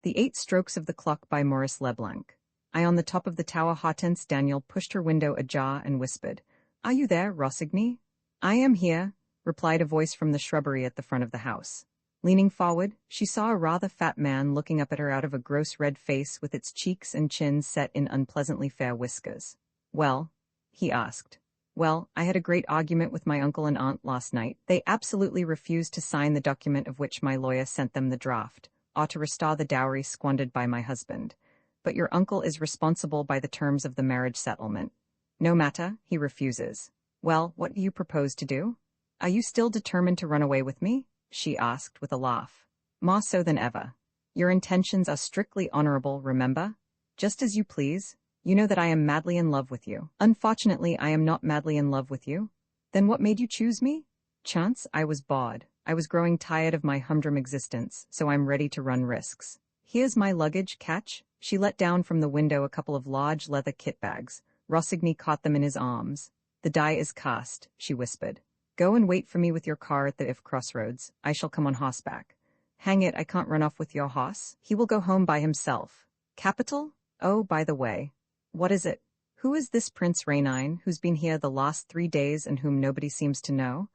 The 8 Strokes of the Clock by Maurice Leblanc. I on the top of the tower. Hortense Daniel pushed her window ajar and whispered, "Are you there, Rossigny?" "I am here," replied a voice from the shrubbery at the front of the house. Leaning forward, she saw a rather fat man looking up at her out of a gross red face with its cheeks and chin set in unpleasantly fair whiskers. "Well?" he asked. "Well, I had a great argument with my uncle and aunt last night. They absolutely refused to sign the document of which my lawyer sent them the draft, or to restore the dowry squandered by my husband. But your uncle is responsible by the terms of the marriage settlement. No matter, he refuses. Well, what do you propose to do? Are you still determined to run away with me?" she asked with a laugh. "More so than ever. Your intentions are strictly honorable, remember? Just as you please. You know that I am madly in love with you." "Unfortunately, I am not madly in love with you." "Then what made you choose me?" "Chance. I was bored. I was growing tired of my humdrum existence, so I'm ready to run risks. Here's my luggage, catch." She let down from the window a couple of large leather kit bags. Rossigny caught them in his arms. "The die is cast," she whispered. "Go and wait for me with your car at the If crossroads. I shall come on horseback." "Hang it, I can't run off with your horse. He will go home by himself." "Capital? Oh, by the way. What is it? Who is this Prince Rainine, who's been here the last 3 days and whom nobody seems to know?"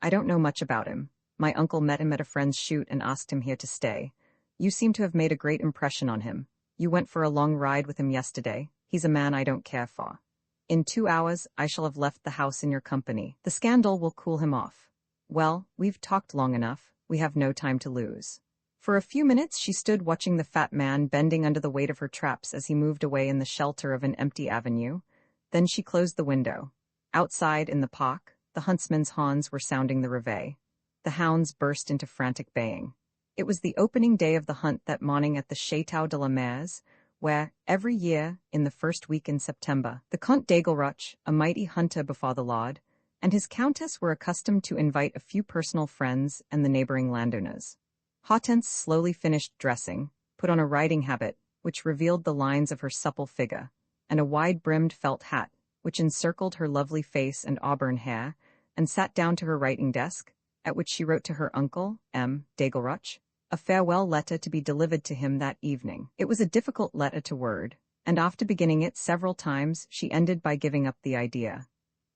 "I don't know much about him. My uncle met him at a friend's shoot and asked him here to stay. You seem to have made a great impression on him. You went for a long ride with him yesterday. He's a man I don't care for. In 2 hours, I shall have left the house in your company. The scandal will cool him off. Well, we've talked long enough. We have no time to lose." For a few minutes she stood watching the fat man bending under the weight of her traps as he moved away in the shelter of an empty avenue. Then she closed the window. Outside, in the park, the huntsman's horns were sounding the reveille. The hounds burst into frantic baying. It was the opening day of the hunt that morning at the Château de la Mare's, where, every year, in the first week in September, the Comte d'Aigleroche, a mighty hunter before the Lord, and his countess were accustomed to invite a few personal friends and the neighboring landowners. Hortense slowly finished dressing, put on a riding habit, which revealed the lines of her supple figure, and a wide-brimmed felt hat, which encircled her lovely face and auburn hair, and sat down to her writing desk, at which she wrote to her uncle, M. d'Aigleroche, a farewell letter to be delivered to him that evening. It was a difficult letter to word, and after beginning it several times, she ended by giving up the idea.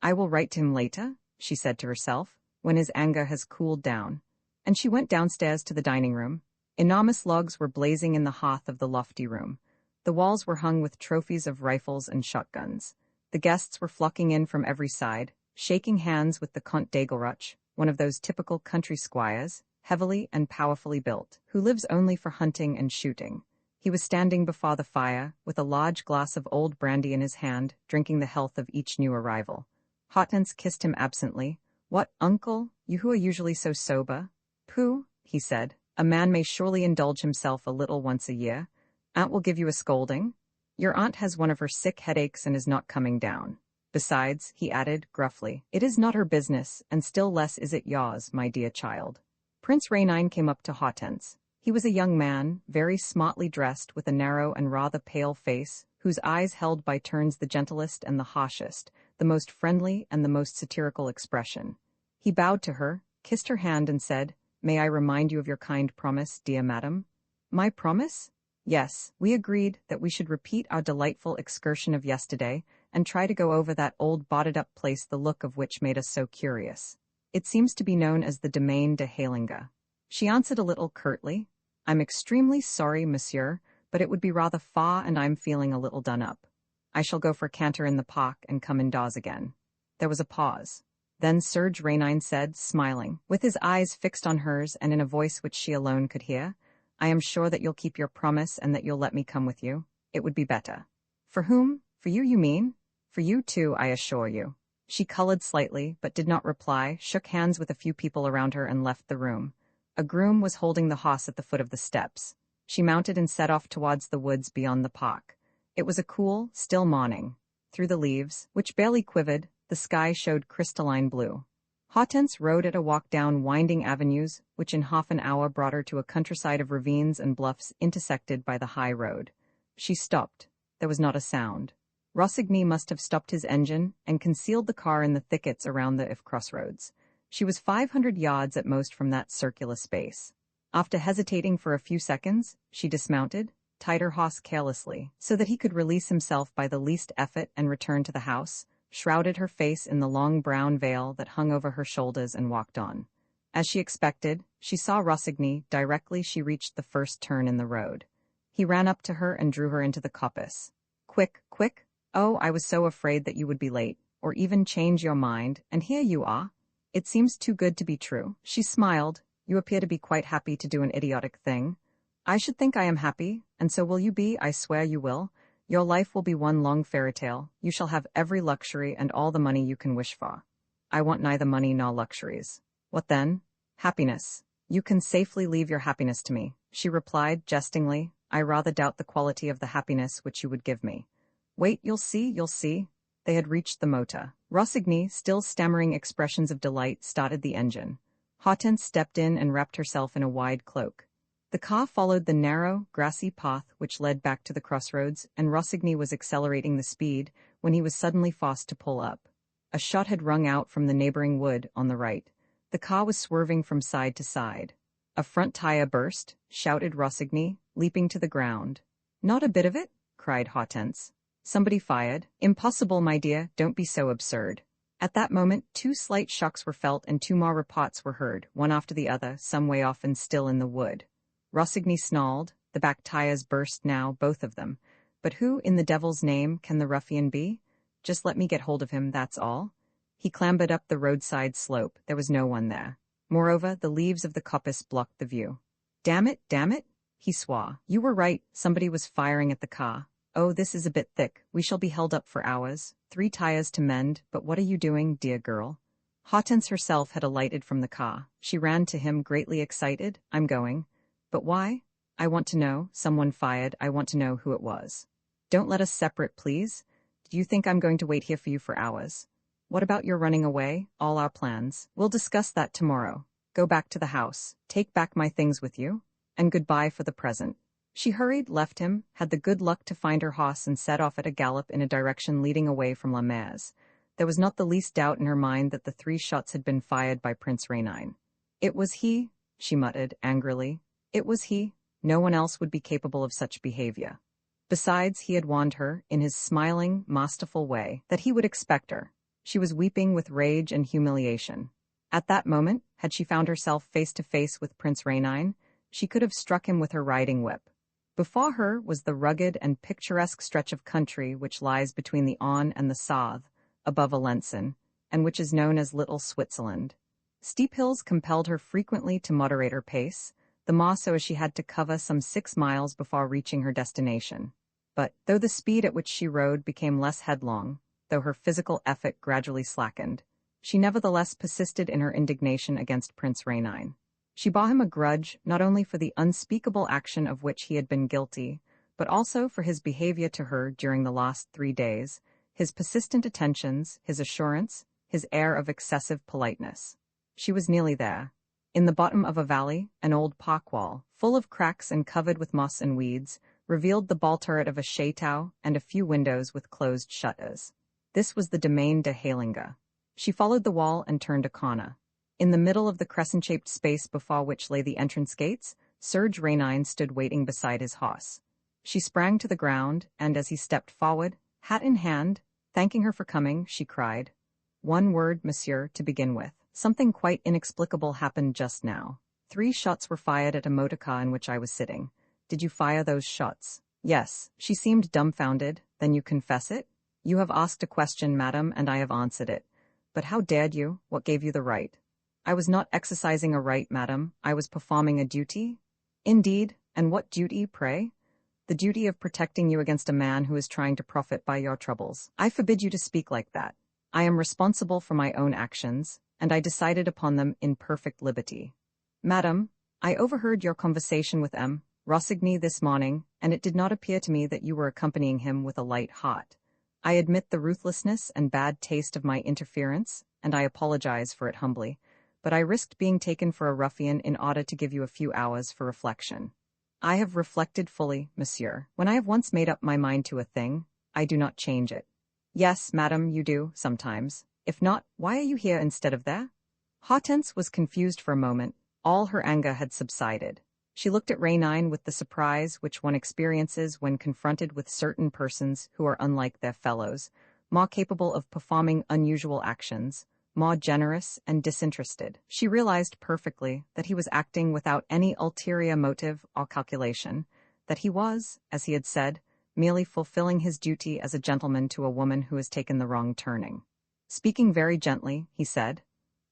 "I will write to him later," she said to herself, "when his anger has cooled down." And she went downstairs to the dining room. Enormous logs were blazing in the hearth of the lofty room. The walls were hung with trophies of rifles and shotguns. The guests were flocking in from every side, shaking hands with the Comte d'Aigleroche, one of those typical country squires, heavily and powerfully built, who lives only for hunting and shooting. He was standing before the fire, with a large glass of old brandy in his hand, drinking the health of each new arrival. Hortense kissed him absently. "What, uncle, you who are usually so sober?" "Pooh," he said, "a man may surely indulge himself a little once a year. Aunt will give you a scolding. Your aunt has one of her sick headaches and is not coming down. Besides," he added, gruffly, "it is not her business, and still less is it yours, my dear child." Prince Rainine came up to Hortense. He was a young man, very smartly dressed, with a narrow and rather pale face, whose eyes held by turns the gentlest and the harshest, the most friendly and the most satirical expression. He bowed to her, kissed her hand, and said, "May I remind you of your kind promise, dear madam?" "My promise?" "Yes, we agreed that we should repeat our delightful excursion of yesterday and try to go over that old boarded-up place the look of which made us so curious. It seems to be known as the Domaine de Halinga." She answered a little curtly, "I'm extremely sorry, monsieur, but it would be rather far and I'm feeling a little done up. I shall go for a canter in the park and come indoors again." There was a pause. Then Serge Rainine said, smiling, with his eyes fixed on hers and in a voice which she alone could hear, "I am sure that you'll keep your promise and that you'll let me come with you. It would be better." "For whom? For you mean?" "For you too, I assure you." She colored slightly, but did not reply, shook hands with a few people around her and left the room. A groom was holding the horse at the foot of the steps. She mounted and set off towards the woods beyond the park. It was a cool, still morning. Through the leaves, which barely quivered, the sky showed crystalline blue. Hortense rode at a walk down winding avenues, which in half an hour brought her to a countryside of ravines and bluffs intersected by the high road. She stopped. There was not a sound. Rossigny must have stopped his engine and concealed the car in the thickets around the If crossroads. She was 500 yards at most from that circular space. After hesitating for a few seconds, she dismounted, tied her horse carelessly, so that he could release himself by the least effort and return to the house, shrouded her face in the long brown veil that hung over her shoulders and walked on. As she expected, she saw Rossigny directly she reached the first turn in the road. He ran up to her and drew her into the coppice. Quick, quick! Oh, I was so afraid that you would be late, or even change your mind, and here you are. It seems too good to be true. She smiled. You appear to be quite happy to do an idiotic thing. I should think I am happy, and so will you be, I swear you will. Your life will be one long fairy tale. You shall have every luxury and all the money you can wish for. I want neither money nor luxuries. What then? Happiness. You can safely leave your happiness to me, she replied jestingly. I rather doubt the quality of the happiness which you would give me. Wait, you'll see, you'll see. They had reached the motor. Rossigny, still stammering expressions of delight, started the engine. Hortense stepped in and wrapped herself in a wide cloak. The car followed the narrow, grassy path which led back to the crossroads, and Rossigny was accelerating the speed when he was suddenly forced to pull up. A shot had rung out from the neighboring wood on the right. The car was swerving from side to side. A front tire burst, shouted Rossigny, leaping to the ground. Not a bit of it, cried Hortense. Somebody fired. Impossible, my dear, don't be so absurd. At that moment, 2 slight shocks were felt and 2 more reports were heard, one after the other, some way off and still in the wood. Rossigny snarled. The back tires burst now, both of them. But who, in the devil's name, can the ruffian be? Just let me get hold of him, that's all. He clambered up the roadside slope. There was no one there. Moreover, the leaves of the coppice blocked the view. Damn it, he swore. You were right, somebody was firing at the car. Oh, this is a bit thick. We shall be held up for hours. 3 tires to mend, but what are you doing, dear girl? Hortense herself had alighted from the car. She ran to him, greatly excited. I'm going. But why? I want to know. Someone fired. I want to know who it was. Don't let us separate, please. Do you think I'm going to wait here for you for hours? What about your running away? All our plans. We'll discuss that tomorrow. Go back to the house. Take back my things with you. And goodbye for the present. She hurried, left him, had the good luck to find her horse and set off at a gallop in a direction leading away from La Maze. There was not the least doubt in her mind that the 3 shots had been fired by Prince Rainine. It was he, she muttered angrily. It was he. No one else would be capable of such behavior. Besides, he had warned her, in his smiling, masterful way, that he would expect her. She was weeping with rage and humiliation. At that moment, had she found herself face to face with Prince Rainine, she could have struck him with her riding whip. Before her was the rugged and picturesque stretch of country which lies between the Aune and the Sauve, above Alençon, and which is known as Little Switzerland. Steep hills compelled her frequently to moderate her pace, the more so as she had to cover some 6 miles before reaching her destination. But, though the speed at which she rode became less headlong, though her physical effort gradually slackened, she nevertheless persisted in her indignation against Prince Rainine. She bore him a grudge not only for the unspeakable action of which he had been guilty, but also for his behavior to her during the last 3 days, his persistent attentions, his assurance, his air of excessive politeness. She was nearly there. In the bottom of a valley, an old park wall, full of cracks and covered with moss and weeds, revealed the ball turret of a chateau and a few windows with closed shutters. This was the domaine de Heilinga. She followed the wall and turned a corner. In the middle of the crescent-shaped space before which lay the entrance gates, Serge Rainine stood waiting beside his horse. She sprang to the ground, and as he stepped forward, hat in hand, thanking her for coming, she cried, "One word, monsieur, to begin with. Something quite inexplicable happened just now. 3 shots were fired at a motor car in which I was sitting. Did you fire those shots?" "Yes." She seemed dumbfounded. "Then you confess it?" "You have asked a question, madam, and I have answered it. But how dared you? What gave you the right?" "I was not exercising a right, madam. I was performing a duty." "Indeed? And what duty, pray?" "The duty of protecting you against a man who is trying to profit by your troubles." "I forbid you to speak like that. I am responsible for my own actions, and I decided upon them in perfect liberty." "Madam, I overheard your conversation with M. Rossigny this morning, and it did not appear to me that you were accompanying him with a light heart. I admit the ruthlessness and bad taste of my interference, and I apologize for it humbly, but I risked being taken for a ruffian in order to give you a few hours for reflection. I have reflected fully, monsieur. When I have once made up my mind to a thing, I do not change it." "Yes, madam, you do, sometimes. If not, why are you here instead of there?" Hortense was confused for a moment. All her anger had subsided. She looked at Rainine with the surprise which one experiences when confronted with certain persons who are unlike their fellows, more capable of performing unusual actions, more generous and disinterested. She realized perfectly that he was acting without any ulterior motive or calculation, that he was, as he had said, merely fulfilling his duty as a gentleman to a woman who has taken the wrong turning. Speaking very gently, he said,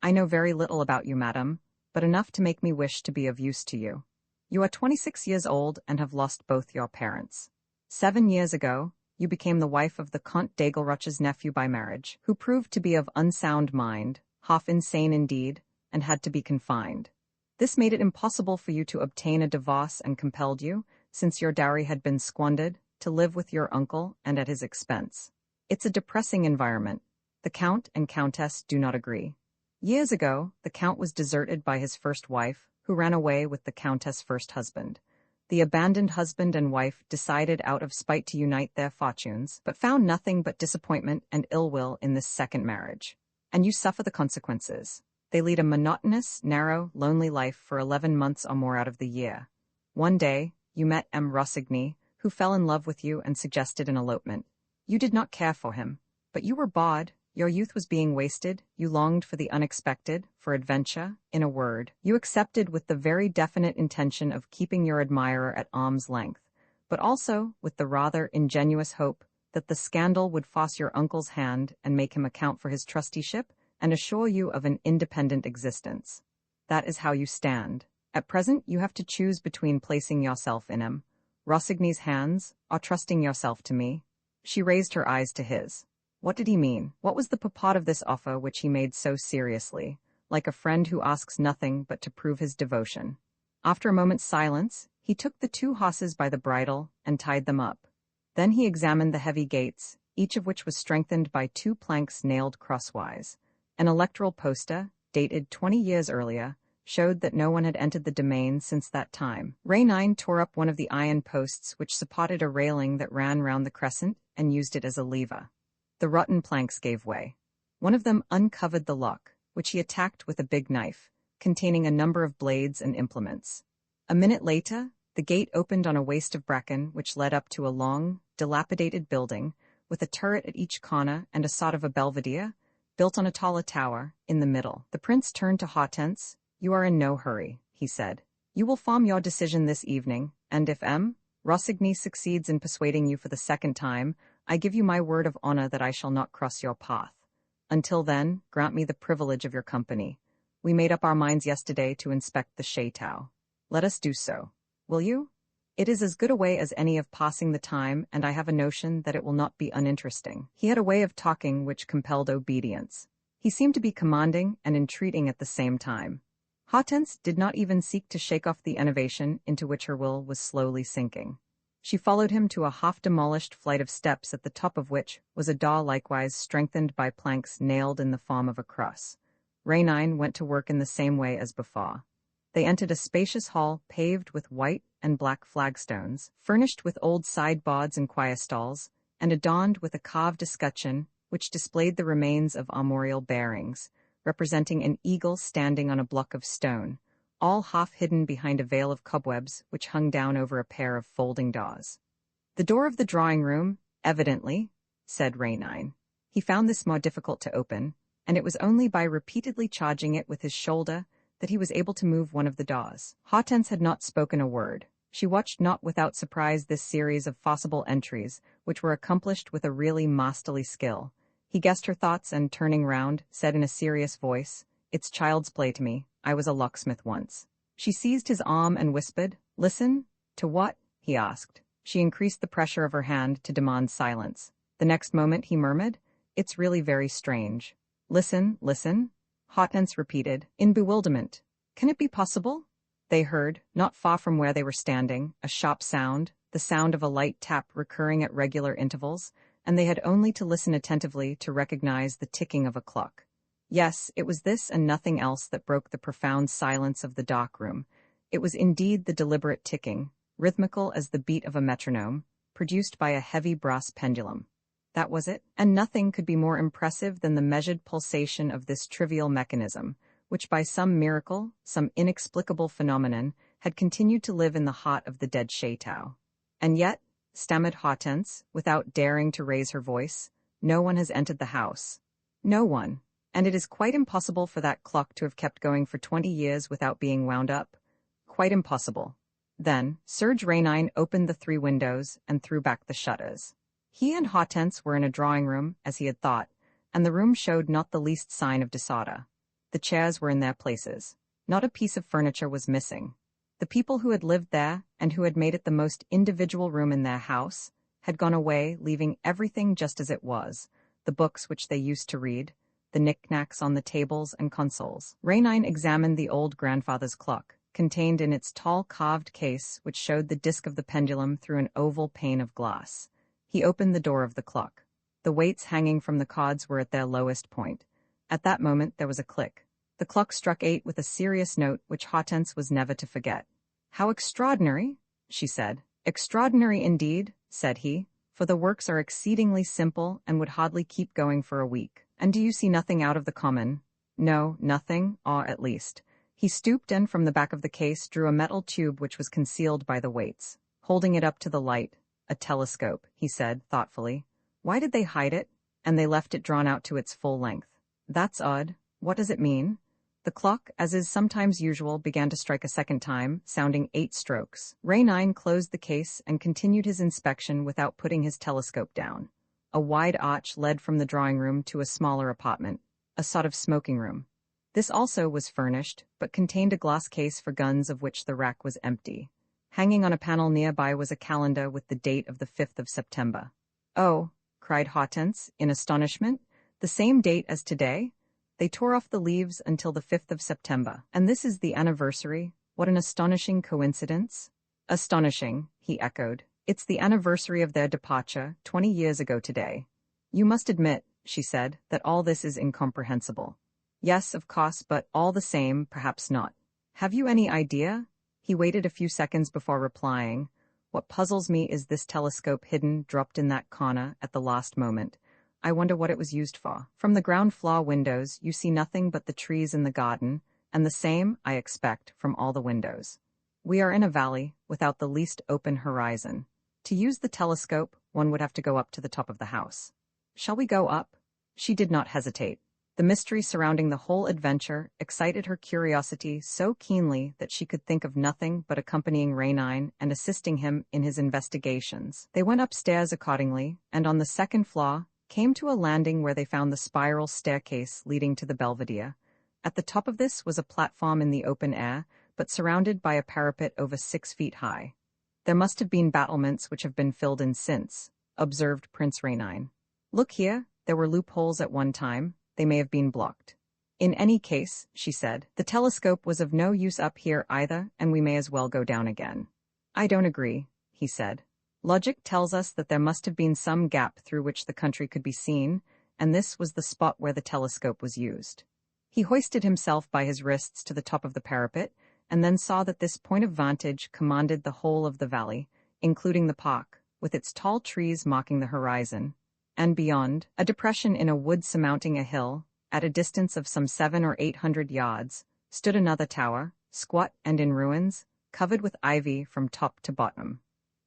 "I know very little about you, madam, but enough to make me wish to be of use to you. You are 26 years old and have lost both your parents. 7 years ago, you became the wife of the Comte d'Aigleroche's nephew by marriage, who proved to be of unsound mind, half insane indeed, and had to be confined. This made it impossible for you to obtain a divorce and compelled you, since your dowry had been squandered, to live with your uncle and at his expense. It's a depressing environment. The Count and Countess do not agree. Years ago, the Count was deserted by his first wife, who ran away with the Countess' first husband. The abandoned husband and wife decided out of spite to unite their fortunes, but found nothing but disappointment and ill will in this second marriage. And you suffer the consequences. They lead a monotonous, narrow, lonely life for 11 months or more out of the year. One day, you met M. Rossigny, who fell in love with you and suggested an elopement. You did not care for him, but you were bored. Your youth was being wasted, you longed for the unexpected, for adventure, in a word. You accepted with the very definite intention of keeping your admirer at arm's length, but also with the rather ingenuous hope that the scandal would force your uncle's hand and make him account for his trusteeship and assure you of an independent existence. That is how you stand. At present, you have to choose between placing yourself in him, Rossigny's hands, or trusting yourself to me. She raised her eyes to his. What did he mean? What was the purport of this offer which he made so seriously, like a friend who asks nothing but to prove his devotion? After a moment's silence, he took the 2 horses by the bridle and tied them up. Then he examined the heavy gates, each of which was strengthened by 2 planks nailed crosswise. An electoral poster, dated 20 years earlier, showed that no one had entered the domain since that time. Rainine tore up one of the iron posts which supported a railing that ran round the crescent and used it as a lever. The rotten planks gave way. One of them uncovered the lock, which he attacked with a big knife, containing a number of blades and implements. A minute later, the gate opened on a waste of bracken which led up to a long, dilapidated building, with a turret at each corner and a sort of a belvedere, built on a taller tower, in the middle. The prince turned to Hortense. "You are in no hurry," he said. "You will form your decision this evening, and if M. Rossigny succeeds in persuading you for the second time, I give you my word of honor that I shall not cross your path. Until then, grant me the privilege of your company. We made up our minds yesterday to inspect the chateau. Let us do so. Will you? It is as good a way as any of passing the time, and I have a notion that it will not be uninteresting." He had a way of talking which compelled obedience. He seemed to be commanding and entreating at the same time. Hortense did not even seek to shake off the enervation into which her will was slowly sinking. She followed him to a half-demolished flight of steps at the top of which was a door likewise strengthened by planks nailed in the form of a cross. Rainine went to work in the same way as before. They entered a spacious hall paved with white and black flagstones, furnished with old sideboards and choir stalls, and adorned with a carved escutcheon which displayed the remains of armorial bearings, representing an eagle standing on a block of stone, all half hidden behind a veil of cobwebs which hung down over a pair of folding doors. "The door of the drawing-room, evidently," said Rainine. He found this more difficult to open, and it was only by repeatedly charging it with his shoulder that he was able to move one of the doors. Hortense had not spoken a word. She watched not without surprise this series of forcible entries, which were accomplished with a really masterly skill. He guessed her thoughts and, turning round, said in a serious voice, "It's child's play to me. I was a locksmith once." She seized his arm and whispered, "Listen." "To what?" he asked. She increased the pressure of her hand to demand silence. The next moment he murmured, "It's really very strange." "Listen, listen," Hortense repeated, in bewilderment. "Can it be possible?" They heard, not far from where they were standing, a sharp sound, the sound of a light tap recurring at regular intervals, and they had only to listen attentively to recognize the ticking of a clock. Yes, it was this and nothing else that broke the profound silence of the dark room. It was indeed the deliberate ticking, rhythmical as the beat of a metronome, produced by a heavy brass pendulum. That was it, and nothing could be more impressive than the measured pulsation of this trivial mechanism, which by some miracle, some inexplicable phenomenon, had continued to live in the heart of the dead Chateau. And yet, stammered Hortense, without daring to raise her voice, no one has entered the house. No one. And it is quite impossible for that clock to have kept going for 20 years without being wound up. Quite impossible. Then, Serge Rainine opened the 3 windows and threw back the shutters. He and Hortense were in a drawing room, as he had thought, and the room showed not the least sign of disorder. The chairs were in their places. Not a piece of furniture was missing. The people who had lived there, and who had made it the most individual room in their house, had gone away, leaving everything just as it was, the books which they used to read, the knickknacks on the tables and consoles. Rainine examined the old grandfather's clock, contained in its tall carved case which showed the disk of the pendulum through an oval pane of glass. He opened the door of the clock. The weights hanging from the cords were at their lowest point. At that moment there was a click. The clock struck 8 with a serious note which Hortense was never to forget. "How extraordinary," she said. "Extraordinary indeed," said he, "for the works are exceedingly simple and would hardly keep going for a week. And do you see nothing out of the common?" "No, nothing, or at least." He stooped and from the back of the case drew a metal tube which was concealed by the weights. Holding it up to the light, "A telescope," he said, thoughtfully. "Why did they hide it? And they left it drawn out to its full length. That's odd. What does it mean?" The clock, as is sometimes usual, began to strike a second time, sounding 8 strokes. Rainine closed the case and continued his inspection without putting his telescope down. A wide arch led from the drawing room to a smaller apartment, a sort of smoking room. This also was furnished, but contained a glass case for guns of which the rack was empty. Hanging on a panel nearby was a calendar with the date of the 5th of September. "Oh," cried Hortense, in astonishment, "the same date as today? They tore off the leaves until the 5th of September. And this is the anniversary? What an astonishing coincidence." "Astonishing," he echoed. "It's the anniversary of their departure, 20 years ago today." "You must admit," she said, "that all this is incomprehensible." "Yes, of course, but all the same, perhaps not. Have you any idea?" He waited a few seconds before replying. "What puzzles me is this telescope hidden, dropped in that corner, at the last moment. I wonder what it was used for. From the ground floor windows, you see nothing but the trees in the garden, and the same, I expect, from all the windows. We are in a valley, without the least open horizon. To use the telescope, one would have to go up to the top of the house. Shall we go up?" She did not hesitate. The mystery surrounding the whole adventure excited her curiosity so keenly that she could think of nothing but accompanying Rainine and assisting him in his investigations. They went upstairs accordingly, and on the 2nd floor, came to a landing where they found the spiral staircase leading to the belvedere. At the top of this was a platform in the open air, but surrounded by a parapet over 6 feet high. "There must have been battlements which have been filled in since," observed Prince Rainine. "Look here, there were loopholes at one time. They may have been blocked." "In any case," she said, "the telescope was of no use up here either, and we may as well go down again." "I don't agree," he said. "Logic tells us that there must have been some gap through which the country could be seen, and this was the spot where the telescope was used." He hoisted himself by his wrists to the top of the parapet, and then saw that this point of vantage commanded the whole of the valley, including the park, with its tall trees marking the horizon, and beyond, a depression in a wood surmounting a hill, at a distance of some 700 or 800 yards, stood another tower, squat and in ruins, covered with ivy from top to bottom.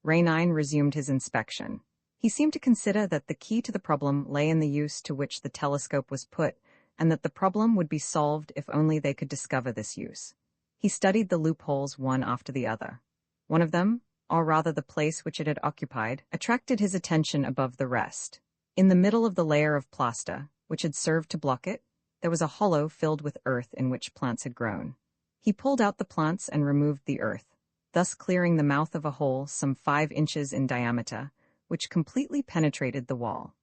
Rainine resumed his inspection. He seemed to consider that the key to the problem lay in the use to which the telescope was put, and that the problem would be solved if only they could discover this use. He studied the loopholes one after the other. One of them, or rather the place which it had occupied, attracted his attention above the rest. In the middle of the layer of plaster, which had served to block it, there was a hollow filled with earth in which plants had grown. He pulled out the plants and removed the earth, thus clearing the mouth of a hole some 5 inches in diameter, which completely penetrated the wall.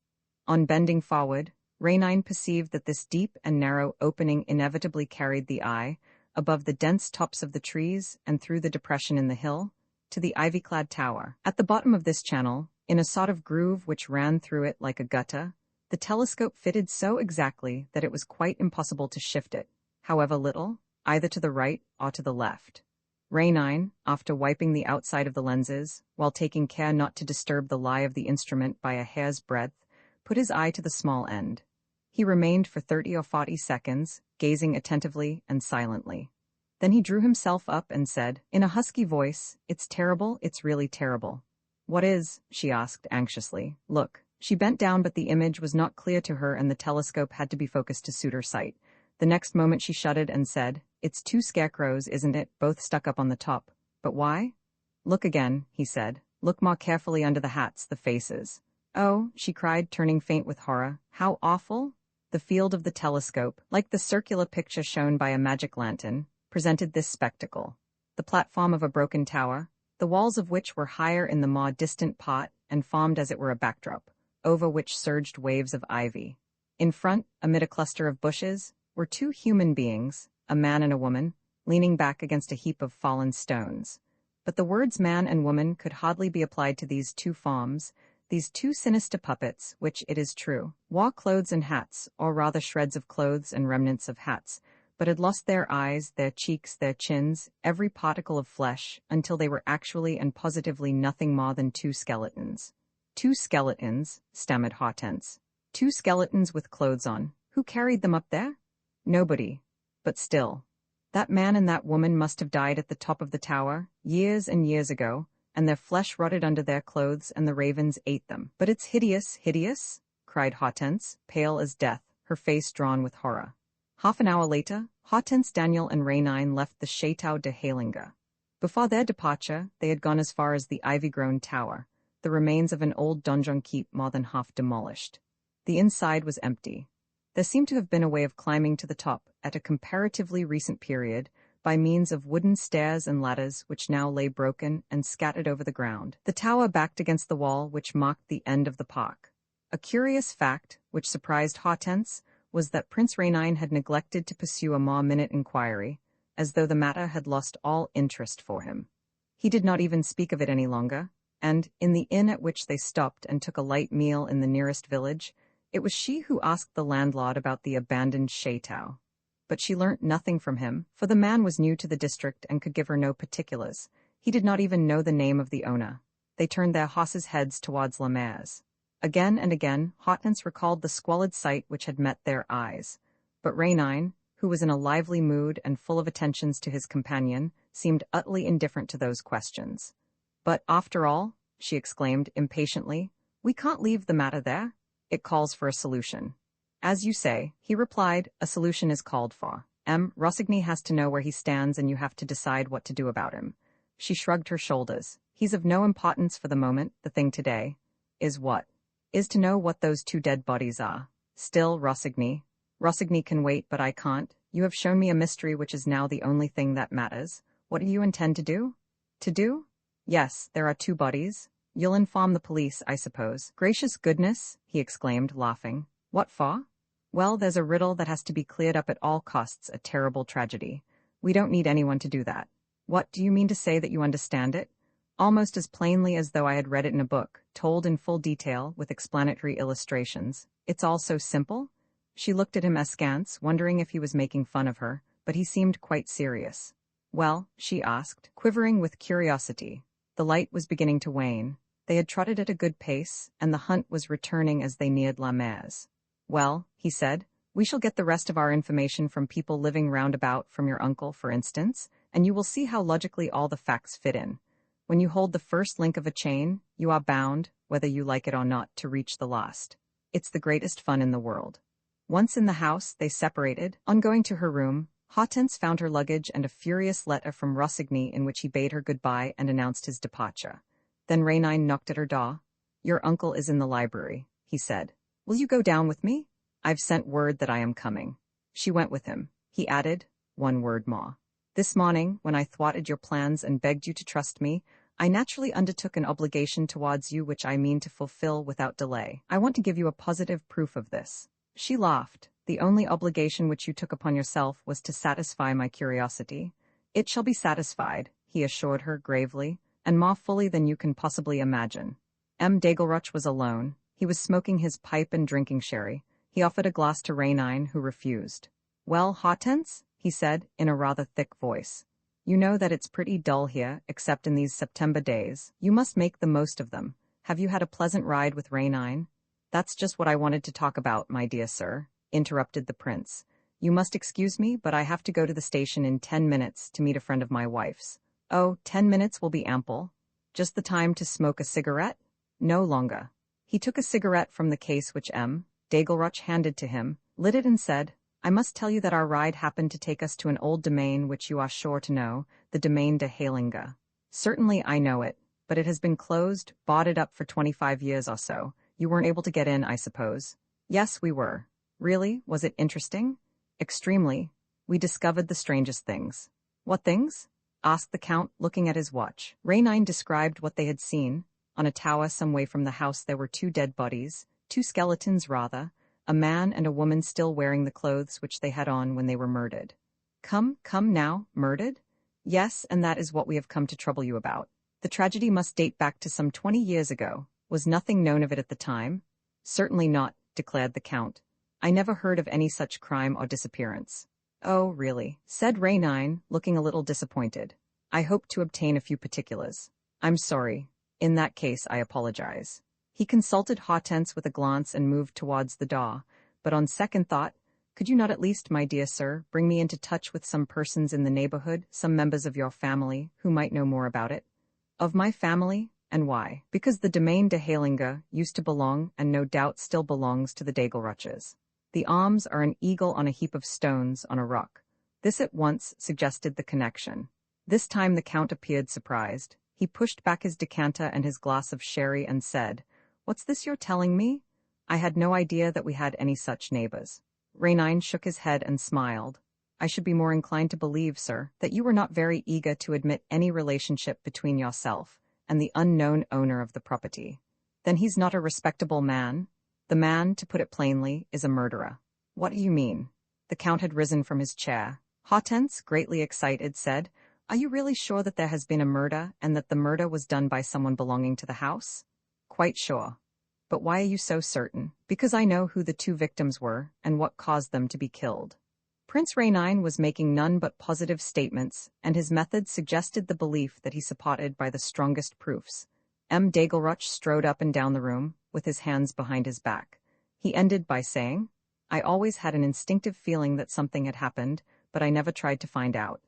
On bending forward, Rainine perceived that this deep and narrow opening inevitably carried the eye, above the dense tops of the trees and through the depression in the hill, to the ivy-clad tower. At the bottom of this channel, in a sort of groove which ran through it like a gutter, the telescope fitted so exactly that it was quite impossible to shift it, however little, either to the right or to the left. Rainine, after wiping the outside of the lenses, while taking care not to disturb the lie of the instrument by a hair's breadth, put his eye to the small end. He remained for 30 or 40 seconds, gazing attentively and silently. Then he drew himself up and said, in a husky voice, "It's terrible, it's really terrible." "What is?" she asked anxiously. "Look." She bent down, but the image was not clear to her and the telescope had to be focused to suit her sight. The next moment she shuddered and said, "It's two scarecrows, isn't it, both stuck up on the top. But why?" "Look again," he said. "Look more carefully under the hats, the faces." "Oh," she cried, turning faint with horror. "How awful!" The field of the telescope, like the circular picture shown by a magic lantern, presented this spectacle. The platform of a broken tower, the walls of which were higher in the more distant part and formed as it were a backdrop, over which surged waves of ivy. In front, amid a cluster of bushes, were two human beings, a man and a woman, leaning back against a heap of fallen stones. But the words man and woman could hardly be applied to these two forms, these two sinister puppets, which, it is true, wore clothes and hats, or rather shreds of clothes and remnants of hats, but had lost their eyes, their cheeks, their chins, every particle of flesh, until they were actually and positively nothing more than two skeletons. "Two skeletons," stammered Hortense. "Two skeletons with clothes on. Who carried them up there?" "Nobody. But still, that man and that woman must have died at the top of the tower, years and years ago, and their flesh rotted under their clothes and the ravens ate them." "But it's hideous, hideous!" cried Hortense, pale as death, her face drawn with horror. Half an hour later, Hortense, Daniel, and Rainine left the Château de Heilinga. Before their departure, they had gone as far as the ivy-grown tower, the remains of an old donjon keep more than half demolished. The inside was empty. There seemed to have been a way of climbing to the top, at a comparatively recent period, by means of wooden stairs and ladders which now lay broken and scattered over the ground. The tower backed against the wall which marked the end of the park. A curious fact, which surprised Hortense, was that Prince Rainine had neglected to pursue a more minute inquiry, as though the matter had lost all interest for him. He did not even speak of it any longer, and, in the inn at which they stopped and took a light meal in the nearest village, it was she who asked the landlord about the abandoned chateau. But she learnt nothing from him, for the man was new to the district and could give her no particulars. He did not even know the name of the owner. They turned their horses' heads towards La Mare's. Again and again, Hortense recalled the squalid sight which had met their eyes. But Rainine, who was in a lively mood and full of attentions to his companion, seemed utterly indifferent to those questions. "But after all," she exclaimed impatiently, "we can't leave the matter there. It calls for a solution." "As you say," he replied, "a solution is called for. Rossigny has to know where he stands and you have to decide what to do about him." She shrugged her shoulders. "He's of no importance for the moment. The thing today is what? Is to know what those two dead bodies are. Still, Rossigny can wait, but I can't. You have shown me a mystery which is now the only thing that matters. What do you intend to do?" "To do?" "Yes, there are two bodies. You'll inform the police, I suppose." "Gracious goodness!" he exclaimed, laughing. "What for?" "Well, there's a riddle that has to be cleared up at all costs, a terrible tragedy. We don't need anyone to do that." "What, do you mean to say that you understand it?" "Almost as plainly as though I had read it in a book, told in full detail, with explanatory illustrations. It's all so simple?" She looked at him askance, wondering if he was making fun of her, but he seemed quite serious. "Well?" she asked, quivering with curiosity. The light was beginning to wane. They had trotted at a good pace, and the hunt was returning as they neared La Mare's. "Well," he said, "we shall get the rest of our information from people living round about, from your uncle, for instance, and you will see how logically all the facts fit in. When you hold the first link of a chain, you are bound, whether you like it or not, to reach the last. It's the greatest fun in the world." Once in the house, they separated. On going to her room, Hortense found her luggage and a furious letter from Rossigny in which he bade her goodbye and announced his departure. Then Rainine knocked at her door. "Your uncle is in the library," he said. "Will you go down with me? I've sent word that I am coming." She went with him. He added, "One word more. This morning, when I thwarted your plans and begged you to trust me, I naturally undertook an obligation towards you which I mean to fulfill without delay. I want to give you a positive proof of this." She laughed. "The only obligation which you took upon yourself was to satisfy my curiosity." "It shall be satisfied," he assured her gravely, "and more fully than you can possibly imagine." D'Aiguillroch was alone. He was smoking his pipe and drinking sherry. He offered a glass to Rainine, who refused. "Well, Hortense?" he said, in a rather thick voice. "You know that it's pretty dull here, except in these September days. You must make the most of them. Have you had a pleasant ride with Rainine?" "That's just what I wanted to talk about, my dear sir. interrupted the prince. You must excuse me, but I have to go to the station in 10 minutes to meet a friend of my wife's. Oh, 10 minutes will be ample. Just the time to smoke a cigarette? No longer. He took a cigarette from the case which Dagelruch handed to him, lit it and said, I must tell you that our ride happened to take us to an old domain which you are sure to know, the Domaine de Heilinga. Certainly I know it, but it has been closed, boarded up for 25 years or so. You weren't able to get in, I suppose. Yes, we were. Really? Was it interesting? Extremely. We discovered the strangest things. What things? Asked the Count, looking at his watch. Rainine described what they had seen. On a tower some way from the house there were 2 dead bodies, 2 skeletons rather, a man and a woman still wearing the clothes which they had on when they were murdered. Come now, murdered? Yes, and that is what we have come to trouble you about. The tragedy must date back to some 20 years ago. Was nothing known of it at the time? Certainly not, declared the Count. I never heard of any such crime or disappearance. Oh, really, said Rainine, looking a little disappointed. I hoped to obtain a few particulars. I'm sorry. In that case, I apologize. He consulted Hortense with a glance and moved towards the door, but on second thought, could you not at least, my dear sir, bring me into touch with some persons in the neighborhood, some members of your family, who might know more about it? Of my family? And why? Because the Domaine de Heilinga used to belong, and no doubt still belongs, to the Dagelruches. The arms are an eagle on a heap of stones on a rock. This at once suggested the connection. This time the Count appeared surprised. He pushed back his decanter and his glass of sherry and said, What's this you're telling me? I had no idea that we had any such neighbors. Rainine shook his head and smiled. I should be more inclined to believe, sir, that you were not very eager to admit any relationship between yourself and the unknown owner of the property. Then he's not a respectable man? The man, to put it plainly, is a murderer. What do you mean? The Count had risen from his chair. Hortense, greatly excited, said, Are you really sure that there has been a murder and that the murder was done by someone belonging to the house? Quite sure. But why are you so certain? Because I know who the 2 victims were and what caused them to be killed. Prince Rainine was making none but positive statements, and his methods suggested the belief that he supported by the strongest proofs. Dagelruch strode up and down the room, with his hands behind his back. He ended by saying, I always had an instinctive feeling that something had happened, but I never tried to find out.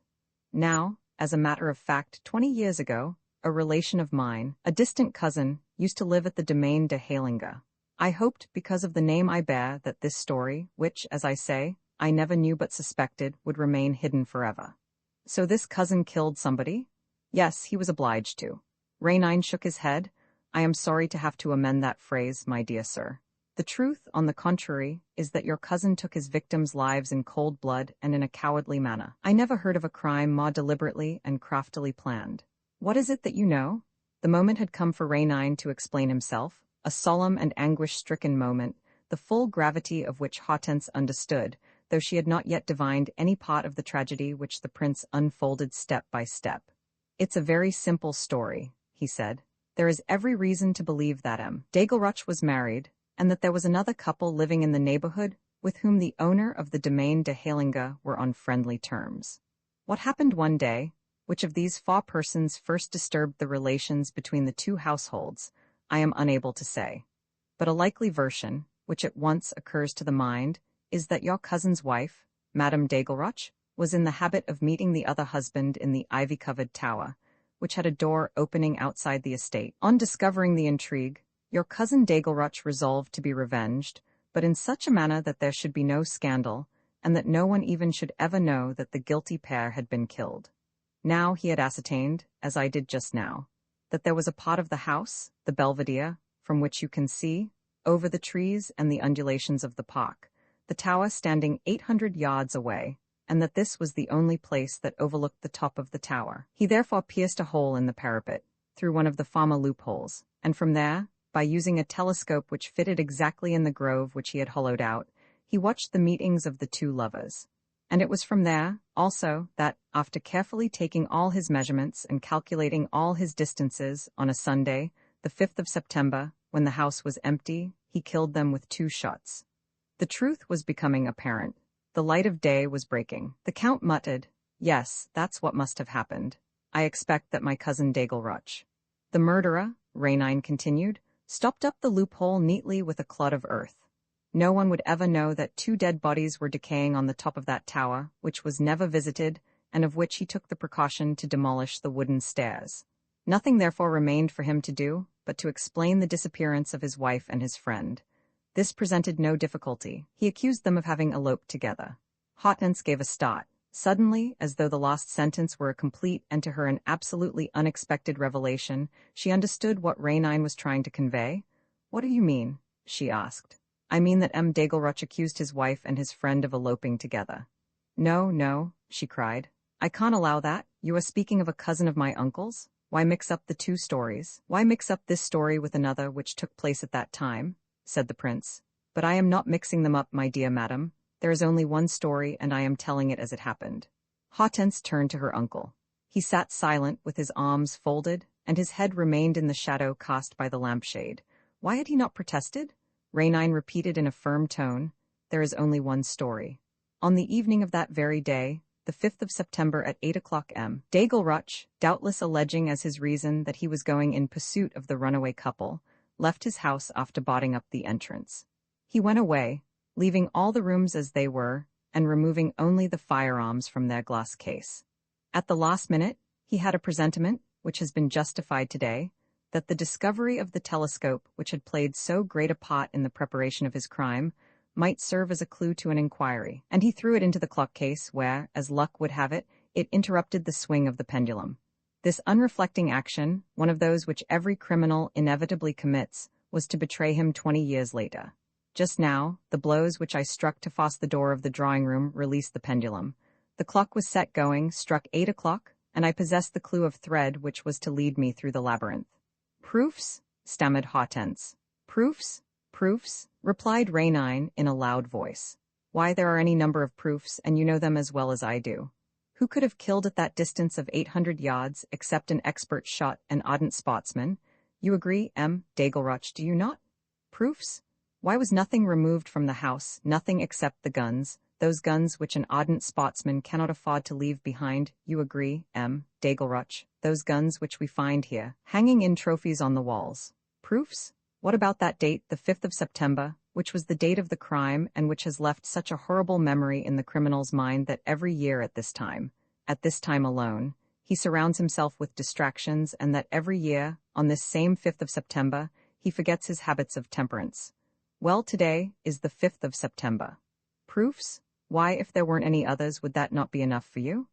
Now, as a matter of fact, 20 years ago, a relation of mine, a distant cousin, used to live at the Domaine de Heilinga. I hoped, because of the name I bear, that this story, which, as I say, I never knew but suspected, would remain hidden forever. So this cousin killed somebody? Yes, he was obliged to. Rainine shook his head. I am sorry to have to amend that phrase, my dear sir. The truth, on the contrary, is that your cousin took his victims' lives in cold blood and in a cowardly manner. I never heard of a crime more deliberately and craftily planned. What is it that you know? The moment had come for Rainine to explain himself, a solemn and anguish-stricken moment, the full gravity of which Hortense understood, though she had not yet divined any part of the tragedy which the prince unfolded step by step. It's a very simple story, he said. There is every reason to believe that Dagelruch was married, and that there was another couple living in the neighborhood with whom the owner of the Domaine de Heilinga were on friendly terms. What happened one day, which of these 4 persons first disturbed the relations between the 2 households, I am unable to say. But a likely version, which at once occurs to the mind, is that your cousin's wife, Madame Dagelruch, was in the habit of meeting the other husband in the ivy-covered tower, which had a door opening outside the estate. On discovering the intrigue, your cousin Dagelruch resolved to be revenged, but in such a manner that there should be no scandal, and that no one even should ever know that the guilty pair had been killed. Now he had ascertained, as I did just now, that there was a part of the house, the belvedere, from which you can see, over the trees and the undulations of the park, the tower standing 800 yards away, and that this was the only place that overlooked the top of the tower. He therefore pierced a hole in the parapet, through one of the former loopholes, and from there, by using a telescope which fitted exactly in the grove which he had hollowed out, he watched the meetings of the 2 lovers. And it was from there, also, that, after carefully taking all his measurements and calculating all his distances, on a Sunday, the 5th of September, when the house was empty, he killed them with 2 shots. The truth was becoming apparent. The light of day was breaking. The Count muttered, Yes, that's what must have happened. I expect that my cousin Dagelruch. The murderer, Rainine continued, stopped up the loophole neatly with a clod of earth. No one would ever know that 2 dead bodies were decaying on the top of that tower, which was never visited, and of which he took the precaution to demolish the wooden stairs. Nothing therefore remained for him to do, but to explain the disappearance of his wife and his friend. This presented no difficulty. He accused them of having eloped together. Hortense gave a start. Suddenly, as though the last sentence were a complete and to her an absolutely unexpected revelation, she understood what Rainine was trying to convey. "What do you mean?" she asked. "I mean that M. Degelruch accused his wife and his friend of eloping together." "No, no," she cried. "I can't allow that. You are speaking of a cousin of my uncle's? Why mix up the 2 stories? Why mix up this story with another which took place at that time?" said the prince. "But I am not mixing them up, my dear madam. There is only one story, and I am telling it as it happened." Hortense turned to her uncle. He sat silent, with his arms folded, and his head remained in the shadow cast by the lampshade. Why had he not protested? Rainine repeated in a firm tone, "There is only one story." On the evening of that very day, the 5th of September at 8 o'clock M. Degelruch, doubtless alleging as his reason that he was going in pursuit of the runaway couple, left his house after boarding up the entrance. He went away, leaving all the rooms as they were, and removing only the firearms from their glass case. At the last minute, he had a presentiment, which has been justified today, that the discovery of the telescope, which had played so great a part in the preparation of his crime, might serve as a clue to an inquiry, and he threw it into the clock case where, as luck would have it, it interrupted the swing of the pendulum. This unreflecting action, one of those which every criminal inevitably commits, was to betray him 20 years later. Just now, the blows which I struck to force the door of the drawing-room released the pendulum. The clock was set going, struck 8 o'clock, and I possessed the clue of thread which was to lead me through the labyrinth. "Proofs?" stammered Hortense. "Proofs? Proofs?" replied Rainine in a loud voice. "Why, there are any number of proofs, and you know them as well as I do. Who could have killed at that distance of 800 yards, except an expert shot and ardent sportsman? You agree, M. Degelruch, do you not? Proofs? Why was nothing removed from the house, nothing except the guns, those guns which an ardent sportsman cannot afford to leave behind? You agree, M. Degelruch, those guns which we find here, hanging in trophies on the walls. Proofs? What about that date, the 5th of September, which was the date of the crime and which has left such a horrible memory in the criminal's mind that every year at this time alone, he surrounds himself with distractions, and that every year, on this same 5th of September, he forgets his habits of temperance? Well, today is the 5th of September. Proofs? Why, if there weren't any others, would that not be enough for you?"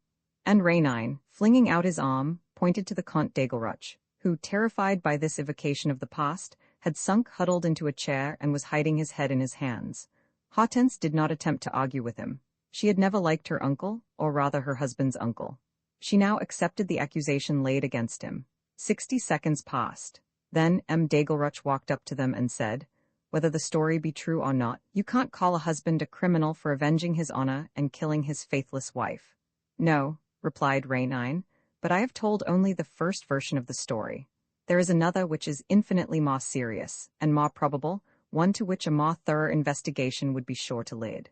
And Rainine, flinging out his arm, pointed to the Comte Degelruch, who, terrified by this evocation of the past, had sunk huddled into a chair and was hiding his head in his hands. Hortense did not attempt to argue with him. She had never liked her uncle, or rather her husband's uncle. She now accepted the accusation laid against him. 60 seconds passed. Then M. Degelruch walked up to them and said, "Whether the story be true or not, you can't call a husband a criminal for avenging his honor and killing his faithless wife." "No," replied Rainine, "but I have told only the first version of the story. There is another which is infinitely more serious, and more probable, one to which a more thorough investigation would be sure to lead."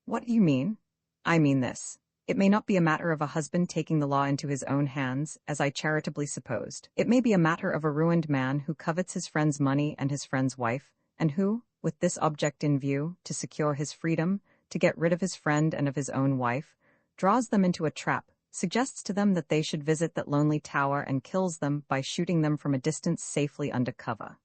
"What do you mean?" "I mean this. It may not be a matter of a husband taking the law into his own hands, as I charitably supposed. It may be a matter of a ruined man who covets his friend's money and his friend's wife, and who, with this object in view, to secure his freedom, to get rid of his friend and of his own wife, draws them into a trap, suggests to them that they should visit that lonely tower and kills them by shooting them from a distance safely under cover."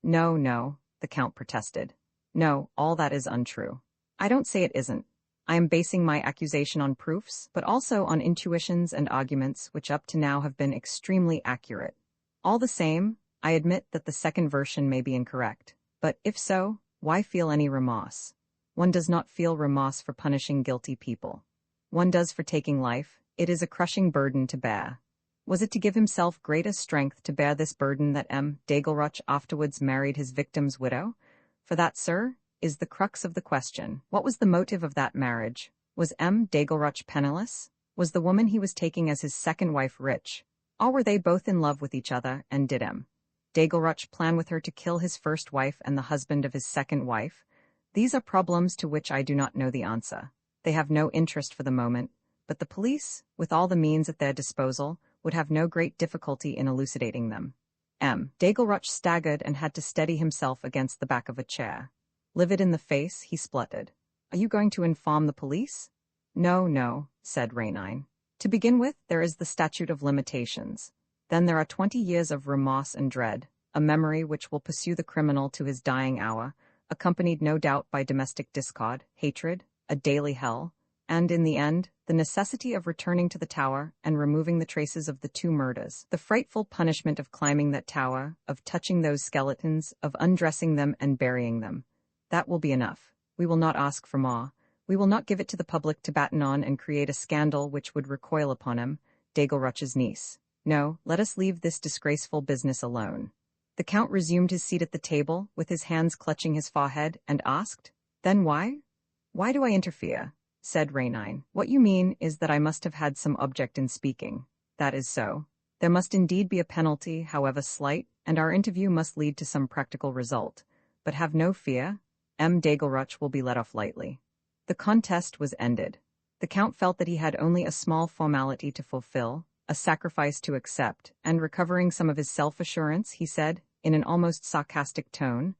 "No, no," the Count protested. "No, all that is untrue." "I don't say it isn't. I am basing my accusation on proofs, but also on intuitions and arguments which up to now have been extremely accurate. All the same, I admit that the second version may be incorrect. But if so, why feel any remorse? One does not feel remorse for punishing guilty people. One does for taking life. It is a crushing burden to bear. Was it to give himself greater strength to bear this burden that M. Degelruch afterwards married his victim's widow? For that, sir, is the crux of the question. What was the motive of that marriage? Was M. Degelruch penniless? Was the woman he was taking as his second wife rich? Or were they both in love with each other, and did M. Degelruch plan with her to kill his first wife and the husband of his second wife? These are problems to which I do not know the answer. They have no interest for the moment, but the police, with all the means at their disposal, would have no great difficulty in elucidating them. M. Degelruch staggered and had to steady himself against the back of a chair. Livid in the face, he spluttered. Are you going to inform the police? No, no, said Rainine. To begin with, there is the statute of limitations. Then there are 20 years of remorse and dread, a memory which will pursue the criminal to his dying hour, accompanied no doubt by domestic discord, hatred, a daily hell, and, in the end, the necessity of returning to the tower and removing the traces of the 2 murders. The frightful punishment of climbing that tower, of touching those skeletons, of undressing them and burying them. That will be enough. We will not ask for more. We will not give it to the public to batten on and create a scandal which would recoil upon him, Daigleroch's niece. No, let us leave this disgraceful business alone. The Count resumed his seat at the table, with his hands clutching his forehead, and asked, Then why? Why do I interfere? Said Rainine. What you mean is that I must have had some object in speaking. That is so. There must indeed be a penalty, however slight, and our interview must lead to some practical result. But have no fear, M. Daigleroch will be let off lightly. The contest was ended. The Count felt that he had only a small formality to fulfill, a sacrifice to accept, and recovering some of his self-assurance, he said, in an almost sarcastic tone,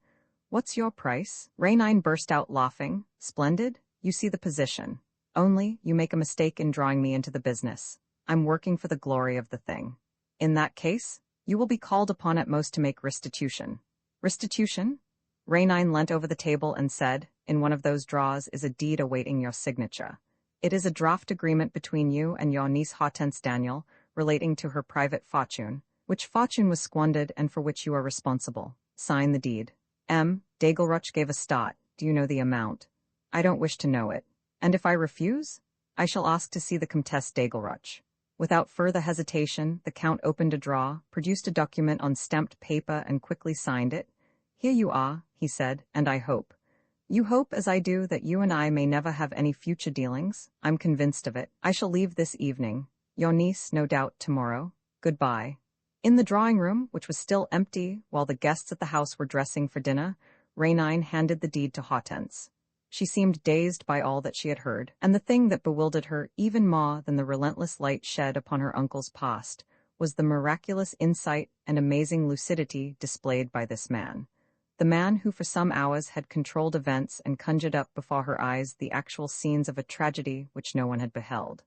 What's your price? Rainine burst out laughing. Splendid. You see the position. Only, you make a mistake in drawing me into the business. I'm working for the glory of the thing. In that case, you will be called upon at most to make restitution. Restitution? Rainine leant over the table and said, In one of those draws is a deed awaiting your signature. It is a draft agreement between you and your niece Hortense Daniel, relating to her private fortune, which fortune was squandered and for which you are responsible. Sign the deed. M. Daigleroch gave a start. Do you know the amount? I don't wish to know it. And if I refuse? I shall ask to see the Comtesse Daigleroch. Without further hesitation, the Count opened a drawer, produced a document on stamped paper and quickly signed it. Here you are, he said, and I hope. You hope, as I do, that you and I may never have any future dealings? I'm convinced of it. I shall leave this evening. Your niece, no doubt, tomorrow. Goodbye. In the drawing-room, which was still empty, while the guests at the house were dressing for dinner, Rainine handed the deed to Hortense. She seemed dazed by all that she had heard, and the thing that bewildered her even more than the relentless light shed upon her uncle's past was the miraculous insight and amazing lucidity displayed by this man. The man who for some hours had controlled events and conjured up before her eyes the actual scenes of a tragedy which no one had beheld.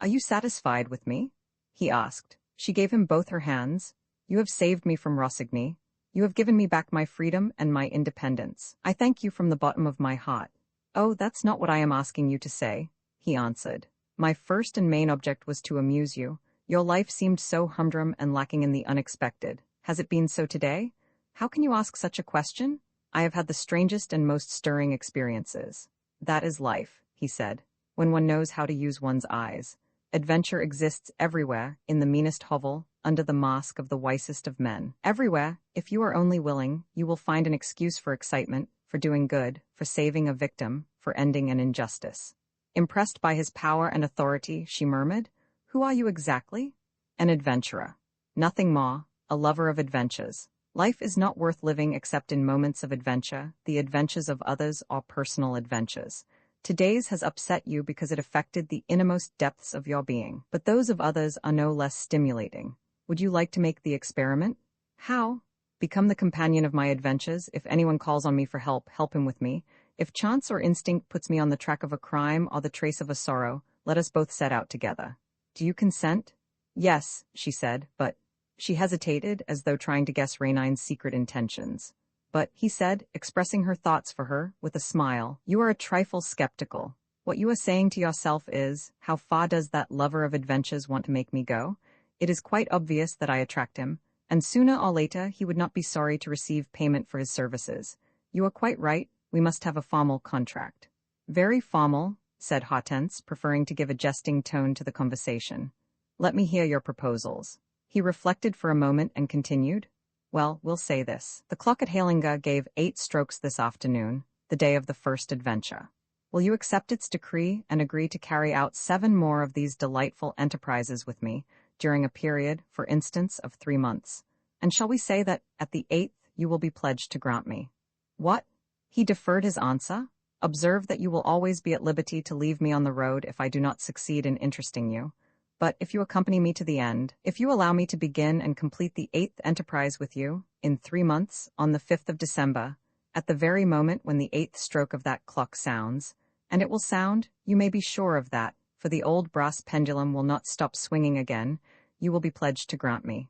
Are you satisfied with me? He asked. She gave him both her hands. You have saved me from Rossigny. You have given me back my freedom and my independence. I thank you from the bottom of my heart. Oh, that's not what I am asking you to say, he answered. My first and main object was to amuse you. Your life seemed so humdrum and lacking in the unexpected. Has it been so today? How can you ask such a question? I have had the strangest and most stirring experiences. That is life, he said, when one knows how to use one's eyes. Adventure exists everywhere, in the meanest hovel, under the mask of the wisest of men. Everywhere, if you are only willing, you will find an excuse for excitement, for doing good, for saving a victim, for ending an injustice. Impressed by his power and authority, she murmured, Who are you exactly? An adventurer. Nothing more, a lover of adventures. Life is not worth living except in moments of adventure, the adventures of others or personal adventures. Today's has upset you because it affected the innermost depths of your being, but those of others are no less stimulating. Would you like to make the experiment? How? Become the companion of my adventures. If anyone calls on me for help, help him with me. If chance or instinct puts me on the track of a crime or the trace of a sorrow, let us both set out together. Do you consent? Yes, she said, but... She hesitated, as though trying to guess Rainine's secret intentions. But, he said, expressing her thoughts for her, with a smile, you are a trifle skeptical. What you are saying to yourself is, how far does that lover of adventures want to make me go? It is quite obvious that I attract him, and sooner or later he would not be sorry to receive payment for his services. You are quite right, we must have a formal contract. Very formal, said Hortense, preferring to give a jesting tone to the conversation. Let me hear your proposals. He reflected for a moment and continued, Well, we'll say this. The clock at Halinga gave 8 strokes this afternoon, the day of the first adventure. Will you accept its decree and agree to carry out 7 more of these delightful enterprises with me during a period, for instance, of 3 months? And shall we say that at the 8th you will be pledged to grant me? What? He deferred his answer. Observe that you will always be at liberty to leave me on the road if I do not succeed in interesting you. But if you accompany me to the end, if you allow me to begin and complete the 8th enterprise with you, in 3 months, on the 5th of December, At the very moment when the 8th stroke of that clock sounds, and it will sound, you may be sure of that, for the old brass pendulum will not stop swinging again, you will be pledged to grant me.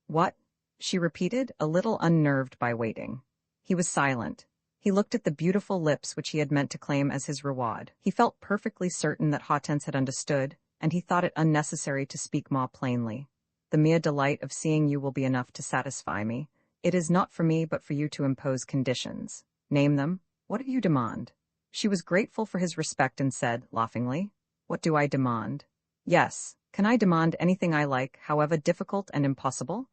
What? She repeated, a little unnerved by waiting. He was silent. He looked at the beautiful lips which he had meant to claim as his reward. He felt perfectly certain that Hortense had understood, and he thought it unnecessary to speak more plainly. The mere delight of seeing you will be enough to satisfy me. It is not for me but for you to impose conditions. Name them. What do you demand? She was grateful for his respect and said, laughingly, What do I demand? Yes, can I demand anything I like, however difficult and impossible?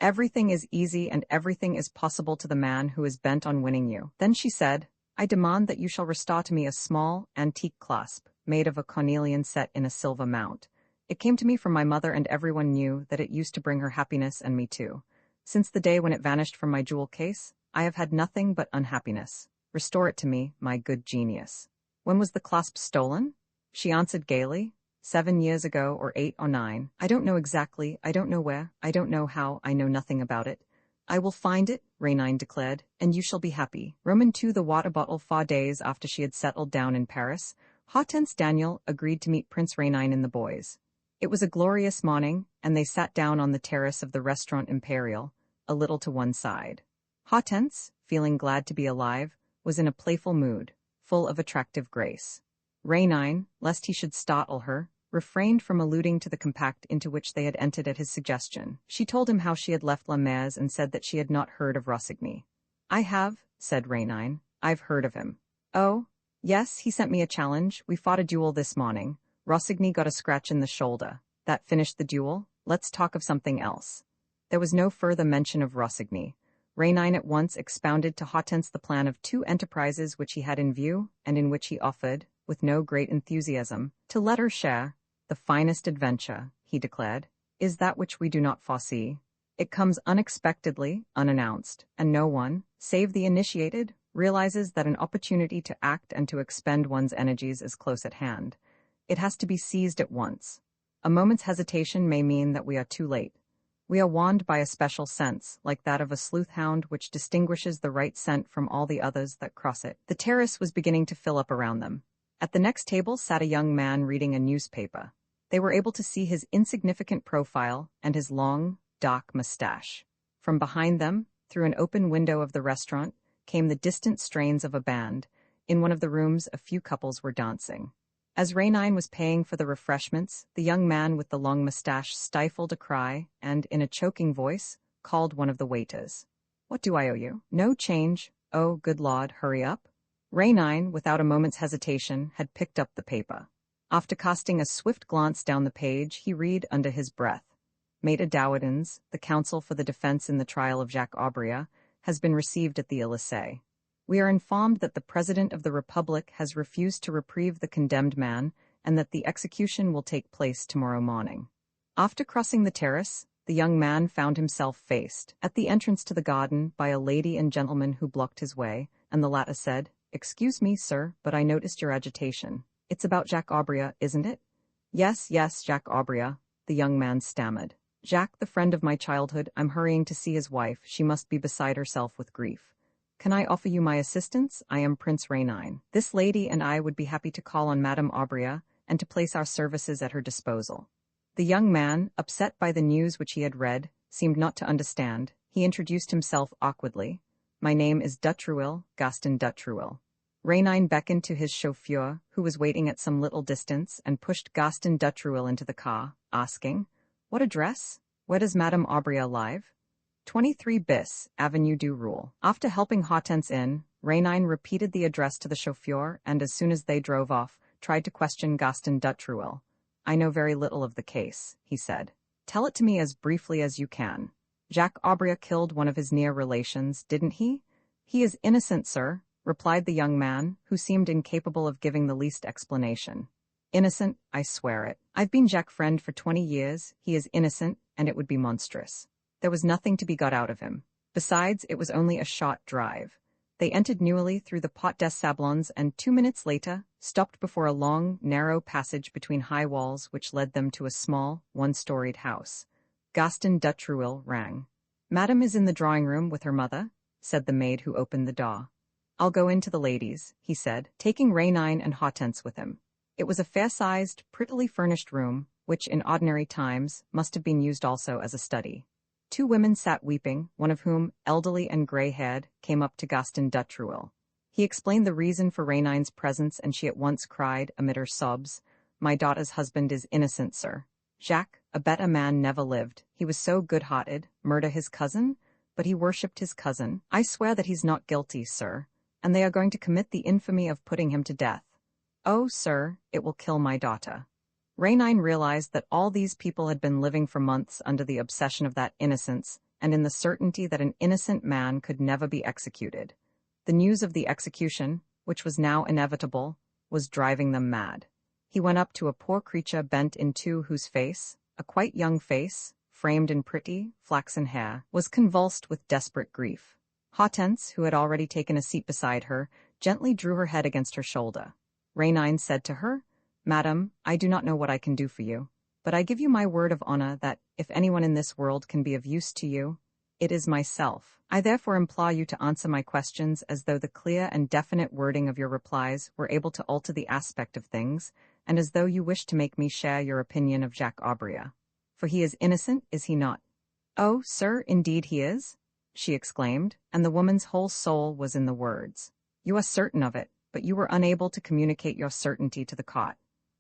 Everything is easy and everything is possible to the man who is bent on winning you. Then she said, I demand that you shall restore to me a small, antique clasp, made of a cornelian set in a silver mount. It came to me from my mother and everyone knew that it used to bring her happiness and me too. Since the day when it vanished from my jewel case, I have had nothing but unhappiness. Restore it to me, my good genius. When was the clasp stolen? She answered gaily, 7 years ago or 8 or 9. I don't know exactly, I don't know where, I don't know how, I know nothing about it. I will find it, Rainine declared, and you shall be happy. Roman II. The water bottle. 4 days after she had settled down in Paris, Hortense Daniel agreed to meet Prince Rainine and the boys. It was a glorious morning, and they sat down on the terrace of the Restaurant Imperial, a little to one side. Hortense, feeling glad to be alive, was in a playful mood, full of attractive grace. Rainine, lest he should startle her, refrained from alluding to the compact into which they had entered at his suggestion. She told him how she had left La Mare's and said that she had not heard of Rossigny. I have, said Rainine. I've heard of him. Oh, yes, he sent me a challenge. We fought a duel this morning. Rossigny got a scratch in the shoulder. That finished the duel. Let's talk of something else. There was no further mention of Rossigny. Rainine at once expounded to Hortense the plan of 2 enterprises which he had in view, and in which he offered, with no great enthusiasm, to let her share. The finest adventure, he declared, is that which we do not foresee. It comes unexpectedly, unannounced, and no one, save the initiated, realizes that an opportunity to act and to expend one's energies is close at hand. It has to be seized at once. A moment's hesitation may mean that we are too late. We are warned by a special sense, like that of a sleuth-hound which distinguishes the right scent from all the others that cross it. The terrace was beginning to fill up around them. At the next table sat a young man reading a newspaper. They were able to see his insignificant profile and his long, dark mustache. From behind them, through an open window of the restaurant, came the distant strains of a band. In one of the rooms, a few couples were dancing. As Rainine was paying for the refreshments, the young man with the long mustache stifled a cry and, in a choking voice, called one of the waiters. What do I owe you? No change. Oh, good Lord, hurry up. Rainine, without a moment's hesitation, had picked up the paper. After casting a swift glance down the page, he read under his breath, Maître Dowdens, the counsel for the defense in the trial of Jacques Aubria, has been received at the Élysée. We are informed that the President of the Republic has refused to reprieve the condemned man and that the execution will take place tomorrow morning. After crossing the terrace, the young man found himself faced, at the entrance to the garden, by a lady and gentleman who blocked his way, and the latter said, Excuse me, sir, but I noticed your agitation. It's about Jacques Aubria, isn't it? Yes, Jacques Aubria, the young man stammered. Jacques, the friend of my childhood, I'm hurrying to see his wife. She must be beside herself with grief. Can I offer you my assistance? I am Prince Rainine. This lady and I would be happy to call on Madame Aubria and to place our services at her disposal. The young man, upset by the news which he had read, seemed not to understand. He introduced himself awkwardly. My name is Dutruel, Gaston Dutruel. Rainine beckoned to his chauffeur, who was waiting at some little distance, and pushed Gaston Dutruel into the car, asking, What address? Where does Madame Aubria live? 23 bis, Avenue du Roule. After helping Hortense in, Rainine repeated the address to the chauffeur and as soon as they drove off, tried to question Gaston Dutruel. I know very little of the case, he said. Tell it to me as briefly as you can. Jacques Aubria killed one of his near relations, didn't he? He is innocent, sir, replied the young man, who seemed incapable of giving the least explanation. Innocent, I swear it. I've been Jacques' friend for 20 years, he is innocent, and it would be monstrous. There was nothing to be got out of him. Besides, it was only a short drive. They entered Neuilly through the Porte des Sablons and 2 minutes later stopped before a long, narrow passage between high walls which led them to a small, one-storied house. Gaston Dutruel rang. Madame is in the drawing-room with her mother, said the maid who opened the door. I'll go in to the ladies, he said, taking Raynine and Hortense with him. It was a fair-sized, prettily furnished room, which in ordinary times must have been used also as a study. Two women sat weeping, one of whom, elderly and grey-haired, came up to Gaston d'Utruel. He explained the reason for Raynine's presence, and she at once cried, amid her sobs, "My daughter's husband is innocent, sir. Jacques, a better man never lived. He was so good-hearted, murder his cousin? But he worshipped his cousin. I swear that he's not guilty, sir, and they are going to commit the infamy of putting him to death. Oh, sir, it will kill my daughter." Raynine realized that all these people had been living for months under the obsession of that innocence, and in the certainty that an innocent man could never be executed. The news of the execution, which was now inevitable, was driving them mad. He went up to a poor creature bent in two, whose face, a quite young face, framed in pretty, flaxen hair, was convulsed with desperate grief. Hortense, who had already taken a seat beside her, gently drew her head against her shoulder. Raynine said to her, "Madam, I do not know what I can do for you, but I give you my word of honor that, if anyone in this world can be of use to you, it is myself. I therefore implore you to answer my questions as though the clear and definite wording of your replies were able to alter the aspect of things, and as though you wished to make me share your opinion of Jacques Aubria. For he is innocent, is he not?" "Oh, sir, indeed he is," she exclaimed, and the woman's whole soul was in the words. "You are certain of it, but you were unable to communicate your certainty to the court.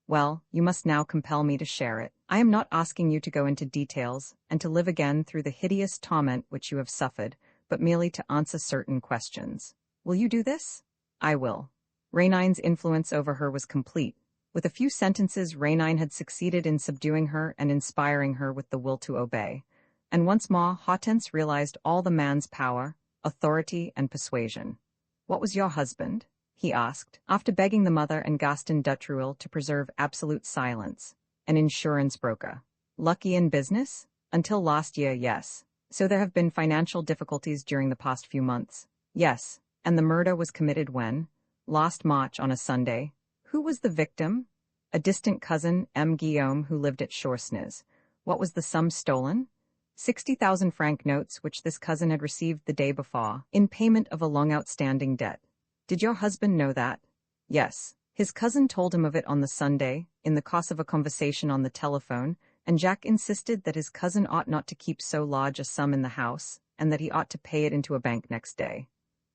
Well, you must now compel me to share it. I am not asking you to go into details, and to live again through the hideous torment which you have suffered, but merely to answer certain questions. Will you do this?" "I will." Raynine's influence over her was complete. With a few sentences, Raynine had succeeded in subduing her and inspiring her with the will to obey. And once more, Hortense realized all the man's power, authority, and persuasion. "What was your husband?" he asked, after begging the mother and Gaston d'Utruel to preserve absolute silence. "An insurance broker." "Lucky in business?" "Until last year, yes." "So there have been financial difficulties during the past few months?" "Yes." "And the murder was committed when?" "Last March on a Sunday." "Who was the victim?" "A distant cousin, M. Guillaume, who lived at Chorsnes." "What was the sum stolen?" 60,000 franc notes which this cousin had received the day before, in payment of a long outstanding debt. "Did your husband know that?" "Yes. His cousin told him of it on the Sunday, in the course of a conversation on the telephone, and Jacques insisted that his cousin ought not to keep so large a sum in the house, and that he ought to pay it into a bank next day."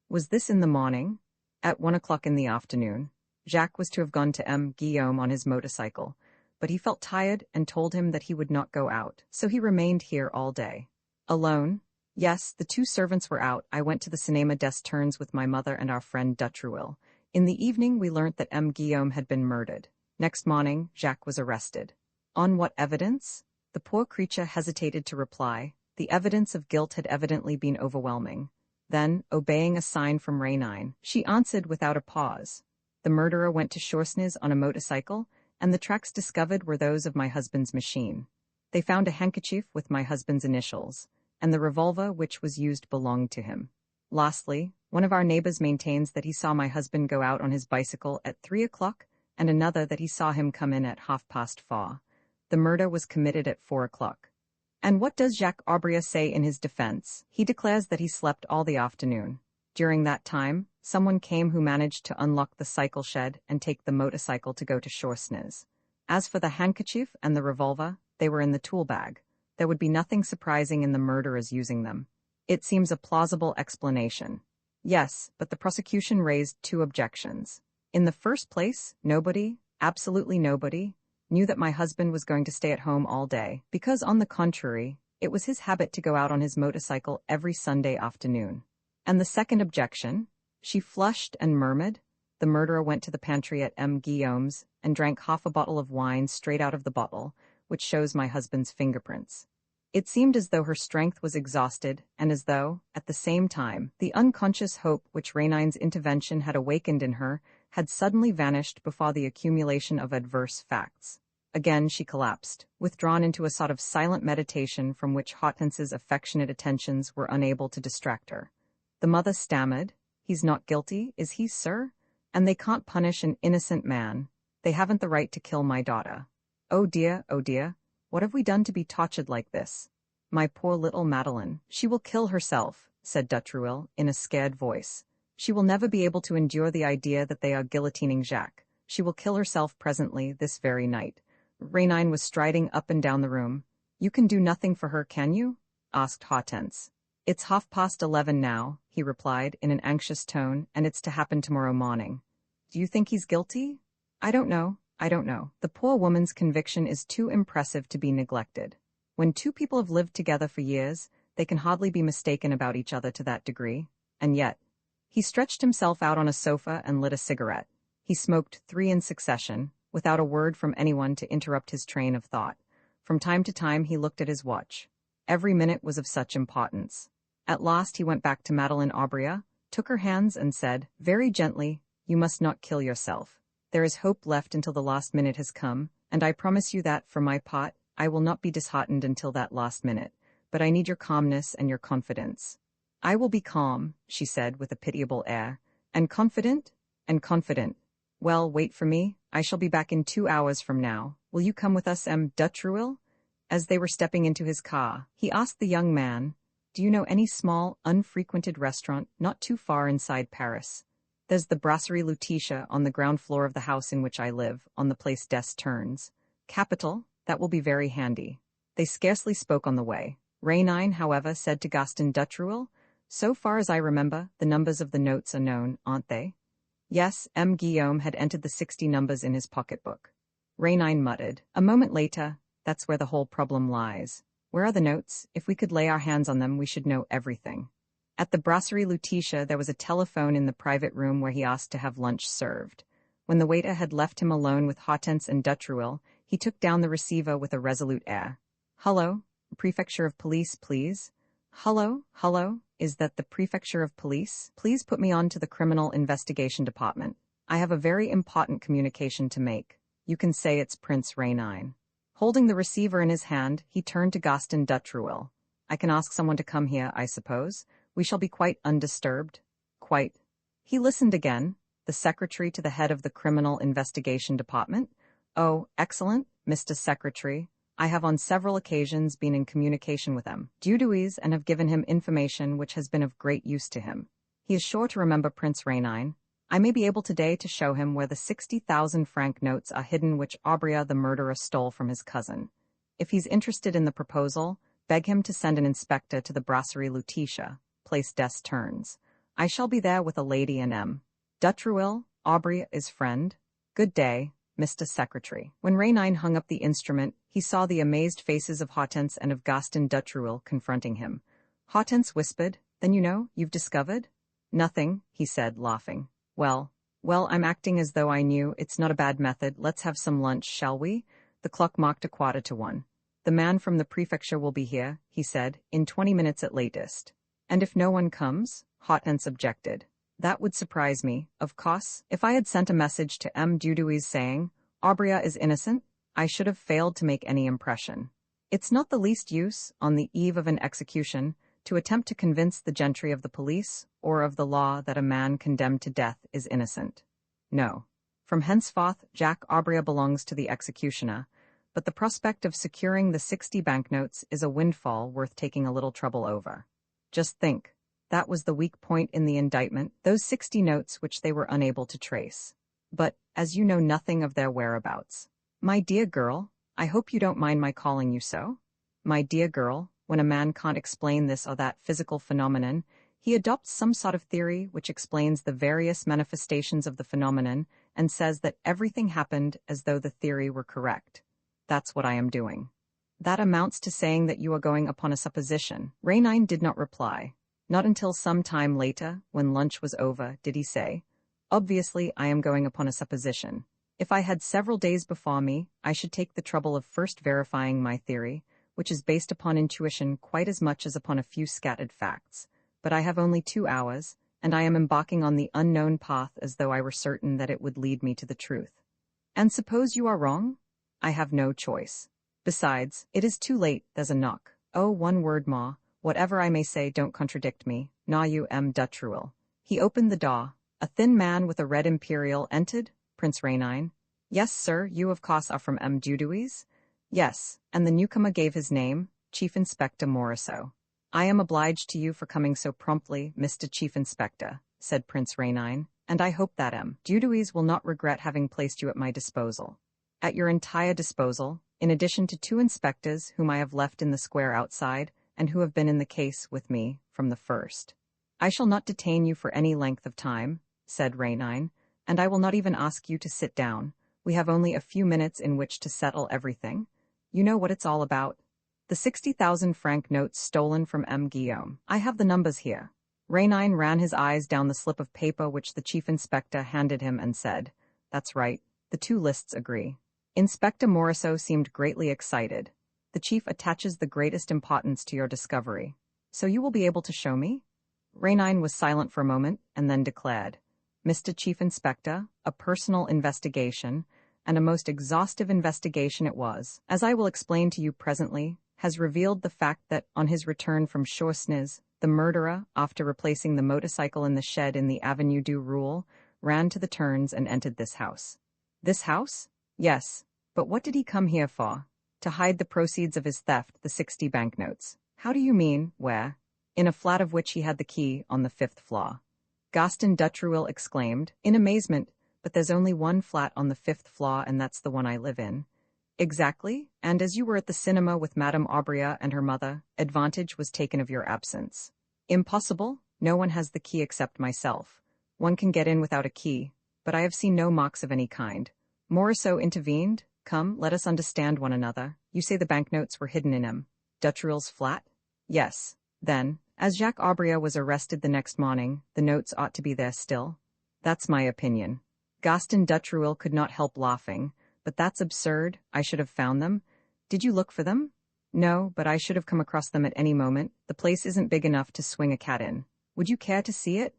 "Was this in the morning?" "At 1 o'clock in the afternoon. Jacques was to have gone to M. Guillaume on his motorcycle, but he felt tired and told him that he would not go out, so he remained here all day." "Alone?" "Yes, the two servants were out. I went to the Cinéma des Ternes with my mother and our friend d'Utruel. In the evening we learnt that M. Guillaume had been murdered. Next morning, Jacques was arrested." "On what evidence?" The poor creature hesitated to reply. The evidence of guilt had evidently been overwhelming. Then, obeying a sign from Raynine, she answered without a pause. "The murderer went to Chorsnes on a motorcycle, and the tracks discovered were those of my husband's machine. They found a handkerchief with my husband's initials, and the revolver which was used belonged to him. Lastly, one of our neighbors maintains that he saw my husband go out on his bicycle at 3 o'clock, and another that he saw him come in at 4:30. The murder was committed at 4 o'clock. "And what does Jacques Aubria say in his defense?" "He declares that he slept all the afternoon. During that time, someone came who managed to unlock the cycle shed and take the motorcycle to go to Chorsnes. As for the handkerchief and the revolver, they were in the tool bag. There would be nothing surprising in the murderers using them. It seems a plausible explanation." "Yes, but the prosecution raised two objections. In the first place, nobody, absolutely nobody, knew that my husband was going to stay at home all day, because, on the contrary, it was his habit to go out on his motorcycle every Sunday afternoon. And the second objection," she flushed and murmured, "the murderer went to the pantry at M. Guillaume's and drank half a bottle of wine straight out of the bottle, which shows my husband's fingerprints." It seemed as though her strength was exhausted, and as though, at the same time, the unconscious hope which Raynine's intervention had awakened in her had suddenly vanished before the accumulation of adverse facts. Again she collapsed, withdrawn into a sort of silent meditation from which Hortense's affectionate attentions were unable to distract her. The mother stammered, "He's not guilty, is he, sir? And they can't punish an innocent man. They haven't the right to kill my daughter. Oh dear, what have we done to be tortured like this? My poor little Madeleine." "She will kill herself," said d'Utruel, in a scared voice. She will never be able to endure the idea that they are guillotining Jacques. She will kill herself presently, this very night. Rainine was striding up and down the room. You can do nothing for her, can you? Asked Hortense. It's 11:30 now, he replied in an anxious tone, and it's to happen tomorrow morning. Do you think he's guilty? I don't know. The poor woman's conviction is too impressive to be neglected. When two people have lived together for years, they can hardly be mistaken about each other to that degree. And yet, he stretched himself out on a sofa and lit a cigarette. He smoked 3 in succession, without a word from anyone to interrupt his train of thought. From time to time he looked at his watch. Every minute was of such importance. At last he went back to Madeleine Aubria, took her hands and said, very gently, you must not kill yourself. There is hope left until the last minute has come, and I promise you that, for my part, I will not be disheartened until that last minute. But I need your calmness and your confidence. I will be calm, she said with a pitiable air. And confident? Well, wait for me. I shall be back in 2 hours from now. Will you come with us, M. Dutruel? As they were stepping into his car, he asked the young man, do you know any small, unfrequented restaurant not too far inside Paris? There's the Brasserie Lutetia on the ground floor of the house in which I live, on the place des Turns. Capital, that will be very handy. They scarcely spoke on the way. Rainine, however, said to Gaston Dutruel, so far as I remember, the numbers of the notes are known, aren't they? Yes, M. Guillaume had entered the 60 numbers in his pocketbook. Rainine muttered. A moment later, that's where the whole problem lies. Where are the notes? If we could lay our hands on them, we should know everything. At the Brasserie Lutetia there was a telephone in the private room where he asked to have lunch served. When the waiter had left him alone with Hortense and Dutruel, he took down the receiver with a resolute air. Hello, Prefecture of Police, please. Hello, is that the Prefecture of Police? Please put me on to the Criminal Investigation Department. I have a very important communication to make. You can say it's Prince Rainine. Holding the receiver in his hand, he turned to Gaston Dutruel. I can ask someone to come here, I suppose. We shall be quite undisturbed. Quite. He listened again. The secretary to the head of the Criminal Investigation Department? Oh, excellent, Mr. Secretary. I have on several occasions been in communication with M. Dudouis and have given him information which has been of great use to him. He is sure to remember Prince Rainine. I may be able today to show him where the 60,000 franc notes are hidden which Aubria the murderer stole from his cousin. If he's interested in the proposal, beg him to send an inspector to the Brasserie Lutetia, place des Turns. I shall be there with a lady and M. Dutruel, Aubria is friend. Good day, Mr. Secretary. When Rainine hung up the instrument, he saw the amazed faces of Hortense and of Gaston Dutruel confronting him. Hortense whispered, then you know, you've discovered? Nothing, he said, laughing. Well, I'm acting as though I knew. It's not a bad method. Let's have some lunch, shall we? The clock marked 1:15. The man from the prefecture will be here, he said, in 20 minutes at latest. And if no one comes? Hortense objected. That would surprise me, of course. If I had sent a message to M. Dudouis saying, Aubria is innocent, I should have failed to make any impression. It's not the least use, on the eve of an execution, to attempt to convince the gentry of the police or of the law that a man condemned to death is innocent. No. From henceforth, Jacques Aubria belongs to the executioner, but the prospect of securing the 60 banknotes is a windfall worth taking a little trouble over. Just think, that was the weak point in the indictment, those 60 notes which they were unable to trace. But, as you know nothing of their whereabouts. My dear girl, I hope you don't mind my calling you so? My dear girl, when a man can't explain this or that physical phenomenon, he adopts some sort of theory which explains the various manifestations of the phenomenon and says that everything happened as though the theory were correct. That's what I am doing. That amounts to saying that you are going upon a supposition. Rainine did not reply. Not until some time later, when lunch was over, did he say, obviously I am going upon a supposition. If I had several days before me, I should take the trouble of first verifying my theory, which is based upon intuition quite as much as upon a few scattered facts. But I have only 2 hours, and I am embarking on the unknown path as though I were certain that it would lead me to the truth. And suppose you are wrong? I have no choice. Besides, it is too late, there's a knock. Oh, one word, Ma. Whatever I may say, don't contradict me. Na you M. Dutruel. He opened the door. A thin man with a red imperial entered. Prince Rainine. Yes, sir, you of course are from M. Dudouis? Yes, and the newcomer gave his name, Chief Inspector Maurice. I am obliged to you for coming so promptly, Mr. Chief Inspector. said Prince Rainine, and I hope that Duduis will not regret having placed you at my disposal. At your entire disposal, in addition to 2 inspectors whom I have left in the square outside, and who have been in the case with me from the first. I shall not detain you for any length of time, said Rainine, and I will not even ask you to sit down. We have only a few minutes in which to settle everything. You know what it's all about. The 60,000-franc notes stolen from M. Guillaume. I have the numbers here. Rainine ran his eyes down the slip of paper which the chief inspector handed him and said, That's right, the 2 lists agree. Inspector Morisseau seemed greatly excited. The chief attaches the greatest importance to your discovery. So you will be able to show me? Rainine was silent for a moment and then declared, Mr. Chief Inspector, a personal investigation, and a most exhaustive investigation it was, as I will explain to you presently, has revealed the fact that, on his return from Choisnes, the murderer, after replacing the motorcycle in the shed in the Avenue du Roule, ran to the turns and entered this house. This house? Yes. But what did he come here for? To hide the proceeds of his theft, the 60 banknotes. How do you mean, where? In a flat of which he had the key on the 5th floor. Gaston Dutruel exclaimed, in amazement, but there's only one flat on the 5th floor and that's the one I live in. Exactly, and as you were at the cinema with Madame Aubria and her mother, advantage was taken of your absence. Impossible, no one has the key except myself. One can get in without a key, but I have seen no marks of any kind. Morisseau intervened. Come, let us understand one another. You say the banknotes were hidden in M. Dutruel's flat? Yes. Then, as Jacques Aubria was arrested the next morning, the notes ought to be there still. That's my opinion. Gaston Dutruel could not help laughing. But that's absurd. I should have found them. Did you look for them? No, but I should have come across them at any moment. The place isn't big enough to swing a cat in. Would you care to see it?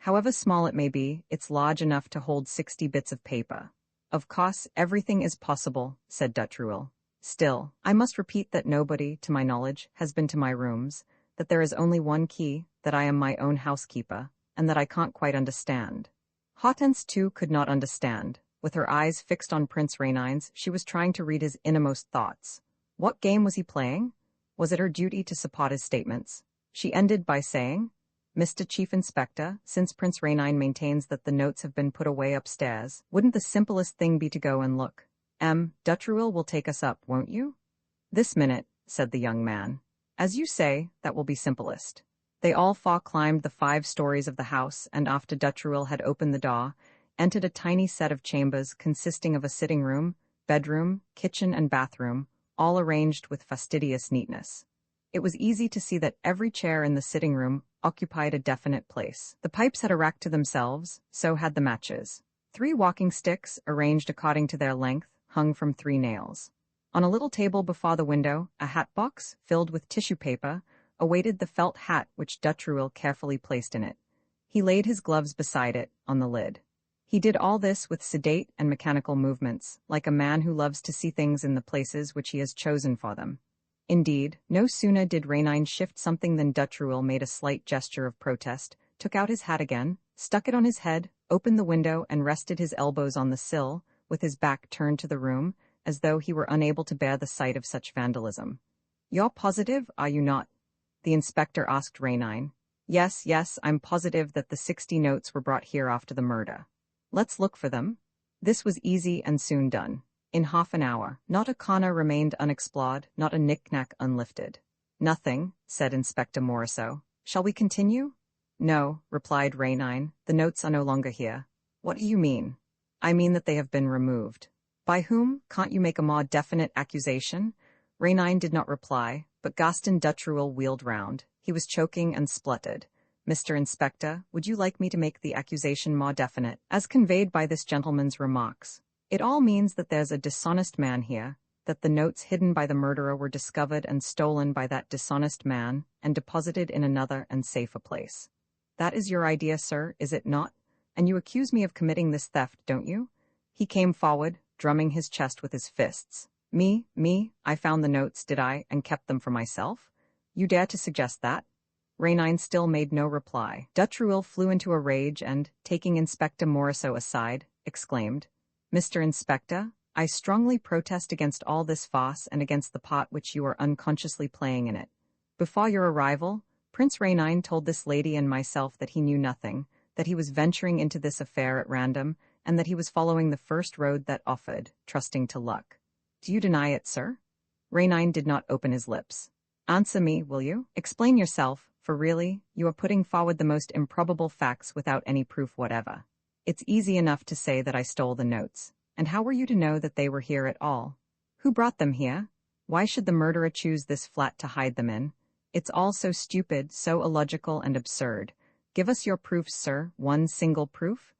However small it may be, it's large enough to hold 60 bits of paper. Of course, everything is possible, said Dutruel. Still, I must repeat that nobody, to my knowledge, has been to my rooms, that there is only one key, that I am my own housekeeper, and that I can't quite understand. Hortense, too, could not understand. With her eyes fixed on Prince Rainine's, she was trying to read his innermost thoughts. What game was he playing? Was it her duty to support his statements? She ended by saying, Mr. Chief Inspector, since Prince Rainine maintains that the notes have been put away upstairs, wouldn't the simplest thing be to go and look? M. Dutruel will take us up, won't you? This minute, said the young man. As you say, that will be simplest. They all 4 climbed the 5 stories of the house, and after Dutruel had opened the door, entered a tiny set of chambers consisting of a sitting room, bedroom, kitchen, and bathroom, all arranged with fastidious neatness. It was easy to see that every chair in the sitting room occupied a definite place. The pipes had a rack to themselves, so had the matches. 3 walking sticks, arranged according to their length, hung from 3 nails. On a little table before the window, a hat box, filled with tissue paper, awaited the felt hat which Dutruel carefully placed in it. He laid his gloves beside it, on the lid. He did all this with sedate and mechanical movements, like a man who loves to see things in the places which he has chosen for them. Indeed, no sooner did Rainine shift something than Dutruel made a slight gesture of protest, took out his hat again, stuck it on his head, opened the window and rested his elbows on the sill, with his back turned to the room, as though he were unable to bear the sight of such vandalism. You're positive, are you not? The inspector asked Rainine. Yes, I'm positive that the 60 notes were brought here after the murder. Let's look for them. This was easy and soon done. In half an hour, not a corner remained unexplored, not a knick-knack unlifted. Nothing, said Inspector Morisseau. Shall we continue? No, replied Rainine. The notes are no longer here. What do you mean? I mean that they have been removed. By whom? Can't you make a more definite accusation? Rainine did not reply, but Gaston Dutruel wheeled round. He was choking and spluttered. Mr. Inspector, would you like me to make the accusation more definite, as conveyed by this gentleman's remarks? It all means that there's a dishonest man here, that the notes hidden by the murderer were discovered and stolen by that dishonest man, and deposited in another and safer place. That is your idea, sir, is it not? And you accuse me of committing this theft, don't you? He came forward, drumming his chest with his fists. Me, I found the notes, did I, and kept them for myself? You dare to suggest that? Rainine still made no reply. Dutruel flew into a rage and, taking Inspector Morisseau aside, exclaimed, Mr. Inspector, I strongly protest against all this farce and against the part which you are unconsciously playing in it. Before your arrival, Prince Rainine told this lady and myself that he knew nothing, that he was venturing into this affair at random, and that he was following the first road that offered, trusting to luck. Do you deny it, sir? Rainine did not open his lips. Answer me, will you? Explain yourself, for really, you are putting forward the most improbable facts without any proof whatever. It's easy enough to say that I stole the notes. And how were you to know that they were here at all? Who brought them here? Why should the murderer choose this flat to hide them in? It's all so stupid, so illogical and absurd. Give us your proofs, sir. One single proof?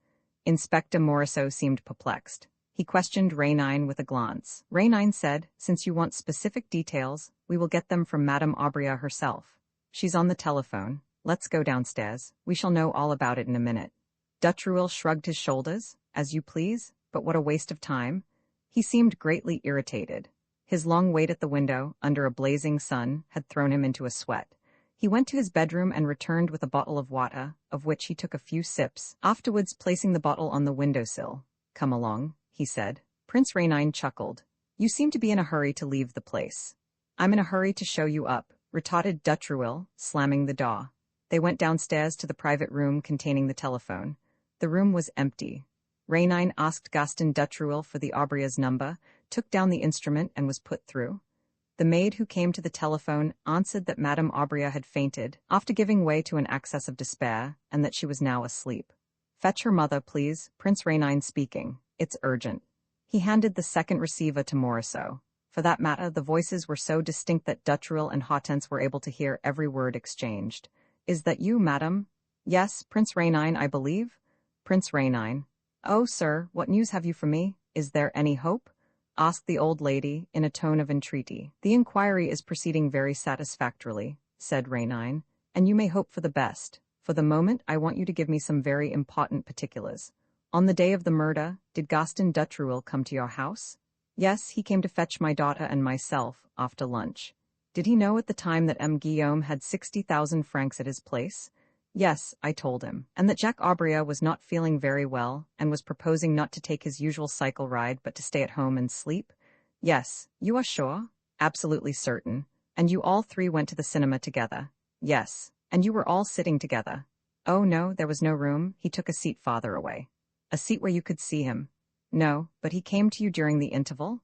Inspector Morisseau seemed perplexed. He questioned Rainine with a glance. Rainine said, since you want specific details, we will get them from Madame Aubria herself. She's on the telephone. Let's go downstairs. We shall know all about it in a minute. Dutruel shrugged his shoulders. As you please, but what a waste of time. He seemed greatly irritated. His long wait at the window, under a blazing sun, had thrown him into a sweat. He went to his bedroom and returned with a bottle of water, of which he took a few sips, afterwards placing the bottle on the windowsill. Come along, he said. Prince Rainine chuckled. You seem to be in a hurry to leave the place. I'm in a hurry to show you up, retorted Dutruel, slamming the door. They went downstairs to the private room containing the telephone. The room was empty. Rainine asked Gaston Dutruel for the Aubria's number, took down the instrument and was put through. The maid who came to the telephone answered that Madame Aubria had fainted, after giving way to an access of despair, and that she was now asleep. Fetch her mother, please, Prince Rainine speaking. It's urgent. He handed the second receiver to Morisseau. For that matter, the voices were so distinct that Dutruel and Hortense were able to hear every word exchanged. Is that you, madam? Yes, Prince Rainine, I believe. Prince Rainine. Oh, sir, what news have you for me? Is there any hope? Asked the old lady, in a tone of entreaty. The inquiry is proceeding very satisfactorily, said Rainine, and you may hope for the best. For the moment, I want you to give me some very important particulars. On the day of the murder, did Gaston Dutruel come to your house? Yes, he came to fetch my daughter and myself, after lunch. Did he know at the time that M. Guillaume had 60,000 francs at his place? Yes, I told him, and that Jacques Aubria was not feeling very well, and was proposing not to take his usual cycle ride but to stay at home and sleep? Yes, you are sure? Absolutely certain. And you all three went to the cinema together? Yes, and you were all sitting together? Oh no, there was no room, he took a seat farther away. A seat where you could see him? No, but he came to you during the interval?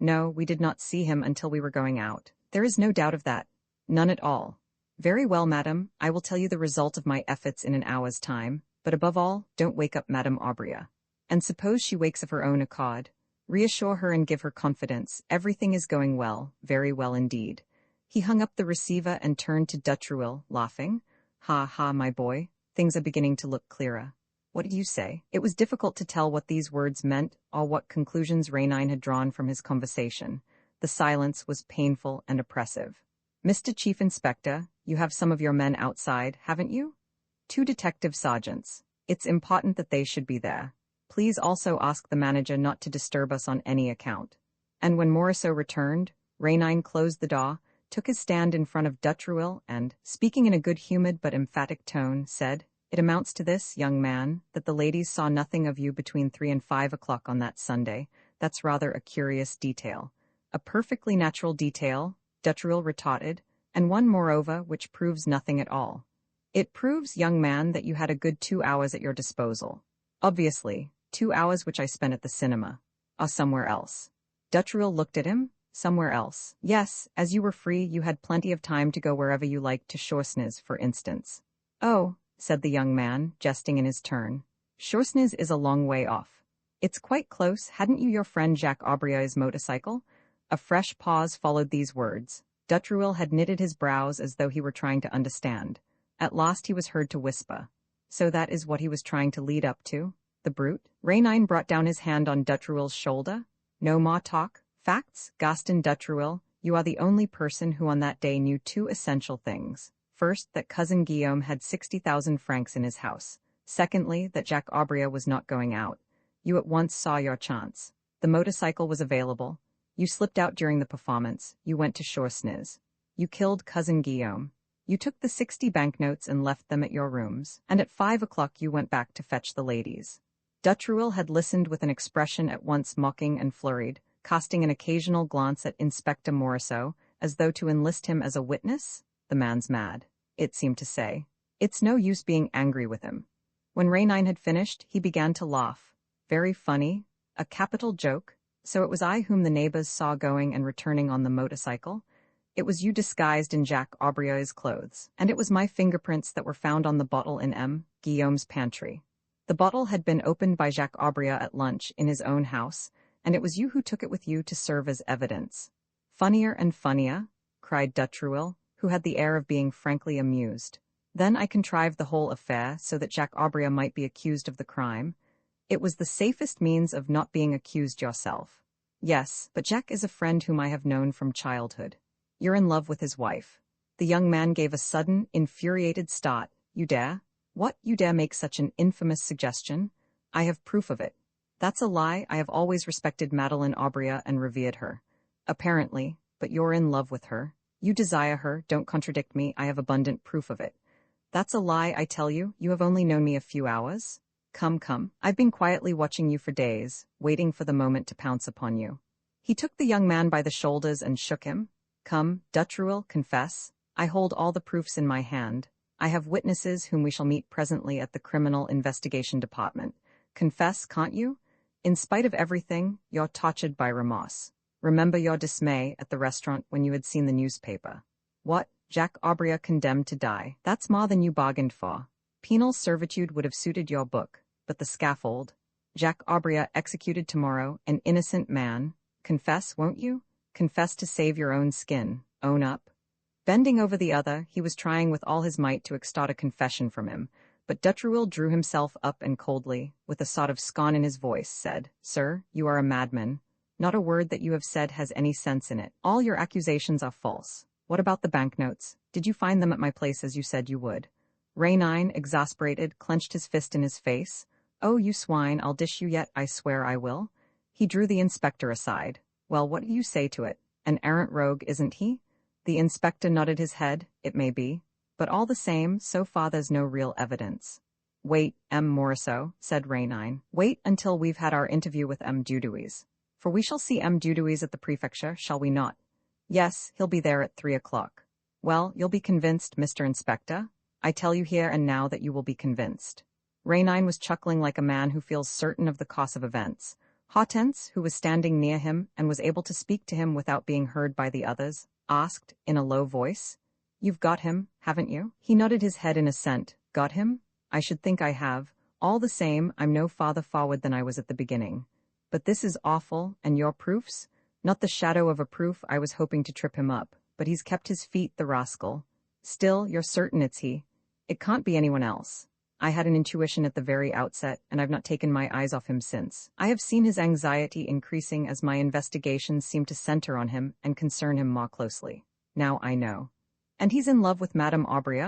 No, we did not see him until we were going out. There is no doubt of that. None at all. Very well, madam, I will tell you the result of my efforts in an hour's time, but above all, don't wake up Madame Aubria. And suppose she wakes of her own accord. Reassure her and give her confidence. Everything is going well, very well indeed. He hung up the receiver and turned to Dutruel, laughing. Ha ha, my boy, things are beginning to look clearer. What did you say? It was difficult to tell what these words meant, or what conclusions Rainine had drawn from his conversation. The silence was painful and oppressive. Mr. Chief Inspector, you have some of your men outside, haven't you? 2 detective sergeants. It's important that they should be there. Please also ask the manager not to disturb us on any account. And when Morisseau returned, Rainine closed the door, took his stand in front of Dutruel and, speaking in a good-humored but emphatic tone, said, It amounts to this, young man, that the ladies saw nothing of you between 3 and 5 o'clock on that Sunday. That's rather a curious detail. A perfectly natural detail, Dutruel retorted, and one moreover which proves nothing at all. It proves, young man, that you had a good 2 hours at your disposal. Obviously, 2 hours which I spent at the cinema. Or somewhere else. Dutruel looked at him. Somewhere else. Yes, as you were free, you had plenty of time to go wherever you liked, to Choisnes, for instance. Oh, said the young man, jesting in his turn. Choisnes is a long way off. It's quite close. Hadn't you your friend Jacques Aubria's motorcycle? A fresh pause followed these words. Dutruel had knitted his brows as though he were trying to understand. At last he was heard to whisper. So that is what he was trying to lead up to? The brute? Rainine brought down his hand on Dutruel's shoulder. No more talk. Facts, Gaston Dutruel, you are the only person who on that day knew 2 essential things. First, that cousin Guillaume had 60,000 francs in his house. Secondly, that Jacques Aubria was not going out. You at once saw your chance. The motorcycle was available. You slipped out during the performance. You went to Choisnes. You killed cousin Guillaume. You took the 60 banknotes and left them at your rooms. And at 5 o'clock you went back to fetch the ladies. Dutruel had listened with an expression at once mocking and flurried, casting an occasional glance at Inspector Morisseau, as though to enlist him as a witness. The man's mad, it seemed to say. It's no use being angry with him. When Raynine had finished, he began to laugh. Very funny. A capital joke. So it was I whom the neighbors saw going and returning on the motorcycle? It was you disguised in Jacques Aubrey's clothes, and it was my fingerprints that were found on the bottle in M. Guillaume's pantry. The bottle had been opened by Jacques Aubrey at lunch in his own house, and it was you who took it with you to serve as evidence. Funnier and funnier, cried Dutruel, who had the air of being frankly amused. Then I contrived the whole affair so that Jacques Aubrey might be accused of the crime. It was the safest means of not being accused yourself. Yes, but Jacques is a friend whom I have known from childhood. You're in love with his wife. The young man gave a sudden, infuriated start. You dare? What, you dare make such an infamous suggestion? I have proof of it. That's a lie. I have always respected Madeleine Aubrey and revered her. Apparently, but you're in love with her. You desire her, don't contradict me, I have abundant proof of it. That's a lie, I tell you, you have only known me a few hours. Come, come, I've been quietly watching you for days, waiting for the moment to pounce upon you. He took the young man by the shoulders and shook him. Come, Dutruel, confess. I hold all the proofs in my hand. I have witnesses whom we shall meet presently at the Criminal Investigation Department. Confess, can't you? In spite of everything, you're tortured by remorse. Remember your dismay at the restaurant when you had seen the newspaper. What? Jacques Aubrey condemned to die. That's more than you bargained for. Penal servitude would have suited your book, but the scaffold. Jacques Aubrey executed tomorrow, an innocent man. Confess, won't you? Confess to save your own skin. Own up. Bending over the other, he was trying with all his might to extort a confession from him, but Dutruel drew himself up and coldly, with a sort of scorn in his voice, said, Sir, you are a madman. Not a word that you have said has any sense in it. All your accusations are false. What about the banknotes? Did you find them at my place as you said you would? Raynine, exasperated, clenched his fist in his face. Oh, you swine, I'll dish you yet, I swear I will. He drew the inspector aside. Well, what do you say to it? An arrant rogue, isn't he? The inspector nodded his head. It may be. But all the same, so far there's no real evidence. Wait, M. Maurice, said Raynine. Wait until we've had our interview with M. Dudouis. For we shall see M. Dudouis at the prefecture, shall we not? Yes, he'll be there at 3 o'clock. Well, you'll be convinced, Mr. Inspector. I tell you here and now that you will be convinced. Raynine was chuckling like a man who feels certain of the course of events. Hortense, who was standing near him and was able to speak to him without being heard by the others, asked, in a low voice, You've got him, haven't you? He nodded his head in assent. Got him? I should think I have. All the same, I'm no farther forward than I was at the beginning. But this is awful, and your proofs? Not the shadow of a proof. I was hoping to trip him up, but he's kept his feet, the rascal. Still, you're certain it's he. It can't be anyone else. I had an intuition at the very outset, and I've not taken my eyes off him since. I have seen his anxiety increasing as my investigations seem to center on him and concern him more closely. Now I know. And he's in love with Madame Aubrey?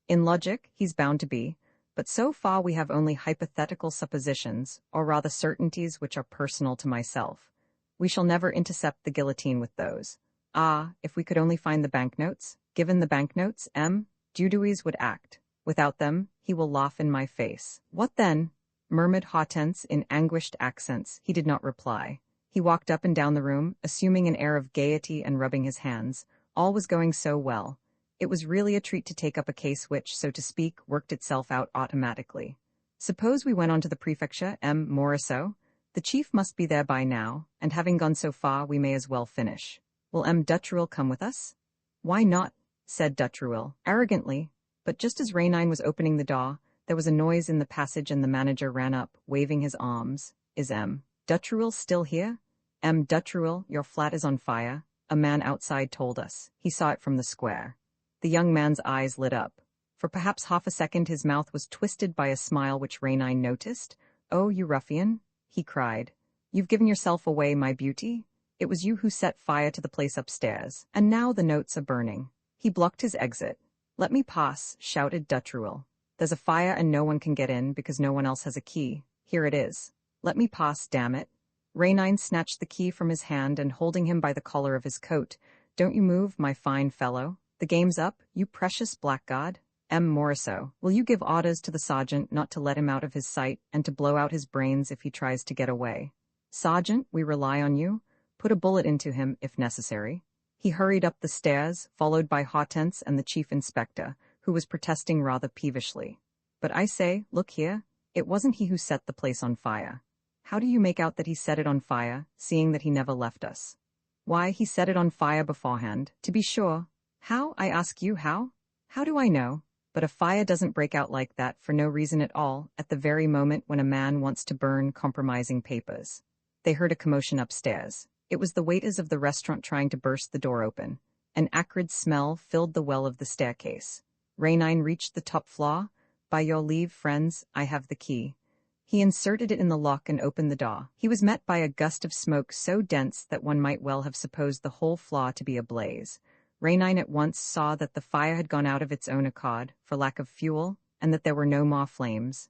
In logic, he's bound to be, but so far we have only hypothetical suppositions, or rather certainties which are personal to myself. We shall never intercept the guillotine with those. Ah, if we could only find the banknotes. Given the banknotes, M. Dudouis would act. Without them, he will laugh in my face. What then? Murmured Hortense in anguished accents. He did not reply. He walked up and down the room, assuming an air of gaiety and rubbing his hands. All was going so well. It was really a treat to take up a case which, so to speak, worked itself out automatically. Suppose we went on to the prefecture, M. Maurice? The chief must be there by now, and having gone so far, we may as well finish. Will M. Dutruel come with us? Why not? Said Dutruel, arrogantly. But just as Raynine was opening the door, there was a noise in the passage and the manager ran up, waving his arms. Is M. Dutruel still here? M. Dutruel, your flat is on fire. A man outside told us. He saw it from the square. The young man's eyes lit up. For perhaps half a second his mouth was twisted by a smile which Raynine noticed. Oh, you ruffian, he cried. You've given yourself away, my beauty. It was you who set fire to the place upstairs, and now the notes are burning. He blocked his exit. Let me pass, shouted Dutruel. There's a fire and no one can get in because no one else has a key. Here it is. Let me pass, damn it. Raynine snatched the key from his hand and holding him by the collar of his coat. Don't you move, my fine fellow. The game's up, you precious blackguard. M. Maurice, will you give orders to the sergeant not to let him out of his sight and to blow out his brains if he tries to get away? Sergeant, we rely on you. Put a bullet into him if necessary. He hurried up the stairs, followed by Hortense and the chief inspector, who was protesting rather peevishly. But I say, look here, It wasn't he who set the place on fire. How do you make out that he set it on fire, seeing that he never left us? Why, he set it on fire beforehand, to be sure. How, I ask you, how? How do I know? But a fire doesn't break out like that for no reason at all, at the very moment when a man wants to burn compromising papers. They heard a commotion upstairs. It was the waiters of the restaurant trying to burst the door open. An acrid smell filled the well of the staircase. Raynine reached the top floor. By your leave, friends, I have the key. He inserted it in the lock and opened the door. He was met by a gust of smoke so dense that one might well have supposed the whole floor to be ablaze. Raynine at once saw that the fire had gone out of its own accord, for lack of fuel, and that there were no more flames.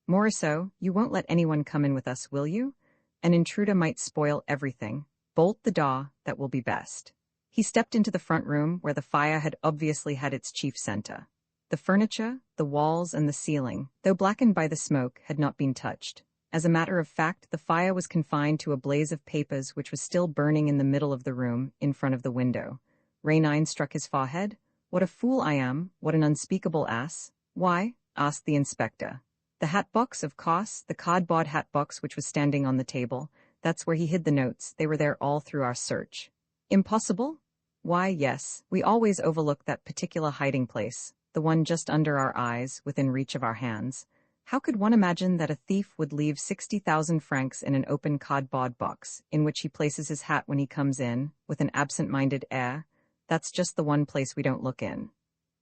Maurice, you won't let anyone come in with us, will you? An intruder might spoil everything. Bolt the door, that will be best. He stepped into the front room, where the fire had obviously had its chief center. The furniture, the walls, and the ceiling, though blackened by the smoke, had not been touched. As a matter of fact, the fire was confined to a blaze of papers which was still burning in the middle of the room, in front of the window. Raynine struck his forehead. What a fool I am, what an unspeakable ass. Why? Asked the inspector. The hat box, of course, the cardboard hat box which was standing on the table. That's where he hid the notes. They were there all through our search. Impossible? Why, yes, we always overlook that particular hiding place, the one just under our eyes, within reach of our hands. How could one imagine that a thief would leave 60,000 francs in an open cardboard box, in which he places his hat when he comes in, with an absent-minded air? That's just the one place we don't look in.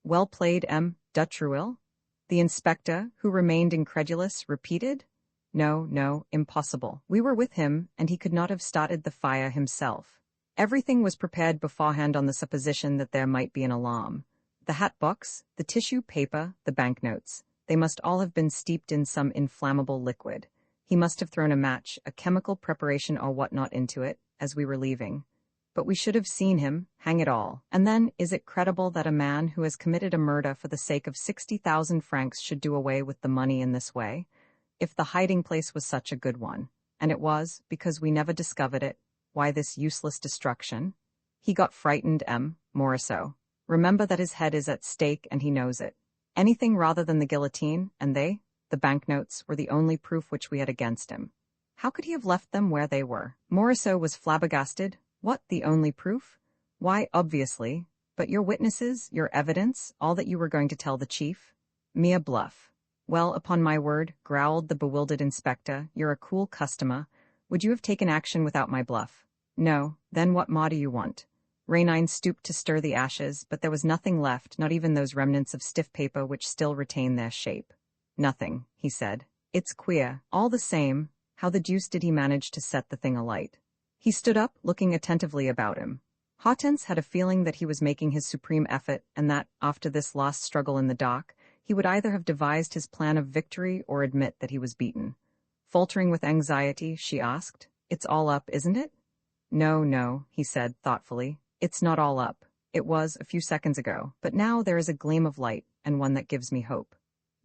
Well played, Dutruil? The inspector, who remained incredulous, repeated. No, impossible. We were with him, and he could not have started the fire himself. Everything was prepared beforehand on the supposition that there might be an alarm. The hat box, the tissue paper, the banknotes, they must all have been steeped in some inflammable liquid. He must have thrown a match, a chemical preparation or whatnot into it, as we were leaving. But we should have seen him, hang it all. And then, is it credible that a man who has committed a murder for the sake of 60,000 francs should do away with the money in this way? If the hiding place was such a good one, and it was, because we never discovered it, why this useless destruction? He got frightened, Maurice. Remember that his head is at stake and he knows it. Anything rather than the guillotine, and they, the banknotes, were the only proof which we had against him. How could he have left them where they were? Maurice was flabbergasted. What, the only proof? Why, obviously. But your witnesses, your evidence, all that you were going to tell the chief? Mere bluff. Well, upon my word, growled the bewildered inspector, you're a cool customer. Would you have taken action without my bluff? No, then what more do you want? Raynine stooped to stir the ashes, but there was nothing left, not even those remnants of stiff paper which still retain their shape. Nothing, he said. It's queer. All the same, how the deuce did he manage to set the thing alight? He stood up, looking attentively about him. Hortense had a feeling that he was making his supreme effort, and that, after this last struggle in the dock, he would either have devised his plan of victory or admit that he was beaten. Faltering with anxiety, she asked, "It's all up, isn't it?" No, he said thoughtfully. It's not all up. It was, a few seconds ago, but now there is a gleam of light, and one that gives me hope.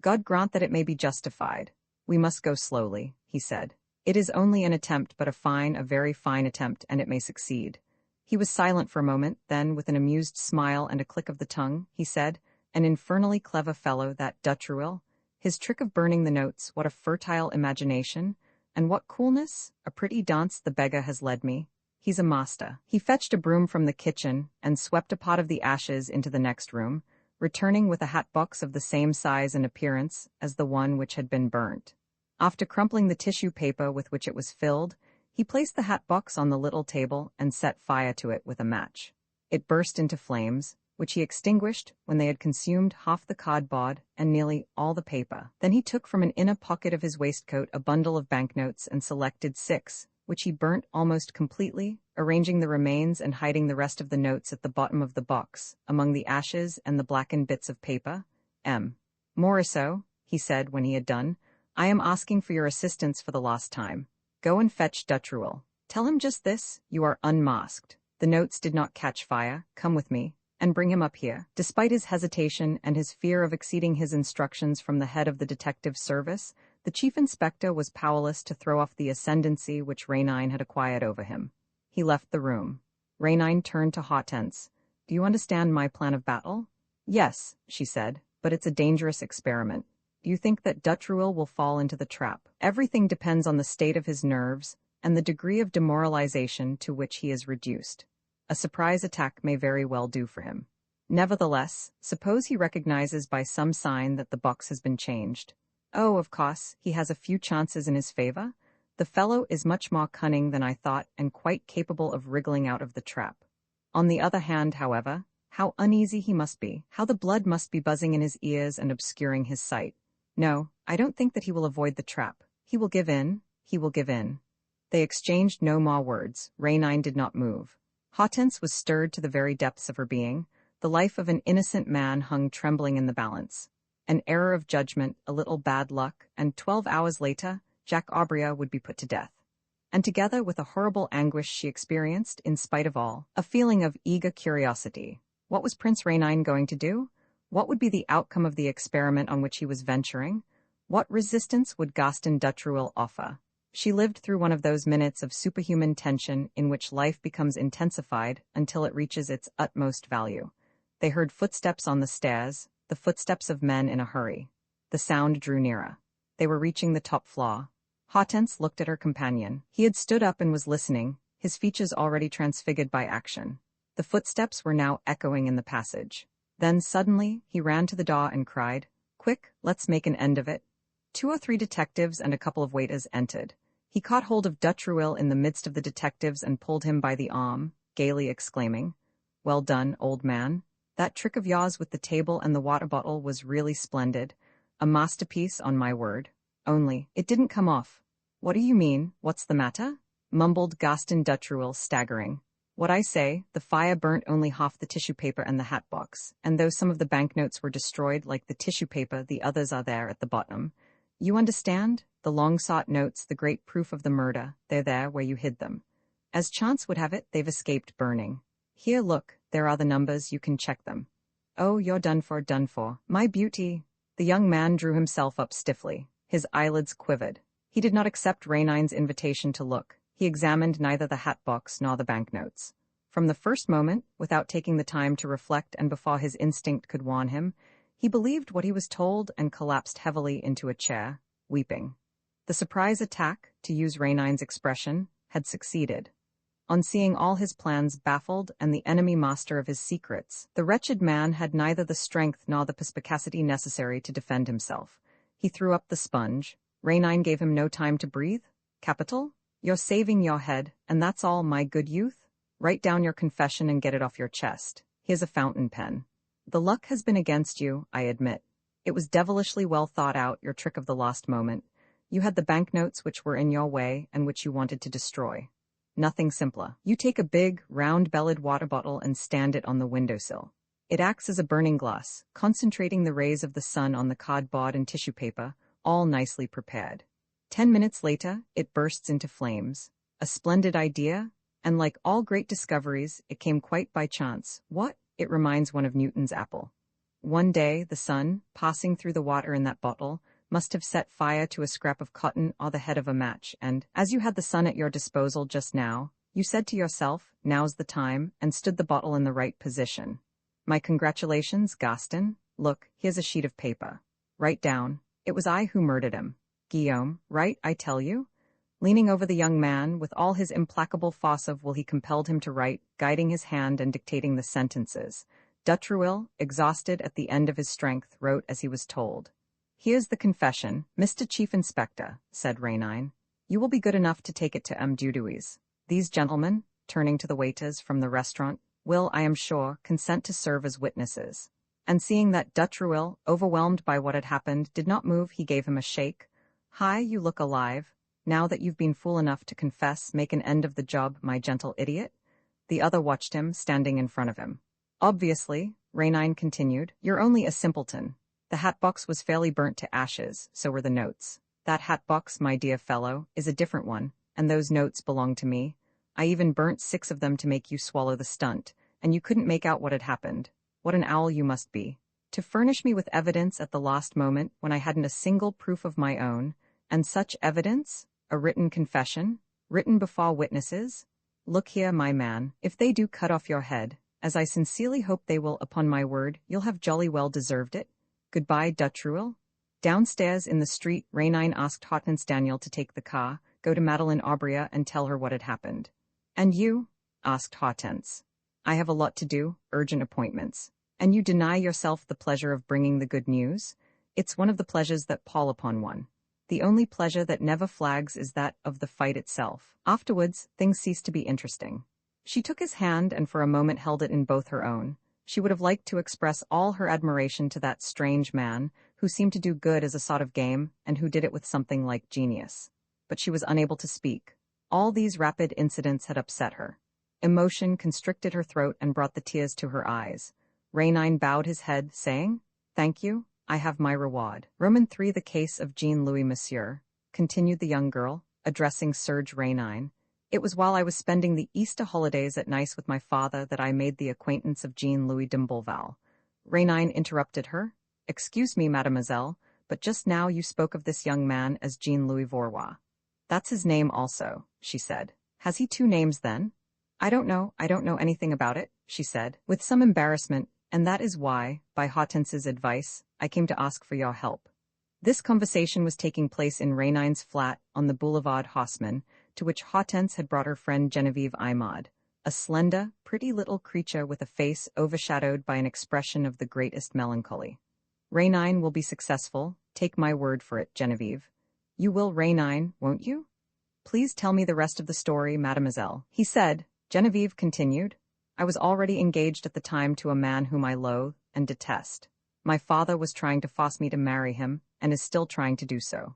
God grant that it may be justified. We must go slowly, he said. It is only an attempt, but a very fine attempt, and it may succeed. He was silent for a moment, then, with an amused smile and a click of the tongue, he said, "An infernally clever fellow, that Dutruil. His trick of burning the notes, what a fertile imagination, and what coolness, a pretty dance the beggar has led me. He's a master." He fetched a broom from the kitchen and swept a pot of the ashes into the next room, returning with a hat box of the same size and appearance as the one which had been burnt. After crumpling the tissue paper with which it was filled, he placed the hat box on the little table and set fire to it with a match. It burst into flames, which he extinguished when they had consumed half the cardboard and nearly all the paper. Then he took from an inner pocket of his waistcoat a bundle of banknotes and selected 6, which he burnt almost completely, arranging the remains and hiding the rest of the notes at the bottom of the box, among the ashes and the blackened bits of paper. Maurice, he said when he had done, I am asking for your assistance for the last time. Go and fetch Dutruil. Tell him just this, you are unmasked. The notes did not catch fire, come with me, and bring him up here. Despite his hesitation and his fear of exceeding his instructions from the head of the detective service, the chief inspector was powerless to throw off the ascendancy which Raynine had acquired over him. He left the room. Raynine turned to Hortense. Do you understand my plan of battle? Yes, she said, but it's a dangerous experiment. Do you think that Dutruel will fall into the trap? Everything depends on the state of his nerves and the degree of demoralization to which he is reduced. A surprise attack may very well do for him. Nevertheless, suppose he recognizes by some sign that the box has been changed. Oh, of course, he has a few chances in his favor. The fellow is much more cunning than I thought and quite capable of wriggling out of the trap. On the other hand, however, how uneasy he must be, how the blood must be buzzing in his ears and obscuring his sight. No, I don't think that he will avoid the trap. He will give in, he will give in. They exchanged no more words. Rainine did not move. Hortense was stirred to the very depths of her being. The life of an innocent man hung trembling in the balance. An error of judgment, a little bad luck, and 12 hours later, Jacques Aubria would be put to death. And together with a horrible anguish she experienced, in spite of all, a feeling of eager curiosity. What was Prince Rainine going to do? What would be the outcome of the experiment on which he was venturing? What resistance would Gaston Dutruel offer? She lived through one of those minutes of superhuman tension in which life becomes intensified until it reaches its utmost value. They heard footsteps on the stairs, the footsteps of men in a hurry. The sound drew nearer. They were reaching the top floor. Hortense looked at her companion. He had stood up and was listening, his features already transfigured by action. The footsteps were now echoing in the passage. Then suddenly, he ran to the door and cried, "Quick, let's make an end of it." 2 or 3 detectives and a couple of waiters entered. He caught hold of Dutruel in the midst of the detectives and pulled him by the arm, gaily exclaiming, "Well done, old man. That trick of yours with the table and the water bottle was really splendid. A masterpiece, on my word. Only, it didn't come off." "What do you mean? What's the matter?" mumbled Gaston Dutruel, staggering. "What I say, the fire burnt only half the tissue paper and the hat box, and though some of the banknotes were destroyed like the tissue paper, the others are there at the bottom. You understand? The long-sought notes, the great proof of the murder, they're there where you hid them. As chance would have it, they've escaped burning. Here, look, there are the numbers, you can check them. Oh, you're done for, my beauty." The young man drew himself up stiffly. His eyelids quivered. He did not accept Rainine's invitation to look. He examined neither the hat box nor the banknotes. From the first moment, without taking the time to reflect and before his instinct could warn him, he believed what he was told and collapsed heavily into a chair, weeping. The surprise attack, to use Rainine's expression, had succeeded. On seeing all his plans baffled and the enemy master of his secrets, the wretched man had neither the strength nor the perspicacity necessary to defend himself. He threw up the sponge. Rainine gave him no time to breathe. "Capital? You're saving your head, and that's all, my good youth? Write down your confession and get it off your chest. Here's a fountain pen. The luck has been against you, I admit. It was devilishly well thought out, your trick of the last moment. You had the banknotes which were in your way and which you wanted to destroy. Nothing simpler. You take a big, round-bellied water bottle and stand it on the windowsill. It acts as a burning glass, concentrating the rays of the sun on the cardboard and tissue paper, all nicely prepared. 10 minutes later, it bursts into flames. A splendid idea, and like all great discoveries, it came quite by chance. What? It reminds one of Newton's apple. One day, the sun, passing through the water in that bottle, must have set fire to a scrap of cotton or the head of a match, and, as you had the sun at your disposal just now, you said to yourself, "Now's the time," and stood the bottle in the right position. My congratulations, Gaston. Look, here's a sheet of paper. Write down, "It was I who murdered him." Guillaume, write, I tell you. Leaning over the young man, with all his implacable force of will, he compelled him to write, guiding his hand and dictating the sentences. Dutruel, exhausted at the end of his strength, wrote as he was told. "Here's the confession, Mr. Chief Inspector," said Rainine. "You will be good enough to take it to M. Dudouis. These gentlemen," turning to the waiters from the restaurant, "will, I am sure, consent to serve as witnesses." And seeing that Dutruel, overwhelmed by what had happened, did not move, he gave him a shake. "Hi, you look alive. Now that you've been fool enough to confess, make an end of the job, my gentle idiot." The other watched him, standing in front of him. "Obviously," Rainine continued, "you're only a simpleton. The hat box was fairly burnt to ashes, so were the notes. That hat box, my dear fellow, is a different one, and those notes belong to me. I even burnt 6 of them to make you swallow the stunt, and you couldn't make out what had happened. What an owl you must be. To furnish me with evidence at the last moment when I hadn't a single proof of my own, and such evidence, a written confession, written before witnesses. Look here, my man, if they do cut off your head, as I sincerely hope they will, upon my word, you'll have jolly well deserved it. Goodbye, Dutruel." Downstairs in the street, Rainine asked Hortense Daniel to take the car, go to Madeleine Aubria and tell her what had happened. And you? Asked Hortense. I have a lot to do, urgent appointments. And you deny yourself the pleasure of bringing the good news? It's one of the pleasures that pall upon one. The only pleasure that never flags is that of the fight itself. Afterwards, things cease to be interesting. She took his hand and for a moment held it in both her own. She would have liked to express all her admiration to that strange man, who seemed to do good as a sort of game, and who did it with something like genius. But she was unable to speak. All these rapid incidents had upset her. Emotion constricted her throat and brought the tears to her eyes. Rainine bowed his head, saying, "Thank you, I have my reward." Roman 3 The case of Jean-Louis Monsieur, continued the young girl, addressing Serge Rainine. It was while I was spending the Easter holidays at Nice with my father that I made the acquaintance of Jean-Louis d'Imbleval. Rainine interrupted her. "Excuse me, mademoiselle, but just now you spoke of this young man as Jean-Louis Vaurois." "That's his name also," she said. "Has he 2 names then?" I don't know anything about it," she said, with some embarrassment, "and that is why, by Hortense's advice, I came to ask for your help." This conversation was taking place in Rainine's flat on the Boulevard Haussmann, to which Hortense had brought her friend Geneviève Imad, a slender, pretty little creature with a face overshadowed by an expression of the greatest melancholy. "Rainine will be successful, take my word for it, Geneviève. You will, Rainine, won't you? Please tell me the rest of the story, mademoiselle," he said. Geneviève continued, "I was already engaged at the time to a man whom I loathe and detest. My father was trying to force me to marry him, and is still trying to do so.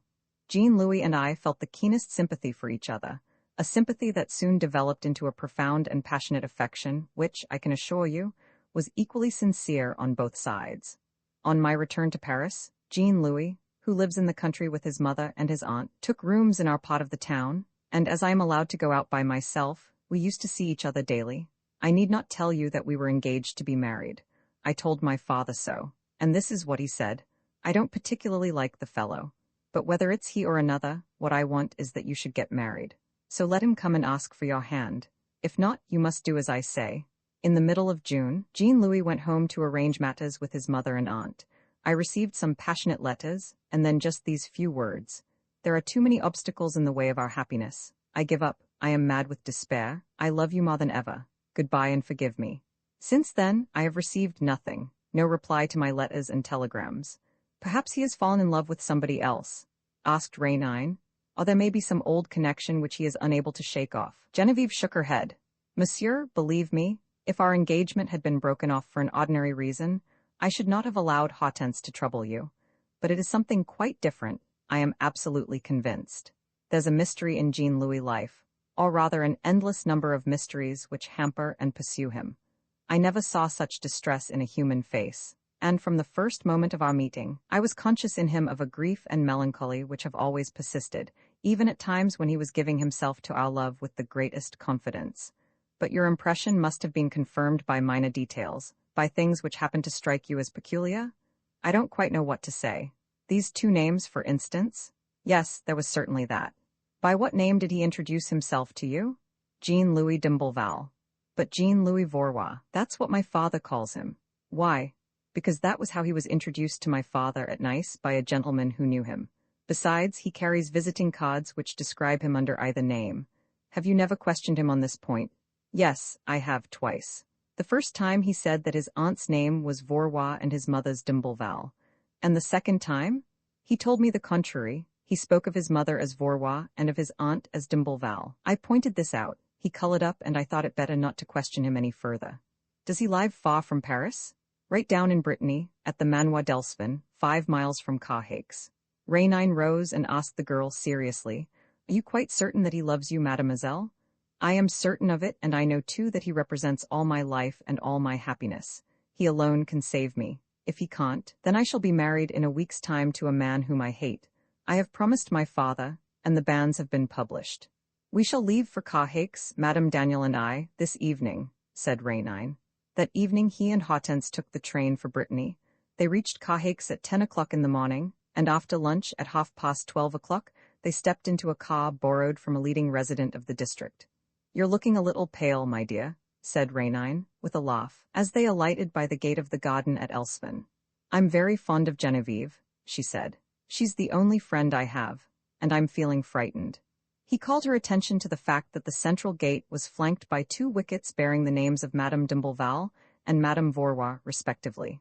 Jean-Louis and I felt the keenest sympathy for each other, a sympathy that soon developed into a profound and passionate affection, which, I can assure you, was equally sincere on both sides. On my return to Paris, Jean-Louis, who lives in the country with his mother and his aunt, took rooms in our part of the town, and as I am allowed to go out by myself, we used to see each other daily. I need not tell you that we were engaged to be married. I told my father so, and this is what he said: I don't particularly like the fellow, but whether it's he or another, what I want is that you should get married. So let him come and ask for your hand. If not, you must do as I say." In the middle of June, Jean-Louis went home to arrange matters with his mother and aunt. I received some passionate letters, and then just these few words: "There are too many obstacles in the way of our happiness. I give up. I am mad with despair. I love you more than ever. Goodbye and forgive me." Since then, I have received nothing, no reply to my letters and telegrams. "Perhaps he has fallen in love with somebody else?" asked Rainine. "Or there may be some old connection which he is unable to shake off." Geneviève shook her head. "Monsieur, believe me, if our engagement had been broken off for an ordinary reason, I should not have allowed Hortense to trouble you. But it is something quite different, I am absolutely convinced. There's a mystery in Jean-Louis' life, or rather an endless number of mysteries which hamper and pursue him. I never saw such distress in a human face, and from the first moment of our meeting, I was conscious in him of a grief and melancholy which have always persisted, even at times when he was giving himself to our love with the greatest confidence. But your impression must have been confirmed by minor details, by things which happen to strike you as peculiar? I don't quite know what to say. These 2 names, for instance?" "Yes, there was certainly that." "By what name did he introduce himself to you?" "Jean-Louis d'Imbleval." "But Jean-Louis Vaurois, that's what my father calls him." "Why?" "Because that was how he was introduced to my father at Nice by a gentleman who knew him. Besides, he carries visiting cards which describe him under either name. Have you never questioned him on this point?" "Yes, I have twice. The first time he said that his aunt's name was Vaurois and his mother's d'Imbleval. And the second time? He told me the contrary. He spoke of his mother as Vaurois and of his aunt as d'Imbleval. I pointed this out. He colored up, and I thought it better not to question him any further." "Does he live far from Paris?" "Right down in Brittany, at the Manoir d'Elspen, 5 miles from Carhaix." Rainine rose and asked the girl seriously, "Are you quite certain that he loves you, mademoiselle?" "I am certain of it, and I know too that he represents all my life and all my happiness. He alone can save me. If he can't, then I shall be married in a week's time to a man whom I hate. I have promised my father, and the banns have been published. We shall leave for Carhaix, Madame Daniel and I, this evening," said Rainine. That evening he and Hortense took the train for Brittany. They reached Carhaix at 10 o'clock in the morning, and after lunch at 12:30, they stepped into a car borrowed from a leading resident of the district. "You're looking a little pale, my dear," said Rainine, with a laugh, as they alighted by the gate of the garden at Elspen. "I'm very fond of Geneviève," she said. She's the only friend I have, and I'm feeling frightened. He called her attention to the fact that the central gate was flanked by 2 wickets bearing the names of Madame d'Imblevalle and Madame Vaurois, respectively.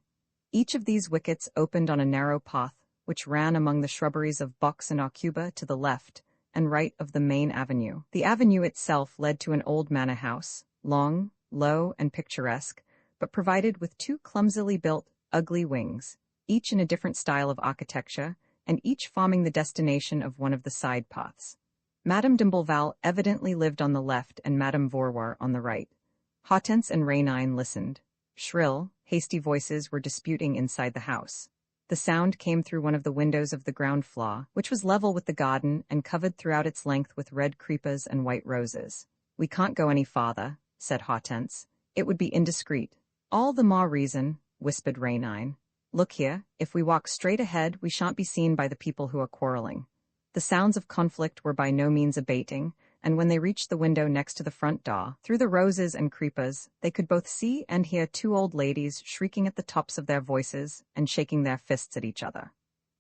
Each of these wickets opened on a narrow path, which ran among the shrubberies of box and aucuba to the left and right of the main avenue. The avenue itself led to an old manor house, long, low, and picturesque, but provided with 2 clumsily built, ugly wings, each in a different style of architecture, and each forming the destination of one of the side paths. Madame d'Imblevalle evidently lived on the left and Madame Vaurois on the right. Hortense and Rainine listened. Shrill, hasty voices were disputing inside the house. The sound came through one of the windows of the ground floor, which was level with the garden and covered throughout its length with red creepers and white roses. "We can't go any farther," said Hortense. "It would be indiscreet." "All the more reason," whispered Rainine. "Look here, if we walk straight ahead, we shan't be seen by the people who are quarreling." The sounds of conflict were by no means abating, and when they reached the window next to the front door, through the roses and creepers, they could both see and hear 2 old ladies shrieking at the tops of their voices and shaking their fists at each other.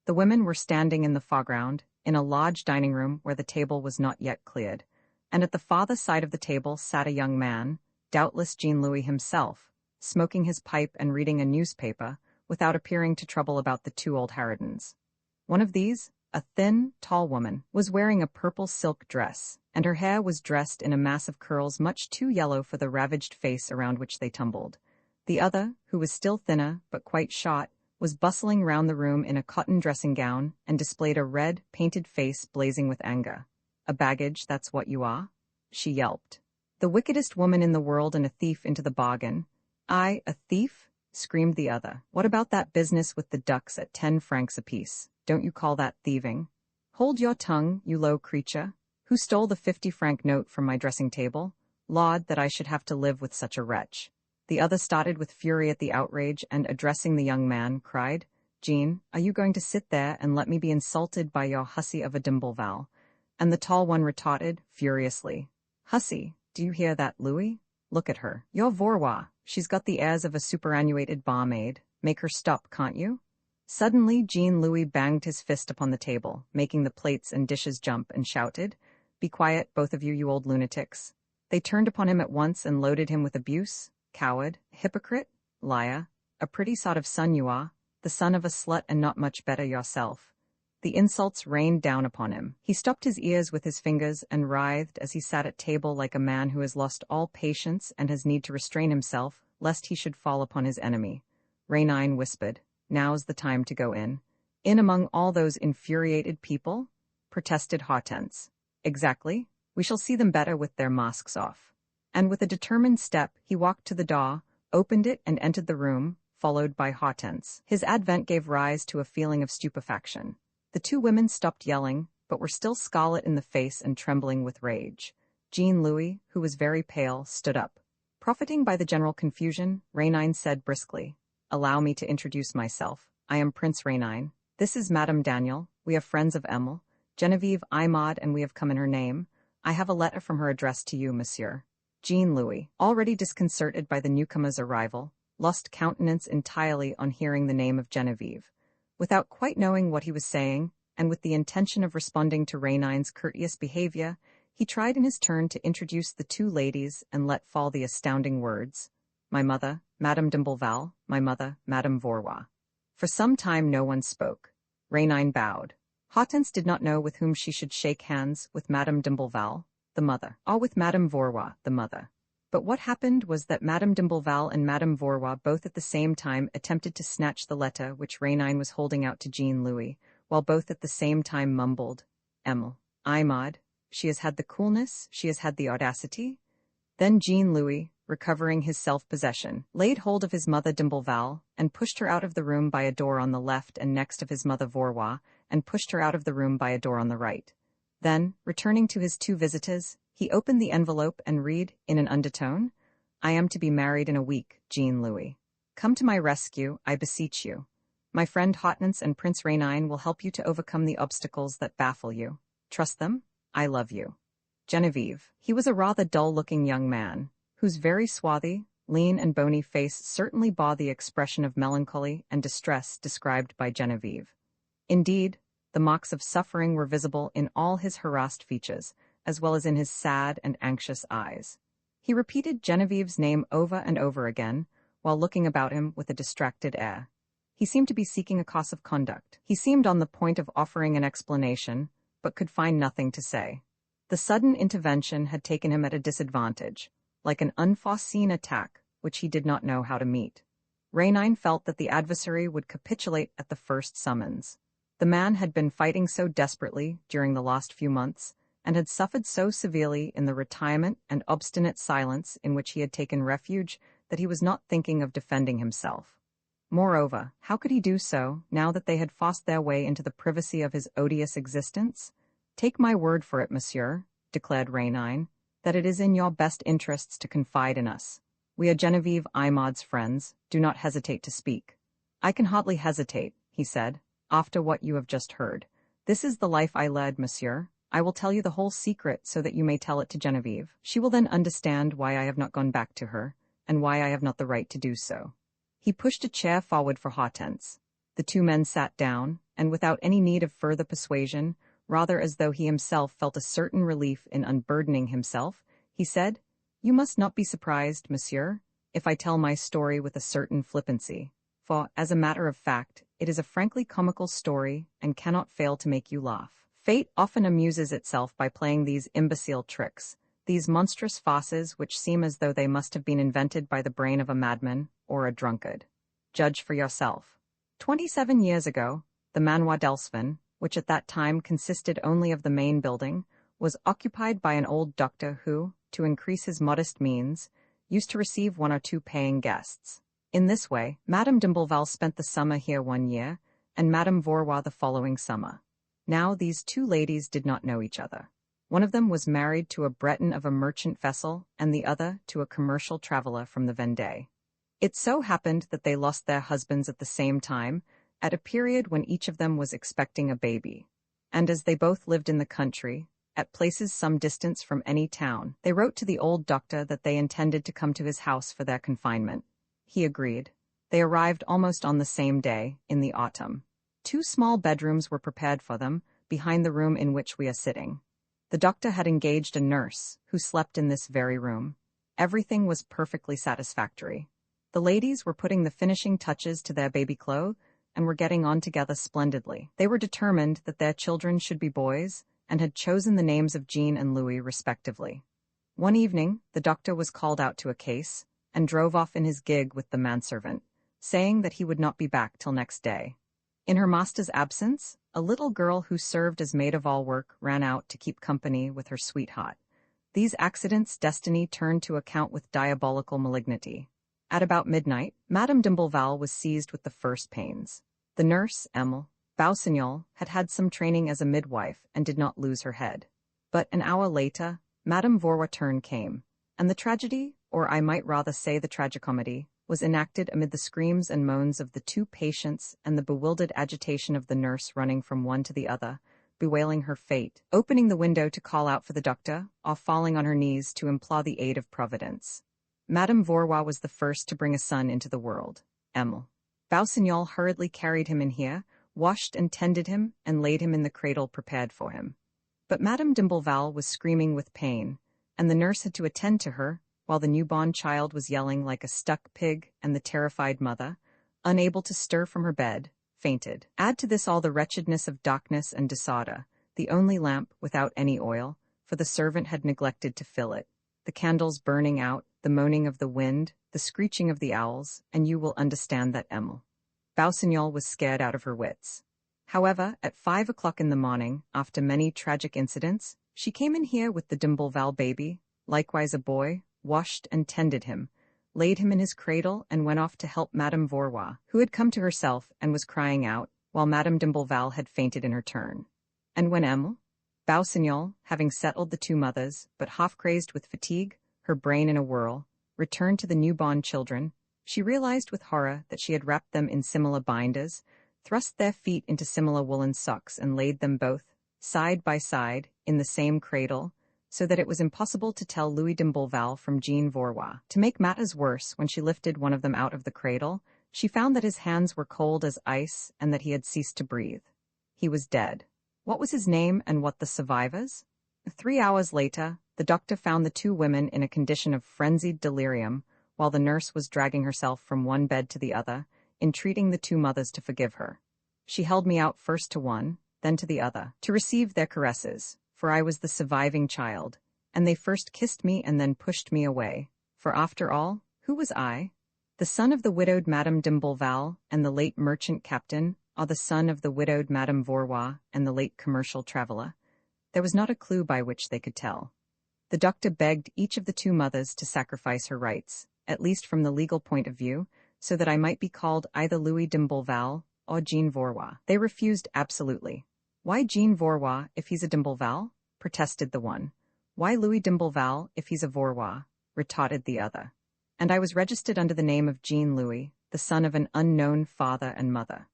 The women were standing in the foreground, in a large dining room where the table was not yet cleared, and at the farther side of the table sat a young man, doubtless Jean-Louis himself, smoking his pipe and reading a newspaper, without appearing to trouble about the 2 old harridans. One of these, a thin, tall woman, was wearing a purple silk dress, and her hair was dressed in a mass of curls much too yellow for the ravaged face around which they tumbled. The other, who was still thinner but quite short, was bustling round the room in a cotton dressing gown and displayed a red, painted face blazing with anger. "A baggage, that's what you are?" she yelped. "The wickedest woman in the world and a thief into the bargain." "I, a thief?" screamed the other. "What about that business with the ducks at 10 francs apiece? Don't you call that thieving?" "Hold your tongue, you low creature. Who stole the 50-franc note from my dressing table? Laud, that I should have to live with such a wretch." The other started with fury at the outrage and, addressing the young man, cried, "Jean, are you going to sit there and let me be insulted by your hussy of a d'Imblevalle?" And the tall one retorted, furiously, "Hussy, do you hear that, Louis? Look at her. You're Vaurois. She's got the airs of a superannuated barmaid. Make her stop, can't you?" Suddenly, Jean-Louis banged his fist upon the table, making the plates and dishes jump, and shouted, "Be quiet, both of you, you old lunatics." They turned upon him at once and loaded him with abuse. "Coward, hypocrite, liar, a pretty sort of son you are, the son of a slut and not much better yourself." The insults rained down upon him. He stopped his ears with his fingers and writhed as he sat at table like a man who has lost all patience and has need to restrain himself, lest he should fall upon his enemy. Rainine whispered, "Now's the time to go in." "In among all those infuriated people?" protested Hortense. "Exactly. We shall see them better with their masks off." And with a determined step, he walked to the door, opened it, and entered the room, followed by Hortense. His advent gave rise to a feeling of stupefaction. The 2 women stopped yelling, but were still scarlet in the face and trembling with rage. Jean-Louis, who was very pale, stood up. Profiting by the general confusion, Rainine said briskly, "Allow me to introduce myself. I am Prince Rainine. This is Madame Daniel. We are friends of Emile, Genevieve Imad, and we have come in her name. I have a letter from her addressed to you, monsieur." Jean-Louis, already disconcerted by the newcomer's arrival, lost countenance entirely on hearing the name of Genevieve. Without quite knowing what he was saying, and with the intention of responding to Rainine's courteous behavior, he tried in his turn to introduce the 2 ladies and let fall the astounding words, "My mother, Madame d'Imblevalle, my mother, Madame Vaurois." For some time no one spoke. Rainine bowed. Hortense did not know with whom she should shake hands, with Madame d'Imblevalle, the mother, or with Madame Vaurois, the mother. But what happened was that Madame d'Imblevalle and Madame Vaurois both at the same time attempted to snatch the letter which Rainine was holding out to Jean-Louis, while both at the same time mumbled, "Emile, Imad, she has had the coolness, she has had the audacity." Then Jean-Louis, recovering his self-possession, laid hold of his mother d'Imblevalle and pushed her out of the room by a door on the left, and next of his mother Vaurois, and pushed her out of the room by a door on the right. Then, returning to his 2 visitors, he opened the envelope and read, in an undertone, "I am to be married in a week, Jean-Louis. Come to my rescue, I beseech you. My friend Hortense and Prince Rainine will help you to overcome the obstacles that baffle you. Trust them. I love you. Genevieve." He was a rather dull-looking young man, whose very swarthy, lean and bony face certainly bore the expression of melancholy and distress described by Genevieve. Indeed, The marks of suffering were visible in all his harassed features, as well as in his sad and anxious eyes. He repeated Genevieve's name over and over again, while looking about him with a distracted air. He seemed to be seeking a course of conduct. He seemed on the point of offering an explanation, but could find nothing to say. The sudden intervention had taken him at a disadvantage, like an unforeseen attack which he did not know how to meet. Rainine felt that the adversary would capitulate at the first summons. The man had been fighting so desperately during the last few months, and had suffered so severely in the retirement and obstinate silence in which he had taken refuge, that he was not thinking of defending himself. Moreover, how could he do so, now that they had forced their way into the privacy of his odious existence? "Take my word for it, monsieur," declared Rainine, "that it is in your best interests to confide in us. We are Genevieve Imaud's friends. Do not hesitate to speak." "I can hardly hesitate," he said, "after what you have just heard. This is the life I led, monsieur. I will tell you the whole secret so that you may tell it to Genevieve. She will then understand why I have not gone back to her, and why I have not the right to do so." He pushed a chair forward for Hortense. The two men sat down, and without any need of further persuasion, rather as though he himself felt a certain relief in unburdening himself, he said, "You must not be surprised, monsieur, if I tell my story with a certain flippancy, for, as a matter of fact, it is a frankly comical story and cannot fail to make you laugh. Fate often amuses itself by playing these imbecile tricks, these monstrous farces which seem as though they must have been invented by the brain of a madman or a drunkard. Judge for yourself. 27 years ago, the Manoir d'Elsvin, which at that time consisted only of the main building, was occupied by an old doctor who, to increase his modest means, used to receive 1 or 2 paying guests. In this way, Madame d'Imbleval spent the summer here 1 year, and Madame Vaurois the following summer. Now these 2 ladies did not know each other. One of them was married to a Breton of a merchant vessel, and the other to a commercial traveler from the Vendée. It so happened that they lost their husbands at the same time, at a period when each of them was expecting a baby. And as they both lived in the country, at places some distance from any town, they wrote to the old doctor that they intended to come to his house for their confinement. He agreed. They arrived almost on the same day, in the autumn. 2 small bedrooms were prepared for them, behind the room in which we are sitting. The doctor had engaged a nurse, who slept in this very room. Everything was perfectly satisfactory. The ladies were putting the finishing touches to their baby clothes, and were getting on together splendidly. They were determined that their children should be boys, and had chosen the names of Jean and Louis respectively. One evening, the doctor was called out to a case, and drove off in his gig with the manservant, saying that he would not be back till next day. In her master's absence, a little girl who served as maid-of-all-work ran out to keep company with her sweetheart. These accidents destiny turned to account with diabolical malignity. At about midnight, Madame d'Imbleval was seized with the first pains. The nurse, Emile Bausignol, had had some training as a midwife and did not lose her head. But an hour later, Madame Vaurois' turn came, and the tragedy, or I might rather say the tragicomedy, was enacted amid the screams and moans of the 2 patients and the bewildered agitation of the nurse running from one to the other, bewailing her fate, opening the window to call out for the doctor, or falling on her knees to implore the aid of Providence. Madame Vaurois was the first to bring a son into the world, Emile. Bausignol hurriedly carried him in here, washed and tended him, and laid him in the cradle prepared for him. But Madame d'Imbleval was screaming with pain, and the nurse had to attend to her, while the newborn child was yelling like a stuck pig, and the terrified mother, unable to stir from her bed, fainted. Add to this all the wretchedness of darkness and disorder, the only lamp without any oil, for the servant had neglected to fill it, the candles burning out, the moaning of the wind, the screeching of the owls, and you will understand that Emile Bausignol was scared out of her wits. However, at 5 o'clock in the morning, after many tragic incidents, she came in here with the d'Imbleval baby, likewise a boy, washed and tended him, laid him in his cradle, and went off to help Madame Vaurois, who had come to herself and was crying out, while Madame d'Imbleval had fainted in her turn. And when Emile Bausignol, having settled the 2 mothers, but half-crazed with fatigue, her brain in a whirl, returned to the newborn children, she realized with horror that she had wrapped them in similar binders, thrust their feet into similar woolen socks, and laid them both, side by side, in the same cradle, so that it was impossible to tell Louis d'Imbleval from Jean Vaurois. To make matters worse, when she lifted one of them out of the cradle, she found that his hands were cold as ice and that he had ceased to breathe. He was dead. What was his name and what the survivors? 3 hours later, the doctor found the two women in a condition of frenzied delirium, while the nurse was dragging herself from one bed to the other, entreating the two mothers to forgive her. She held me out first to one, then to the other, to receive their caresses, for I was the surviving child, and they first kissed me and then pushed me away, for after all, who was I? The son of the widowed Madame d'Imbleval and the late merchant captain, or the son of the widowed Madame Vaurois and the late commercial traveller? There was not a clue by which they could tell. The doctor begged each of the two mothers to sacrifice her rights, at least from the legal point of view, so that I might be called either Louis d'Imbleval or Jean Vaurois. They refused absolutely. Why Jean Vaurois if he's a d'Imbleval? Protested the one. Why Louis d'Imbleval if he's a Vaurois? Retorted the other. And I was registered under the name of Jean Louis, the son of an unknown father and mother.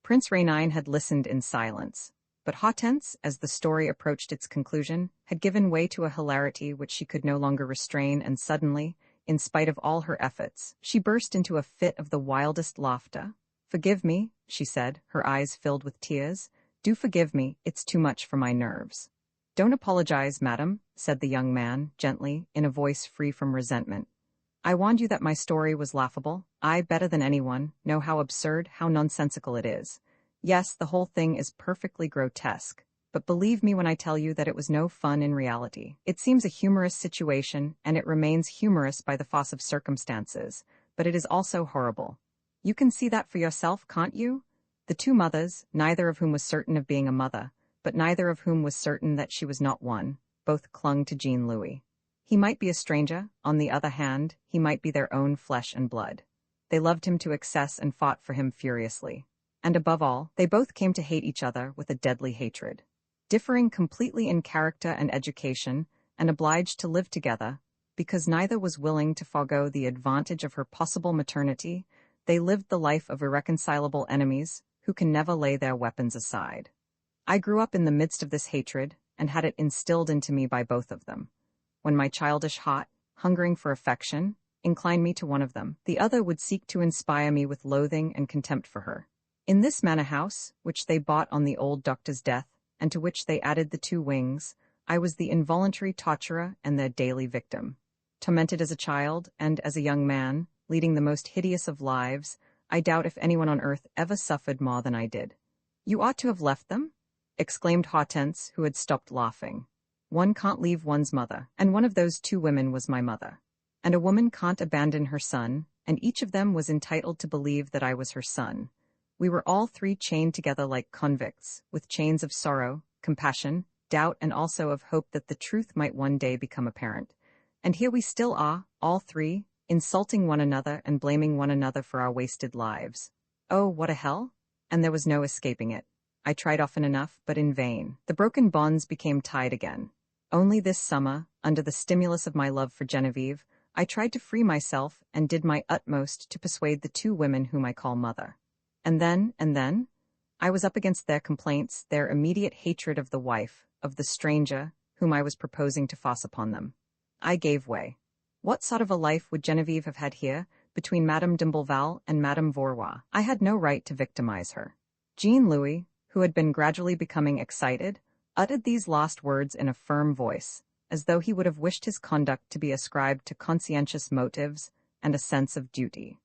Prince Rénine had listened in silence, but Hortense, as the story approached its conclusion, had given way to a hilarity which she could no longer restrain, and suddenly, in spite of all her efforts, she burst into a fit of the wildest laughter. "Forgive me," she said, her eyes filled with tears. "Do forgive me, it's too much for my nerves." "Don't apologize, madam," said the young man, gently, in a voice free from resentment. "I warned you that my story was laughable. I, better than anyone, know how absurd, how nonsensical it is. Yes, the whole thing is perfectly grotesque, but believe me when I tell you that it was no fun in reality. It seems a humorous situation, and it remains humorous by the force of circumstances, but it is also horrible. You can see that for yourself, can't you?" The two mothers, neither of whom was certain of being a mother, but neither of whom was certain that she was not one, both clung to Jean Louis. He might be a stranger, on the other hand, he might be their own flesh and blood. They loved him to excess and fought for him furiously. And above all, they both came to hate each other with a deadly hatred. Differing completely in character and education, and obliged to live together, because neither was willing to forego the advantage of her possible maternity, they lived the life of irreconcilable enemies who can never lay their weapons aside. I grew up in the midst of this hatred, and had it instilled into me by both of them. When my childish heart, hungering for affection, inclined me to one of them, the other would seek to inspire me with loathing and contempt for her. In this manor house, which they bought on the old doctor's death, and to which they added the two wings, I was the involuntary torturer and their daily victim. Tormented as a child, and as a young man, leading the most hideous of lives, I doubt if anyone on earth ever suffered more than I did. "You ought to have left them?" exclaimed Hortense, who had stopped laughing. "One can't leave one's mother, and one of those two women was my mother. And a woman can't abandon her son, and each of them was entitled to believe that I was her son. We were all three chained together like convicts, with chains of sorrow, compassion, doubt, and also of hope that the truth might one day become apparent. And here we still are, all three, insulting one another and blaming one another for our wasted lives. Oh, what a hell! And there was no escaping it. I tried often enough, but in vain. The broken bonds became tied again. Only this summer, under the stimulus of my love for Genevieve, I tried to free myself and did my utmost to persuade the two women whom I call mother. And then, I was up against their complaints, their immediate hatred of the wife, of the stranger, whom I was proposing to force upon them. I gave way. What sort of a life would Genevieve have had here, between Madame d'Imbleval and Madame Vaurois? I had no right to victimize her. Jean Louis, who had been gradually becoming excited, uttered these last words in a firm voice, as though he would have wished his conduct to be ascribed to conscientious motives and a sense of duty.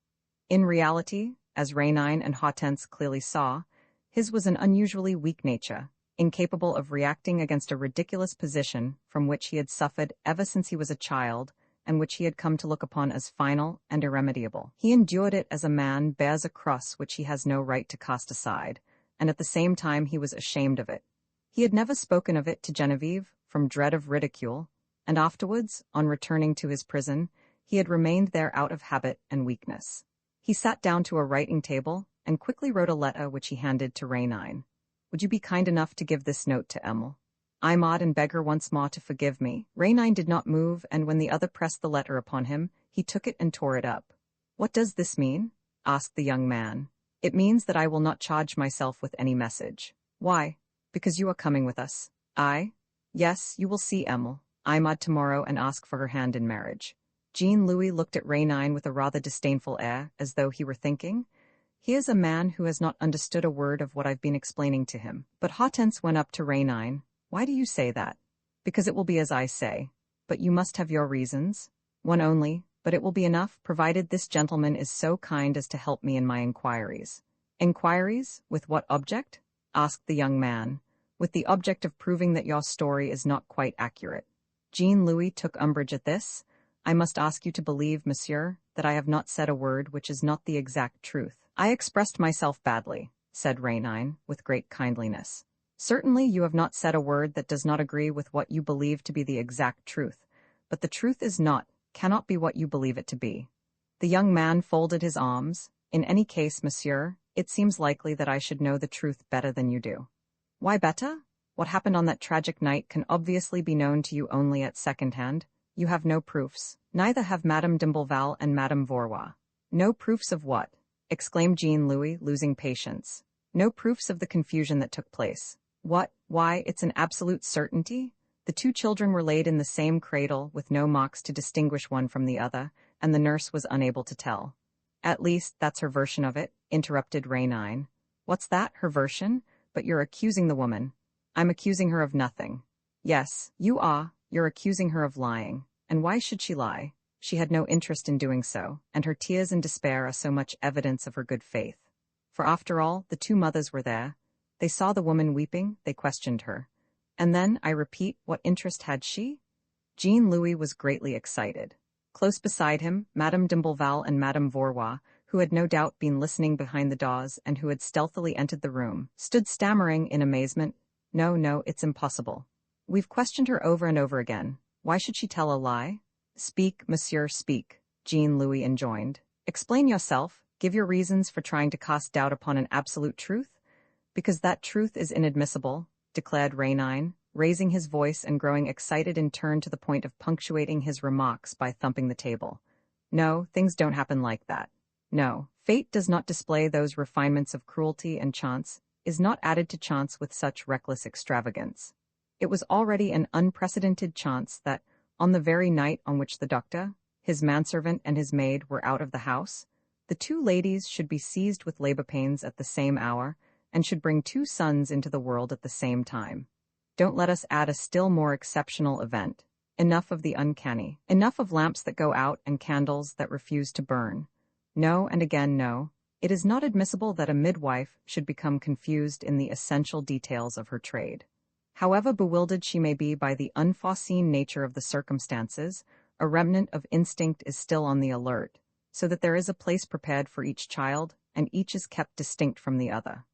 In reality, as Rénine and Hortense clearly saw, his was an unusually weak nature, incapable of reacting against a ridiculous position from which he had suffered ever since he was a child, and which he had come to look upon as final and irremediable. He endured it as a man bears a cross which he has no right to cast aside, and at the same time he was ashamed of it. He had never spoken of it to Genevieve, from dread of ridicule, and afterwards, on returning to his prison, he had remained there out of habit and weakness. He sat down to a writing table, and quickly wrote a letter which he handed to Rénine. "Would you be kind enough to give this note to Emile? I ought and beg her once more to forgive me." Rénine did not move, and when the other pressed the letter upon him, he took it and tore it up. "What does this mean?" asked the young man. "It means that I will not charge myself with any message." "Why?" "Because you are coming with us." "I?" "Yes, you will see Emile. I'm odd tomorrow and ask for her hand in marriage." Jean Louis looked at Rénine with a rather disdainful air, as though he were thinking, He is a man who has not understood a word of what I've been explaining to him. But Hortense went up to Rainine. Why do you say that? Because it will be as I say. But you must have your reasons. One only, but it will be enough, provided this gentleman is so kind as to help me in my inquiries. Inquiries? With what object? Asked the young man. With the object of proving that your story is not quite accurate. Jean-Louis took umbrage at this. I must ask you to believe, monsieur, that I have not said a word which is not the exact truth. I expressed myself badly, said Rainine, with great kindliness. Certainly you have not said a word that does not agree with what you believe to be the exact truth, but the truth is not, cannot be what you believe it to be. The young man folded his arms. In any case, monsieur, it seems likely that I should know the truth better than you do. Why better? What happened on that tragic night can obviously be known to you only at second hand. You have no proofs. Neither have Madame d'Imbleval and Madame Vaurois. No proofs of what? Exclaimed Jean-Louis, losing patience. No proofs of the confusion that took place. What? Why, it's an absolute certainty. The two children were laid in the same cradle, with no marks to distinguish one from the other, and the nurse was unable to tell. At least, that's her version of it, interrupted Rainine. What's that, her version? But you're accusing the woman. I'm accusing her of nothing. Yes, you are. You're accusing her of lying. And why should she lie? She had no interest in doing so, and her tears and despair are so much evidence of her good faith. For after all, the two mothers were there. They saw the woman weeping, they questioned her. And then, I repeat, what interest had she? Jean-Louis was greatly excited. Close beside him, Madame d'Imbleval and Madame Vaurois, who had no doubt been listening behind the doors and who had stealthily entered the room, stood stammering in amazement. No, no, it's impossible. We've questioned her over and over again. Why should she tell a lie? Speak, monsieur, speak, Jean-Louis enjoined. Explain yourself, give your reasons for trying to cast doubt upon an absolute truth. Because that truth is inadmissible, declared Rainine, raising his voice and growing excited in turn to the point of punctuating his remarks by thumping the table. No, things don't happen like that. No, fate does not display those refinements of cruelty, and chance is not added to chance with such reckless extravagance. It was already an unprecedented chance that, on the very night on which the doctor, his manservant and his maid were out of the house, the two ladies should be seized with labor pains at the same hour, and should bring two sons into the world at the same time. Don't let us add a still more exceptional event. Enough of the uncanny. Enough of lamps that go out and candles that refuse to burn. No, and again no. It is not admissible that a midwife should become confused in the essential details of her trade. However bewildered she may be by the unforeseen nature of the circumstances, a remnant of instinct is still on the alert, so that there is a place prepared for each child, and each is kept distinct from the other.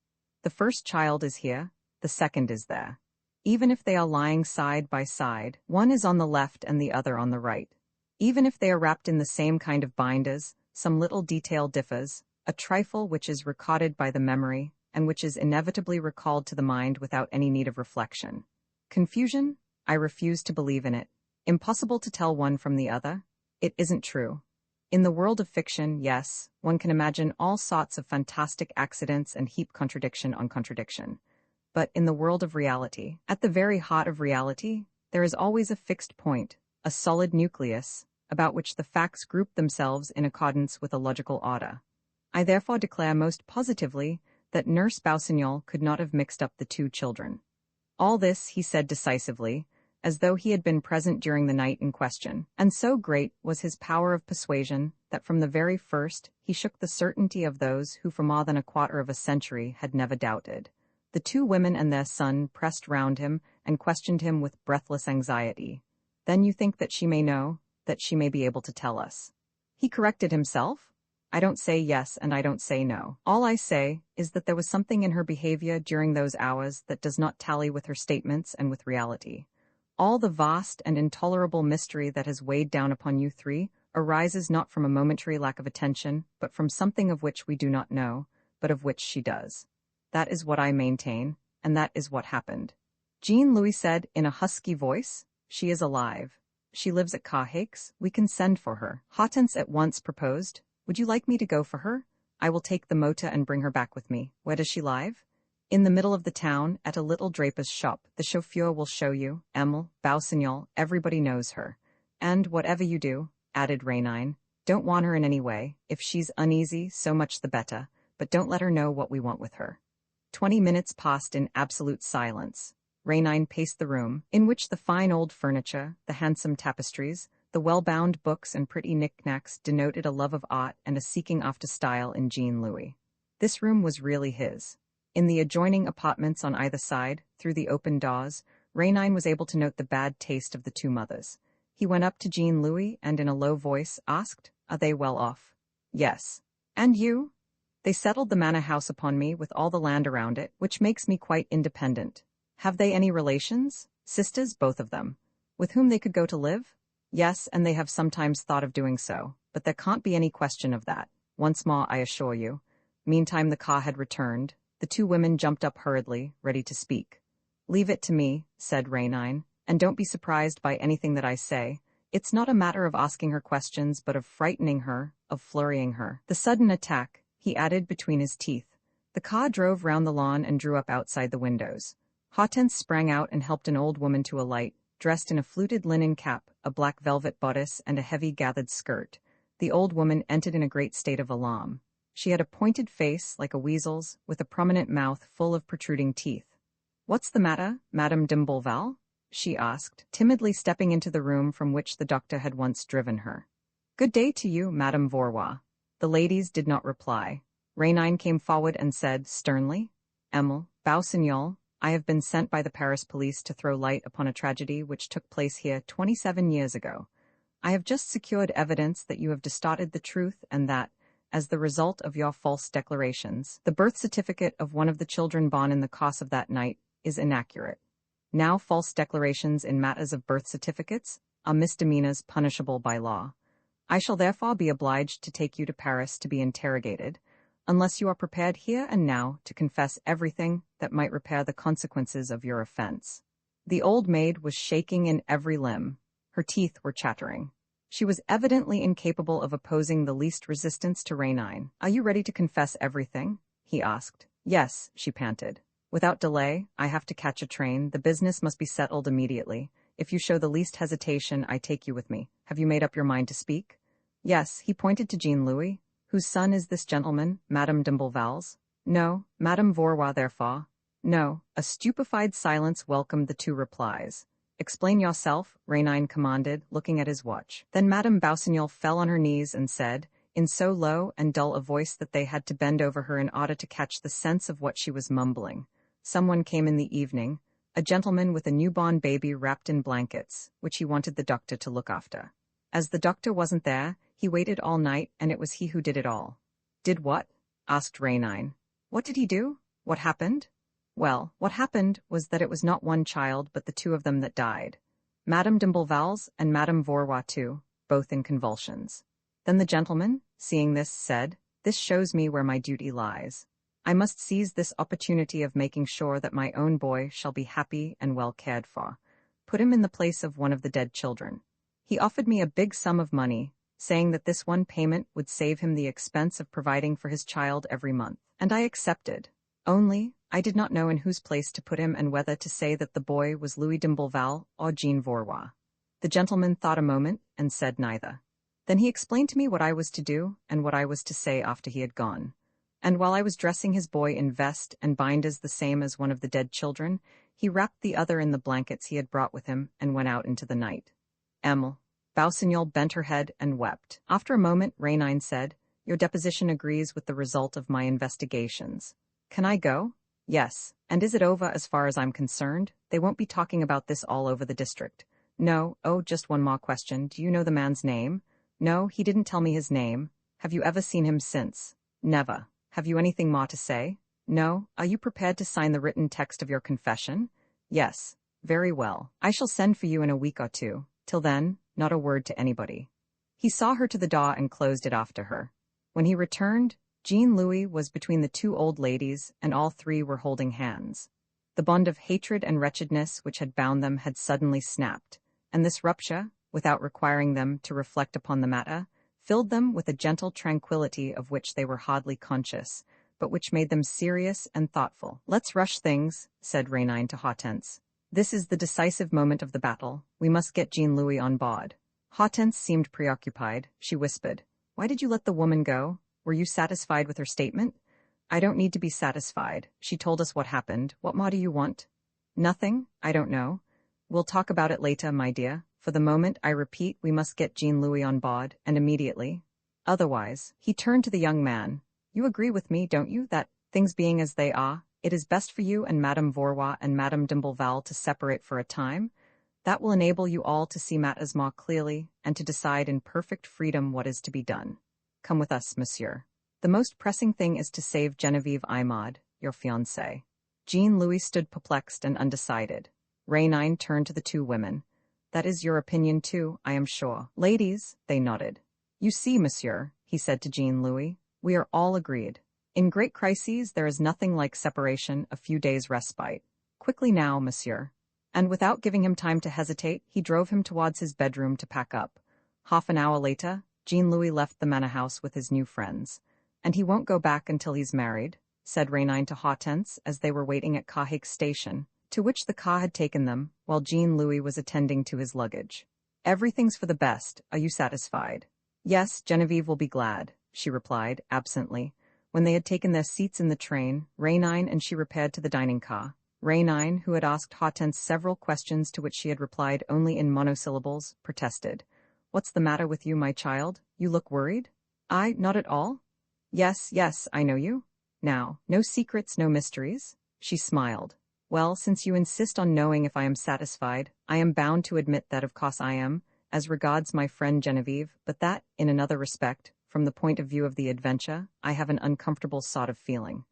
The first child is here, the second is there. Even if they are lying side by side, one is on the left and the other on the right. Even if they are wrapped in the same kind of binders, some little detail differs, a trifle which is recorded by the memory, and which is inevitably recalled to the mind without any need of reflection. Confusion? I refuse to believe in it. Impossible to tell one from the other? It isn't true. In the world of fiction, yes, one can imagine all sorts of fantastic accidents and heap contradiction on contradiction. But in the world of reality, at the very heart of reality, there is always a fixed point, a solid nucleus, about which the facts group themselves in accordance with a logical order. I therefore declare most positively that Nurse Boussignol could not have mixed up the two children. All this he said decisively, as though he had been present during the night in question, and so great was his power of persuasion that from the very first he shook the certainty of those who for more than a quarter of a century had never doubted. The two women and their son pressed round him and questioned him with breathless anxiety. Then you think that she may know, that she may be able to tell us. He corrected himself. I don't say yes and I don't say no. All I say is that there was something in her behavior during those hours that does not tally with her statements and with reality. All the vast and intolerable mystery that has weighed down upon you three arises not from a momentary lack of attention, but from something of which we do not know, but of which she does. That is what I maintain, and that is what happened. Jean-Louis said in a husky voice, she is alive. She lives at Carhaix. We can send for her. Hortense at once proposed, would you like me to go for her? I will take the motor and bring her back with me. Where does she live? In the middle of the town, at a little draper's shop. The chauffeur will show you. Emile, Boussignol, everybody knows her. And whatever you do, added Rainine, don't want her in any way. If she's uneasy, so much the better. but don't let her know what we want with her." 20 minutes passed in absolute silence. Rainine paced the room, in which the fine old furniture, the handsome tapestries, the well-bound books and pretty knick-knacks denoted a love of art and a seeking after style in Jean Louis. This room was really his. In the adjoining apartments on either side, through the open doors, Rainine was able to note the bad taste of the two mothers. He went up to Jean Louis and in a low voice asked, "Are they well off?" "Yes." "And you?" "They settled the manor house upon me with all the land around it, which makes me quite independent." "Have they any relations?" "Sisters, both of them." "With whom they could go to live?" "Yes, and they have sometimes thought of doing so, but there can't be any question of that. Once more, I assure you." Meantime the car had returned. The two women jumped up hurriedly, ready to speak. "Leave it to me," said Rainine, "and don't be surprised by anything that I say. It's not a matter of asking her questions, but of frightening her, of flurrying her. The sudden attack," he added between his teeth. The car drove round the lawn and drew up outside the windows. Hortense sprang out and helped an old woman to alight, dressed in a fluted linen cap, a black velvet bodice, and a heavy gathered skirt. The old woman entered in a great state of alarm. She had a pointed face, like a weasel's, with a prominent mouth full of protruding teeth. "What's the matter, Madame d'Imbleval?" she asked, timidly stepping into the room from which the doctor had once driven her. "Good day to you, Madame Vaurois." The ladies did not reply. Rainine came forward and said, sternly, "Emile Bausignol, I have been sent by the Paris police to throw light upon a tragedy which took place here 27 years ago. I have just secured evidence that you have distorted the truth and that, as the result of your false declarations, the birth certificate of one of the children born in the course of that night is inaccurate. Now false declarations in matters of birth certificates are misdemeanors punishable by law. I shall therefore be obliged to take you to Paris to be interrogated, unless you are prepared here and now to confess everything that might repair the consequences of your offense." The old maid was shaking in every limb. Her teeth were chattering. She was evidently incapable of opposing the least resistance to Rainine. "Are you ready to confess everything?" he asked. "Yes," she panted. "Without delay, I have to catch a train. The business must be settled immediately. If you show the least hesitation, I take you with me. Have you made up your mind to speak?" "Yes," he pointed to Jean Louis. "Whose son is this gentleman, Madame d'Imbleval's?" "No." "Madame Vaurois, therefore?" "No." A stupefied silence welcomed the two replies. "Explain yourself," Rainine commanded, looking at his watch. Then Madame Bausignol fell on her knees and said, in so low and dull a voice that they had to bend over her in order to catch the sense of what she was mumbling. "Someone came in the evening, a gentleman with a newborn baby wrapped in blankets, which he wanted the doctor to look after. As the doctor wasn't there, he waited all night, and it was he who did it all." "Did what?" asked Rainine. "What did he do? What happened?" "Well, what happened was that it was not one child but the two of them that died. Madame d'Imbleval's and Madame Vaurois too, both in convulsions. Then the gentleman, seeing this, said, 'This shows me where my duty lies. I must seize this opportunity of making sure that my own boy shall be happy and well cared for. Put him in the place of one of the dead children.' He offered me a big sum of money, saying that this one payment would save him the expense of providing for his child every month, and I accepted. Only, I did not know in whose place to put him and whether to say that the boy was Louis d'Imbleval or Jean Vaurois. The gentleman thought a moment and said neither. Then he explained to me what I was to do and what I was to say after he had gone. And while I was dressing his boy in vest and binders the same as one of the dead children, he wrapped the other in the blankets he had brought with him and went out into the night." Emile Bausignol bent her head and wept. After a moment, Rainine said, "Your deposition agrees with the result of my investigations. Can I go?" "Yes. And is it over as far as I'm concerned? They won't be talking about this all over the district." "No. Oh, just one more question. Do you know the man's name?" "No, he didn't tell me his name." "Have you ever seen him since?" "Never." "Have you anything more to say?" "No." "Are you prepared to sign the written text of your confession?" "Yes." "Very well. I shall send for you in a week or two. Till then, not a word to anybody." He saw her to the door and closed it after her. When he returned, Jean Louis was between the two old ladies, and all three were holding hands. The bond of hatred and wretchedness which had bound them had suddenly snapped, and this rupture, without requiring them to reflect upon the matter, filled them with a gentle tranquillity of which they were hardly conscious, but which made them serious and thoughtful. "Let's rush things," said Rainine to Hortense. "This is the decisive moment of the battle. We must get Jean Louis on board." Hortense seemed preoccupied. She whispered, "Why did you let the woman go? Were you satisfied with her statement?" I don't need to be satisfied. She told us what happened. What more do you want? Nothing, I don't know. We'll talk about it later, my dear. For the moment, I repeat, we must get Jean-Louis on board, and immediately. Otherwise, he turned to the young man. You agree with me, don't you, that, things being as they are, it is best for you and Madame Vaurois and Madame d'Imblevalle to separate for a time? That will enable you all to see matters more clearly, and to decide in perfect freedom what is to be done. Come with us, monsieur. The most pressing thing is to save Geneviève Imad, your fiancée. Jean-Louis stood perplexed and undecided. Rainine turned to the two women. That is your opinion too, I am sure. Ladies, they nodded. You see, monsieur, he said to Jean-Louis, we are all agreed. In great crises there is nothing like separation, a few days' respite. Quickly now, monsieur. And without giving him time to hesitate, he drove him towards his bedroom to pack up. Half an hour later, Jean-Louis left the manor house with his new friends. And he won't go back until he's married, said Rainine to Hortense as they were waiting at Carhaix station, to which the car had taken them, while Jean-Louis was attending to his luggage. Everything's for the best, are you satisfied? Yes, Geneviève will be glad, she replied, absently. When they had taken their seats in the train, Rainine and she repaired to the dining car. Rainine, who had asked Hortense several questions to which she had replied only in monosyllables, protested. What's the matter with you, my child? You look worried? I, not at all. Yes, I know you. Now, no secrets, no mysteries? She smiled. Well, since you insist on knowing if I am satisfied, I am bound to admit that of course I am, as regards my friend Geneviève, but that, in another respect, from the point of view of the adventure, I have an uncomfortable sort of feeling.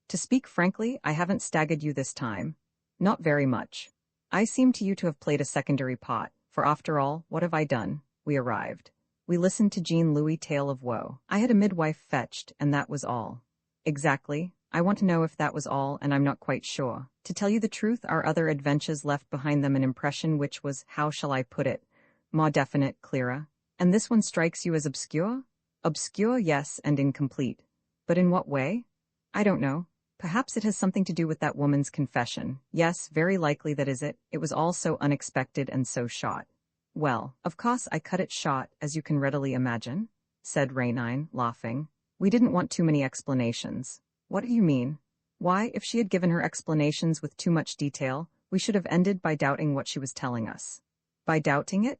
To speak frankly, I haven't staggered you this time. Not very much. I seem to you to have played a secondary part, for after all, what have I done? We arrived. We listened to Jean-Louis' tale of woe. I had a midwife fetched, and that was all. Exactly. I want to know if that was all, and I'm not quite sure. To tell you the truth, our other adventures left behind them an impression which was, how shall I put it, more definite, clearer. And this one strikes you as obscure? Obscure, yes, and incomplete. But in what way? I don't know. Perhaps it has something to do with that woman's confession. Yes, very likely that is it. It was all so unexpected and so short. Well, of course I cut it short, as you can readily imagine, said Rainine, laughing. We didn't want too many explanations. What do you mean? Why, if she had given her explanations with too much detail, we should have ended by doubting what she was telling us. By doubting it?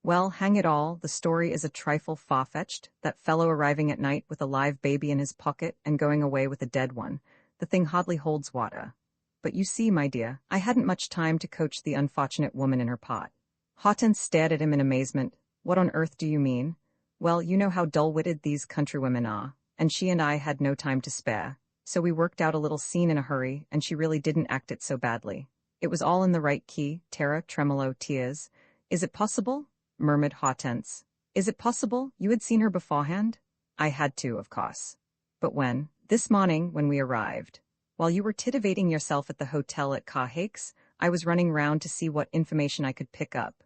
Well, hang it all, the story is a trifle far-fetched, that fellow arriving at night with a live baby in his pocket and going away with a dead one. The thing hardly holds water. But you see, my dear, I hadn't much time to coach the unfortunate woman in her pot. Hortense stared at him in amazement. What on earth do you mean? Well, you know how dull-witted these countrywomen are, and she and I had no time to spare. So we worked out a little scene in a hurry, and she really didn't act it so badly. It was all in the right key, terror, tremolo, tears. Is it possible? Murmured Hortense. Is it possible? You had seen her beforehand? I had to, of course. But when? This morning, when we arrived. While you were titivating yourself at the hotel at Carhaix, I was running round to see what information I could pick up.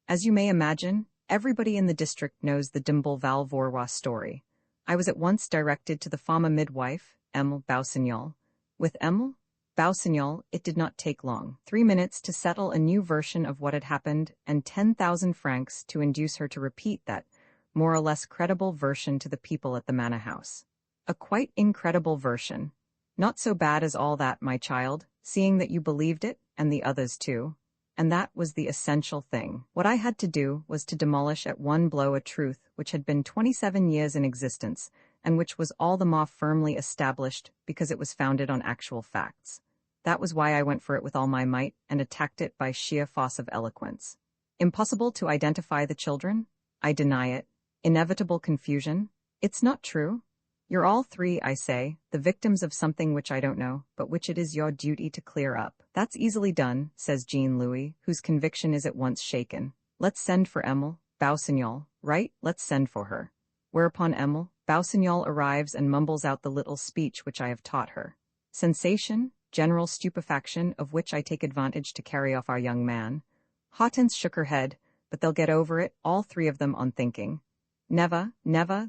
As you may imagine, everybody in the district knows the d'Imblevalle Vaurois story. I was at once directed to the former midwife, Emile Bausignol. With Emile Bausignol, it did not take long, 3 minutes to settle a new version of what had happened and 10,000 francs to induce her to repeat that more or less credible version to the people at the manor house. A quite incredible version. Not so bad as all that, my child, seeing that you believed it, and the others too. And that was the essential thing. What I had to do was to demolish at one blow a truth which had been 27 years in existence, and which was all the more firmly established because it was founded on actual facts. That was why I went for it with all my might and attacked it by sheer force of eloquence. Impossible to identify the children? I deny it. Inevitable confusion? It's not true. You're all three, I say, the victims of something which I don't know, but which it is your duty to clear up. That's easily done, says Jean-Louis, whose conviction is at once shaken. Let's send for Emile Bausignol, right? Let's send for her. Whereupon Emile Bausignol arrives and mumbles out the little speech which I have taught her. Sensation, general stupefaction, of which I take advantage to carry off our young man. Hortense shook her head, but they'll get over it, all three of them, on thinking. Never,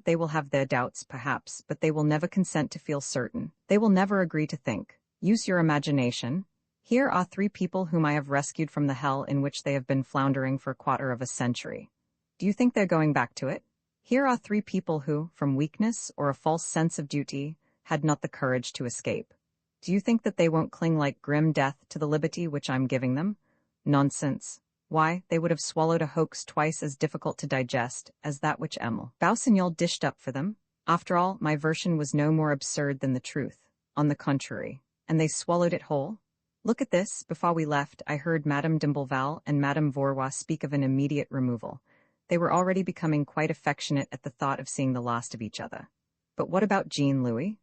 they will have their doubts, perhaps, but they will never consent to feel certain. They will never agree to think. Use your imagination. Here are 3 people whom I have rescued from the hell in which they have been floundering for a quarter of a century. Do you think they're going back to it? Here are 3 people who, from weakness or a false sense of duty, had not the courage to escape. Do you think that they won't cling like grim death to the liberty which I'm giving them? Nonsense. Why, they would have swallowed a hoax twice as difficult to digest as that which Emile Bausignol dished up for them. After all, my version was no more absurd than the truth. On the contrary. And they swallowed it whole? Look at this. Before we left, I heard Madame d'Imbleval and Madame Vaurois speak of an immediate removal. They were already becoming quite affectionate at the thought of seeing the last of each other. But what about Jean-Louis?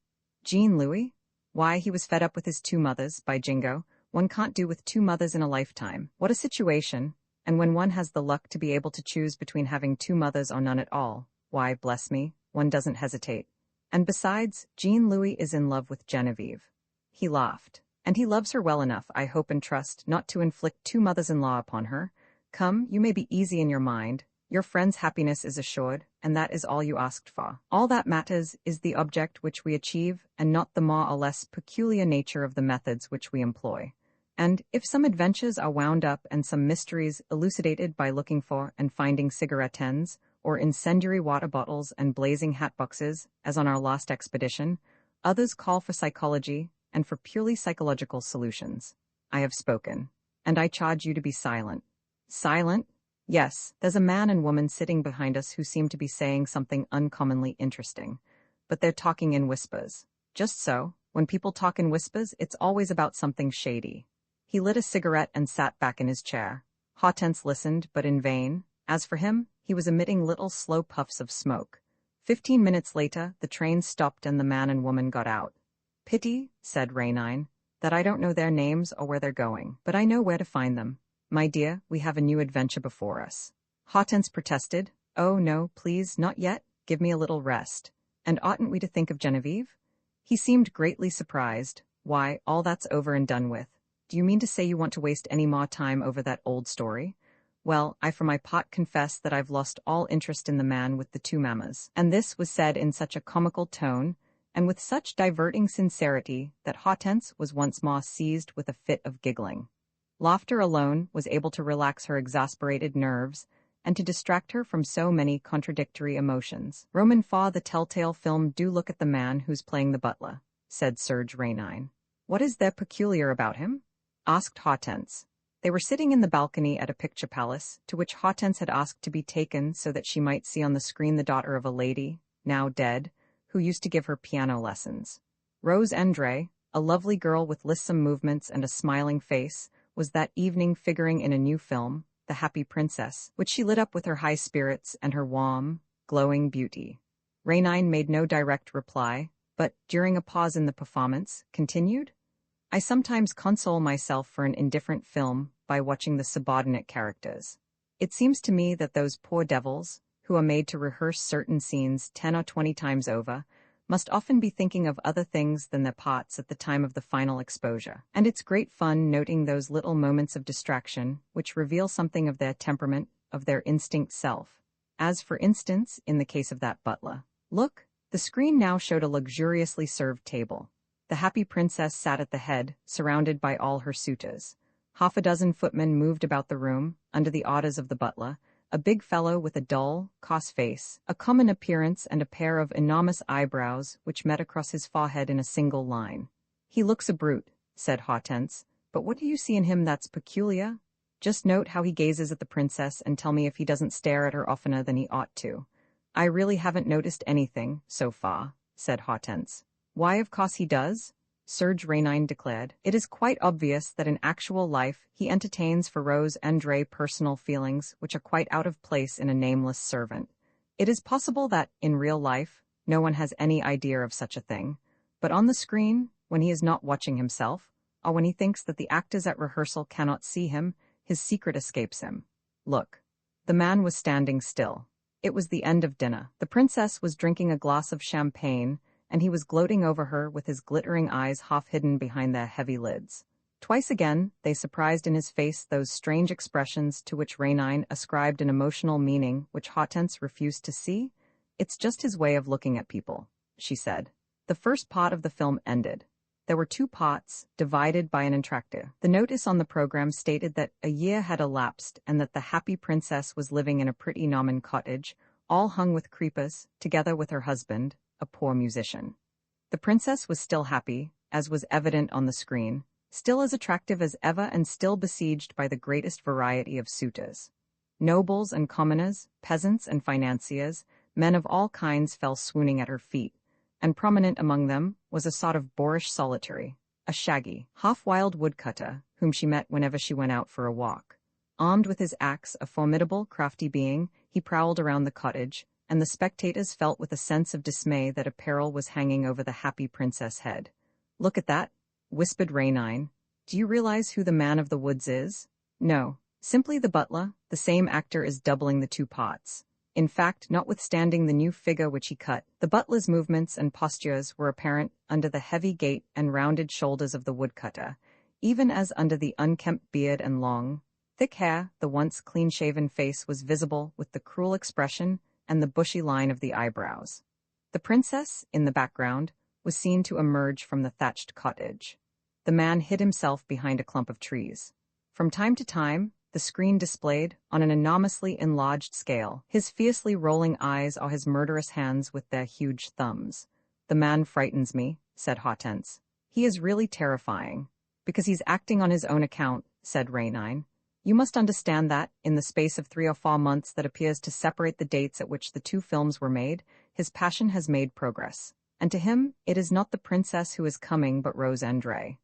Jean-Louis? Why, he was fed up with his two mothers, by jingo. One can't do with two mothers in a lifetime. What a situation! And when one has the luck to be able to choose between having two mothers or none at all, why, bless me, one doesn't hesitate. And besides, Jean-Louis is in love with Genevieve. He laughed. And he loves her well enough, I hope and trust, not to inflict two mothers-in-law upon her. Come, you may be easy in your mind. Your friend's happiness is assured, and that is all you asked for. All that matters is the object which we achieve, and not the more or less peculiar nature of the methods which we employ. And if some adventures are wound up and some mysteries elucidated by looking for and finding cigarette ends, or incendiary water bottles and blazing hat boxes, as on our last expedition, others call for psychology and for purely psychological solutions. I have spoken, and I charge you to be silent. Silent? Yes, there's a man and woman sitting behind us who seem to be saying something uncommonly interesting, but they're talking in whispers. Just so, when people talk in whispers, it's always about something shady. He lit a cigarette and sat back in his chair. Hortense listened, but in vain. As for him, he was emitting little slow puffs of smoke. 15 minutes later, the train stopped and the man and woman got out. Pity, said Rainine, that I don't know their names or where they're going, but I know where to find them. My dear, we have a new adventure before us. Hortense protested. Oh no, please, not yet. Give me a little rest. And oughtn't we to think of Genevieve? He seemed greatly surprised. Why, all that's over and done with. Do you mean to say you want to waste any more time over that old story? Well, I for my part confess that I've lost all interest in the man with the two mammas. And this was said in such a comical tone, and with such diverting sincerity, that Hortense was once more seized with a fit of giggling. Laughter alone was able to relax her exasperated nerves and to distract her from so many contradictory emotions. Roman Faw, the telltale film. Do look at the man who's playing the butler, said Serge Rainine. What is there peculiar about him? Asked Hortense. They were sitting in the balcony at a picture palace, to which Hortense had asked to be taken so that she might see on the screen the daughter of a lady, now dead, who used to give her piano lessons. Rose Andre, a lovely girl with lissom movements and a smiling face, was that evening figuring in a new film, The Happy Princess, which she lit up with her high spirits and her warm, glowing beauty. Rainine made no direct reply, but, during a pause in the performance, continued, I sometimes console myself for an indifferent film by watching the subordinate characters. It seems to me that those poor devils, who are made to rehearse certain scenes 10 or 20 times over, must often be thinking of other things than their parts at the time of the final exposure. And it's great fun noting those little moments of distraction which reveal something of their temperament, of their instinct self. As for instance, in the case of that butler. Look, the screen now showed a luxuriously served table. The happy princess sat at the head, surrounded by all her suitors. Half a dozen footmen moved about the room, under the orders of the butler, a big fellow with a dull, coarse face, a common appearance and a pair of enormous eyebrows which met across his forehead in a single line. He looks a brute, said Hortense, but what do you see in him that's peculiar? Just note how he gazes at the princess and tell me if he doesn't stare at her oftener than he ought to. I really haven't noticed anything, so far, said Hortense. Why, of course he does, Serge Rainine declared. It is quite obvious that in actual life he entertains for Rose Andre personal feelings which are quite out of place in a nameless servant. It is possible that, in real life, no one has any idea of such a thing, but on the screen, when he is not watching himself, or when he thinks that the actors at rehearsal cannot see him, his secret escapes him. Look. The man was standing still. It was the end of dinner. The princess was drinking a glass of champagne, and he was gloating over her with his glittering eyes half hidden behind their heavy lids. Twice again, they surprised in his face those strange expressions to which Rainine ascribed an emotional meaning which Hortense refused to see. It's just his way of looking at people, she said. The first part of the film ended. There were two parts, divided by an entr'acte. The notice on the program stated that a year had elapsed and that the happy princess was living in a pretty Norman cottage, all hung with creepers, together with her husband, a poor musician. The princess was still happy, as was evident on the screen, still as attractive as ever and still besieged by the greatest variety of suitors. Nobles and commoners, peasants and financiers, men of all kinds fell swooning at her feet, and prominent among them was a sort of boorish solitary, a shaggy, half-wild woodcutter, whom she met whenever she went out for a walk. Armed with his axe, a formidable, crafty being, he prowled around the cottage, and the spectators felt with a sense of dismay that a peril was hanging over the happy princess' head. "Look at that," whispered Rainine. "Do you realize who the man of the woods is?" "No. Simply the butler, the same actor is doubling the two parts." In fact, notwithstanding the new figure which he cut, the butler's movements and postures were apparent under the heavy gait and rounded shoulders of the woodcutter, even as under the unkempt beard and long, thick hair the once clean-shaven face was visible with the cruel expression and the bushy line of the eyebrows. The princess, in the background, was seen to emerge from the thatched cottage. The man hid himself behind a clump of trees. From time to time, the screen displayed, on an enormously enlarged scale, his fiercely rolling eyes or his murderous hands with their huge thumbs. "The man frightens me," said Hortense. "He is really terrifying." "Because he's acting on his own account," said Rainine. "You must understand that, in the space of 3 or 4 months that appears to separate the dates at which the 2 films were made, his passion has made progress. And to him, it is not the princess who is coming but Rose Andre."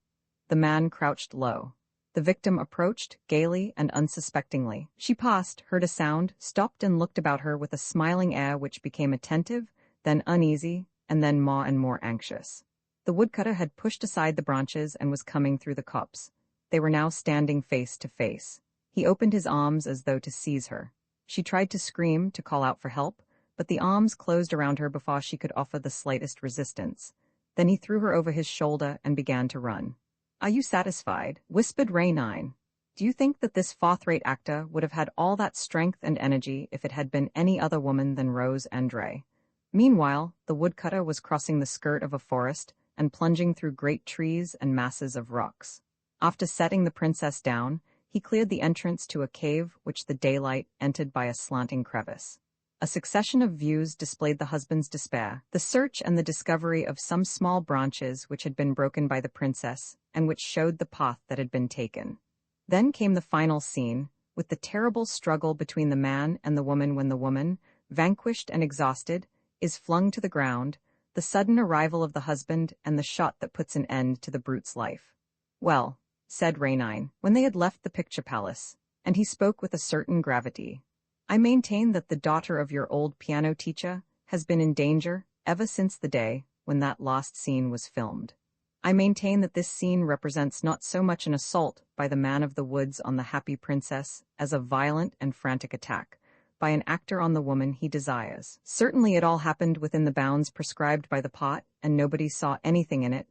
The man crouched low. The victim approached, gaily and unsuspectingly. She passed, heard a sound, stopped and looked about her with a smiling air which became attentive, then uneasy, and then more and more anxious. The woodcutter had pushed aside the branches and was coming through the copse. They were now standing face to face. He opened his arms as though to seize her. She tried to scream, to call out for help, but the arms closed around her before she could offer the slightest resistance. Then he threw her over his shoulder and began to run. "Are you satisfied?" whispered Rainine. "Do you think that this fourth-rate actor would have had all that strength and energy if it had been any other woman than Rose Andre?" Meanwhile, the woodcutter was crossing the skirt of a forest and plunging through great trees and masses of rocks. After setting the princess down, he cleared the entrance to a cave which the daylight entered by a slanting crevice. A succession of views displayed the husband's despair, the search and the discovery of some small branches which had been broken by the princess and which showed the path that had been taken. Then came the final scene, with the terrible struggle between the man and the woman when the woman, vanquished and exhausted, is flung to the ground, the sudden arrival of the husband and the shot that puts an end to the brute's life. "Well," said Rainine, when they had left the picture palace, and he spoke with a certain gravity, "I maintain that the daughter of your old piano teacher has been in danger ever since the day when that last scene was filmed. I maintain that this scene represents not so much an assault by the man of the woods on the happy princess as a violent and frantic attack by an actor on the woman he desires. Certainly it all happened within the bounds prescribed by the part, and nobody saw anything in it,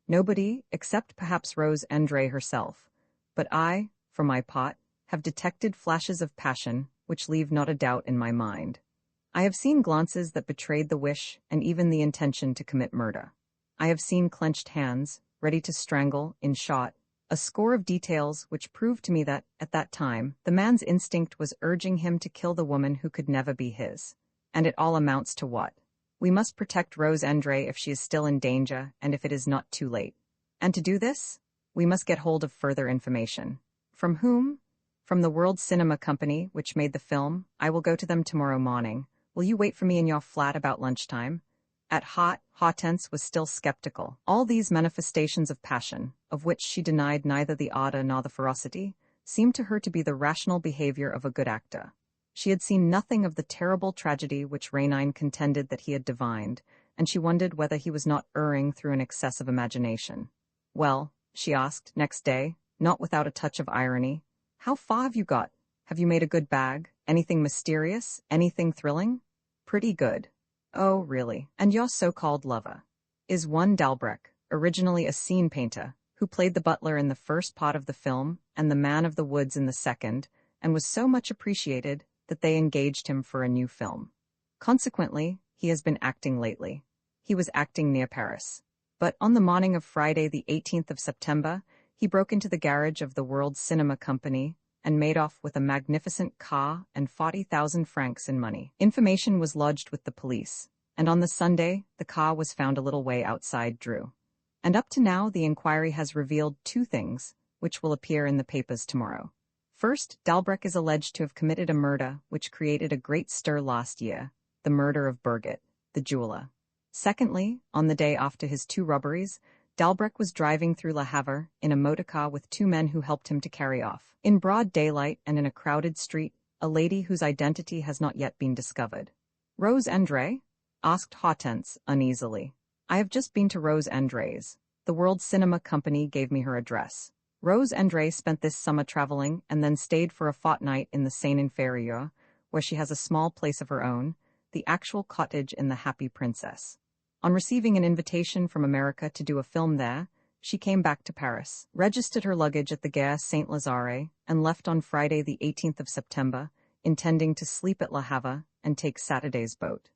nobody except perhaps Rose Andre herself. But I, for my part, have detected flashes of passion which leave not a doubt in my mind. I have seen glances that betrayed the wish and even the intention to commit murder. I have seen clenched hands, ready to strangle, in short, a score of details which proved to me that, at that time, the man's instinct was urging him to kill the woman who could never be his. And it all amounts to what? We must protect Rose Andre if she is still in danger and if it is not too late. And to do this, we must get hold of further information. From whom? From the World Cinema Company, which made the film. I will go to them tomorrow morning. Will you wait for me in your flat about lunchtime?" At heart, Hortense was still skeptical. All these manifestations of passion, of which she denied neither the ardor nor the ferocity, seemed to her to be the rational behavior of a good actor. She had seen nothing of the terrible tragedy which Rainine contended that he had divined, and she wondered whether he was not erring through an excess of imagination. "Well," she asked, next day, not without a touch of irony, "how far have you got? Have you made a good bag? Anything mysterious? Anything thrilling?" "Pretty good." "Oh, really? And your so-called lover is one Dalbreck, originally a scene painter, who played the butler in the first part of the film and the man of the woods in the second, and was so much appreciated that they engaged him for a new film. Consequently, he has been acting lately. He was acting near Paris. But on the morning of Friday the 18th of September, he broke into the garage of the World Cinema Company and made off with a magnificent car and 40,000 francs in money. Information was lodged with the police. and on the Sunday, the car was found a little way outside Drew. And up to now, the inquiry has revealed two things, which will appear in the papers tomorrow. First, Dalbreck is alleged to have committed a murder which created a great stir last year, the murder of Birgit, the jeweler. Secondly, on the day after his two robberies, Dalbreck was driving through Le Havre in a motorcar with two men who helped him to carry off, in broad daylight and in a crowded street, a lady whose identity has not yet been discovered. Rose Andre? Asked Hortense uneasily. I have just been to Rose Andre's. The World Cinema Company gave me her address. Rose Andre spent this summer traveling and then stayed for a fortnight in the Seine-Inférieure, where she has a small place of her own, the actual cottage in the Happy Princess. On receiving an invitation from America to do a film there, she came back to Paris, registered her luggage at the Gare Saint-Lazare, and left on Friday the 18th of September, intending to sleep at Le Havre and take Saturday's boat.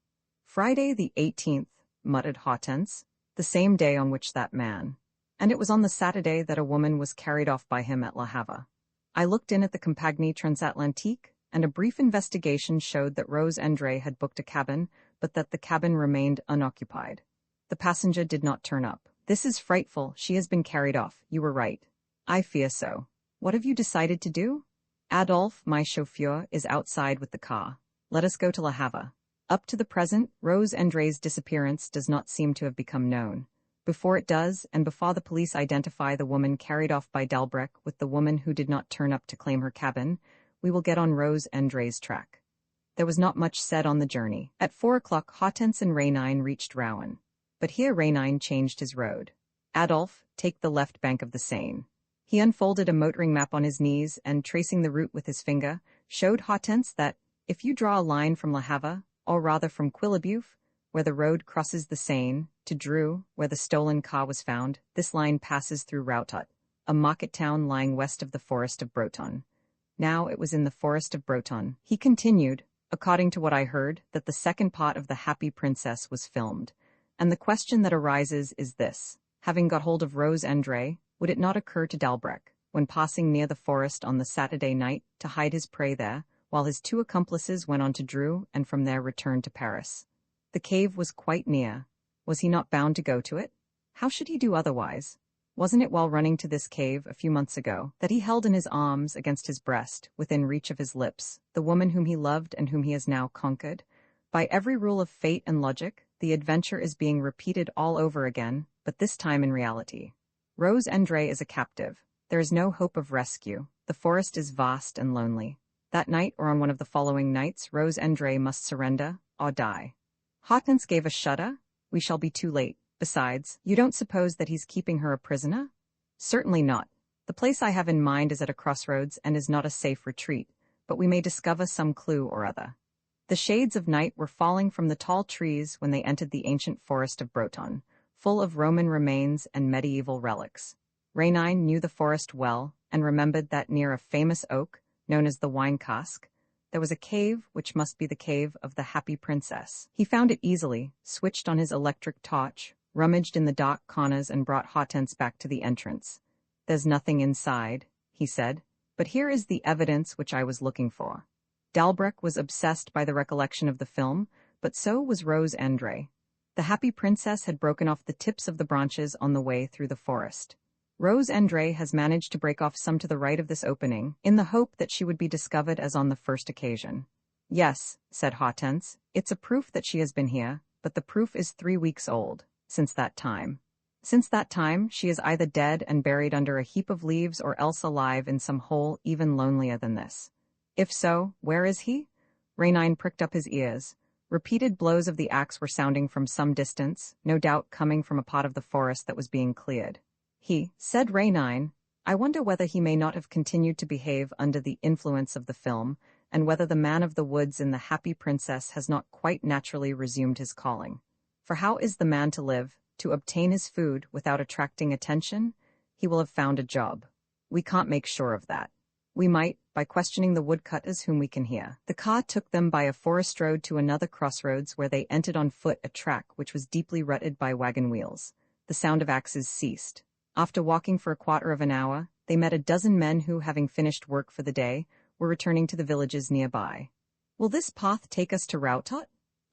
Friday the 18th, muttered Hortense, the same day on which that man. And it was on the Saturday that a woman was carried off by him at Le Havre. I looked in at the Compagnie Transatlantique, and a brief investigation showed that Rose Andre had booked a cabin, but that the cabin remained unoccupied. The passenger did not turn up. This is frightful. She has been carried off. You were right. I fear so. What have you decided to do? Adolphe, my chauffeur, is outside with the car. Let us go to Le Havre. Up to the present, Rose Andre's disappearance does not seem to have become known. Before it does, and before the police identify the woman carried off by Dalbreck with the woman who did not turn up to claim her cabin, we will get on Rose Andre's track. There was not much said on the journey. At 4 o'clock, Hortense and Raynine reached Rouen. But here Raynine changed his road. Adolphe, take the left bank of the Seine. He unfolded a motoring map on his knees and, tracing the route with his finger, showed Hortense that, if you draw a line from Le Havre, or rather from Quillebeuf, where the road crosses the Seine, to Dreux, where the stolen car was found, this line passes through Routot, a market town lying west of the forest of Breton. Now it was in the forest of Breton. He continued, according to what I heard, that the second part of The Happy Princess was filmed. And the question that arises is this. Having got hold of Rose Andre, would it not occur to Dalbreck, when passing near the forest on the Saturday night, to hide his prey there, while his two accomplices went on to Dreux and from there returned to Paris? The cave was quite near. Was he not bound to go to it? How should he do otherwise? Wasn't it while running to this cave a few months ago that he held in his arms against his breast, within reach of his lips, the woman whom he loved and whom he has now conquered? By every rule of fate and logic, the adventure is being repeated all over again, but this time in reality. Rose Andre is a captive. There is no hope of rescue. The forest is vast and lonely. That night or on one of the following nights, Rose Andre must surrender or die. Hortense gave a shudder. We shall be too late. Besides, you don't suppose that he's keeping her a prisoner? Certainly not. The place I have in mind is at a crossroads and is not a safe retreat, but we may discover some clue or other. The shades of night were falling from the tall trees when they entered the ancient forest of Breton, full of Roman remains and medieval relics. Raynine knew the forest well and remembered that near a famous oak, known as the Wine Cask, there was a cave which must be the cave of the Happy Princess. He found it easily, switched on his electric torch, rummaged in the dark corners and brought Hortense back to the entrance. There's nothing inside, he said, but here is the evidence which I was looking for. Dalbreck was obsessed by the recollection of the film, but so was Rose Andre. The Happy Princess had broken off the tips of the branches on the way through the forest. Rose Andre has managed to break off some to the right of this opening, in the hope that she would be discovered as on the first occasion. Yes, said Hortense, it's a proof that she has been here, but the proof is 3 weeks old. Since that time, she is either dead and buried under a heap of leaves or else alive in some hole even lonelier than this. If so, where is he? Raynine pricked up his ears. Repeated blows of the axe were sounding from some distance, no doubt coming from a part of the forest that was being cleared. He, said Raynine, I wonder whether he may not have continued to behave under the influence of the film, and whether the man of the woods in The Happy Princess has not quite naturally resumed his calling. For how is the man to live, to obtain his food without attracting attention? He will have found a job. We can't make sure of that. We might, by questioning the woodcutters whom we can hear. The car took them by a forest road to another crossroads where they entered on foot a track which was deeply rutted by wagon wheels. The sound of axes ceased. After walking for a quarter of an hour, they met a dozen men who, having finished work for the day, were returning to the villages nearby. Will this path take us to Routot?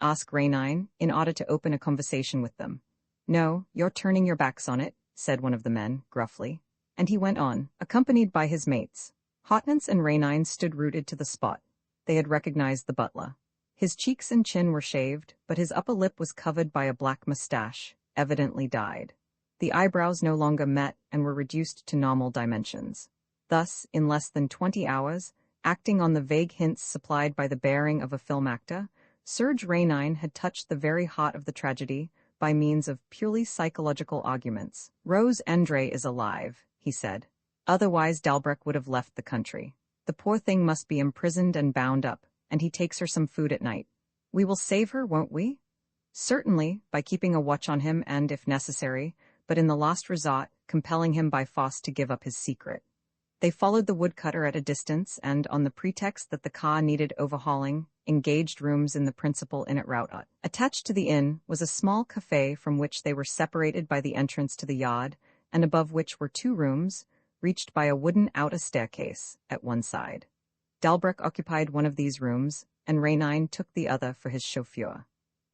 asked Raynine, in order to open a conversation with them. No, you're turning your backs on it, said one of the men, gruffly. And he went on, accompanied by his mates. Hortense and Raynine stood rooted to the spot. They had recognized the butler. His cheeks and chin were shaved, but his upper lip was covered by a black mustache, evidently dyed. The eyebrows no longer met and were reduced to normal dimensions. Thus, in less than 20 hours, acting on the vague hints supplied by the bearing of a film actor, Serge Raynine had touched the very heart of the tragedy by means of purely psychological arguments. Rose Andre is alive, he said. Otherwise Dalbreck would have left the country. The poor thing must be imprisoned and bound up, and he takes her some food at night. We will save her, won't we? Certainly, by keeping a watch on him and, if necessary, but in the last resort, compelling him by force to give up his secret. They followed the woodcutter at a distance and, on the pretext that the car needed overhauling, engaged rooms in the principal inn at Routot. Attached to the inn was a small café from which they were separated by the entrance to the yard, and above which were 2 rooms, reached by a wooden outer staircase at one side. Dalbreck occupied one of these rooms, and Raynine took the other for his chauffeur.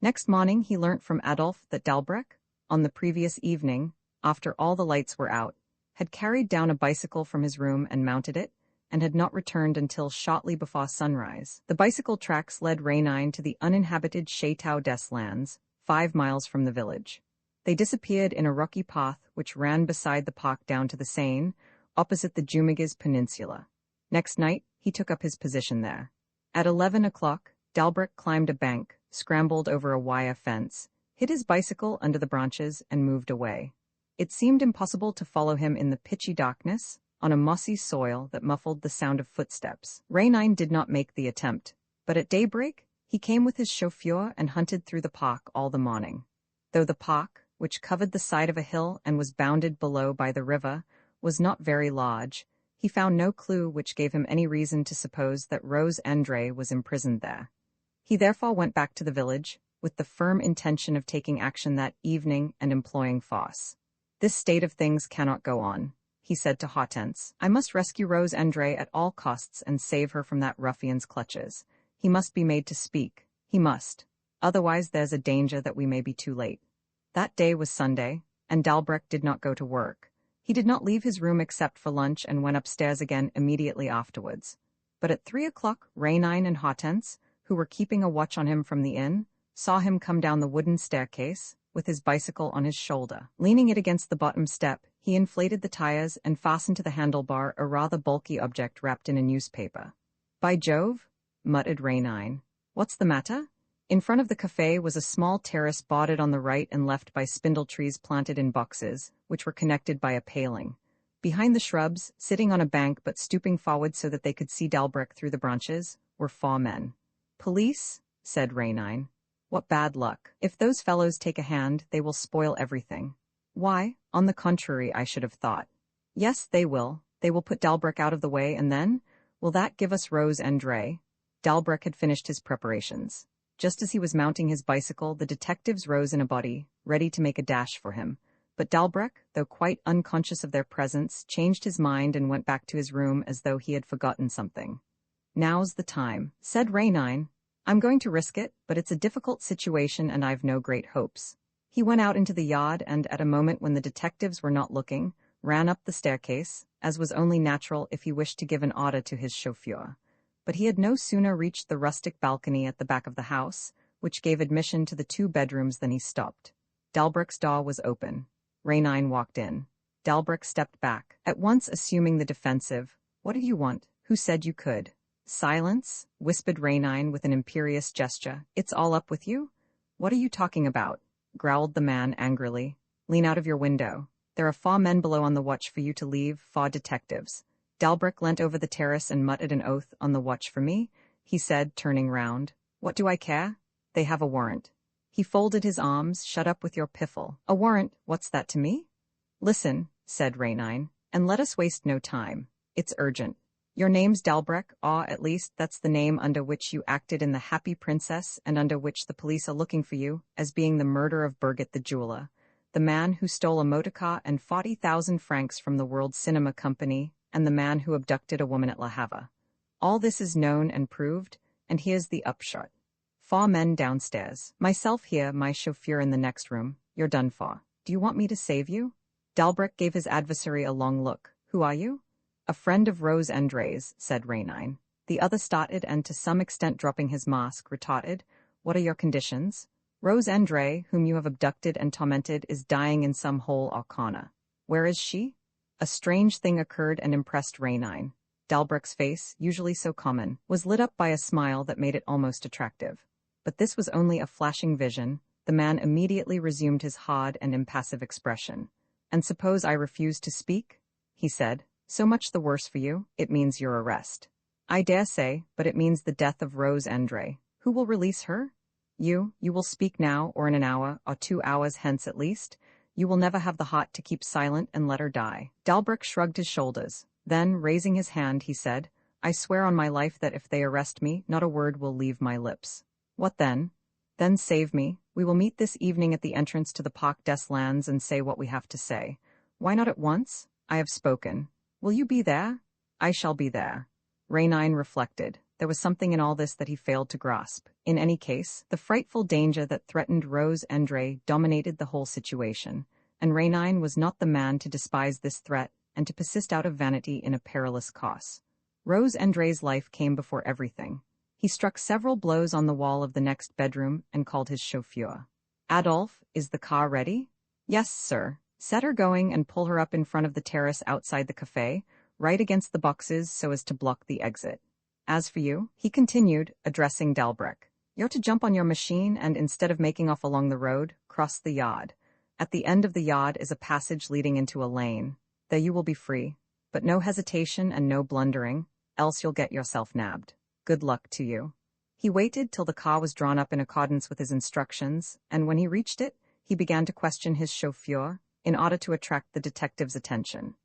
Next morning he learnt from Adolphe that Dalbreck, on the previous evening, after all the lights were out, had carried down a bicycle from his room and mounted it, and had not returned until shortly before sunrise. The bicycle tracks led Raynine to the uninhabited Château des Landes, 5 miles from the village. They disappeared in a rocky path which ran beside the park down to the Seine, opposite the Jumiges Peninsula. Next night, he took up his position there. At 11 o'clock, Dalbreck climbed a bank, scrambled over a wire fence, hid his bicycle under the branches, and moved away. It seemed impossible to follow him in the pitchy darkness, on a mossy soil that muffled the sound of footsteps. Raynine did not make the attempt, but at daybreak, he came with his chauffeur and hunted through the park all the morning. Though the park, which covered the side of a hill and was bounded below by the river, was not very large, he found no clue which gave him any reason to suppose that Rose Andre was imprisoned there. He therefore went back to the village, with the firm intention of taking action that evening and employing force. This state of things cannot go on, he said to Hortense. I must rescue Rose Andre at all costs and save her from that ruffian's clutches. He must be made to speak. He must. Otherwise there's a danger that we may be too late. That day was Sunday, and Dalbreck did not go to work. He did not leave his room except for lunch and went upstairs again immediately afterwards. But at 3 o'clock, Raynine and Hortense, who were keeping a watch on him from the inn, saw him come down the wooden staircase, with his bicycle on his shoulder. Leaning it against the bottom step, he inflated the tires and fastened to the handlebar a rather bulky object wrapped in a newspaper. By Jove, muttered Raynine. What's the matter? In front of the café was a small terrace bordered on the right and left by spindle trees planted in boxes, which were connected by a paling. Behind the shrubs, sitting on a bank but stooping forward so that they could see Dalbreck through the branches, were 4 men. Police? Said Raynine. What bad luck. If those fellows take a hand, they will spoil everything. Why, on the contrary, I should have thought. Yes, they will. They will put Dalbreck out of the way, and then, will that give us Rose Andre? Dalbreck had finished his preparations. Just as he was mounting his bicycle, the detectives rose in a body, ready to make a dash for him. But Dalbreck, though quite unconscious of their presence, changed his mind and went back to his room as though he had forgotten something. Now's the time, said Raynine. I'm going to risk it, but it's a difficult situation and I've no great hopes. He went out into the yard and, at a moment when the detectives were not looking, ran up the staircase, as was only natural if he wished to give an order to his chauffeur. But he had no sooner reached the rustic balcony at the back of the house, which gave admission to the 2 bedrooms, than he stopped. Dalbreck's door was open. Raynine walked in. Dalbreck stepped back, at once assuming the defensive. What do you want? Who said you could? Silence, whispered Raynine with an imperious gesture. It's all up with you? What are you talking about? Growled the man angrily. Lean out of your window. There are 4 men below on the watch for you to leave, 4 detectives. Dalbreck leant over the terrace and muttered an oath. On the watch for me? He said, turning round. What do I care? They have a warrant. He folded his arms. Shut up with your piffle. A warrant? What's that to me? Listen, said Raynine, and let us waste no time. It's urgent. Your name's Dalbreck, or at least that's the name under which you acted in The Happy Princess and under which the police are looking for you, as being the murderer of Birgit the jeweler, the man who stole a motorcar and 40,000 francs from the World Cinema Company, and the man who abducted a woman at La Havre. All this is known and proved, and here's the upshot. Four men downstairs. Myself here, my chauffeur in the next room. You're done for. Do you want me to save you? Dalbreck gave his adversary a long look. Who are you? A friend of Rose André's, said Raynine. The other started and, to some extent dropping his mask, retorted, What are your conditions? Rose André, whom you have abducted and tormented, is dying in some hole or corner. Where is she? A strange thing occurred and impressed Raynine. Dalbreck's face, usually so common, was lit up by a smile that made it almost attractive. But this was only a flashing vision. The man immediately resumed his hard and impassive expression. And suppose I refuse to speak? He said. So much the worse for you. It means your arrest. I dare say, but it means the death of Rose André. Who will release her? You will speak now, or in an hour, or 2 hours hence at least. You will never have the heart to keep silent and let her die. Dalbreck shrugged his shoulders. Then, raising his hand, he said, I swear on my life that if they arrest me, not a word will leave my lips. What then? Then save me. We will meet this evening at the entrance to the Parc des Landes and say what we have to say. Why not at once? I have spoken. Will you be there? I shall be there. Raynine reflected. There was something in all this that he failed to grasp. In any case, the frightful danger that threatened Rose André dominated the whole situation, and Raynine was not the man to despise this threat and to persist out of vanity in a perilous cause. Rose André's life came before everything. He struck several blows on the wall of the next bedroom and called his chauffeur. Adolphe, is the car ready? Yes, sir. Set her going and pull her up in front of the terrace outside the café, right against the boxes so as to block the exit. As for you, he continued, addressing Dalbreck, you're to jump on your machine and, instead of making off along the road, cross the yard. At the end of the yard is a passage leading into a lane. There you will be free, but no hesitation and no blundering, else you'll get yourself nabbed. Good luck to you. He waited till the car was drawn up in accordance with his instructions, and when he reached it, he began to question his chauffeur in order to attract the detective's attention.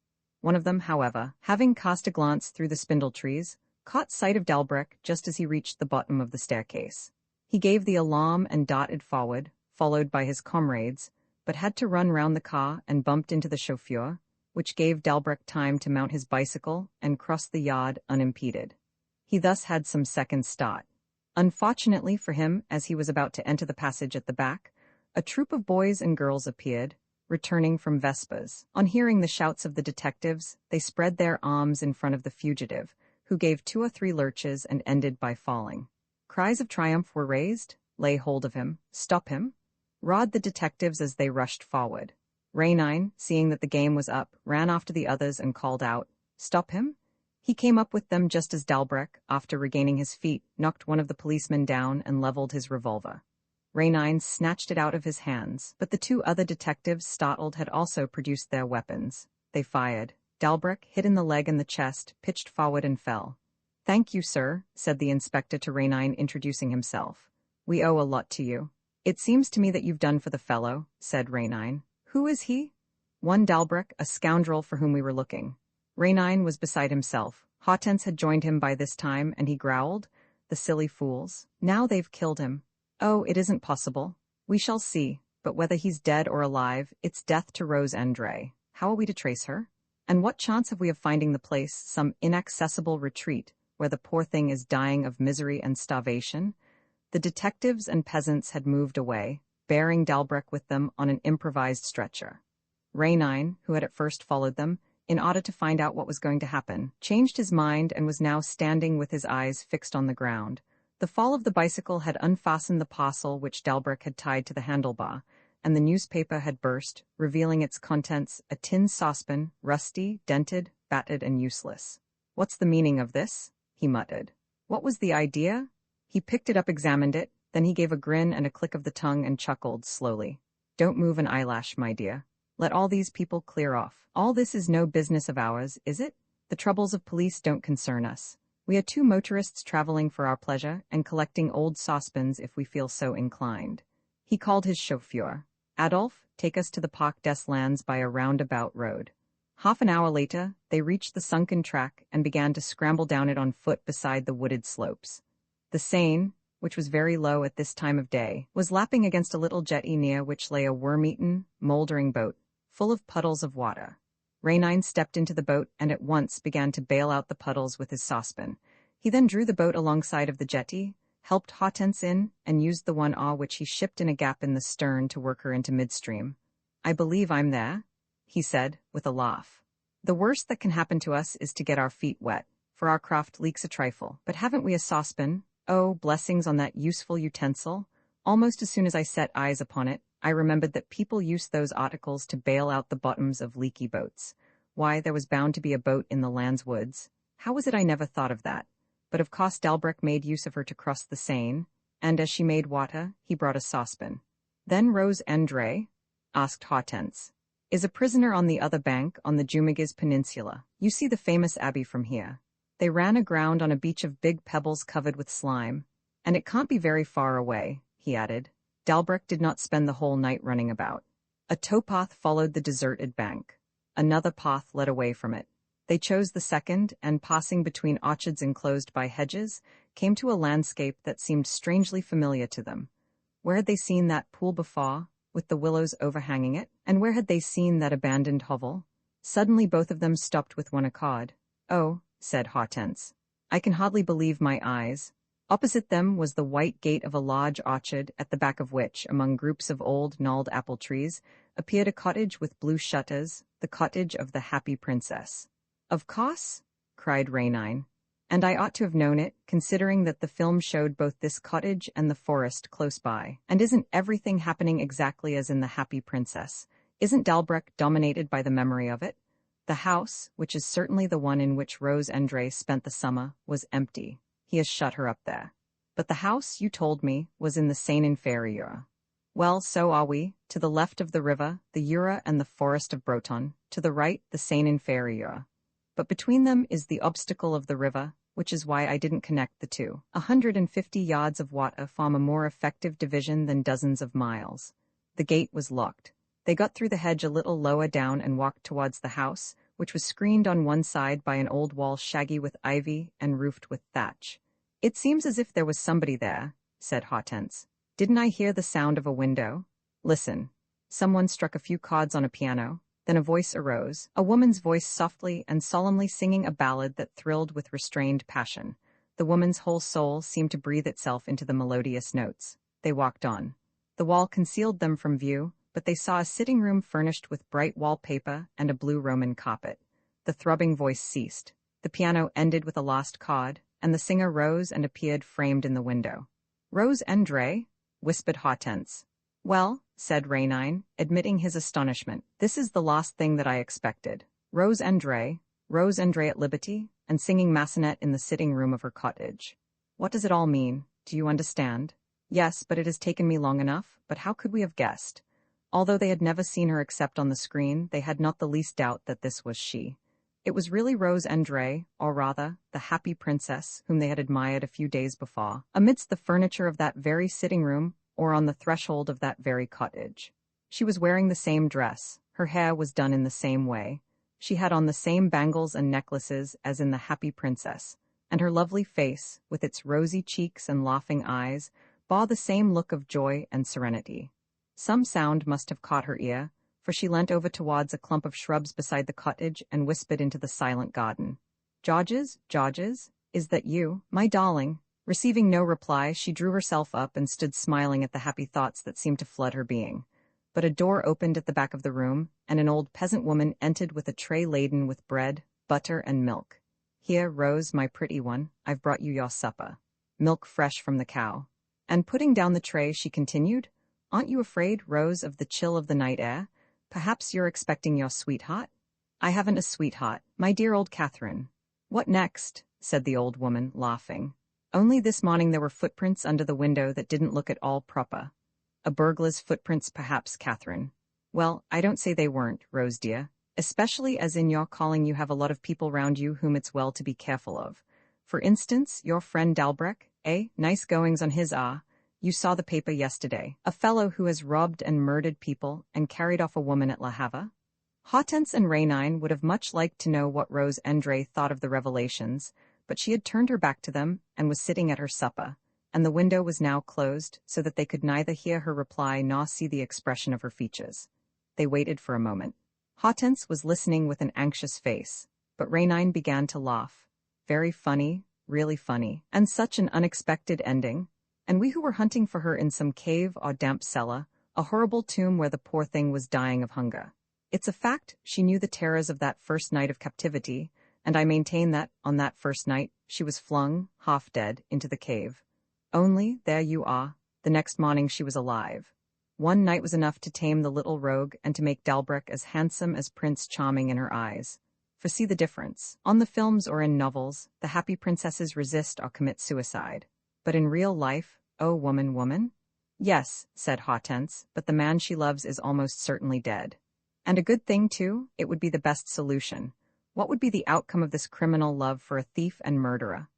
One of them, however, having cast a glance through the spindle trees, caught sight of Dalbreck just as he reached the bottom of the staircase. He gave the alarm and darted forward, followed by his comrades, but had to run round the car and bumped into the chauffeur, which gave Dalbreck time to mount his bicycle and cross the yard unimpeded. He thus had some second start. Unfortunately for him, as he was about to enter the passage at the back, a troop of boys and girls appeared, returning from vespers. On hearing the shouts of the detectives, they spread their arms in front of the fugitive, who gave 2 or 3 lurches and ended by falling. Cries of triumph were raised. Lay hold of him. Stop him. Roared the detectives as they rushed forward. Raynine, seeing that the game was up, ran after the others and called out, Stop him? He came up with them just as Dalbreck, after regaining his feet, knocked one of the policemen down and leveled his revolver. Raynine snatched it out of his hands, but the 2 other detectives, startled, had also produced their weapons. They fired. Dalbreck, hit in the leg and the chest, pitched forward and fell. Thank you, sir, said the inspector to Raynine, introducing himself. We owe a lot to you. It seems to me that you've done for the fellow, said Raynine. Who is he? One Dalbreck, a scoundrel for whom we were looking. Raynine was beside himself. Hortense had joined him by this time, and he growled, The silly fools. Now they've killed him. Oh, it isn't possible. We shall see, but whether he's dead or alive, it's death to Rose André. How are we to trace her? And what chance have we of finding the place, some inaccessible retreat, where the poor thing is dying of misery and starvation? The detectives and peasants had moved away, bearing Dalbreck with them on an improvised stretcher. Raynine, who had at first followed them, in order to find out what was going to happen, changed his mind and was now standing with his eyes fixed on the ground. The fall of the bicycle had unfastened the parcel which Dalbreck had tied to the handlebar, and the newspaper had burst, revealing its contents, a tin saucepan, rusty, dented, battered, and useless. What's the meaning of this? He muttered. What was the idea? He picked it up, examined it, then he gave a grin and a click of the tongue and chuckled slowly. Don't move an eyelash, my dear. Let all these people clear off. All this is no business of ours, is it? The troubles of police don't concern us. We are 2 motorists traveling for our pleasure and collecting old saucepans if we feel so inclined. He called his chauffeur. Adolphe, take us to the Parc des Landes by a roundabout road. Half an hour later, they reached the sunken track and began to scramble down it on foot beside the wooded slopes. The Seine, which was very low at this time of day, was lapping against a little jetty near which lay a worm-eaten, mouldering boat, full of puddles of water. Raynine stepped into the boat and at once began to bail out the puddles with his saucepan. He then drew the boat alongside of the jetty, helped Hortense in, and used the one oar which he shipped in a gap in the stern to work her into midstream. "I believe I'm there," he said, with a laugh. "The worst that can happen to us is to get our feet wet, for our craft leaks a trifle. But haven't we a saucepan? Oh, blessings on that useful utensil! Almost as soon as I set eyes upon it, I remembered that people used those articles to bail out the bottoms of leaky boats. Why, there was bound to be a boat in the land's woods. How was it I never thought of that? But of course Dalbreck made use of her to cross the Seine, and as she made water, he brought a saucepan." "Then Rose Andre," asked Hortense, "is a prisoner on the other bank on the Jumiges Peninsula. You see the famous abbey from here. They ran aground on a beach of big pebbles covered with slime. And it can't be very far away," he added. Dalbreck did not spend the whole night running about. A towpath followed the deserted bank. Another path led away from it. They chose the second, and passing between orchards enclosed by hedges, came to a landscape that seemed strangely familiar to them. Where had they seen that pool before, with the willows overhanging it? And where had they seen that abandoned hovel? Suddenly both of them stopped with one accord. "Oh," said Hortense, "I can hardly believe my eyes." Opposite them was the white gate of a large orchard, at the back of which, among groups of old, gnarled apple trees, appeared a cottage with blue shutters, the cottage of the Happy Princess. "Of course," cried Rainine. "And I ought to have known it, considering that the film showed both this cottage and the forest close by. And isn't everything happening exactly as in the Happy Princess? Isn't Dalbreck dominated by the memory of it? The house, which is certainly the one in which Rose Andre spent the summer, was empty. He has shut her up there. But the house, you told me, was in the Seine Inférieure. Well, so are we. To the left of the river, the Jura and the forest of Breton. To the right, the Seine Inférieure. But between them is the obstacle of the river, which is why I didn't connect the two. 150 yards of water form a more effective division than dozens of miles. The gate was locked. They got through the hedge a little lower down and walked towards the house, which was screened on one side by an old wall shaggy with ivy and roofed with thatch. "It seems as if there was somebody there," said Hortense. "Didn't I hear the sound of a window? Listen." Someone struck a few chords on a piano. Then a voice arose, a woman's voice softly and solemnly singing a ballad that thrilled with restrained passion. The woman's whole soul seemed to breathe itself into the melodious notes. They walked on. The wall concealed them from view, but they saw a sitting room furnished with bright wallpaper and a blue Roman carpet. The throbbing voice ceased. The piano ended with a lost chord, and the singer rose and appeared framed in the window. "Rose Andre?" whispered Hortense. "Well," said Rainine, admitting his astonishment, "this is the last thing that I expected. Rose Andre at liberty, and singing Massenet in the sitting room of her cottage. What does it all mean? Do you understand?" "Yes, but it has taken me long enough. But how could we have guessed?" Although they had never seen her except on the screen, they had not the least doubt that this was she. It was really Rose Andre, or rather, the Happy Princess, whom they had admired a few days before, amidst the furniture of that very sitting room, or on the threshold of that very cottage. She was wearing the same dress, her hair was done in the same way, she had on the same bangles and necklaces as in the Happy Princess, and her lovely face, with its rosy cheeks and laughing eyes, bore the same look of joy and serenity. Some sound must have caught her ear, for she leant over towards a clump of shrubs beside the cottage and whispered into the silent garden. Georges, is that you, my darling?" Receiving no reply, she drew herself up and stood smiling at the happy thoughts that seemed to flood her being. But a door opened at the back of the room, and an old peasant woman entered with a tray laden with bread, butter, and milk. "Here, Rose, my pretty one, I've brought you your supper. Milk fresh from the cow." And putting down the tray, she continued, "Aren't you afraid, Rose, of the chill of the night air? Perhaps you're expecting your sweetheart?" "I haven't a sweetheart, my dear old Catherine." "What next?" said the old woman, laughing. "Only this morning there were footprints under the window that didn't look at all proper." "A burglar's footprints, perhaps, Catherine." "Well, I don't say they weren't, Rose dear, especially as in your calling you have a lot of people round you whom it's well to be careful of. For instance, your friend Dalbreck, nice goings on his You saw the paper yesterday. A fellow who has robbed and murdered people and carried off a woman at La Havre." Hortense and Rainine would have much liked to know what Rose Andre thought of the revelations, but she had turned her back to them and was sitting at her supper, and the window was now closed so that they could neither hear her reply nor see the expression of her features. They waited for a moment. Hortense was listening with an anxious face, but Rainine began to laugh. Very funny, really funny, and such an unexpected ending. And we who were hunting for her in some cave or damp cellar, a horrible tomb where the poor thing was dying of hunger. It's a fact, she knew the terrors of that first night of captivity, and I maintain that, on that first night, she was flung, half dead, into the cave. Only, there you are, the next morning she was alive. One night was enough to tame the little rogue and to make Delbruck as handsome as Prince Charming in her eyes. For see the difference. On the films or in novels, the happy princesses resist or commit suicide. But in real life, oh woman? Yes, said Hortense, but the man she loves is almost certainly dead. And a good thing, too, it would be the best solution. What would be the outcome of this criminal love for a thief and murderer?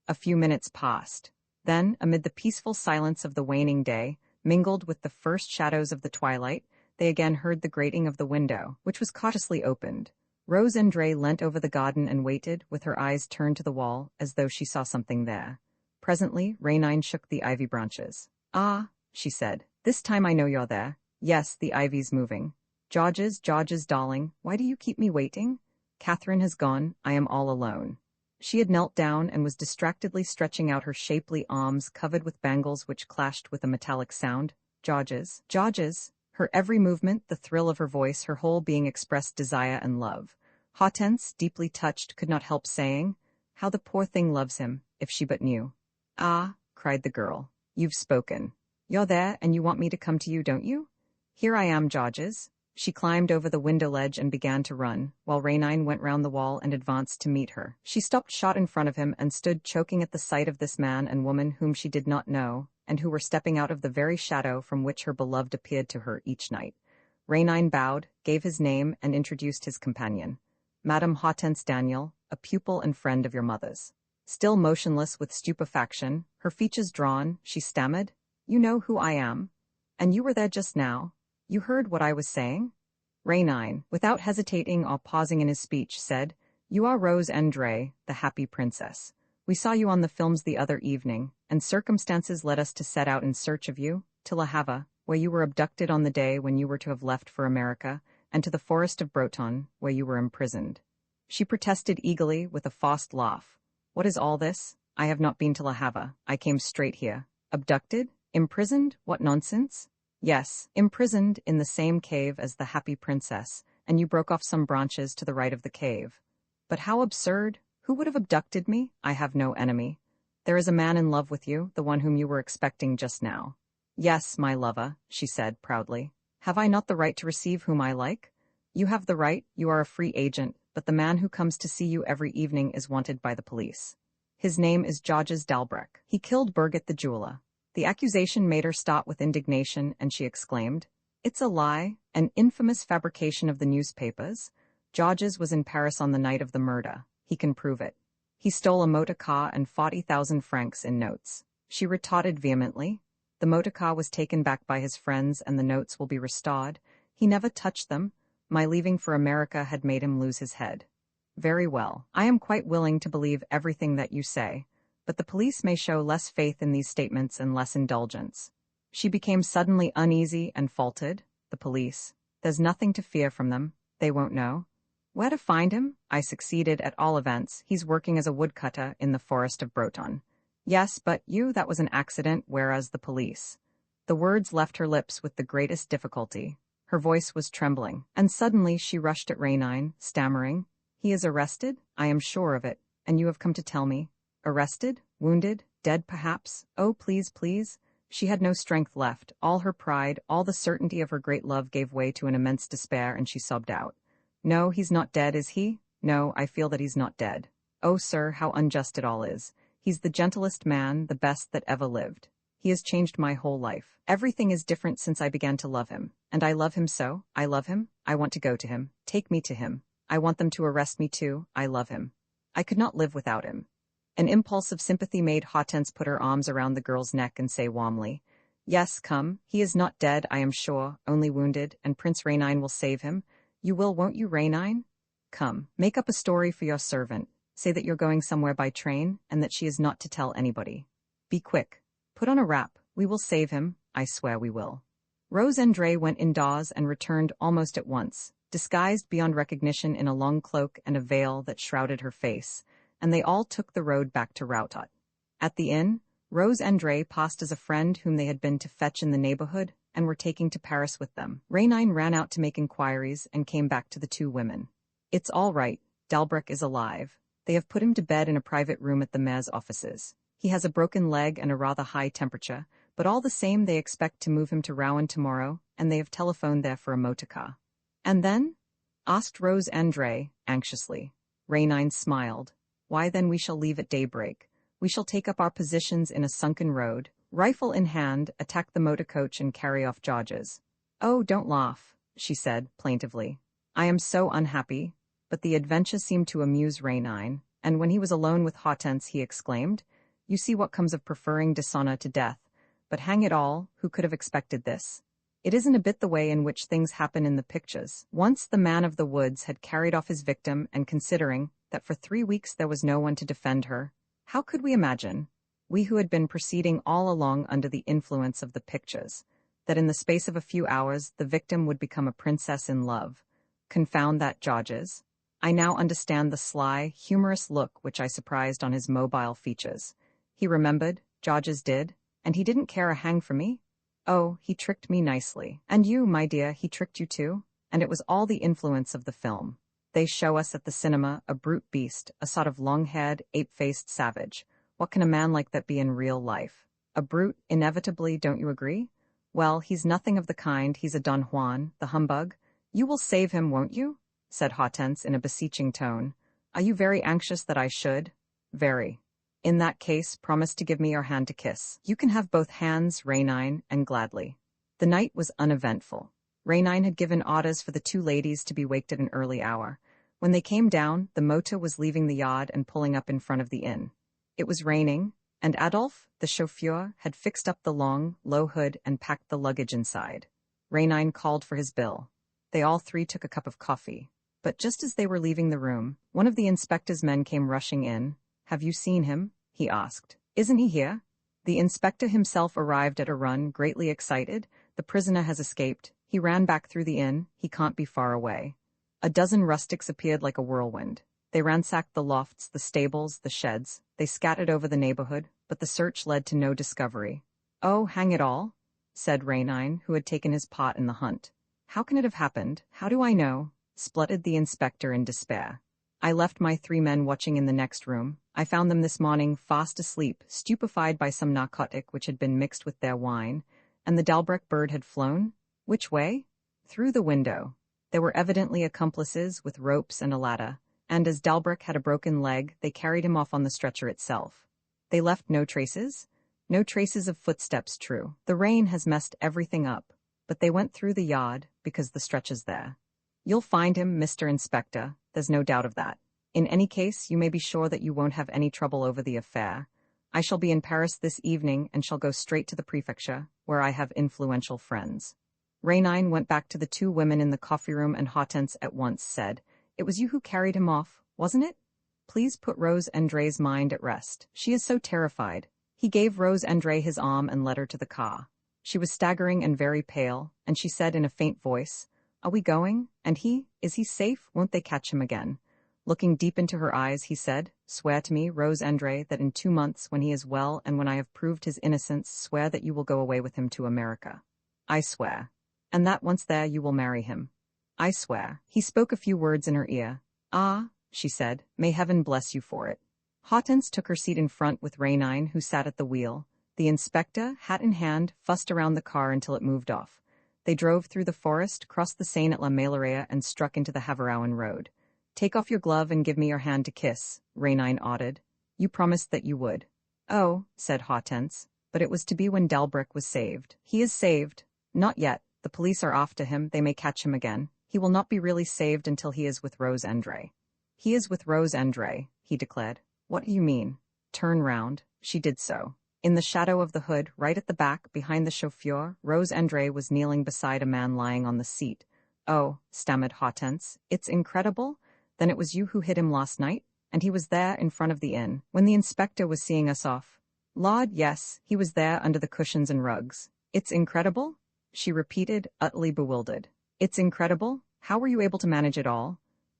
A few minutes passed. Then, amid the peaceful silence of the waning day, mingled with the first shadows of the twilight, they again heard the grating of the window, which was cautiously opened. Rose André leant over the garden and waited, with her eyes turned to the wall, as though she saw something there. Presently, Rainine shook the ivy branches. Ah, she said, this time I know you're there. Yes, the ivy's moving. Georges, darling, why do you keep me waiting? Catherine has gone, I am all alone. She had knelt down and was distractedly stretching out her shapely arms covered with bangles which clashed with a metallic sound. Georges, her every movement, the thrill of her voice, her whole being expressed desire and love. Hortense, deeply touched, could not help saying, how the poor thing loves him, if she but knew. Ah, cried the girl, you've spoken. You're there, and you want me to come to you, don't you? Here I am, Georges. She climbed over the window ledge and began to run, while Rainine went round the wall and advanced to meet her. She stopped short in front of him and stood choking at the sight of this man and woman whom she did not know, and who were stepping out of the very shadow from which her beloved appeared to her each night. Rainine bowed, gave his name, and introduced his companion. Madame Hortense Daniel, a pupil and friend of your mother's. Still motionless with stupefaction, her features drawn, she stammered, You know who I am? And you were there just now? You heard what I was saying? Rainine, without hesitating or pausing in his speech, said, You are Rose André, the happy princess. We saw you on the films the other evening, and circumstances led us to set out in search of you, to La Havre, where you were abducted on the day when you were to have left for America, and to the forest of Breton, where you were imprisoned. She protested eagerly, with a forced laugh. What is all this? I have not been to La Havre. I came straight here. Abducted? Imprisoned? What nonsense? Yes, imprisoned in the same cave as the happy princess, and you broke off some branches to the right of the cave. But how absurd! Who would have abducted me? I have no enemy. There is a man in love with you, the one whom you were expecting just now. Yes, my lover, she said proudly. Have I not the right to receive whom I like? You have the right, you are a free agent, but the man who comes to see you every evening is wanted by the police. His name is Georges Delbruck. He killed Birgit the jeweler. The accusation made her start with indignation, and she exclaimed, It's a lie, an infamous fabrication of the newspapers. Georges was in Paris on the night of the murder. He can prove it. He stole a motor car and 40,000 francs in notes. She retorted vehemently. The motor car was taken back by his friends and the notes will be restored. He never touched them. My leaving for America had made him lose his head. Very well. I am quite willing to believe everything that you say. But the police may show less faith in these statements and less indulgence. She became suddenly uneasy and faltered. The police. There's nothing to fear from them. They won't know. Where to find him? I succeeded at all events. He's working as a woodcutter in the forest of Breton. Yes, but that was an accident, whereas the police. The words left her lips with the greatest difficulty. Her voice was trembling, and suddenly she rushed at Rainine, stammering, He is arrested? I am sure of it. And you have come to tell me. Arrested? Wounded? Dead, perhaps? Oh, please. She had no strength left. All her pride, all the certainty of her great love gave way to an immense despair, and she sobbed out. No, he's not dead, is he? No, I feel that he's not dead. Oh, sir, how unjust it all is. He's the gentlest man, the best that ever lived. He has changed my whole life. Everything is different since I began to love him. And I love him so. I love him. I want to go to him. Take me to him. I want them to arrest me too. I love him. I could not live without him. An impulse of sympathy made Hortense put her arms around the girl's neck and say warmly, Yes, come. He is not dead, I am sure, only wounded, and Prince Rainine will save him. You will, won't you, Rainine? Come, make up a story for your servant. Say that you're going somewhere by train, and that she is not to tell anybody. Be quick. Put on a wrap. We will save him. I swear we will. Rose André went indoors and returned almost at once, disguised beyond recognition in a long cloak and a veil that shrouded her face, and they all took the road back to Routot. At the inn, Rose and Dre passed as a friend whom they had been to fetch in the neighborhood and were taking to Paris with them. Rainine ran out to make inquiries and came back to the two women. It's all right, Dalbrec is alive. They have put him to bed in a private room at the mayor's offices. He has a broken leg and a rather high temperature, but all the same they expect to move him to Rouen tomorrow, and they have telephoned there for a motorcar. And then? Asked Rose and Dre, anxiously. Rainine smiled. Why then we shall leave at daybreak. We shall take up our positions in a sunken road, rifle in hand, attack the motor coach and carry off Georges. Oh, don't laugh, she said, plaintively. I am so unhappy. But the adventure seemed to amuse Rainine, and when he was alone with Hortense he exclaimed, You see what comes of preferring dishonor to death, but hang it all, who could have expected this? It isn't a bit the way in which things happen in the pictures. Once the man of the woods had carried off his victim, and considering that for 3 weeks there was no one to defend her, how could we imagine, we who had been proceeding all along under the influence of the pictures, that in the space of a few hours the victim would become a princess in love? Confound that Georges. I now understand the sly, humorous look which I surprised on his mobile features. He remembered, Georges did, and he didn't care a hang for me. Oh, he tricked me nicely. And you, my dear, he tricked you too? And it was all the influence of the film. They show us at the cinema a brute beast, a sort of long-haired, ape-faced savage. What can a man like that be in real life? A brute, inevitably, don't you agree? Well, he's nothing of the kind, he's a Don Juan, the humbug. You will save him, won't you? Said Hortense in a beseeching tone. Are you very anxious that I should? Very. In that case, promise to give me your hand to kiss. You can have both hands, Rainine, and gladly. The night was uneventful. Rainine had given orders for the two ladies to be waked at an early hour. When they came down, the motor was leaving the yard and pulling up in front of the inn. It was raining, and Adolphe, the chauffeur, had fixed up the long, low hood and packed the luggage inside. Rainine called for his bill. They all three took a cup of coffee. But just as they were leaving the room, one of the inspector's men came rushing in. Have you seen him? He asked. Isn't he here? The inspector himself arrived at a run, greatly excited. The prisoner has escaped. He ran back through the inn. He can't be far away. A dozen rustics appeared like a whirlwind. They ransacked the lofts, the stables, the sheds. They scattered over the neighborhood, but the search led to no discovery. Oh, hang it all, said Rainine, who had taken his part in the hunt. How can it have happened? How do I know? Spluttered the inspector in despair. I left my 3 men watching in the next room. I found them this morning fast asleep, stupefied by some narcotic which had been mixed with their wine, and the Dalbrec bird had flown. Which way? Through the window. There were evidently accomplices with ropes and a ladder, and as Dalbrec had a broken leg, they carried him off on the stretcher itself. They left no traces? No traces of footsteps, true. The rain has messed everything up, but they went through the yard because the stretcher's there. You'll find him, Mr. Inspector, there's no doubt of that. In any case, you may be sure that you won't have any trouble over the affair. I shall be in Paris this evening and shall go straight to the prefecture, where I have influential friends. Rainine went back to the 2 women in the coffee room, and Hortense at once said, It was you who carried him off, wasn't it? Please put Rose André's mind at rest. She is so terrified. He gave Rose André his arm and led her to the car. She was staggering and very pale, and she said in a faint voice, Are we going? And is he safe? Won't they catch him again? Looking deep into her eyes, he said, Swear to me, Rose André, that in 2 months, when he is well and when I have proved his innocence, swear that you will go away with him to America. I swear. And that once there you will marry him. I swear. He spoke a few words in her ear. Ah, she said, may heaven bless you for it. Hortense took her seat in front with Rainine, who sat at the wheel. The inspector, hat in hand, fussed around the car until it moved off. They drove through the forest, crossed the Seine at La Meillerie, and struck into the Havarauen road. Take off your glove and give me your hand to kiss, Rainine ordered. You promised that you would. Oh, said Hortense, but it was to be when Dalbrec was saved. He is saved. Not yet. The police are after him. They may catch him again. He will not be really saved until he is with Rose André. He is with Rose André, he declared. What do you mean? Turn round. She did so. In the shadow of the hood, right at the back, behind the chauffeur, Rose André was kneeling beside a man lying on the seat. Oh, stammered Hortense, it's incredible. Then it was you who hid him last night? And he was there in front of the inn, when the inspector was seeing us off? Lord, yes, he was there under the cushions and rugs. It's incredible? She repeated, utterly bewildered. It's incredible? How were you able to manage it all?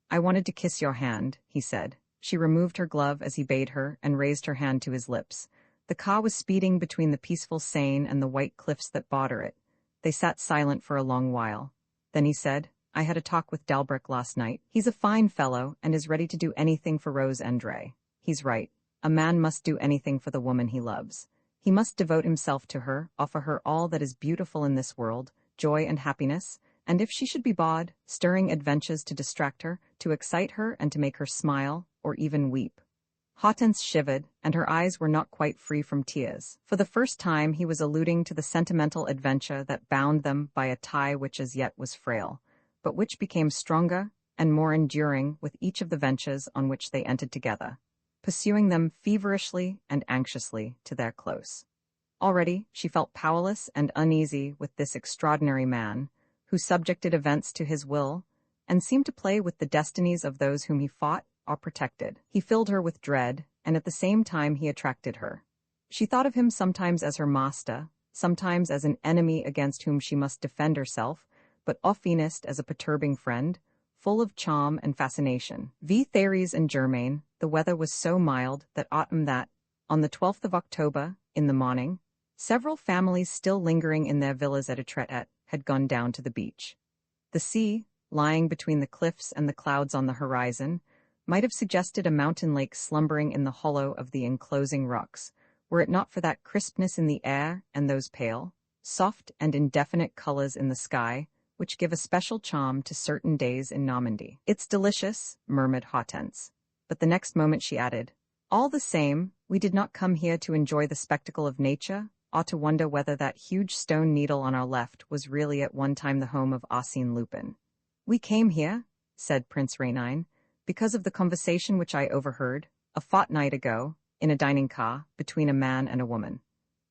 I wanted to kiss your hand, he said. She removed her glove as he bade her and raised her hand to his lips. The car was speeding between the peaceful Seine and the white cliffs that border it. They sat silent for a long while. Then he said, "I had a talk with Dalbrick last night. He's a fine fellow and is ready to do anything for Rose Andre. He's right. A man must do anything for the woman he loves. He must devote himself to her, offer her all that is beautiful in this world, joy and happiness, and if she should be bored, stirring adventures to distract her, to excite her and to make her smile, or even weep." Hortense shivered, and her eyes were not quite free from tears. For the first time he was alluding to the sentimental adventure that bound them by a tie which as yet was frail, but which became stronger and more enduring with each of the ventures on which they entered together, pursuing them feverishly and anxiously to their close. Already she felt powerless and uneasy with this extraordinary man, who subjected events to his will, and seemed to play with the destinies of those whom he fought or protected. He filled her with dread, and at the same time he attracted her. She thought of him sometimes as her master, sometimes as an enemy against whom she must defend herself, but oftenest as a perturbing friend, full of charm and fascination. Thérèse and Germain, the weather was so mild that on the 12th of October, in the morning, several families still lingering in their villas at Etretat had gone down to the beach. The sea, lying between the cliffs and the clouds on the horizon, might have suggested a mountain lake slumbering in the hollow of the enclosing rocks, were it not for that crispness in the air and those pale, soft and indefinite colors in the sky, which give a special charm to certain days in Normandy. "It's delicious," murmured Hortense. But the next moment she added, "All the same, we did not come here to enjoy the spectacle of nature, or to wonder whether that huge stone needle on our left was really at one time the home of Arsène Lupin. We came here," said Prince Rénine, "because of the conversation which I overheard, a fortnight ago, in a dining car, between a man and a woman.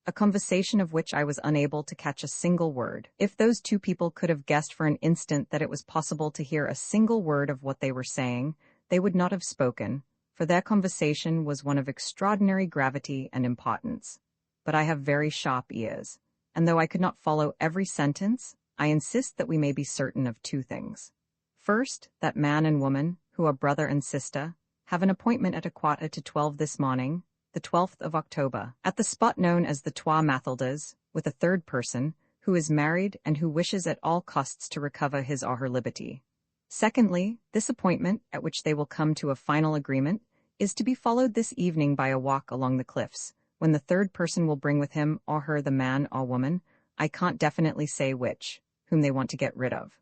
A conversation of which I was unable to catch a single word. If those two people could have guessed for an instant that it was possible to hear a single word of what they were saying, they would not have spoken, for their conversation was one of extraordinary gravity and importance. But I have very sharp ears, and though I could not follow every sentence, I insist that we may be certain of two things. First, that man and woman, who are brother and sister, have an appointment at 11:45 this morning, the 12th of October, at the spot known as the Trois Mathildes, with a third person, who is married and who wishes at all costs to recover his or her liberty. Secondly, this appointment, at which they will come to a final agreement, is to be followed this evening by a walk along the cliffs, when the third person will bring with him or her the man or woman, I can't definitely say which, whom they want to get rid of.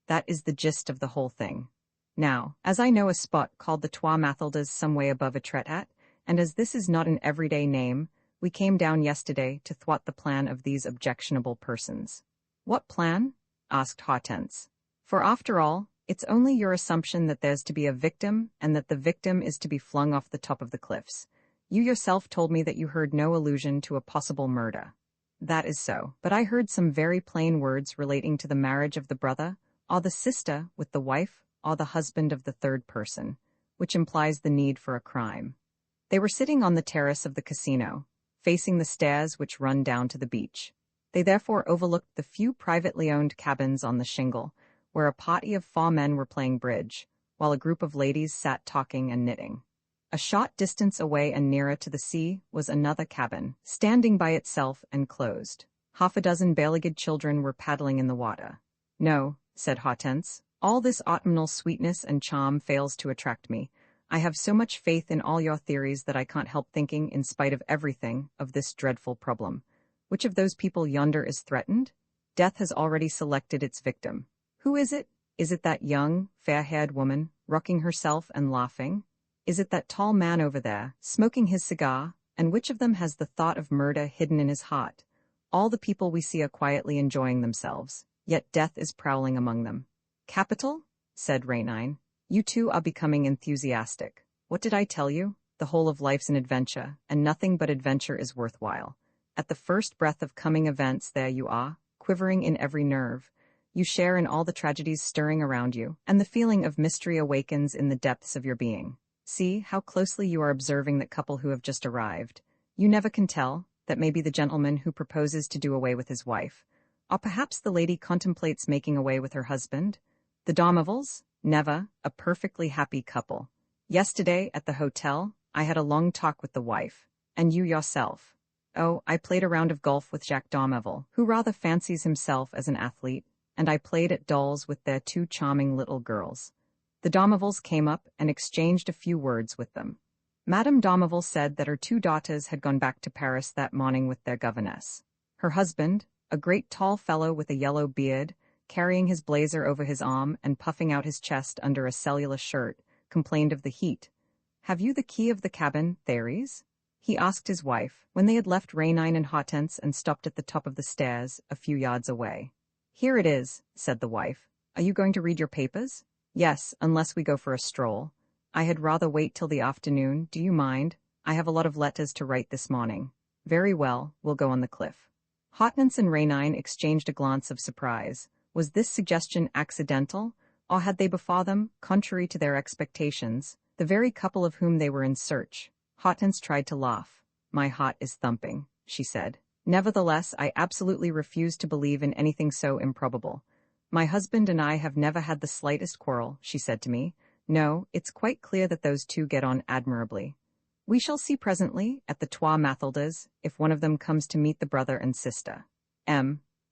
That is the gist of the whole thing. Now, as I know a spot called the Trois Mathildes some way above Etretat, and as this is not an everyday name, we came down yesterday to thwart the plan of these objectionable persons." "What plan?" asked Hortense. "For after all, it's only your assumption that there's to be a victim and that the victim is to be flung off the top of the cliffs. You yourself told me that you heard no allusion to a possible murder." "That is so, but I heard some very plain words relating to the marriage of the brother, or the sister with the wife, or the husband of the third person, which implies the need for a crime." They were sitting on the terrace of the casino, facing the stairs which run down to the beach. They therefore overlooked the few privately owned cabins on the shingle, where a party of 4 men were playing bridge, while a group of ladies sat talking and knitting. A short distance away and nearer to the sea was another cabin, standing by itself and closed. Half a dozen bare-legged children were paddling in the water. "No," said Hortense, "all this autumnal sweetness and charm fails to attract me. I have so much faith in all your theories that I can't help thinking, in spite of everything, of this dreadful problem. Which of those people yonder is threatened? Death has already selected its victim. Who is it? Is it that young, fair-haired woman, rocking herself and laughing? Is it that tall man over there, smoking his cigar? And which of them has the thought of murder hidden in his heart? All the people we see are quietly enjoying themselves, yet death is prowling among them." "Capital," said Rénine. "You two are becoming enthusiastic. What did I tell you? The whole of life's an adventure, and nothing but adventure is worthwhile. At the first breath of coming events there you are, quivering in every nerve. You share in all the tragedies stirring around you, and the feeling of mystery awakens in the depths of your being. See how closely you are observing that couple who have just arrived. You never can tell, that may be the gentleman who proposes to do away with his wife. Or perhaps the lady contemplates making away with her husband. The Darmevals? Never, a perfectly happy couple. Yesterday, at the hotel, I had a long talk with the wife. And you yourself. Oh, I played a round of golf with Jacques Darmeville, who rather fancies himself as an athlete, and I played at dolls with their two charming little girls. The Darmevilles came up and exchanged a few words with them. Madame Darmeville said that her two daughters had gone back to Paris that morning with their governess. Her husband, a great tall fellow with a yellow beard, carrying his blazer over his arm and puffing out his chest under a cellular shirt, complained of the heat. "Have you the key of the cabin, Therese?" he asked his wife, when they had left Rainine and Hortense and stopped at the top of the stairs, a few yards away. "Here it is," said the wife. "Are you going to read your papers?" "Yes, unless we go for a stroll. I had rather wait till the afternoon, do you mind? I have a lot of letters to write this morning." "Very well, we'll go on the cliff." Hortense and Rainine exchanged a glance of surprise. Was this suggestion accidental, or had they before them, contrary to their expectations, the very couple of whom they were in search? Hortense tried to laugh. "My heart is thumping," she said. "Nevertheless, I absolutely refuse to believe in anything so improbable. My husband and I have never had the slightest quarrel," she said to me. "No, it's quite clear that those two get on admirably. We shall see presently, at the Trois Mathildes, if one of them comes to meet the brother and sister."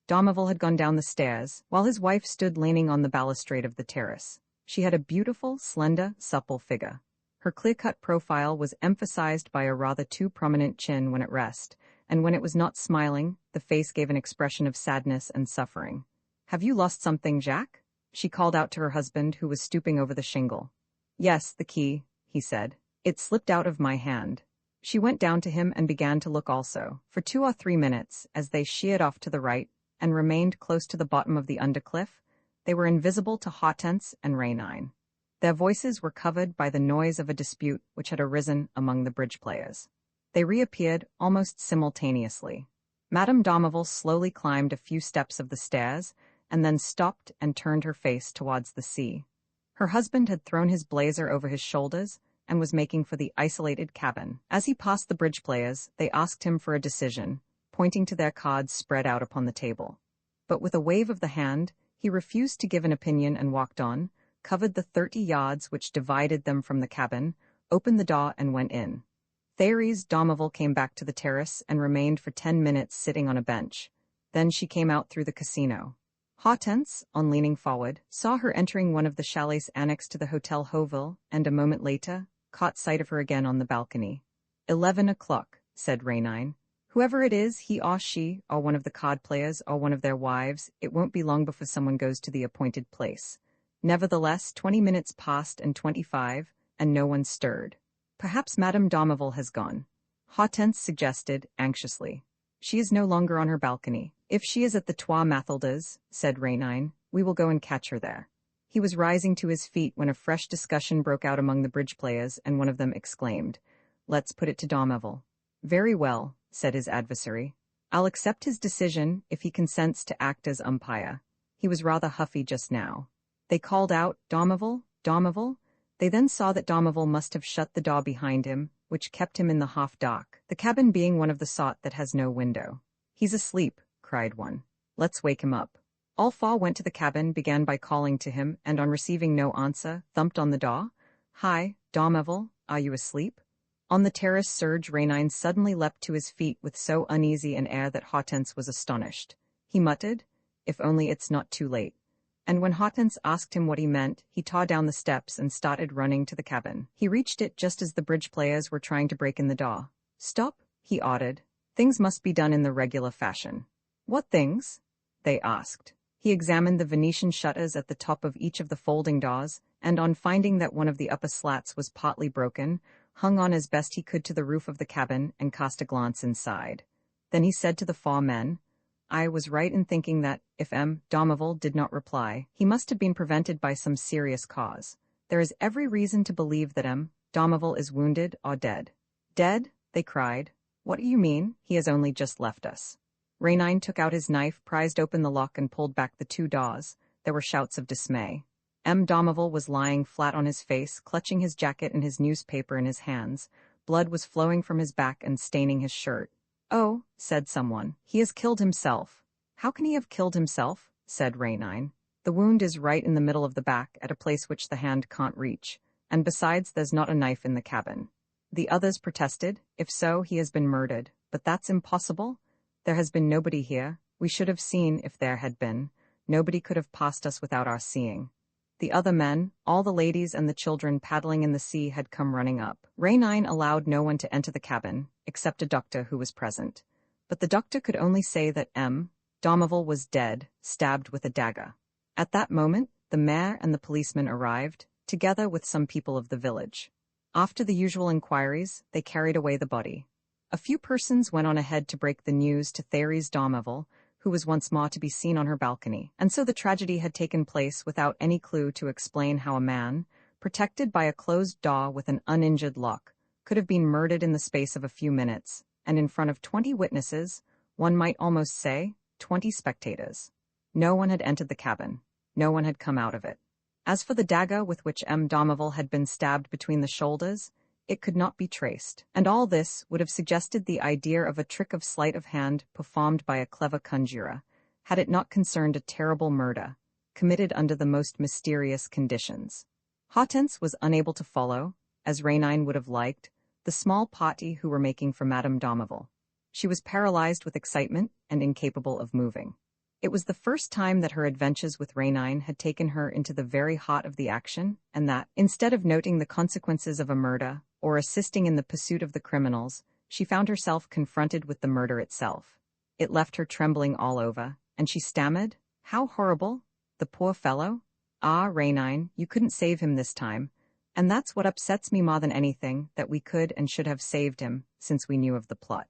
Darmeville had gone down the stairs, while his wife stood leaning on the balustrade of the terrace. She had a beautiful, slender, supple figure. Her clear-cut profile was emphasized by a rather too prominent chin when at rest, and when it was not smiling, the face gave an expression of sadness and suffering. "Have you lost something, Jacques?" she called out to her husband, who was stooping over the shingle. "Yes, the key," he said. "It slipped out of my hand." She went down to him and began to look also, for 2 or 3 minutes, as they sheered off to the right, and remained close to the bottom of the undercliff. They were invisible to Hortense and Rainine. Their voices were covered by the noise of a dispute which had arisen among the bridge players. They reappeared almost simultaneously. Madame Darmeville slowly climbed a few steps of the stairs, and then stopped and turned her face towards the sea. Her husband had thrown his blazer over his shoulders and was making for the isolated cabin. As he passed the bridge players, they asked him for a decision, pointing to their cards spread out upon the table. But with a wave of the hand, he refused to give an opinion and walked on, covered the 30 yards which divided them from the cabin, opened the door and went in. Therese Darmeville came back to the terrace and remained for 10 minutes sitting on a bench. Then she came out through the casino. Hortense, on leaning forward, saw her entering one of the chalets annexed to the Hotel Hauville, and a moment later, caught sight of her again on the balcony. 11 o'clock, said Rainine. "Whoever it is, he or she, or one of the card players, or one of their wives, it won't be long before someone goes to the appointed place." Nevertheless, 20 minutes passed and 25, and no one stirred. "Perhaps Madame Darmeville has gone," Hortense suggested, anxiously. "She is no longer on her balcony. If she is at the Trois Mathildes," said Rainine, "we will go and catch her there." He was rising to his feet when a fresh discussion broke out among the bridge players, and one of them exclaimed, "Let's put it to Darmeville." "Very well," said his adversary. "I'll accept his decision if he consents to act as umpire." He was rather huffy just now. They called out, "Darmeville, Darmeville." They then saw that Darmeville must have shut the door behind him, which kept him in the half-dark, the cabin being one of the sort that has no window. "He's asleep," cried one. "Let's wake him up." All four went to the cabin, began by calling to him, and on receiving no answer, thumped on the door. "Hi, Darmeville, are you asleep?" On the terrace, Serge Rainine suddenly leapt to his feet with so uneasy an air that Hortense was astonished. He muttered, "If only it's not too late." And when Hortense asked him what he meant, he tore down the steps and started running to the cabin. He reached it just as the bridge players were trying to break in the door. "Stop," he ordered. "Things must be done in the regular fashion." "What things?" they asked. He examined the Venetian shutters at the top of each of the folding doors, and on finding that one of the upper slats was partly broken, hung on as best he could to the roof of the cabin and cast a glance inside. Then he said to the four men, "I was right in thinking that, if M. Darmeville did not reply, he must have been prevented by some serious cause. There is every reason to believe that M. Darmeville is wounded or dead." "Dead?" they cried. "What do you mean? He has only just left us." Rainine took out his knife, prized open the lock, and pulled back the two doors. There were shouts of dismay. M. Darmeville was lying flat on his face, clutching his jacket and his newspaper in his hands. Blood was flowing from his back and staining his shirt. "Oh," said someone, "he has killed himself." "How can he have killed himself?" said Rainine. "The wound is right in the middle of the back, at a place which the hand can't reach, and besides there's not a knife in the cabin." The others protested, "If so, he has been murdered," But that's impossible. There has been nobody here. We should have seen if there had been. Nobody could have passed us without our seeing. The other men, all the ladies and the children paddling in the sea, had come running up. Rainine allowed no one to enter the cabin, except a doctor who was present. But the doctor could only say that M. Domerville was dead, stabbed with a dagger. At that moment, the mayor and the policeman arrived, together with some people of the village. After the usual inquiries, they carried away the body. A few persons went on ahead to break the news to Therese Domerville, who was once more to be seen on her balcony, and so the tragedy had taken place without any clue to explain how a man, protected by a closed door with an uninjured lock, could have been murdered in the space of a few minutes, and in front of 20 witnesses, one might almost say, 20 spectators. No one had entered the cabin. No one had come out of it. As for the dagger with which M. Domerville had been stabbed between the shoulders, it could not be traced, and all this would have suggested the idea of a trick of sleight of hand performed by a clever conjurer, had it not concerned a terrible murder, committed under the most mysterious conditions. Hortense was unable to follow, as Rainine would have liked, the small party who were making for Madame Domerville. She was paralyzed with excitement and incapable of moving. It was the first time that her adventures with Rainine had taken her into the very heart of the action, and that, instead of noting the consequences of a murder, or assisting in the pursuit of the criminals, she found herself confronted with the murder itself. It left her trembling all over, and she stammered, "How horrible! The poor fellow! Ah, Rainine, you couldn't save him this time, and that's what upsets me more than anything, that we could and should have saved him, since we knew of the plot."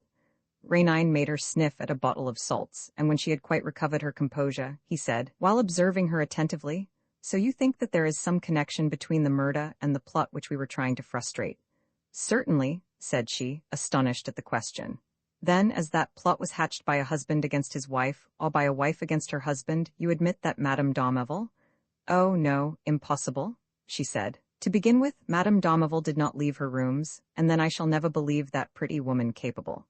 Rainine made her sniff at a bottle of salts, and when she had quite recovered her composure, he said, while observing her attentively, "So you think that there is some connection between the murder and the plot which we were trying to frustrate?" "Certainly," said she, astonished at the question. "Then, as that plot was hatched by a husband against his wife, or by a wife against her husband, you admit that Madame Domerville—" "Oh, no, impossible," she said. "To begin with, Madame Domerville did not leave her rooms, and then I shall never believe that pretty woman capable."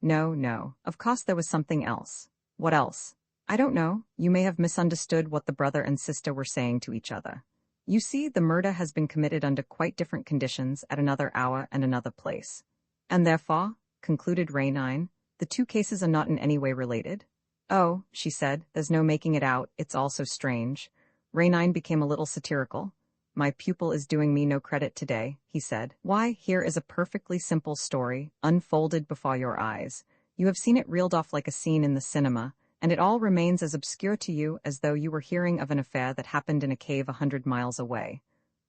No, of course there was something else." "What else?" "I don't know. You may have misunderstood what the brother and sister were saying to each other. You see, the murder has been committed under quite different conditions at another hour and another place. And therefore," concluded Rainine, "the two cases are not in any way related?" "Oh," she said, "there's no making it out, it's all so strange." Rainine became a little satirical. "My pupil is doing me no credit today," he said. "Why, here is a perfectly simple story, unfolded before your eyes. You have seen it reeled off like a scene in the cinema, and it all remains as obscure to you as though you were hearing of an affair that happened in a cave 100 miles away."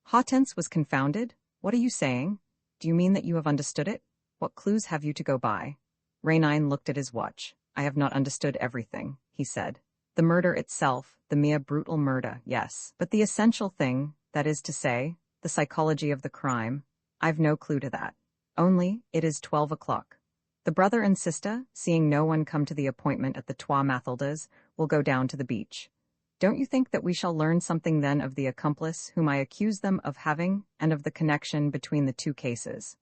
Hortense was confounded. "What are you saying? Do you mean that you have understood it? What clues have you to go by?" Rainine looked at his watch. "I have not understood everything," he said. "The murder itself, the mere brutal murder, yes. But the essential thing, that is to say, the psychology of the crime, I've no clue to that. Only, it is 12 o'clock. The brother and sister, seeing no one come to the appointment at the Trois Mathildes, will go down to the beach. Don't you think that we shall learn something then of the accomplice whom I accuse them of having, and of the connection between the two cases?"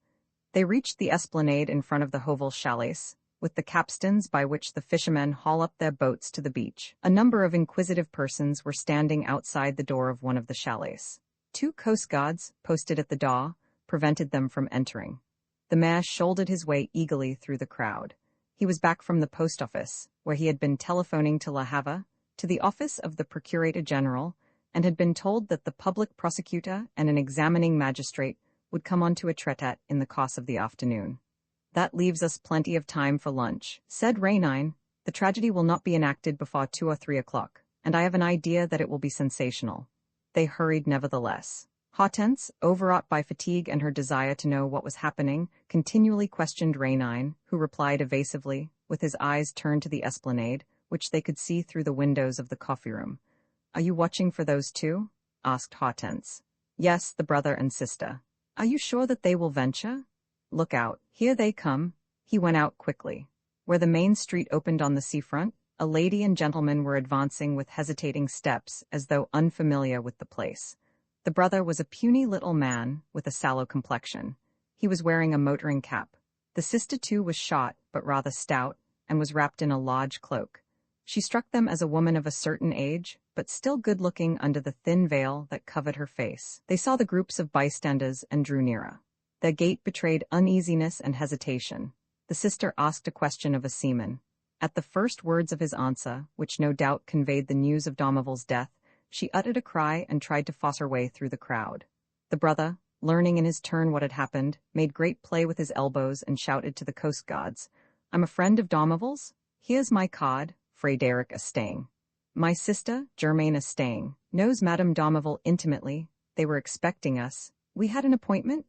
They reached the esplanade in front of the Hovel chalets, with the capstans by which the fishermen haul up their boats to the beach. A number of inquisitive persons were standing outside the door of one of the chalets. 2 coast guards, posted at the door, prevented them from entering. The mayor shouldered his way eagerly through the crowd. He was back from the post office, where he had been telephoning to Le Havre, to the office of the Procurator General, and had been told that the public prosecutor and an examining magistrate would come on to a traité in the course of the afternoon. "That leaves us plenty of time for lunch," said Rainine. "The tragedy will not be enacted before 2 or 3 o'clock, and I have an idea that it will be sensational." They hurried nevertheless. Hortense, overwrought by fatigue and her desire to know what was happening, continually questioned Rainine, who replied evasively, with his eyes turned to the esplanade, which they could see through the windows of the coffee-room. "Are you watching for those two?" asked Hortense. "Yes, the brother and sister." "Are you sure that they will venture?" "Look out, here they come." He went out quickly. Where the main street opened on the seafront, a lady and gentleman were advancing with hesitating steps as though unfamiliar with the place. The brother was a puny little man with a sallow complexion. He was wearing a motoring cap. The sister too was short, but rather stout, and was wrapped in a large cloak. She struck them as a woman of a certain age, but still good-looking under the thin veil that covered her face. They saw the groups of bystanders and drew nearer. Their gait betrayed uneasiness and hesitation. The sister asked a question of a seaman. At the first words of his answer, which no doubt conveyed the news of Domavel's death, she uttered a cry and tried to force her way through the crowd. The brother, learning in his turn what had happened, made great play with his elbows and shouted to the coast guards, "I'm a friend of Domavel's. Here's my card, Frédéric Estaing. My sister, Germaine Estaing, knows Madame Domavel intimately. They were expecting us. We had an appointment."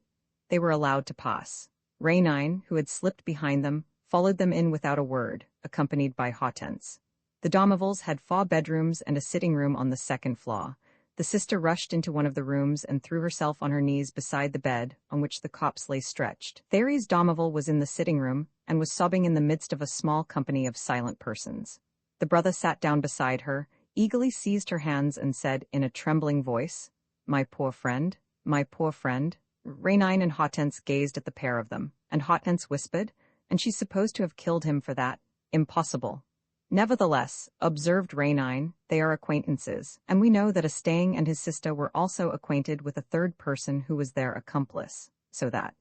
They were allowed to pass. Raynine, who had slipped behind them, followed them in without a word, accompanied by Hortense. The Domavels had 4 bedrooms and a sitting room on the second floor. The sister rushed into one of the rooms and threw herself on her knees beside the bed, on which the corpse lay stretched. Thérèse Domavel was in the sitting room, and was sobbing in the midst of a small company of silent persons. The brother sat down beside her, eagerly seized her hands and said in a trembling voice, "My poor friend, my poor friend." Raynine and Hortense gazed at the pair of them, and Hortense whispered, "And she's supposed to have killed him for that. Impossible." "Nevertheless," observed Raynine, "they are acquaintances, and we know that Estaing and his sister were also acquainted with a third person who was their accomplice, so that—"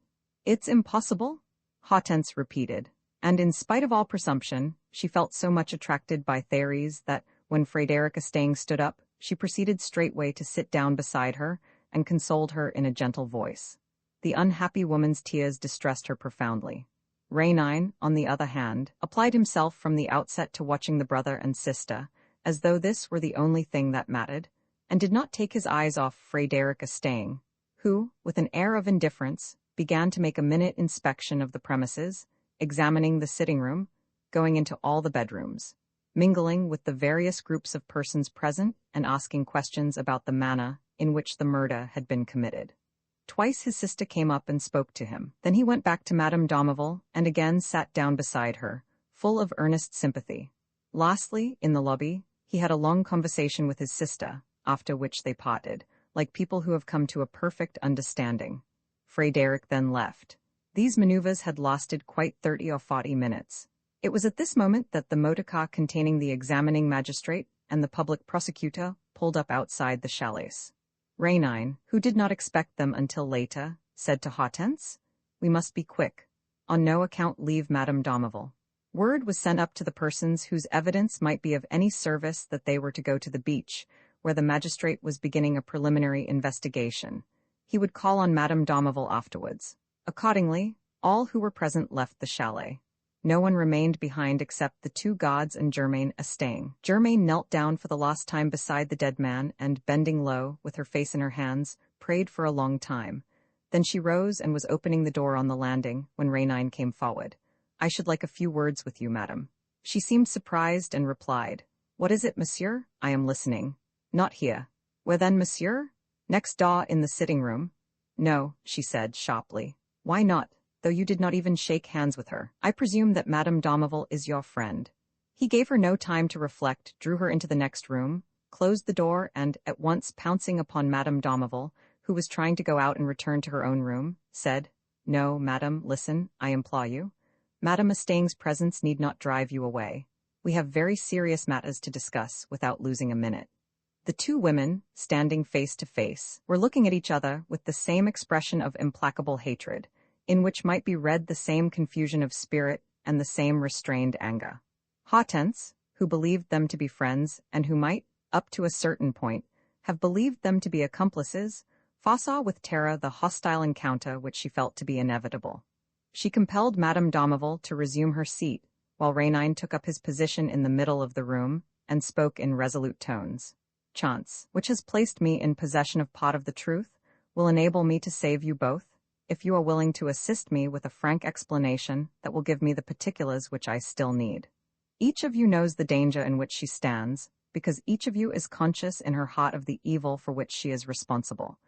"It's impossible?" Hortense repeated, and in spite of all presumption, she felt so much attracted by Thérèse that, when Frédéric Estaing stood up, she proceeded straightway to sit down beside her and consoled her in a gentle voice. The unhappy woman's tears distressed her profoundly. Raynine, on the other hand, applied himself from the outset to watching the brother and sister, as though this were the only thing that mattered, and did not take his eyes off Frédéric Estaing, who, with an air of indifference, began to make a minute inspection of the premises, examining the sitting room, going into all the bedrooms, mingling with the various groups of persons present and asking questions about the manner in which the murder had been committed. Twice his sister came up and spoke to him. Then he went back to Madame Domavel and again sat down beside her, full of earnest sympathy. Lastly, in the lobby, he had a long conversation with his sister, after which they parted, like people who have come to a perfect understanding. Frédéric then left. These maneuvers had lasted quite 30 or 40 minutes. It was at this moment that the motor car containing the examining magistrate and the public prosecutor pulled up outside the chalets. Raynine, who did not expect them until later, said to Hortense, "We must be quick. On no account leave Madame Domavel." Word was sent up to the persons whose evidence might be of any service that they were to go to the beach, where the magistrate was beginning a preliminary investigation. He would call on Madame Domavel afterwards. Accordingly, all who were present left the chalet. No one remained behind except the 2 guards and Germaine Estaing. Germaine knelt down for the last time beside the dead man and, bending low, with her face in her hands, prayed for a long time. Then she rose and was opening the door on the landing when Raynine came forward. "I should like a few words with you, madam." She seemed surprised and replied, "What is it, monsieur? I am listening." "Not here." "Where then, monsieur?" "Next door in the sitting room." "No," she said sharply. "Why not? Though you did not even shake hands with her. I presume that Madame Domavel is your friend." He gave her no time to reflect, drew her into the next room, closed the door, and, at once pouncing upon Madame Domavel, who was trying to go out and return to her own room, said, "No, madam, listen, I implore you. Madame Estaing's presence need not drive you away. We have very serious matters to discuss without losing a minute." The 2 women, standing face to face, were looking at each other with the same expression of implacable hatred, in which might be read the same confusion of spirit and the same restrained anger. Hortense, who believed them to be friends and who might, up to a certain point, have believed them to be accomplices, foresaw with terror the hostile encounter which she felt to be inevitable. She compelled Madame Domavel to resume her seat, while Raynine took up his position in the middle of the room and spoke in resolute tones. "Chance, which has placed me in possession of part of the truth, will enable me to save you both, if you are willing to assist me with a frank explanation that will give me the particulars which I still need. Each of you knows the danger in which she stands, because each of you is conscious in her heart of the evil for which she is responsible.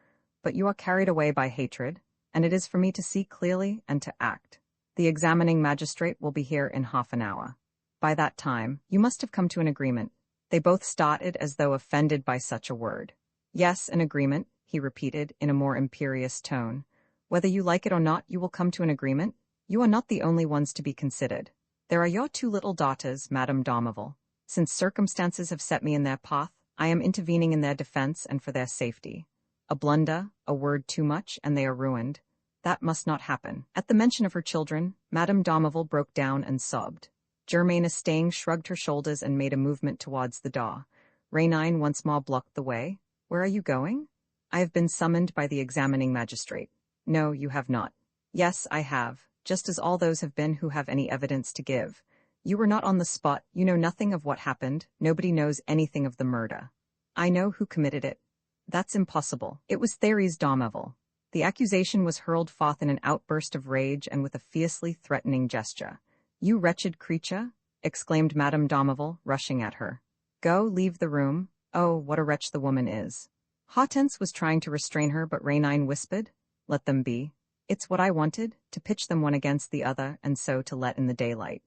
But you are carried away by hatred, and it is for me to see clearly and to act. The examining magistrate will be here in half an hour. By that time, you must have come to an agreement." They both started as though offended by such a word. "Yes, an agreement," he repeated in a more imperious tone. "Whether you like it or not, you will come to an agreement. You are not the only ones to be considered. There are your 2 little daughters, Madame Domavel. Since circumstances have set me in their path, I am intervening in their defense and for their safety. A blunder, a word too much, and they are ruined. That must not happen. At the mention of her children, Madame d'Aumale broke down and sobbed. Germaine Estang shrugged her shoulders and made a movement towards the door. Rainine once more blocked the way. Where are you going? I have been summoned by the examining magistrate. No, you have not. Yes, I have, just as all those have been who have any evidence to give. You were not on the spot, you know nothing of what happened, nobody knows anything of the murder. I know who committed it. That's impossible. It was Thérèse d'Aumale. The accusation was hurled forth in an outburst of rage and with a fiercely threatening gesture. You wretched creature, exclaimed Madame d'Aumale, rushing at her. Go, leave the room. Oh, what a wretch the woman is. Hortense was trying to restrain her, but Rainine whispered, Let them be. It's what I wanted, to pitch them one against the other, and so to let in the daylight.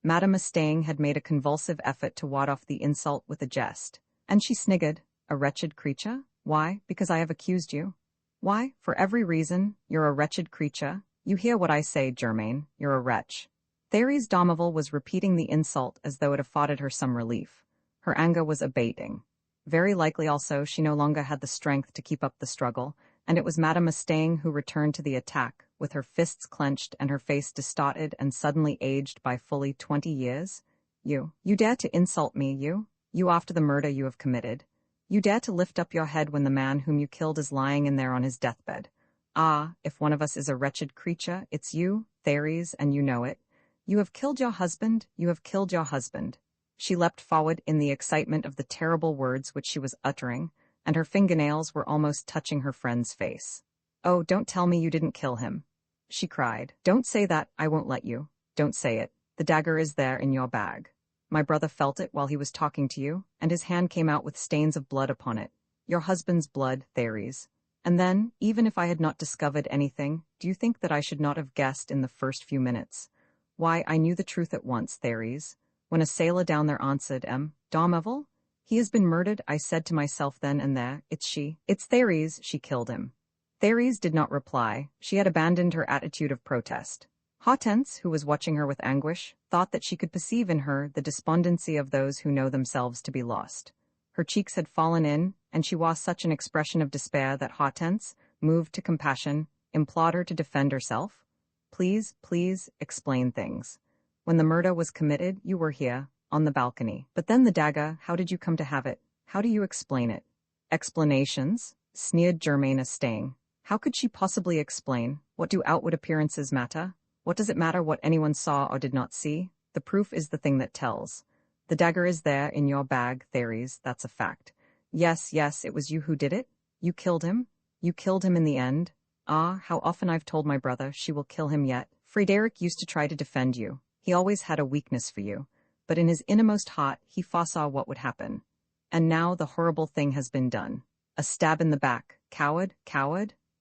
Madame Estang had made a convulsive effort to ward off the insult with a jest, and she sniggered. A wretched creature? Why, because I have accused you. Why, for every reason, you're a wretched creature. You hear what I say, Germaine, you're a wretch. Thérèse d'Aumale was repeating the insult as though it afforded her some relief. Her anger was abating. Very likely also she no longer had the strength to keep up the struggle, and it was Madame Estang who returned to the attack, with her fists clenched and her face distorted and suddenly aged by fully 20 years. You dare to insult me, you after the murder you have committed. You dare to lift up your head when the man whom you killed is lying in there on his deathbed. Ah, if one of us is a wretched creature, it's you, Thérèse, and you know it. You have killed your husband, you have killed your husband. She leapt forward in the excitement of the terrible words which she was uttering, and her fingernails were almost touching her friend's face. Oh, don't tell me you didn't kill him, she cried. Don't say that, I won't let you. Don't say it. The dagger is there in your bag. My brother felt it while he was talking to you, and his hand came out with stains of blood upon it. Your husband's blood, Thérèse. And then, even if I had not discovered anything, do you think that I should not have guessed in the first few minutes? Why, I knew the truth at once, Thérèse. When a sailor down there answered, d'Aumale? He has been murdered, I said to myself then and there, it's she. It's Thérèse, she killed him. Thérèse did not reply. She had abandoned her attitude of protest. Hortense, who was watching her with anguish, thought that she could perceive in her the despondency of those who know themselves to be lost. Her cheeks had fallen in, and she wore such an expression of despair that Hortense, moved to compassion, implored her to defend herself. Please, explain things. When the murder was committed, you were here, on the balcony. But then the dagger, how did you come to have it? How do you explain it? Explanations? Sneered Germaine Estang. How could she possibly explain? What do outward appearances matter? What does it matter what anyone saw or did not see? The proof is the thing that tells. The dagger is there in your bag, Thérèse, that's a fact. Yes, it was you who did it. You killed him. You killed him in the end. Ah, how often I've told my brother she will kill him yet. Frédéric used to try to defend you. He always had a weakness for you. But in his innermost heart, he foresaw what would happen. And now the horrible thing has been done. A stab in the back. Coward.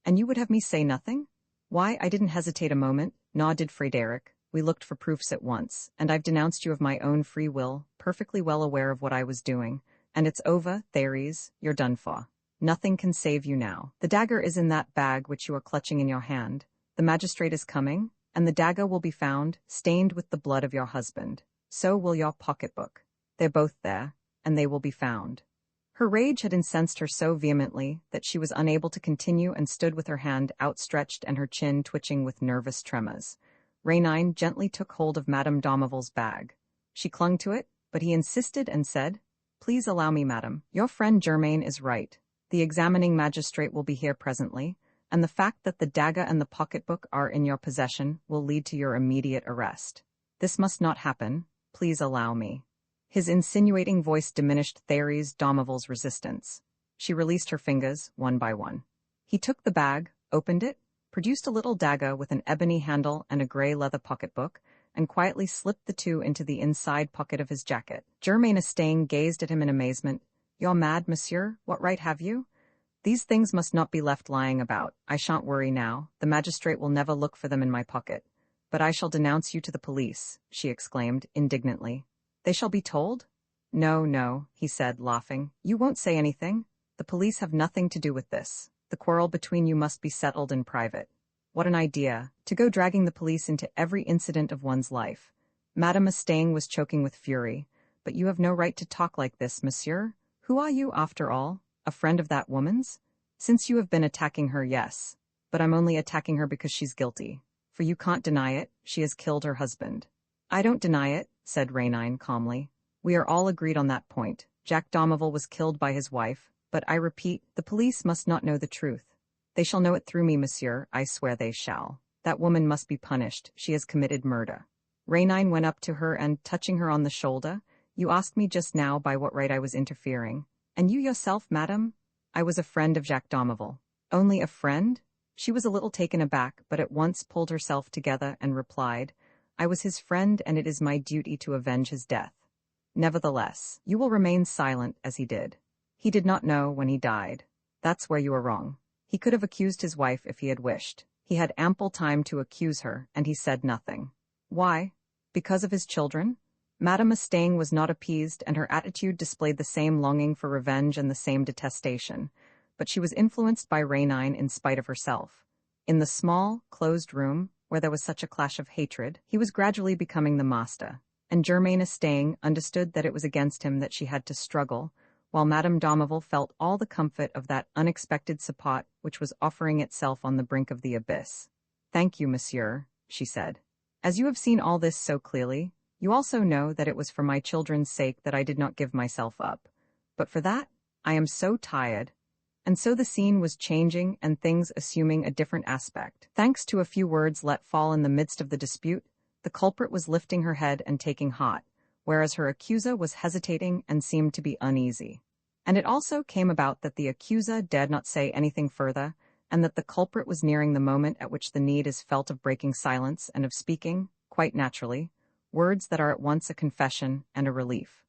And you would have me say nothing? Why, I didn't hesitate a moment, nor did Frédéric. We looked for proofs at once, and I've denounced you of my own free will, perfectly well aware of what I was doing. And it's over, Thérèse, you're done for. Nothing can save you now. The dagger is in that bag which you are clutching in your hand. The magistrate is coming, and the dagger will be found, stained with the blood of your husband. So will your pocketbook. They're both there, and they will be found. Her rage had incensed her so vehemently that she was unable to continue and stood with her hand outstretched and her chin twitching with nervous tremors. Rainine gently took hold of Madame d'Aumale's bag. She clung to it, but he insisted and said, Please allow me, madam. Your friend Germaine is right. The examining magistrate will be here presently, and the fact that the dagger and the pocketbook are in your possession will lead to your immediate arrest. This must not happen. Please allow me. His insinuating voice diminished Thérèse d'Aumale's resistance. She released her fingers, one by one. He took the bag, opened it, produced a little dagger with an ebony handle and a grey leather pocketbook, and quietly slipped the two into the inside pocket of his jacket. Germaine Estang gazed at him in amazement. You're mad, monsieur? What right have you? These things must not be left lying about. I shan't worry now. The magistrate will never look for them in my pocket. But I shall denounce you to the police, she exclaimed, indignantly. They shall be told? No, he said, laughing. You won't say anything. The police have nothing to do with this. The quarrel between you must be settled in private. What an idea, to go dragging the police into every incident of one's life. Madame Estang was choking with fury. But you have no right to talk like this, monsieur. Who are you, after all? A friend of that woman's? Since you have been attacking her, yes. but I'm only attacking her because she's guilty. For you can't deny it, she has killed her husband. I don't deny it, said Rainine calmly. We are all agreed on that point. Jack Domerville was killed by his wife, but I repeat, the police must not know the truth. They shall know it through me, monsieur, I swear they shall. That woman must be punished, she has committed murder. Rainine went up to her and, touching her on the shoulder, You asked me just now by what right I was interfering. And you yourself, madam? I was a friend of Jack Domerville. Only a friend? She was a little taken aback, but at once pulled herself together and replied, I was his friend, and it is my duty to avenge his death. Nevertheless, you will remain silent, as he did. He did not know when he died. That's where you are wrong. He could have accused his wife if he had wished. He had ample time to accuse her, and he said nothing. Why? Because of his children? Madame Mustang was not appeased, and her attitude displayed the same longing for revenge and the same detestation. But she was influenced by Rainine in spite of herself. In the small, closed room, where there was such a clash of hatred, he was gradually becoming the master, and Germaine Mustang understood that it was against him that she had to struggle, while Madame Domerville felt all the comfort of that unexpected support which was offering itself on the brink of the abyss. Thank you, monsieur, she said. As you have seen all this so clearly, you also know that it was for my children's sake that I did not give myself up. But for that, I am so tired. And so the scene was changing and things assuming a different aspect. Thanks to a few words let fall in the midst of the dispute, the culprit was lifting her head and taking heart, whereas her accuser was hesitating and seemed to be uneasy. And it also came about that the accuser dared not say anything further, and that the culprit was nearing the moment at which the need is felt of breaking silence and of speaking, quite naturally, words that are at once a confession and a relief.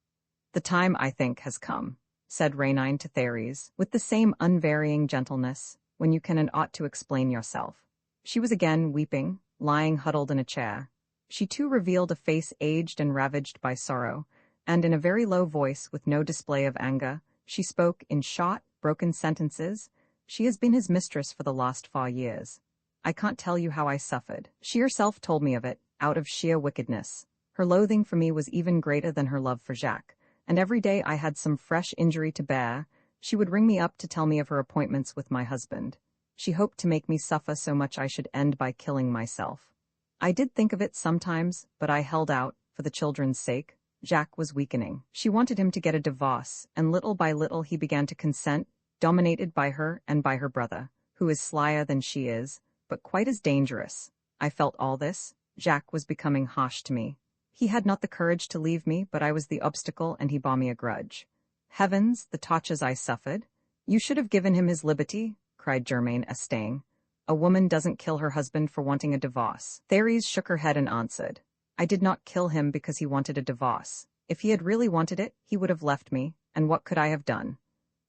The time, I think, has come, said Rainine to Therese, with the same unvarying gentleness, when you can and ought to explain yourself. She was again weeping, lying huddled in a chair. She too revealed a face aged and ravaged by sorrow, and in a very low voice, with no display of anger, she spoke in short, broken sentences. She has been his mistress for the last 4 years. I can't tell you how I suffered. She herself told me of it, out of sheer wickedness. Her loathing for me was even greater than her love for Jacques, and every day I had some fresh injury to bear. She would ring me up to tell me of her appointments with my husband. She hoped to make me suffer so much I should end by killing myself. I did think of it sometimes, but I held out, for the children's sake. Jacques was weakening. She wanted him to get a divorce, and little by little he began to consent, dominated by her and by her brother, who is slyer than she is, but quite as dangerous. I felt all this. Jacques was becoming harsh to me. He had not the courage to leave me, but I was the obstacle, and he bore me a grudge. Heavens, the tortures I suffered! You should have given him his liberty, cried Germaine Mustang. A woman doesn't kill her husband for wanting a divorce. Therese shook her head and answered, I did not kill him because he wanted a divorce. If he had really wanted it, he would have left me, and what could I have done?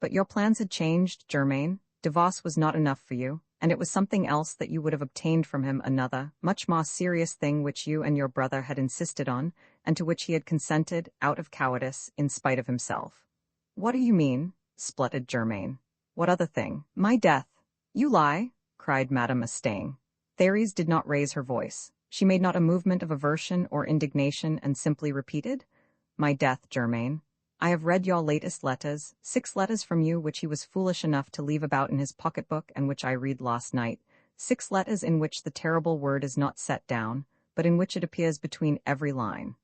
But your plans had changed, Germaine. Divorce was not enough for you, and it was something else that you would have obtained from him, another, much more serious thing which you and your brother had insisted on, and to which he had consented, out of cowardice, in spite of himself. What do you mean? Spluttered Germaine. What other thing? My death. You lie, cried Madame Mustang. Therese did not raise her voice. She made not a movement of aversion or indignation, and simply repeated, My death, Germaine. I have read your latest letters, 6 letters from you which he was foolish enough to leave about in his pocketbook and which I read last night, 6 letters in which the terrible word is not set down, but in which it appears between every line.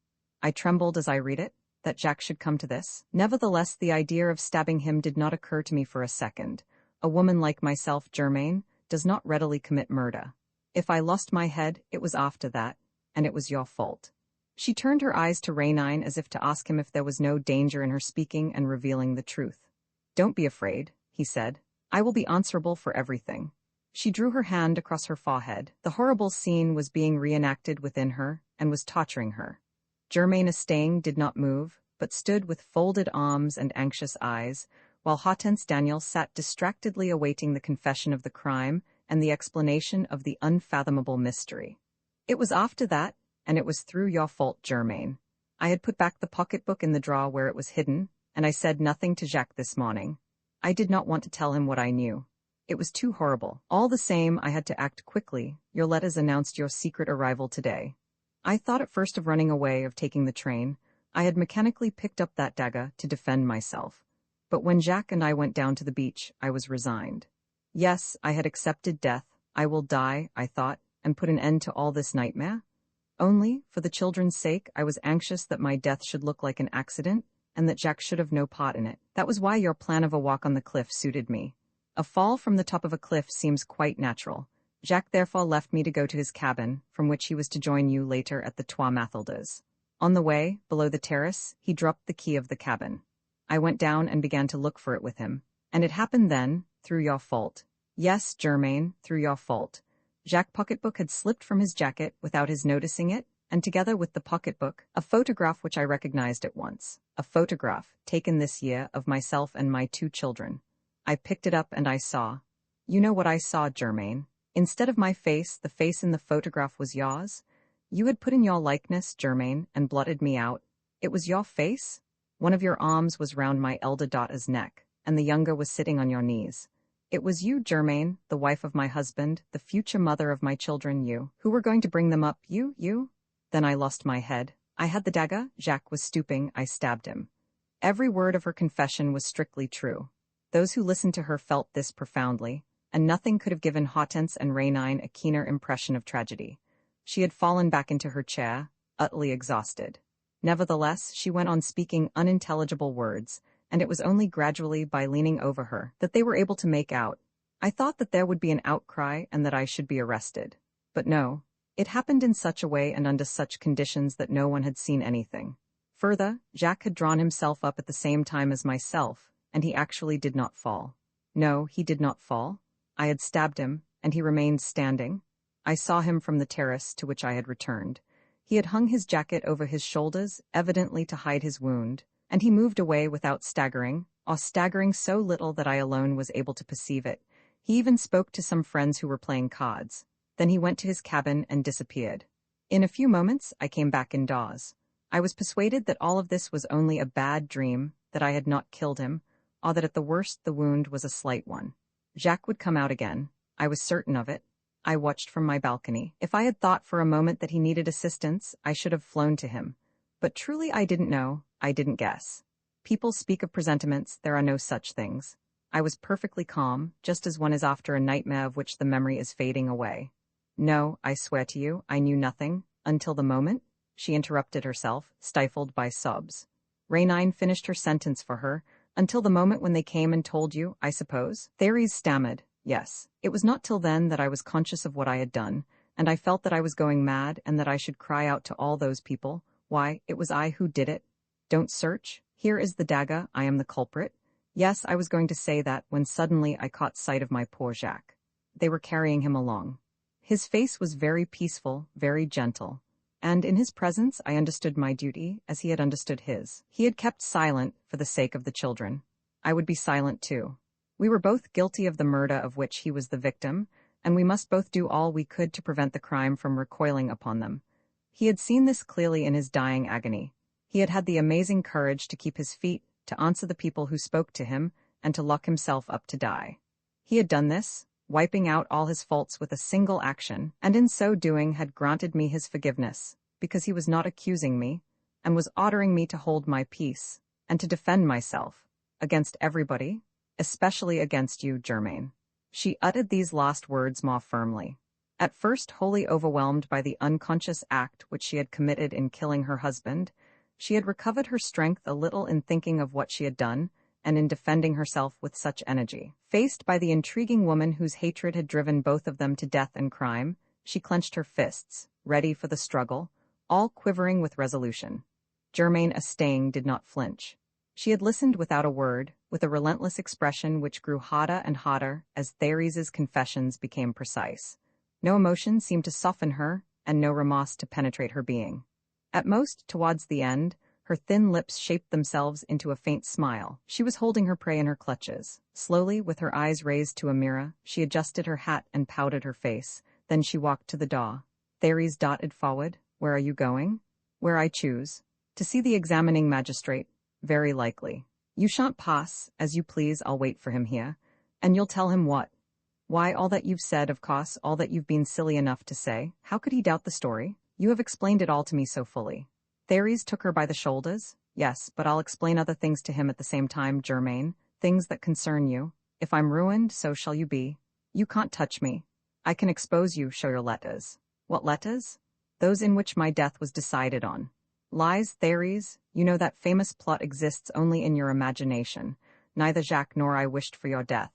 I trembled as I read it, that Jacques should come to this. Nevertheless, the idea of stabbing him did not occur to me for a second. A woman like myself, Germaine, does not readily commit murder. If I lost my head, it was after that, and it was your fault. She turned her eyes to Rainine as if to ask him if there was no danger in her speaking and revealing the truth. Don't be afraid, he said. I will be answerable for everything. She drew her hand across her forehead. The horrible scene was being reenacted within her and was torturing her. Germaine Mustang did not move, but stood with folded arms and anxious eyes, while Hortense Daniel sat distractedly awaiting the confession of the crime and the explanation of the unfathomable mystery. It was after that, and it was through your fault, Germaine. I had put back the pocketbook in the drawer where it was hidden, and I said nothing to Jacques this morning. I did not want to tell him what I knew. It was too horrible. All the same, I had to act quickly. Your letters announced your secret arrival today. I thought at first of running away, of taking the train. I had mechanically picked up that dagger to defend myself. But when Jacques and I went down to the beach, I was resigned. Yes, I had accepted death, I will die, I thought, and put an end to all this nightmare. Only, for the children's sake, I was anxious that my death should look like an accident, and that Jack should have no part in it. That was why your plan of a walk on the cliff suited me. A fall from the top of a cliff seems quite natural. Jack therefore left me to go to his cabin, from which he was to join you later at the Trois Mathildes. On the way, below the terrace, he dropped the key of the cabin. I went down and began to look for it with him. And it happened then, through your fault. Yes, Germain, through your fault. Jacques' pocketbook had slipped from his jacket without his noticing it, and together with the pocketbook, a photograph which I recognized at once. A photograph, taken this year, of myself and my 2 children. I picked it up and I saw. You know what I saw, Germain. Instead of my face, the face in the photograph was yours. You had put in your likeness, Germain, and blotted me out. It was your face? One of your arms was round my elder daughter's neck, and the younger was sitting on your knees. It was you, Germain, the wife of my husband, the future mother of my children, you, who were going to bring them up, you? Then I lost my head. I had the dagger, Jacques was stooping, I stabbed him. Every word of her confession was strictly true. Those who listened to her felt this profoundly, and nothing could have given Hortense and Renine a keener impression of tragedy. She had fallen back into her chair, utterly exhausted. Nevertheless, she went on speaking unintelligible words, and it was only gradually by leaning over her that they were able to make out. I thought that there would be an outcry and that I should be arrested. But no. It happened in such a way and under such conditions that no one had seen anything. Further, Jacques had drawn himself up at the same time as myself, and he actually did not fall. No, he did not fall. I had stabbed him, and he remained standing. I saw him from the terrace to which I had returned. He had hung his jacket over his shoulders, evidently to hide his wound, and he moved away without staggering, or staggering so little that I alone was able to perceive it. He even spoke to some friends who were playing cards. Then he went to his cabin and disappeared. In a few moments, I came back indoors. I was persuaded that all of this was only a bad dream, that I had not killed him, or that at the worst the wound was a slight one. Jacques would come out again. I was certain of it. I watched from my balcony. If I had thought for a moment that he needed assistance, I should have flown to him. But truly I didn't know, I didn't guess. People speak of presentiments, there are no such things. I was perfectly calm, just as one is after a nightmare of which the memory is fading away. No, I swear to you, I knew nothing, until the moment, she interrupted herself, stifled by sobs. Renine finished her sentence for her, until the moment when they came and told you, I suppose? Therese stammered, yes. It was not till then that I was conscious of what I had done, and I felt that I was going mad and that I should cry out to all those people, why, it was I who did it. Don't search, here is the dagger, I am the culprit. Yes, I was going to say that when suddenly I caught sight of my poor Jacques. They were carrying him along. His face was very peaceful, very gentle, and in his presence I understood my duty as he had understood his. He had kept silent for the sake of the children. I would be silent too. We were both guilty of the murder of which he was the victim, and we must both do all we could to prevent the crime from recoiling upon them. He had seen this clearly in his dying agony. He had had the amazing courage to keep his feet, to answer the people who spoke to him, and to lock himself up to die. He had done this, wiping out all his faults with a single action, and in so doing had granted me his forgiveness, because he was not accusing me, and was ordering me to hold my peace, and to defend myself, against everybody, especially against you, Germain. She uttered these last words more firmly. At first wholly overwhelmed by the unconscious act which she had committed in killing her husband, she had recovered her strength a little in thinking of what she had done, and in defending herself with such energy. Faced by the intriguing woman whose hatred had driven both of them to death and crime, she clenched her fists, ready for the struggle, all quivering with resolution. Germain Estaing did not flinch. She had listened without a word, with a relentless expression which grew hotter and hotter as Therese's confessions became precise. No emotion seemed to soften her, and no remorse to penetrate her being. At most, towards the end, her thin lips shaped themselves into a faint smile. She was holding her prey in her clutches. Slowly, with her eyes raised to a mirror, she adjusted her hat and pouted her face. Then she walked to the door. Therese darted forward. Where are you going? Where I choose. To see the examining magistrate. Very likely. You shan't pass, as you please, I'll wait for him here. And you'll tell him what? Why, all that you've said, of course, all that you've been silly enough to say. How could he doubt the story? You have explained it all to me so fully. Therese took her by the shoulders. Yes, but I'll explain other things to him at the same time, Germain, things that concern you. If I'm ruined, so shall you be. You can't touch me. I can expose you, show your letters. What letters? Those in which my death was decided on. Lies, theories, you know that famous plot exists only in your imagination. Neither Jacques nor I wished for your death.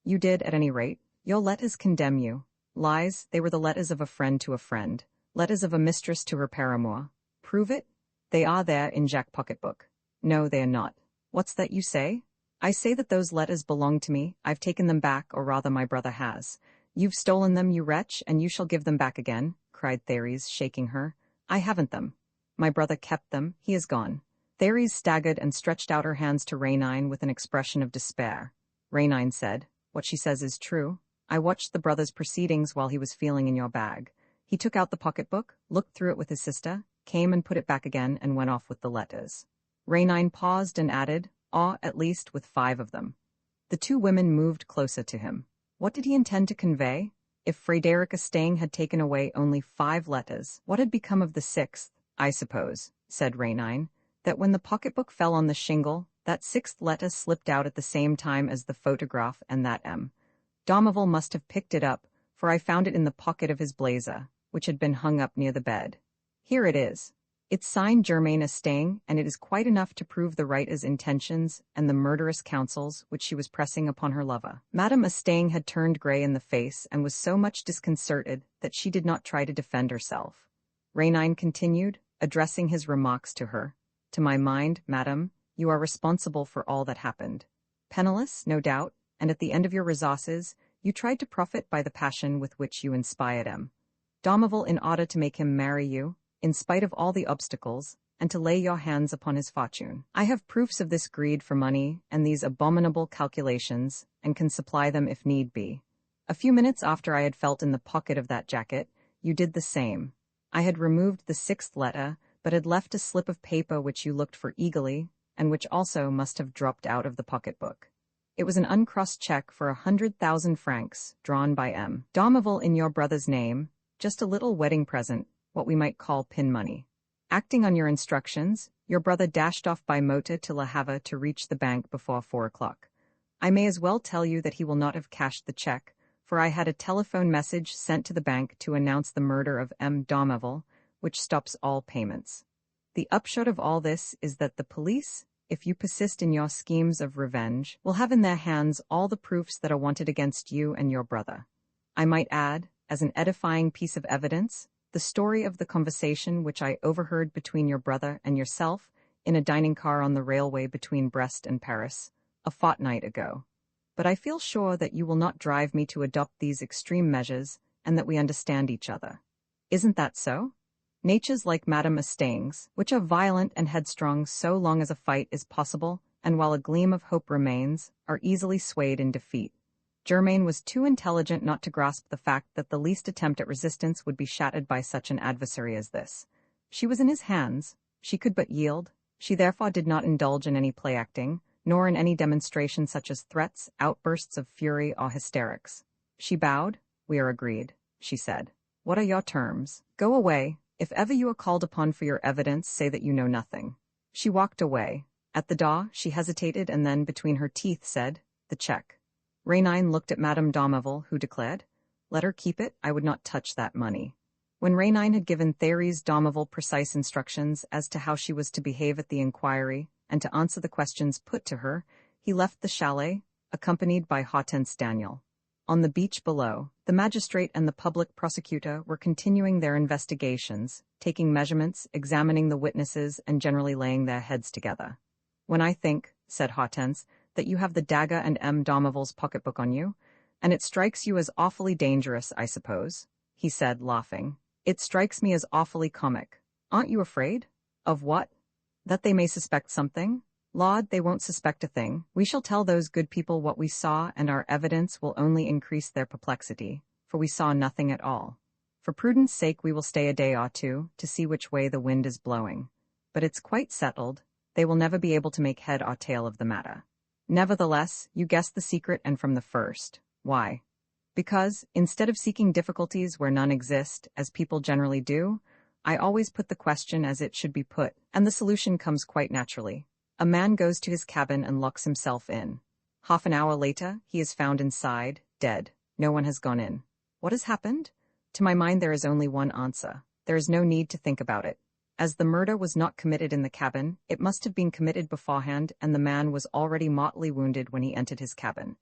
You did, at any rate. Your letters condemn you. Lies, they were the letters of a friend to a friend. Letters of a mistress to her paramour. Prove it? They are there in Jacques' pocketbook. No, they are not. What's that you say? I say that those letters belong to me. I've taken them back, or rather my brother has. You've stolen them, you wretch, and you shall give them back again, cried Therese, shaking her. I haven't them. My brother kept them. He is gone. Therese staggered and stretched out her hands to Rainine with an expression of despair. Rainine said, What she says is true. I watched the brother's proceedings while he was feeling in your bag. He took out the pocketbook, looked through it with his sister, came and put it back again, and went off with the letters. Rainine paused and added, at least with 5 of them. The 2 women moved closer to him. What did he intend to convey? If Frédéric Estaing had taken away only 5 letters, what had become of the 6th? I suppose, said Rainine, that when the pocketbook fell on the shingle, that 6th letter slipped out at the same time as the photograph, and that M. Domerville must have picked it up, for I found it in the pocket of his blazer, which had been hung up near the bed. Here it is. It's signed Germain Estaing, and it is quite enough to prove the writer's intentions and the murderous counsels which she was pressing upon her lover. Madame Estaing had turned grey in the face and was so much disconcerted that she did not try to defend herself. Rainine continued, addressing his remarks to her. To my mind, madame, you are responsible for all that happened. Penniless, no doubt, and at the end of your resources, you tried to profit by the passion with which you inspired him. Domerville in order to make him marry you, in spite of all the obstacles, and to lay your hands upon his fortune. I have proofs of this greed for money and these abominable calculations, and can supply them if need be. A few minutes after I had felt in the pocket of that jacket, you did the same. I had removed the 6th letter, but had left a slip of paper which you looked for eagerly, and which also must have dropped out of the pocketbook. It was an uncrossed check for 100,000 francs, drawn by M. Domerville in your brother's name, just a little wedding present, what we might call pin money. Acting on your instructions, your brother dashed off by motor to Le Havre to reach the bank before 4 o'clock. I may as well tell you that he will not have cashed the check, for I had a telephone message sent to the bank to announce the murder of M. Domerville, which stops all payments. The upshot of all this is that the police, if you persist in your schemes of revenge, will have in their hands all the proofs that are wanted against you and your brother. I might add, as an edifying piece of evidence, the story of the conversation which I overheard between your brother and yourself in a dining car on the railway between Brest and Paris, a fortnight ago. But I feel sure that you will not drive me to adopt these extreme measures, and that we understand each other. Isn't that so? Natures like Madame Estaing's, which are violent and headstrong so long as a fight is possible, and while a gleam of hope remains, are easily swayed in defeat. Germain was too intelligent not to grasp the fact that the least attempt at resistance would be shattered by such an adversary as this. She was in his hands. She could but yield. She therefore did not indulge in any play-acting, nor in any demonstration such as threats, outbursts of fury, or hysterics. She bowed. We are agreed, she said. What are your terms? Go away. If ever you are called upon for your evidence, say that you know nothing. She walked away. At the door, she hesitated and then, between her teeth, said, The check. Rainine looked at Madame Domerville, who declared, Let her keep it, I would not touch that money. When Rainine had given Therese Domerville precise instructions as to how she was to behave at the inquiry, and to answer the questions put to her, he left the chalet, accompanied by Hortense Daniel. On the beach below, the magistrate and the public prosecutor were continuing their investigations, taking measurements, examining the witnesses, and generally laying their heads together. When I think, said Hortense, that you have the dagger and M. Domerville's pocketbook on you, and it strikes you as awfully dangerous, I suppose, he said, laughing. It strikes me as awfully comic. Aren't you afraid? Of what? That they may suspect something? Laud, they won't suspect a thing. We shall tell those good people what we saw, and our evidence will only increase their perplexity, for we saw nothing at all. For prudence sake we will stay a day or two, to see which way the wind is blowing. But it's quite settled. They will never be able to make head or tail of the matter. Nevertheless, you guessed the secret, and from the first. Why? Because, instead of seeking difficulties where none exist, as people generally do, I always put the question as it should be put, and the solution comes quite naturally. A man goes to his cabin and locks himself in. Half an hour later, he is found inside, dead. No one has gone in. What has happened? To my mind there is only one answer. There is no need to think about it. As the murder was not committed in the cabin, it must have been committed beforehand, and the man was already mortally wounded when he entered his cabin.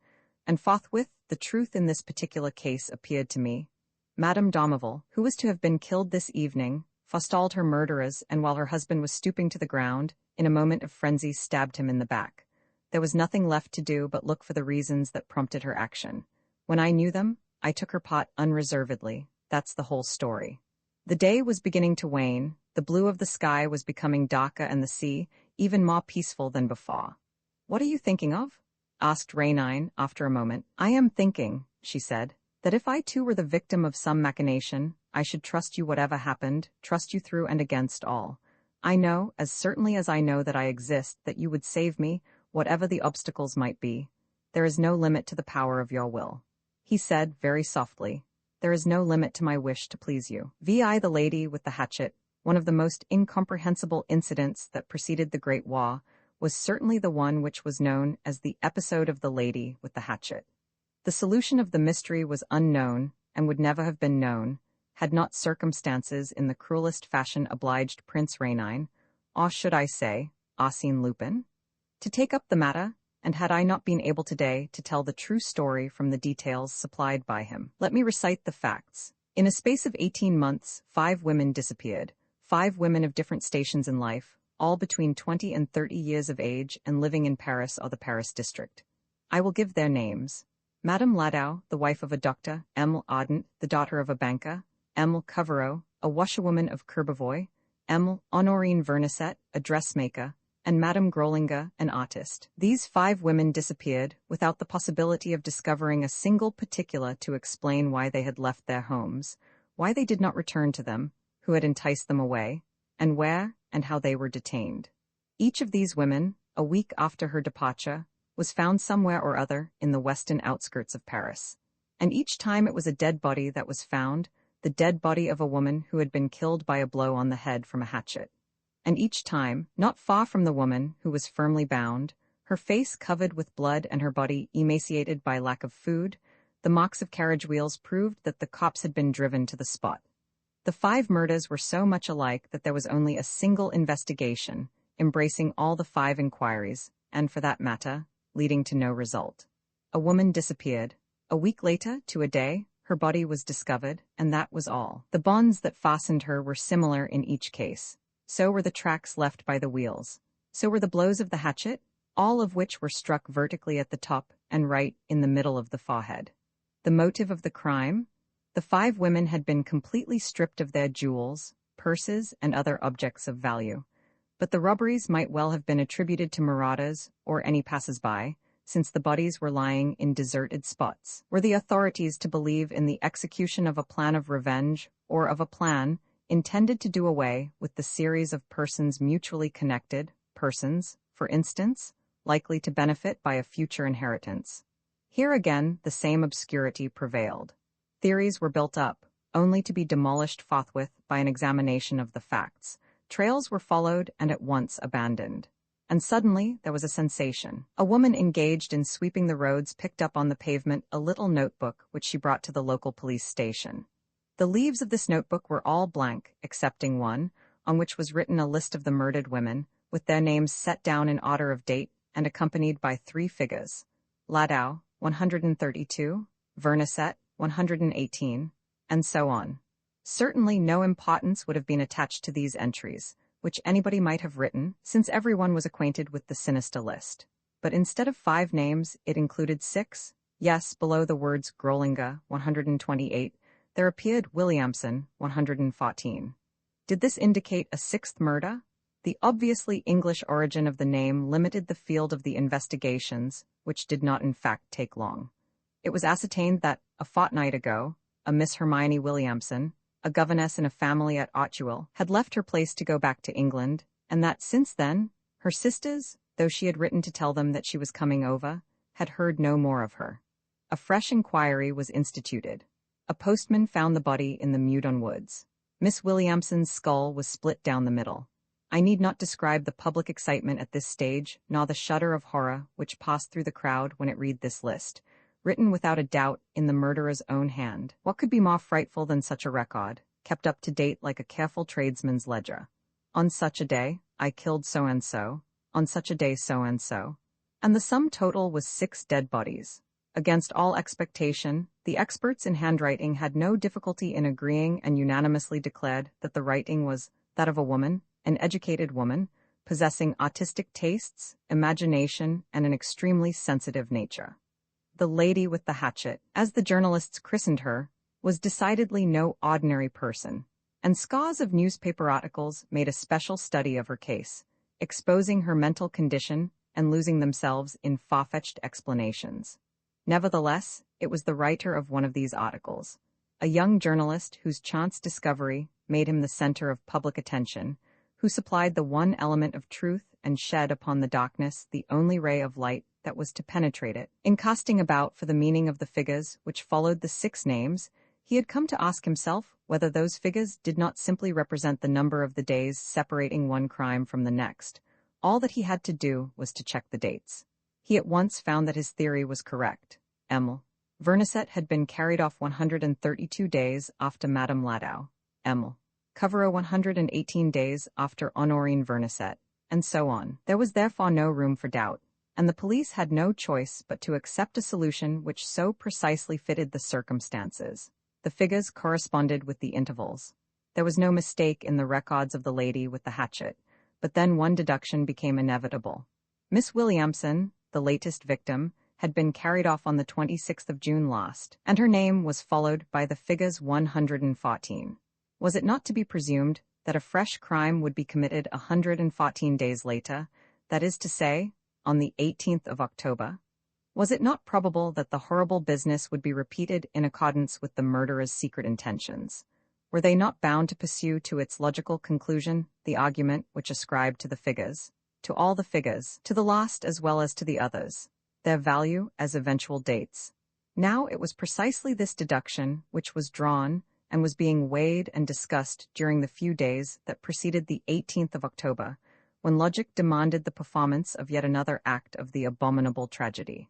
And forthwith, the truth in this particular case appeared to me. Madame d'Armeville, who was to have been killed this evening, forestalled her murderers, and while her husband was stooping to the ground, in a moment of frenzy stabbed him in the back. There was nothing left to do but look for the reasons that prompted her action. When I knew them, I took her part unreservedly. That's the whole story. The day was beginning to wane, the blue of the sky was becoming darker and the sea even more peaceful than before. "What are you thinking of?" asked Rainine after a moment. "I am thinking," she said, "that if I too were the victim of some machination, I should trust you whatever happened, trust you through and against all. I know, as certainly as I know that I exist, that you would save me, whatever the obstacles might be. There is no limit to the power of your will." He said, very softly, "There is no limit to my wish to please you." The lady with the hatchet, one of the most incomprehensible incidents that preceded the Great War, was certainly the one which was known as the episode of the lady with the hatchet. The solution of the mystery was unknown, and would never have been known, had not circumstances in the cruelest fashion obliged Prince Rainine, or should I say, Arsène Lupin, to take up the matter, and had I not been able today to tell the true story from the details supplied by him. Let me recite the facts. In a space of 18 months, 5 women disappeared, 5 women of different stations in life, all between 20 and 30 years of age and living in Paris or the Paris district. I will give their names. Madame Ladau, the wife of a doctor, M. Ardent, the daughter of a banker, M. Covereau, a washerwoman of Courbevoie, M. Honorine Vernisset, a dressmaker, and Madame Grolinger, an artist. These 5 women disappeared, without the possibility of discovering a single particular to explain why they had left their homes, why they did not return to them, who had enticed them away, and where and how they were detained. Each of these women, a week after her departure, was found somewhere or other in the western outskirts of Paris. And each time it was a dead body that was found, the dead body of a woman who had been killed by a blow on the head from a hatchet. And each time, not far from the woman, who was firmly bound, her face covered with blood and her body emaciated by lack of food, the marks of carriage wheels proved that the cops had been driven to the spot. The 5 murders were so much alike that there was only a single investigation, embracing all the 5 inquiries, and for that matter, leading to no result. A woman disappeared. A week later, to a day, her body was discovered, and that was all. The bonds that fastened her were similar in each case. So were the tracks left by the wheels. So were the blows of the hatchet, all of which were struck vertically at the top and right in the middle of the forehead. The motive of the crime? The 5 women had been completely stripped of their jewels, purses, and other objects of value. But the robberies might well have been attributed to marauders or any passers-by, since the bodies were lying in deserted spots. Were the authorities to believe in the execution of a plan of revenge or of a plan intended to do away with the series of persons mutually connected, persons, for instance, likely to benefit by a future inheritance? Here again the same obscurity prevailed. Theories were built up, only to be demolished forthwith by an examination of the facts. Trails were followed and at once abandoned. And suddenly there was a sensation. A woman engaged in sweeping the roads picked up on the pavement a little notebook which she brought to the local police station. The leaves of this notebook were all blank, excepting one, on which was written a list of the murdered women, with their names set down in order of date and accompanied by 3 figures. Ladau, 132, Vernisset, 118, and so on. Certainly no importance would have been attached to these entries, which anybody might have written, since everyone was acquainted with the sinister list. But instead of 5 names, it included 6. Yes, below the words Grolinger, 128, there appeared Williamson, 114. Did this indicate a 6th murder? The obviously English origin of the name limited the field of the investigations, which did not in fact take long. It was ascertained that, a fortnight ago, a Miss Hermione Williamson, a governess in a family at Auteuil, had left her place to go back to England, and that since then, her sisters, though she had written to tell them that she was coming over, had heard no more of her. A fresh inquiry was instituted. A postman found the body in the Meudon woods. Miss Williamson's skull was split down the middle. I need not describe the public excitement at this stage, nor the shudder of horror which passed through the crowd when it read this list, written without a doubt in the murderer's own hand. What could be more frightful than such a record, kept up to date like a careful tradesman's ledger? On such a day, I killed so-and-so, on such a day so-and-so. And the sum total was 6 dead bodies. Against all expectation, the experts in handwriting had no difficulty in agreeing and unanimously declared that the writing was that of a woman, an educated woman, possessing artistic tastes, imagination, and an extremely sensitive nature. The lady with the hatchet, as the journalists christened her, was decidedly no ordinary person, and scores of newspaper articles made a special study of her case, exposing her mental condition and losing themselves in far-fetched explanations. Nevertheless, it was the writer of one of these articles, a young journalist whose chance discovery made him the center of public attention, who supplied the one element of truth and shed upon the darkness the only ray of light that was to penetrate it. In casting about for the meaning of the figures which followed the 6 names, he had come to ask himself whether those figures did not simply represent the number of the days separating one crime from the next. All that he had to do was to check the dates. He at once found that his theory was correct. Emile Vernisset had been carried off 132 days after Madame Ladau. Emile Covereau 118 days after Honorine Vernisset, and so on. There was therefore no room for doubt, and the police had no choice but to accept a solution which so precisely fitted the circumstances. The figures corresponded with the intervals. There was no mistake in the records of the lady with the hatchet, but then one deduction became inevitable. Miss Williamson, the latest victim, had been carried off on the 26th of June last, and her name was followed by the figures 114. Was it not to be presumed that a fresh crime would be committed 114 days later, that is to say, on the 18th of October? Was it not probable that the horrible business would be repeated in accordance with the murderer's secret intentions? Were they not bound to pursue to its logical conclusion the argument which ascribed to the figures, to all the figures, to the last as well as to the others, their value as eventual dates? Now it was precisely this deduction which was drawn and was being weighed and discussed during the few days that preceded the 18th of October, when logic demanded the performance of yet another act of the abominable tragedy.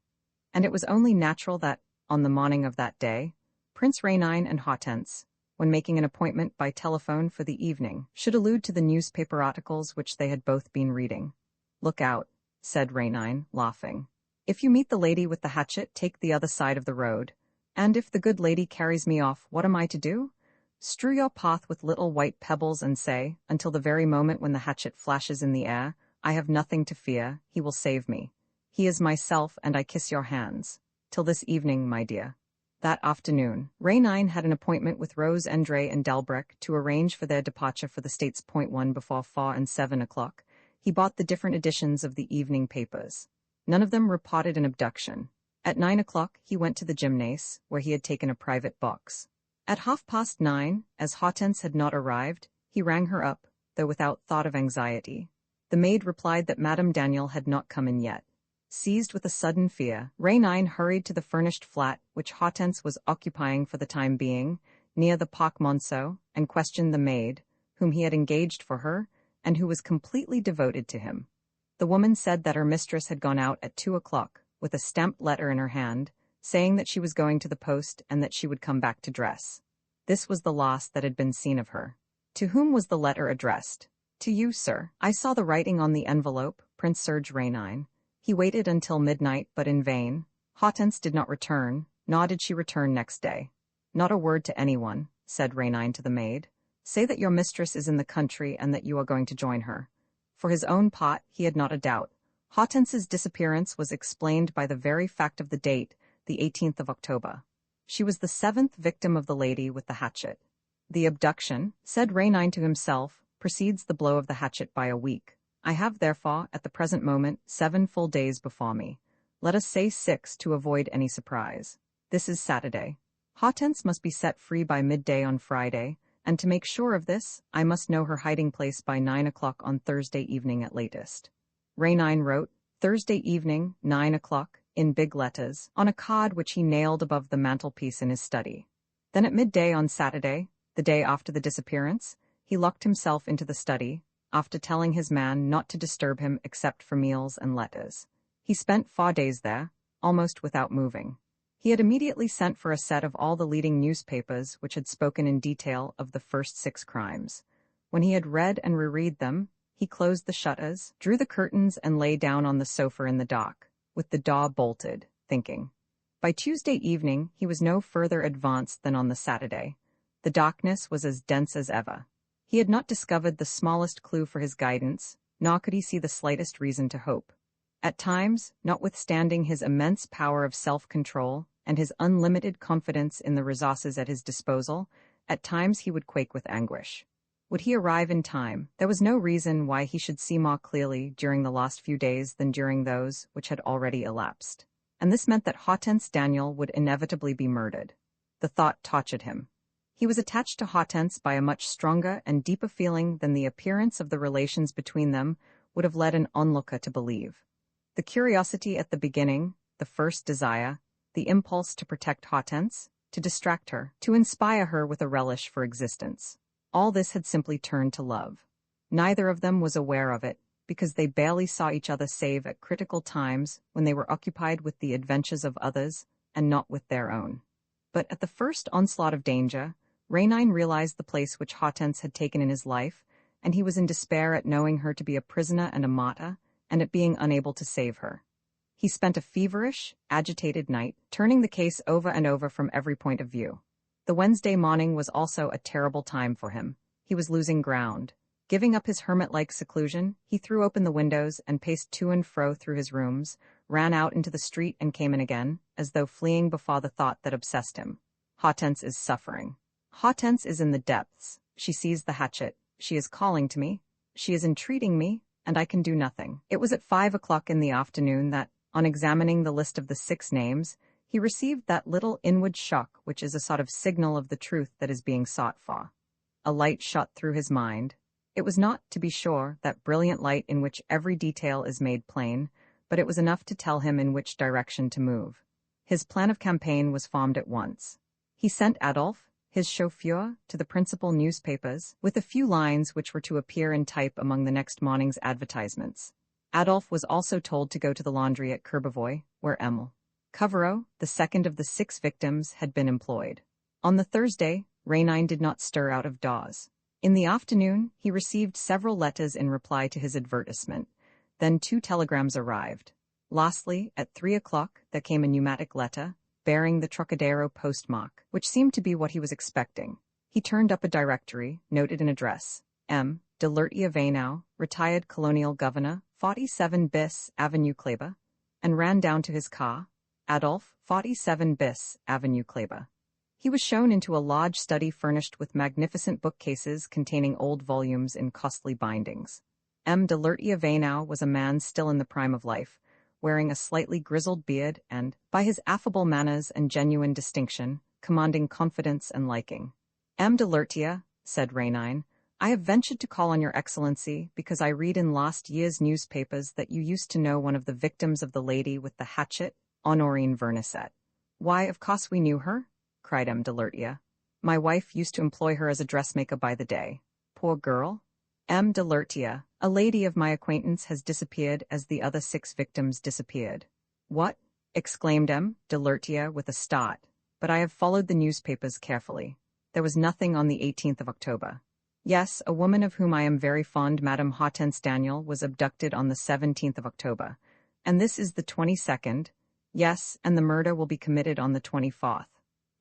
And it was only natural that, on the morning of that day, Prince Rénine and Hortense, when making an appointment by telephone for the evening, should allude to the newspaper articles which they had both been reading. "Look out," said Rénine, laughing. "If you meet the lady with the hatchet, take the other side of the road. And if the good lady carries me off, what am I to do? Strew your path with little white pebbles and say, until the very moment when the hatchet flashes in the air, I have nothing to fear, he will save me. He is myself, and I kiss your hands. Till this evening, my dear." That afternoon, Rénine had an appointment with Rose André and Delbecq to arrange for their departure for the States. 1 before 4 and 7 o'clock. He bought the different editions of the evening papers. None of them reported an abduction. At 9 o'clock, he went to the gymnase, where he had taken a private box. At 9:30, as Hortense had not arrived, he rang her up, though without thought of anxiety. The maid replied that Madame Daniel had not come in yet. Seized with a sudden fear, Rénine hurried to the furnished flat which Hortense was occupying for the time being, near the Parc Monceau, and questioned the maid, whom he had engaged for her, and who was completely devoted to him. The woman said that her mistress had gone out at 2 o'clock, with a stamped letter in her hand, saying that she was going to the post and that she would come back to dress. This was the last that had been seen of her. To whom was the letter addressed? "To you, sir. I saw the writing on the envelope, Prince Serge Rénine." He waited until midnight, but in vain. Hortense did not return, nor did she return next day. "Not a word to anyone," said Rénine to the maid. "Say that your mistress is in the country and that you are going to join her." For his own part, he had not a doubt. Hortense's disappearance was explained by the very fact of the date, the 18th of October. She was the 7th victim of the lady with the hatchet. "The abduction," said Rénine to himself, "precedes the blow of the hatchet by a week. I have, therefore, at the present moment, 7 full days before me. Let us say 6 to avoid any surprise. This is Saturday. Hortense must be set free by midday on Friday, and to make sure of this, I must know her hiding place by 9 o'clock on Thursday evening at latest." Rénine wrote, "Thursday evening, 9 o'clock," in big letters, on a card which he nailed above the mantelpiece in his study. Then at midday on Saturday, the day after the disappearance, he locked himself into the study, after telling his man not to disturb him except for meals and letters. He spent 4 days there, almost without moving. He had immediately sent for a set of all the leading newspapers which had spoken in detail of the first 6 crimes. When he had read and reread them, he closed the shutters, drew the curtains, and lay down on the sofa in the dock, with the door bolted, thinking. By Tuesday evening, he was no further advanced than on the Saturday. The darkness was as dense as ever. He had not discovered the smallest clue for his guidance, nor could he see the slightest reason to hope. At times, notwithstanding his immense power of self-control and his unlimited confidence in the resources at his disposal, at times he would quake with anguish. Would he arrive in time? There was no reason why he should see more clearly during the last few days than during those which had already elapsed. And this meant that Hortense Daniel would inevitably be murdered. The thought tortured him. He was attached to Hortense by a much stronger and deeper feeling than the appearance of the relations between them would have led an onlooker to believe. The curiosity at the beginning, the first desire, the impulse to protect Hortense, to distract her, to inspire her with a relish for existence. All this had simply turned to love. Neither of them was aware of it, because they barely saw each other save at critical times when they were occupied with the adventures of others and not with their own. But at the first onslaught of danger, Rainine realized the place which Hortense had taken in his life, and he was in despair at knowing her to be a prisoner and a martyr, and at being unable to save her. He spent a feverish, agitated night, turning the case over and over from every point of view. The Wednesday morning was also a terrible time for him. He was losing ground. Giving up his hermit-like seclusion, he threw open the windows and paced to and fro through his rooms, ran out into the street and came in again, as though fleeing before the thought that obsessed him. Hortense is suffering. Hortense is in the depths. She sees the hatchet. She is calling to me. She is entreating me, and I can do nothing. It was at 5 o'clock in the afternoon that, on examining the list of the 6 names, he received that little inward shock which is a sort of signal of the truth that is being sought for. A light shot through his mind. It was not, to be sure, that brilliant light in which every detail is made plain, but it was enough to tell him in which direction to move. His plan of campaign was formed at once. He sent Adolphe, his chauffeur, to the principal newspapers, with a few lines which were to appear in type among the next morning's advertisements. Adolphe was also told to go to the laundry at Courbevoie, where Émile Covereau, the second of the 6 victims, had been employed. On the Thursday, Rainine did not stir out of doors. In the afternoon, he received several letters in reply to his advertisement. Then 2 telegrams arrived. Lastly, at 3 o'clock, there came a pneumatic letter, bearing the Trocadero postmark, which seemed to be what he was expecting. He turned up a directory, noted an address, M. de Lertier-Vainau, retired colonial governor, 47 bis Avenue Kleber, and ran down to his car, Adolphe, 47 bis Avenue Kleber. He was shown into a large study furnished with magnificent bookcases containing old volumes in costly bindings. M. de Lertier-Vainau was a man still in the prime of life, wearing a slightly grizzled beard and, by his affable manners and genuine distinction, commanding confidence and liking. M. de Lertier, said Rainine, I have ventured to call on your Excellency because I read in last year's newspapers that you used to know one of the victims of the lady with the hatchet, Honorine Vernisset. Why, of course we knew her, cried M. de Lertier. My wife used to employ her as a dressmaker by the day. Poor girl. M. de Lertier, a lady of my acquaintance has disappeared as the other 6 victims disappeared. What? Exclaimed M. de Lertier with a start. But I have followed the newspapers carefully. There was nothing on the 18th of October. Yes, a woman of whom I am very fond, Madame Hortense Daniel, was abducted on the 17th of October. And this is the 22nd. Yes, and the murder will be committed on the 24th.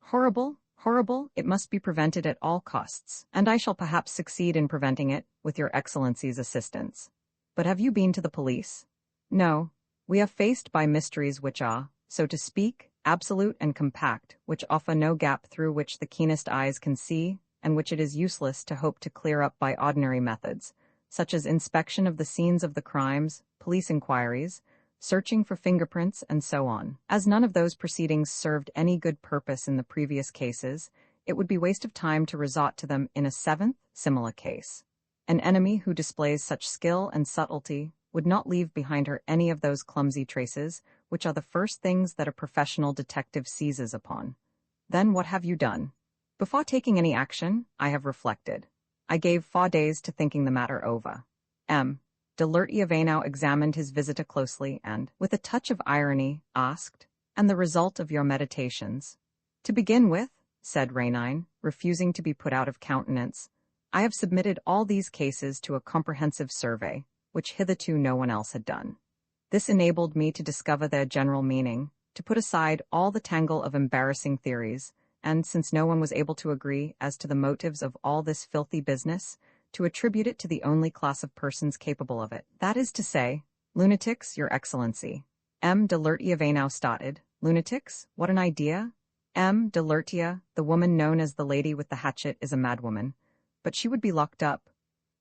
Horrible, horrible, it must be prevented at all costs, and I shall perhaps succeed in preventing it, with your Excellency's assistance. But have you been to the police? No. We are faced by mysteries which are, so to speak, absolute and compact, which offer no gap through which the keenest eyes can see, and which it is useless to hope to clear up by ordinary methods, such as inspection of the scenes of the crimes, police inquiries, searching for fingerprints, and so on. As none of those proceedings served any good purpose in the previous cases, it would be waste of time to resort to them in a 7th, similar case. An enemy who displays such skill and subtlety would not leave behind her any of those clumsy traces, which are the first things that a professional detective seizes upon. Then what have you done? Before taking any action, I have reflected. I gave 4 days to thinking the matter over. M. de Lertier-Vainau examined his visitor closely and, with a touch of irony, asked, and the result of your meditations. To begin with, said Rainine, refusing to be put out of countenance, I have submitted all these cases to a comprehensive survey, which hitherto no one else had done. This enabled me to discover their general meaning, to put aside all the tangle of embarrassing theories, and, since no one was able to agree as to the motives of all this filthy business, to attribute it to the only class of persons capable of it. That is to say, lunatics, Your Excellency. M. de Lertiavenow started. Lunatics? What an idea! M. de Lertia, the woman known as the lady with the hatchet, is a madwoman. But she would be locked up.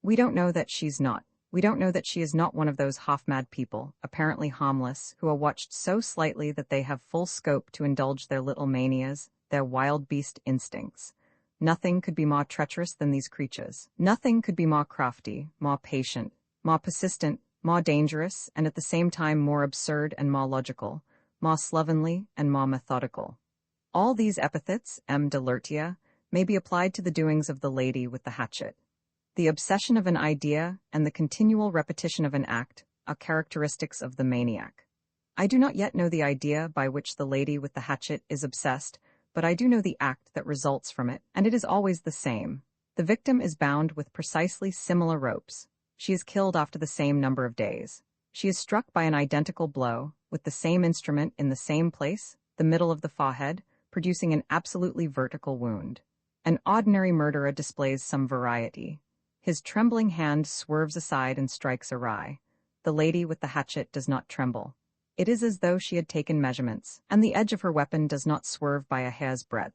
We don't know that she's not. We don't know that she is not one of those half-mad people, apparently harmless, who are watched so slightly that they have full scope to indulge their little manias, their wild beast instincts. Nothing could be more treacherous than these creatures. Nothing could be more crafty, more patient, more persistent, more dangerous, and at the same time more absurd and more logical, more slovenly and more methodical. All these epithets, M. de Lertia, may be applied to the doings of the lady with the hatchet. The obsession of an idea and the continual repetition of an act are characteristics of the maniac. I do not yet know the idea by which the lady with the hatchet is obsessed, but I do know the act that results from it, and it is always the same. The victim is bound with precisely similar ropes. She is killed after the same number of days. She is struck by an identical blow, with the same instrument in the same place, the middle of the forehead, producing an absolutely vertical wound. An ordinary murderer displays some variety. His trembling hand swerves aside and strikes awry. The lady with the hatchet does not tremble. It is as though she had taken measurements, and the edge of her weapon does not swerve by a hair's breadth.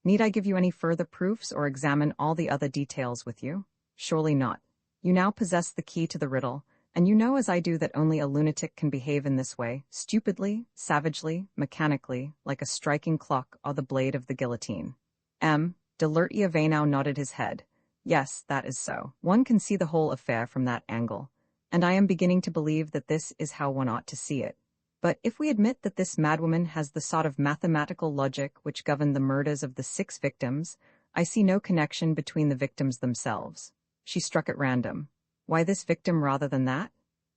Need I give you any further proofs or examine all the other details with you? Surely not. You now possess the key to the riddle, and you know as I do that only a lunatic can behave in this way, stupidly, savagely, mechanically, like a striking clock or the blade of the guillotine. M. de Lertiavenow nodded his head. Yes, that is so. One can see the whole affair from that angle, and I am beginning to believe that this is how one ought to see it. But if we admit that this madwoman has the sort of mathematical logic which governed the murders of the 6 victims, I see no connection between the victims themselves. She struck at random. Why this victim rather than that?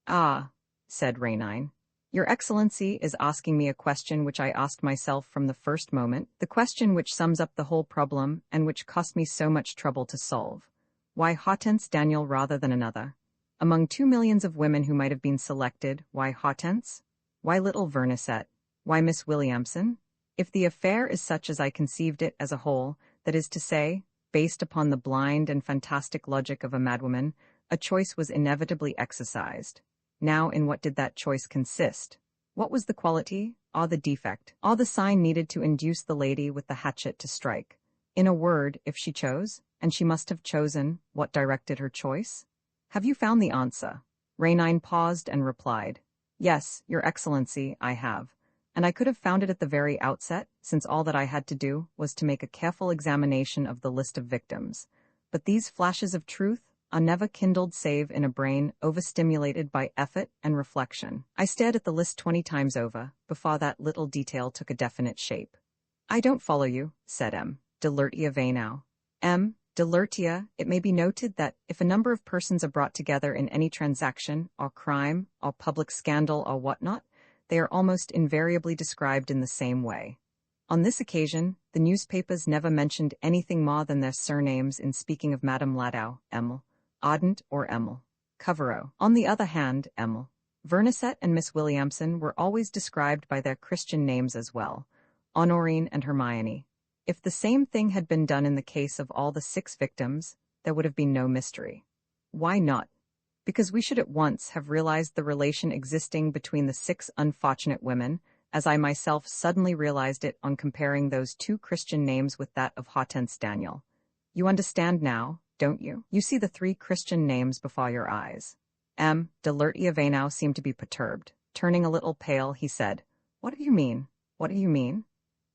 Ah, said Rainine. Your Excellency is asking me a question which I asked myself from the first moment, the question which sums up the whole problem and which cost me so much trouble to solve. Why Hortense Daniel rather than another? Among 2 millions of women who might have been selected, why Hortense? Why little Vernisette? Why Miss Williamson? If the affair is such as I conceived it as a whole, that is to say, based upon the blind and fantastic logic of a madwoman, a choice was inevitably exercised. Now, in what did that choice consist? What was the quality, or the defect, or the sign needed to induce the lady with the hatchet to strike? In a word, if she chose, and she must have chosen, what directed her choice? Have you found the answer? Rainine paused and replied, Yes, Your Excellency, I have. And I could have found it at the very outset, since all that I had to do was to make a careful examination of the list of victims. But these flashes of truth are never kindled save in a brain overstimulated by effort and reflection. I stared at the list 20 times over, before that little detail took a definite shape. I don't follow you, said M. de Lertiavenow. M. de Lertia, it may be noted that if a number of persons are brought together in any transaction, or crime, or public scandal, or whatnot, they are almost invariably described in the same way. On this occasion, the newspapers never mentioned anything more than their surnames in speaking of Madame Ladow, Emil, Audent or Emil, Covereau. On the other hand, Emil, Vernisette and Miss Williamson were always described by their Christian names as well, Honorine and Hermione. If the same thing had been done in the case of all the 6 victims, there would have been no mystery. Why not? Because we should at once have realized the relation existing between the 6 unfortunate women, as I myself suddenly realized it on comparing those 2 Christian names with that of Hortense Daniel. You understand now, don't you? You see the 3 Christian names before your eyes. M. de Lertiavenow seemed to be perturbed. Turning a little pale, he said, What do you mean? What do you mean?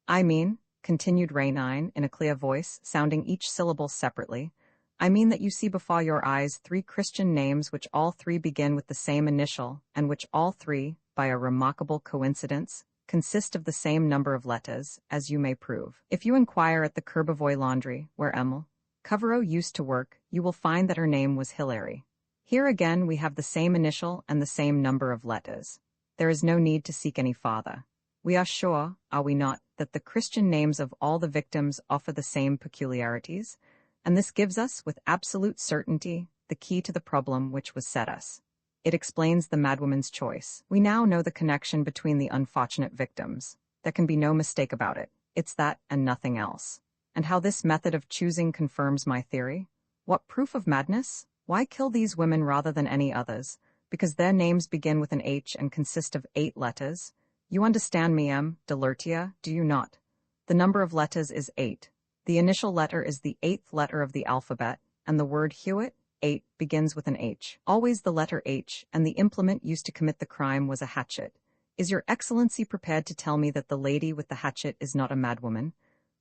I mean, continued Rainine in a clear voice, sounding each syllable separately, I mean that you see before your eyes 3 Christian names which all 3 begin with the same initial, and which all 3, by a remarkable coincidence, consist of the same number of letters, as you may prove. If you inquire at the Courbevoie laundry, where Emil Covereau used to work, you will find that her name was Hilary. Here again we have the same initial and the same number of letters. There is no need to seek any farther. We are sure, are we not, that the Christian names of all the victims offer the same peculiarities, and this gives us, with absolute certainty, the key to the problem which was set us. It explains the madwoman's choice. We now know the connection between the unfortunate victims. There can be no mistake about it. It's that and nothing else. And how this method of choosing confirms my theory? What proof of madness? Why kill these women rather than any others? Because their names begin with an H and consist of 8 letters. You understand me, M. de Lertia, do you not? The number of letters is 8. The initial letter is the 8th letter of the alphabet, and the word Hewitt, 8, begins with an H. Always the letter H, and the implement used to commit the crime was a hatchet. Is your Excellency prepared to tell me that the lady with the hatchet is not a madwoman?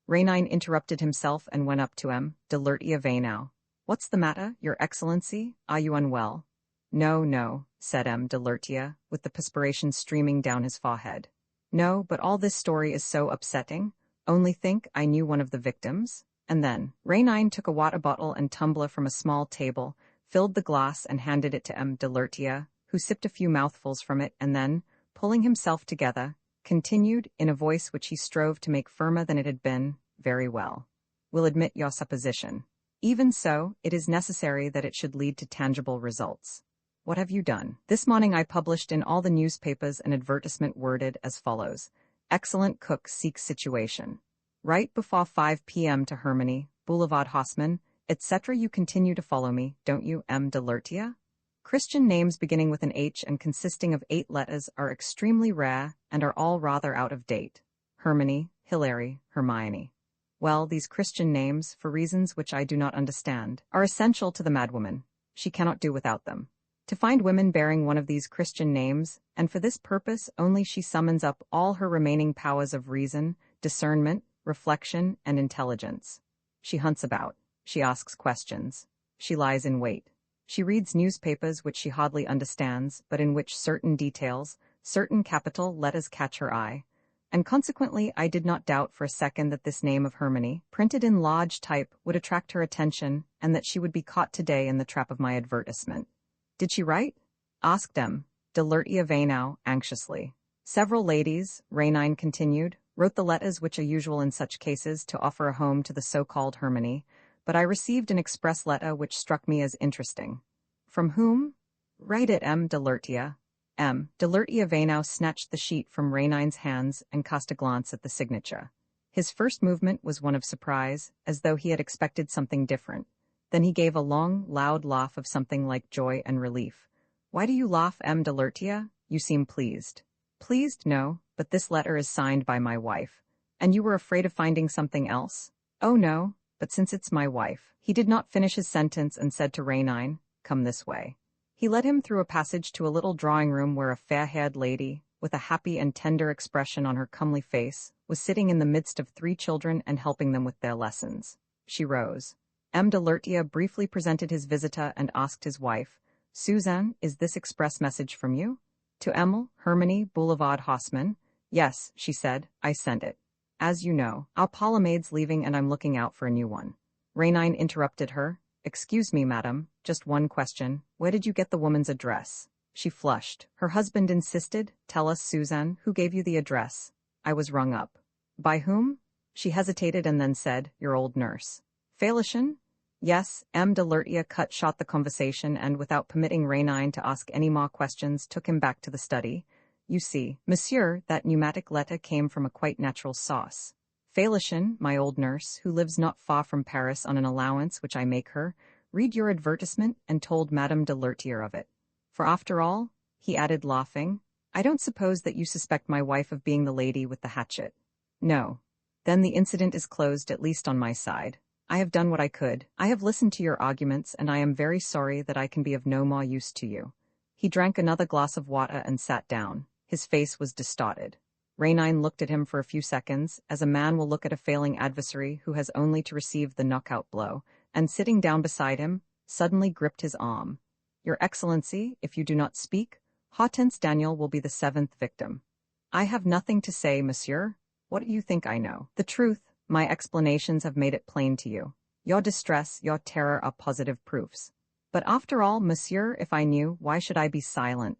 Rainine interrupted himself and went up to M. de Lertia Vainow. What's the matter, Your Excellency? Are you unwell? No, no, said M. de Lertia, with the perspiration streaming down his forehead. No, but all this story is so upsetting. Only think, I knew one of the victims. And then, Rainine took a water bottle and tumbler from a small table, filled the glass and handed it to M. de Lertia, who sipped a few mouthfuls from it and then, pulling himself together, continued, in a voice which he strove to make firmer than it had been, very well. We'll admit your supposition. Even so, it is necessary that it should lead to tangible results. What have you done? This morning I published in all the newspapers an advertisement worded as follows. Excellent cook seeks situation. Right before 5 p.m. to Hermione, Boulevard Haussmann, etc. You continue to follow me, don't you, M. de Lertia? Christian names beginning with an H and consisting of 8 letters are extremely rare and are all rather out of date. Hermione, Hilary, Hermione. Well, these Christian names, for reasons which I do not understand, are essential to the madwoman. She cannot do without them. To find women bearing one of these Christian names, and for this purpose only she summons up all her remaining powers of reason, discernment, reflection, and intelligence. She hunts about. She asks questions. She lies in wait. She reads newspapers which she hardly understands, but in which certain details, certain capital letters catch her eye. And consequently I did not doubt for a second that this name of Hermione, printed in large type, would attract her attention, and that she would be caught today in the trap of my advertisement. Did she write? Asked M. de Lertia Vainow anxiously. Several ladies, Rainine continued, wrote the letters which are usual in such cases to offer a home to the so-called Hermione, but I received an express letter which struck me as interesting. From whom? Write it, M. de Lertia. M. de Lertia Vainow snatched the sheet from Rainine's hands and cast a glance at the signature. His first movement was one of surprise, as though he had expected something different. Then he gave a long, loud laugh of something like joy and relief. Why do you laugh, M. de Lertia? You seem pleased. Pleased, no, but this letter is signed by my wife. And you were afraid of finding something else? Oh no, but since it's my wife. He did not finish his sentence and said to Rainine, come this way. He led him through a passage to a little drawing-room where a fair-haired lady, with a happy and tender expression on her comely face, was sitting in the midst of 3 children and helping them with their lessons. She rose. M. de Lertia briefly presented his visitor and asked his wife, Suzanne, is this express message from you? To Emil, Hermione, Boulevard Haussmann. Yes, she said, I sent it. As you know, our Palomade's leaving and I'm looking out for a new one. Rainine interrupted her. Excuse me, madam, just one question. Where did you get the woman's address? She flushed. Her husband insisted. Tell us, Suzanne, who gave you the address? I was rung up. By whom? She hesitated and then said, your old nurse. Felicien? Yes, M. de Lertia cut short the conversation and, without permitting Rainine to ask any more questions, took him back to the study. You see, monsieur, that pneumatic letter came from a quite natural source. Felicien, my old nurse, who lives not far from Paris on an allowance which I make her, read your advertisement and told Madame de Lertia of it. For after all, he added laughing, I don't suppose that you suspect my wife of being the lady with the hatchet. No. Then the incident is closed, at least on my side. I have done what I could. I have listened to your arguments, and I am very sorry that I can be of no more use to you. He drank another glass of water and sat down. His face was distorted. Rainine looked at him for a few seconds, as a man will look at a failing adversary who has only to receive the knockout blow, and sitting down beside him, suddenly gripped his arm. Your Excellency, if you do not speak, Hortense Daniel will be the 7th victim. I have nothing to say, monsieur. What do you think I know? The truth. My explanations have made it plain to you. Your distress, your terror are positive proofs. But after all, monsieur, if I knew, why should I be silent?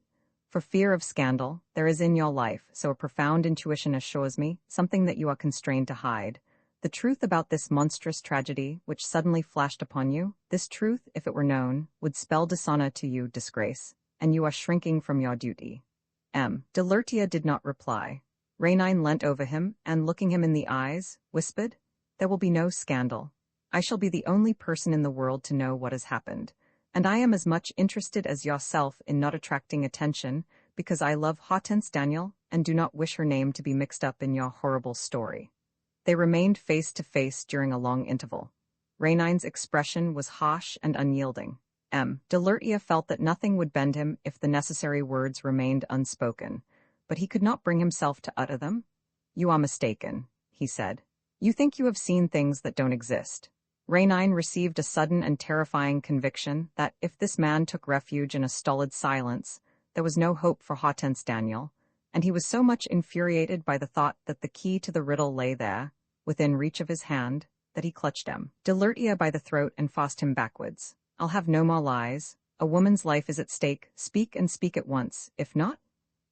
For fear of scandal, there is in your life, so a profound intuition assures me, something that you are constrained to hide. The truth about this monstrous tragedy, which suddenly flashed upon you, this truth, if it were known, would spell dishonor to you, disgrace, and you are shrinking from your duty. De Lertia did not reply. Rainine leant over him, and looking him in the eyes, whispered, "There will be no scandal. I shall be the only person in the world to know what has happened, and I am as much interested as yourself in not attracting attention, because I love Hortense Daniel, and do not wish her name to be mixed up in your horrible story." They remained face to face during a long interval. Rainine's expression was harsh and unyielding. De Lertia felt that nothing would bend him if the necessary words remained unspoken, but he could not bring himself to utter them. "You are mistaken," he said. "You think you have seen things that don't exist." Rainine received a sudden and terrifying conviction that if this man took refuge in a stolid silence, there was no hope for Hortense Daniel, and he was so much infuriated by the thought that the key to the riddle lay there, within reach of his hand, that he clutched De Lertia by the throat and forced him backwards. "I'll have no more lies. A woman's life is at stake. Speak and speak at once. If not—"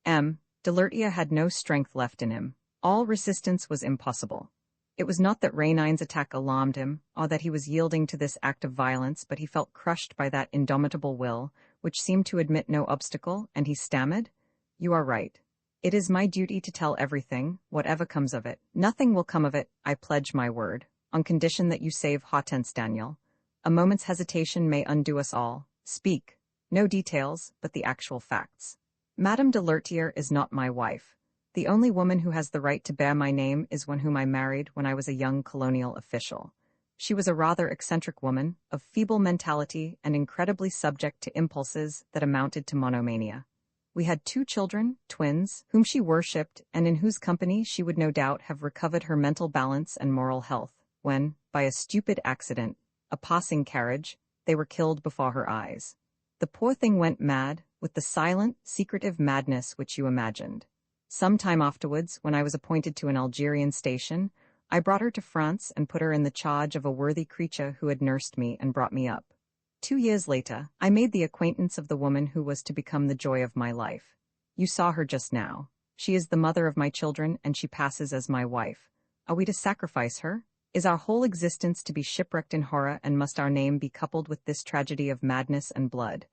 De Lertia had no strength left in him. All resistance was impossible. It was not that Rainine's attack alarmed him, or that he was yielding to this act of violence, but he felt crushed by that indomitable will, which seemed to admit no obstacle, and he stammered, "You are right. It is my duty to tell everything, whatever comes of it. Nothing will come of it, I pledge my word, on condition that you save Hortense Daniel. A moment's hesitation may undo us all. Speak. No details, but the actual facts." "Madame de Lertier is not my wife. The only woman who has the right to bear my name is one whom I married when I was a young colonial official. She was a rather eccentric woman, of feeble mentality and incredibly subject to impulses that amounted to monomania. We had 2 children, twins, whom she worshipped and in whose company she would no doubt have recovered her mental balance and moral health, when, by a stupid accident, a passing carriage, they were killed before her eyes. The poor thing went mad, with the silent, secretive madness which you imagined. Some time afterwards, when I was appointed to an Algerian station, I brought her to France and put her in the charge of a worthy creature who had nursed me and brought me up. 2 years later, I made the acquaintance of the woman who was to become the joy of my life. You saw her just now. She is the mother of my children, and she passes as my wife. Are we to sacrifice her? Is our whole existence to be shipwrecked in horror, and must our name be coupled with this tragedy of madness and blood?"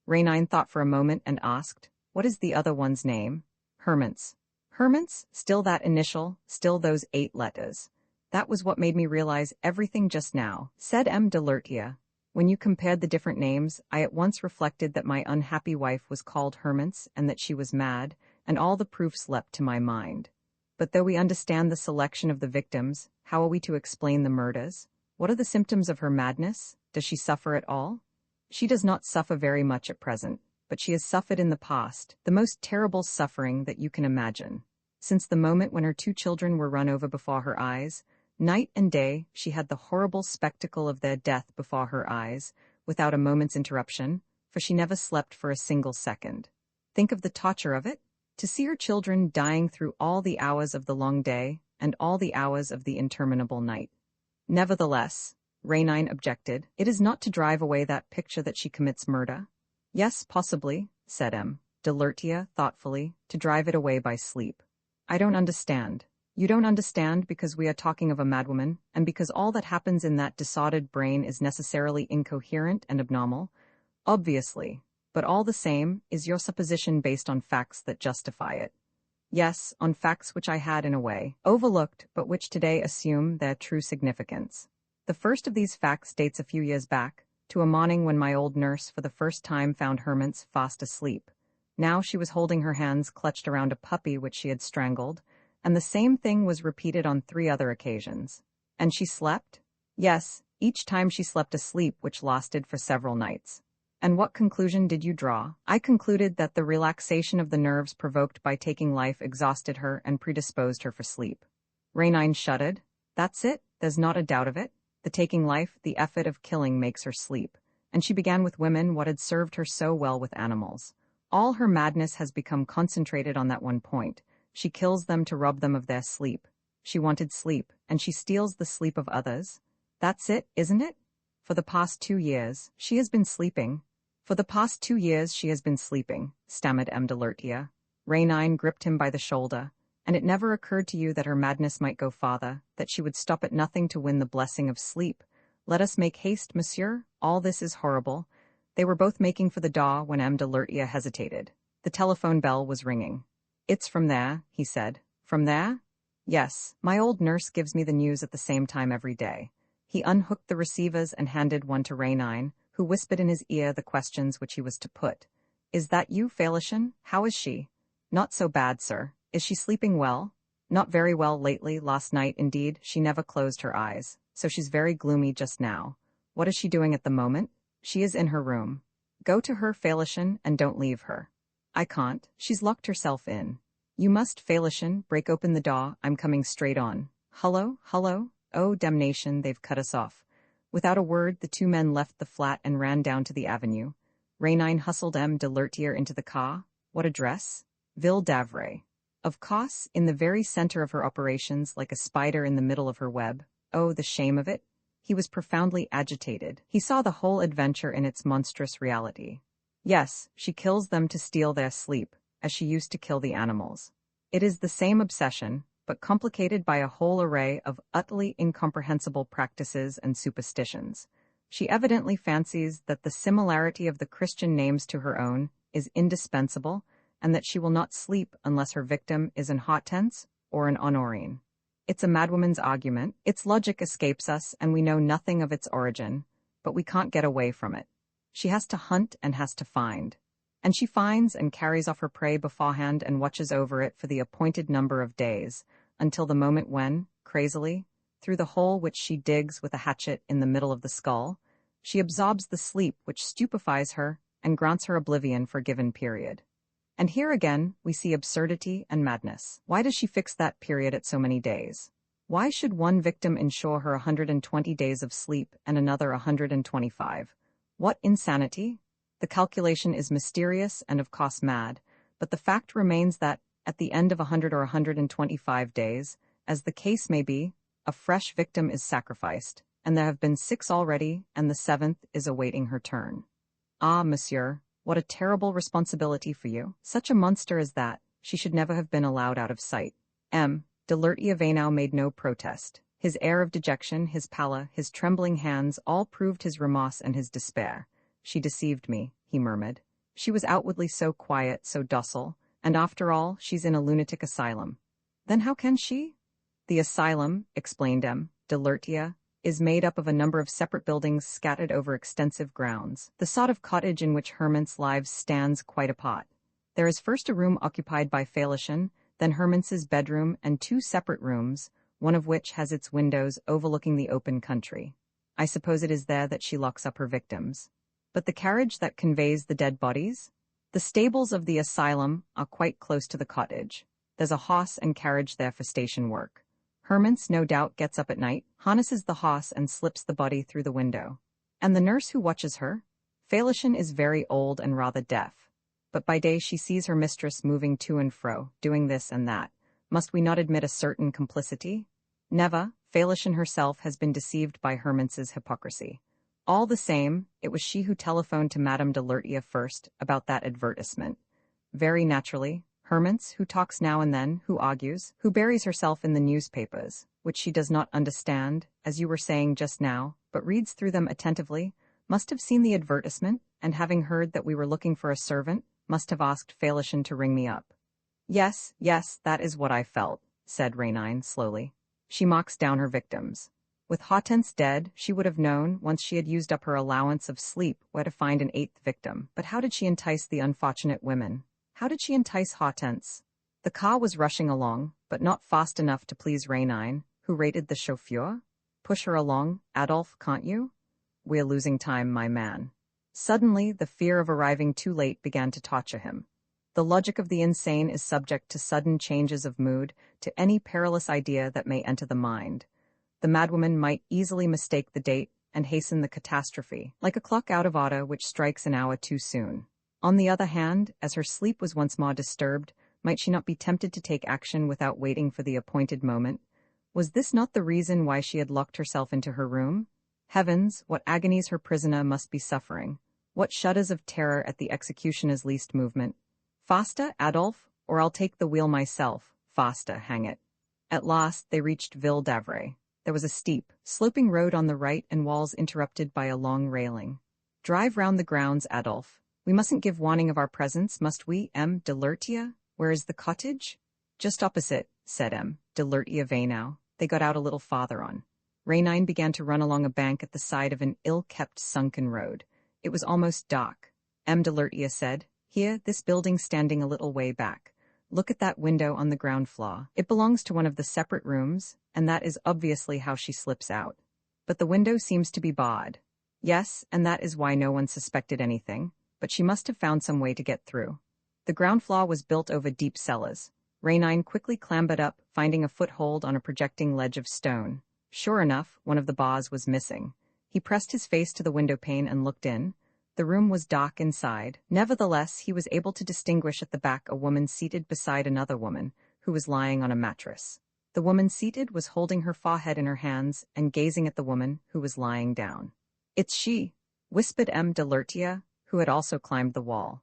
Rainine thought for a moment and asked, "What is the other one's name?" "Hermance." "Hermance? Still that initial, still those 8 letters. That was what made me realize everything just now," said de Lertia. "When you compared the different names, I at once reflected that my unhappy wife was called Hermance and that she was mad, and all the proofs leapt to my mind. But though we understand the selection of the victims, how are we to explain the murders? What are the symptoms of her madness? Does she suffer at all?" "She does not suffer very much at present, but she has suffered in the past, the most terrible suffering that you can imagine. Since the moment when her 2 children were run over before her eyes, night and day she had the horrible spectacle of their death before her eyes, without a moment's interruption, for she never slept for a single second. Think of the torture of it? To see her children dying through all the hours of the long day, and all the hours of the interminable night." "Nevertheless," Rainine objected, "it is not to drive away that picture that she commits murder?" "Yes, possibly," said de Lertia thoughtfully, "to drive it away by sleep." "I don't understand." "You don't understand because we are talking of a madwoman, and because all that happens in that disordered brain is necessarily incoherent and abnormal?" "Obviously. But all the same, is your supposition based on facts that justify it?" "Yes, on facts which I had, in a way, overlooked, but which today assume their true significance. The first of these facts dates a few years back, to a morning when my old nurse for the first time found Hermance fast asleep. Now she was holding her hands clutched around a puppy which she had strangled, and the same thing was repeated on 3 other occasions. And she slept? Yes, each time she slept asleep, which lasted for several nights. And what conclusion did you draw?" "I concluded that the relaxation of the nerves provoked by taking life exhausted her and predisposed her for sleep." Rainine shuddered. "That's it, there's not a doubt of it. The taking life, the effort of killing makes her sleep. And she began with women what had served her so well with animals. All her madness has become concentrated on that one point. She kills them to rob them of their sleep. She wanted sleep, and she steals the sleep of others. That's it, isn't it? For the past 2 years, she has been sleeping. For the past 2 years she has been sleeping, stammered M. de Lertier. Rainine gripped him by the shoulder. And it never occurred to you that her madness might go farther, that she would stop at nothing to win the blessing of sleep. Let us make haste, monsieur. All this is horrible. They were both making for the door when M. de Lertier hesitated. The telephone bell was ringing. It's from there, he said. From there? Yes, my old nurse gives me the news at the same time every day. He unhooked the receivers and handed one to Rainine, who whispered in his ear the questions which he was to put. Is that you, Felicien? How is she? Not so bad, sir. Is she sleeping well? Not very well lately. Last night, indeed, she never closed her eyes, so she's very gloomy just now. What is she doing at the moment? She is in her room. Go to her, Felicien, and don't leave her. I can't. She's locked herself in. You must, Felicien, break open the door. I'm coming straight on. Hullo, hullo. Oh, damnation, they've cut us off. Without a word, the two men left the flat and ran down to the avenue. Rainine hustled M. de Lertier into the car. What address? Ville d'Avray. Of course, in the very center of her operations, like a spider in the middle of her web. Oh, the shame of it! He was profoundly agitated. He saw the whole adventure in its monstrous reality. Yes, she kills them to steal their sleep, as she used to kill the animals. It is the same obsession, but complicated by a whole array of utterly incomprehensible practices and superstitions. She evidently fancies that the similarity of the Christian names to her own is indispensable, and that she will not sleep unless her victim is an Hortense or an Honorine. It's a madwoman's argument. Its logic escapes us, and we know nothing of its origin, but we can't get away from it. She has to hunt and has to find. And she finds and carries off her prey beforehand and watches over it for the appointed number of days, until the moment when, crazily, through the hole which she digs with a hatchet in the middle of the skull, she absorbs the sleep which stupefies her and grants her oblivion for a given period. And here again, we see absurdity and madness. Why does she fix that period at so many days? Why should one victim ensure her 120 days of sleep and another 125? What insanity? The calculation is mysterious and of course mad, but the fact remains that, at the end of 100 or 125 days, as the case may be, a fresh victim is sacrificed, and there have been 6 already, and the 7th is awaiting her turn. Ah, monsieur, what a terrible responsibility for you. Such a monster as that, she should never have been allowed out of sight. M. de Lertier made no protest. His air of dejection, his pallor, his trembling hands all proved his remorse and his despair. She deceived me, he murmured. She was outwardly so quiet, so docile, and after all, she's in a lunatic asylum. Then how can she? The asylum, explained M. de Lertier, is made up of a number of separate buildings scattered over extensive grounds. The sort of cottage in which Hermant's lives stands quite apart. There is first a room occupied by Felicien, then Hermant's bedroom and 2 separate rooms, one of which has its windows overlooking the open country. I suppose it is there that she locks up her victims. But the carriage that conveys the dead bodies? The stables of the asylum are quite close to the cottage. There's a horse and carriage there for station work. Hermant's no doubt gets up at night, harnesses the horse and slips the body through the window. And the nurse who watches her? Felicien is very old and rather deaf. But by day she sees her mistress moving to and fro, doing this and that. Must we not admit a certain complicity? Never. Felicien herself has been deceived by Hermant's hypocrisy. All the same, it was she who telephoned to Madame de Lertier first about that advertisement. Very naturally, Hermant's, who talks now and then, who argues, who buries herself in the newspapers, which she does not understand, as you were saying just now, but reads through them attentively, must have seen the advertisement, and having heard that we were looking for a servant, must have asked Felicien to ring me up. Yes, that is what I felt, said Rainine slowly. She mocks down her victims. With Hortense dead, she would have known, once she had used up her allowance of sleep, where to find an 8th victim. But how did she entice the unfortunate women? How did she entice Hortense? The car was rushing along, but not fast enough to please Rainine, who rated the chauffeur. Push her along, Adolphe, can't you? We're losing time, my man. Suddenly, the fear of arriving too late began to torture him. The logic of the insane is subject to sudden changes of mood, to any perilous idea that may enter the mind. The madwoman might easily mistake the date and hasten the catastrophe, like a clock out of order which strikes an hour too soon. On the other hand, as her sleep was once more disturbed, might she not be tempted to take action without waiting for the appointed moment? Was this not the reason why she had locked herself into her room? Heavens, what agonies her prisoner must be suffering! What shudders of terror at the executioner's least movement. Faster, Adolphe, or I'll take the wheel myself. Faster, hang it. At last, they reached Ville d'Avray. There was a steep, sloping road on the right and walls interrupted by a long railing. Drive round the grounds, Adolphe. We mustn't give warning of our presence, must we, M. de Lertia? Where is the cottage? Just opposite, said M. de Lertia Vainow. They got out a little farther on. Rainine began to run along a bank at the side of an ill-kept sunken road. It was almost dark. M. de Lertia said, Here, this building standing a little way back. Look at that window on the ground floor. It belongs to one of the separate rooms, and that is obviously how she slips out. But the window seems to be barred. Yes, and that is why no one suspected anything, but she must have found some way to get through. The ground floor was built over deep cellars. Rainine quickly clambered up, finding a foothold on a projecting ledge of stone. Sure enough, one of the bars was missing. He pressed his face to the window pane and looked in. The room was dark inside. Nevertheless, he was able to distinguish at the back a woman seated beside another woman, who was lying on a mattress. The woman seated was holding her forehead in her hands and gazing at the woman who was lying down. It's she, whispered M. de Lertia, who had also climbed the wall.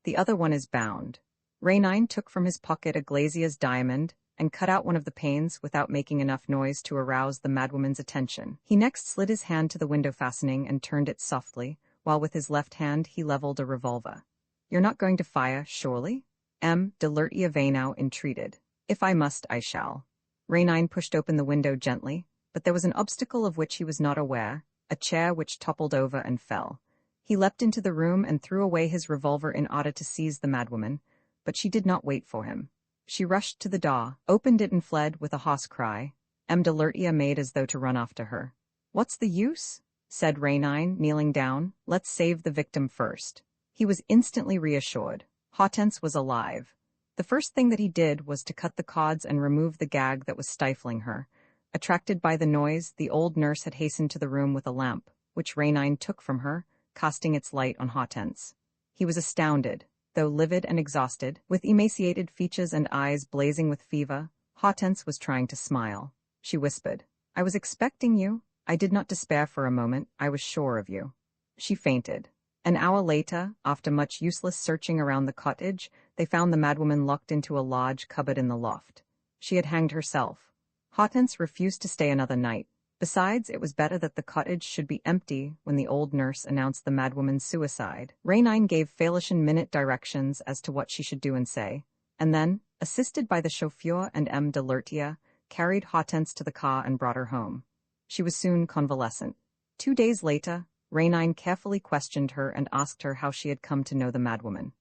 The other one is bound. Rainine took from his pocket a glazier's diamond and cut out one of the panes without making enough noise to arouse the madwoman's attention. He next slid his hand to the window fastening and turned it softly, while with his left hand he leveled a revolver. You're not going to fire, surely? M. de Lertia Vainow entreated. If I must, I shall. Rainine pushed open the window gently, but there was an obstacle of which he was not aware, a chair which toppled over and fell. He leapt into the room and threw away his revolver in order to seize the madwoman, but she did not wait for him. She rushed to the door, opened it and fled with a hoarse cry. M. de Lertia made as though to run after her. What's the use? Said Rainine, kneeling down. Let's save the victim first. He was instantly reassured. Hortense was alive. The first thing that he did was to cut the cords and remove the gag that was stifling her. Attracted by the noise, the old nurse had hastened to the room with a lamp, which Rainine took from her, casting its light on Hortense. He was astounded. Though livid and exhausted, with emaciated features and eyes blazing with fever, Hortense was trying to smile. She whispered, I was expecting you. I did not despair for a moment. I was sure of you. She fainted. An hour later, after much useless searching around the cottage, they found the madwoman locked into a large cupboard in the loft. She had hanged herself. Hortense refused to stay another night. Besides, it was better that the cottage should be empty when the old nurse announced the madwoman's suicide. Rainine gave Felicien minute directions as to what she should do and say, and then, assisted by the chauffeur and M. de Lertia, carried Hortense to the car and brought her home. She was soon convalescent. 2 days later, Rainine carefully questioned her and asked her how she had come to know the madwoman.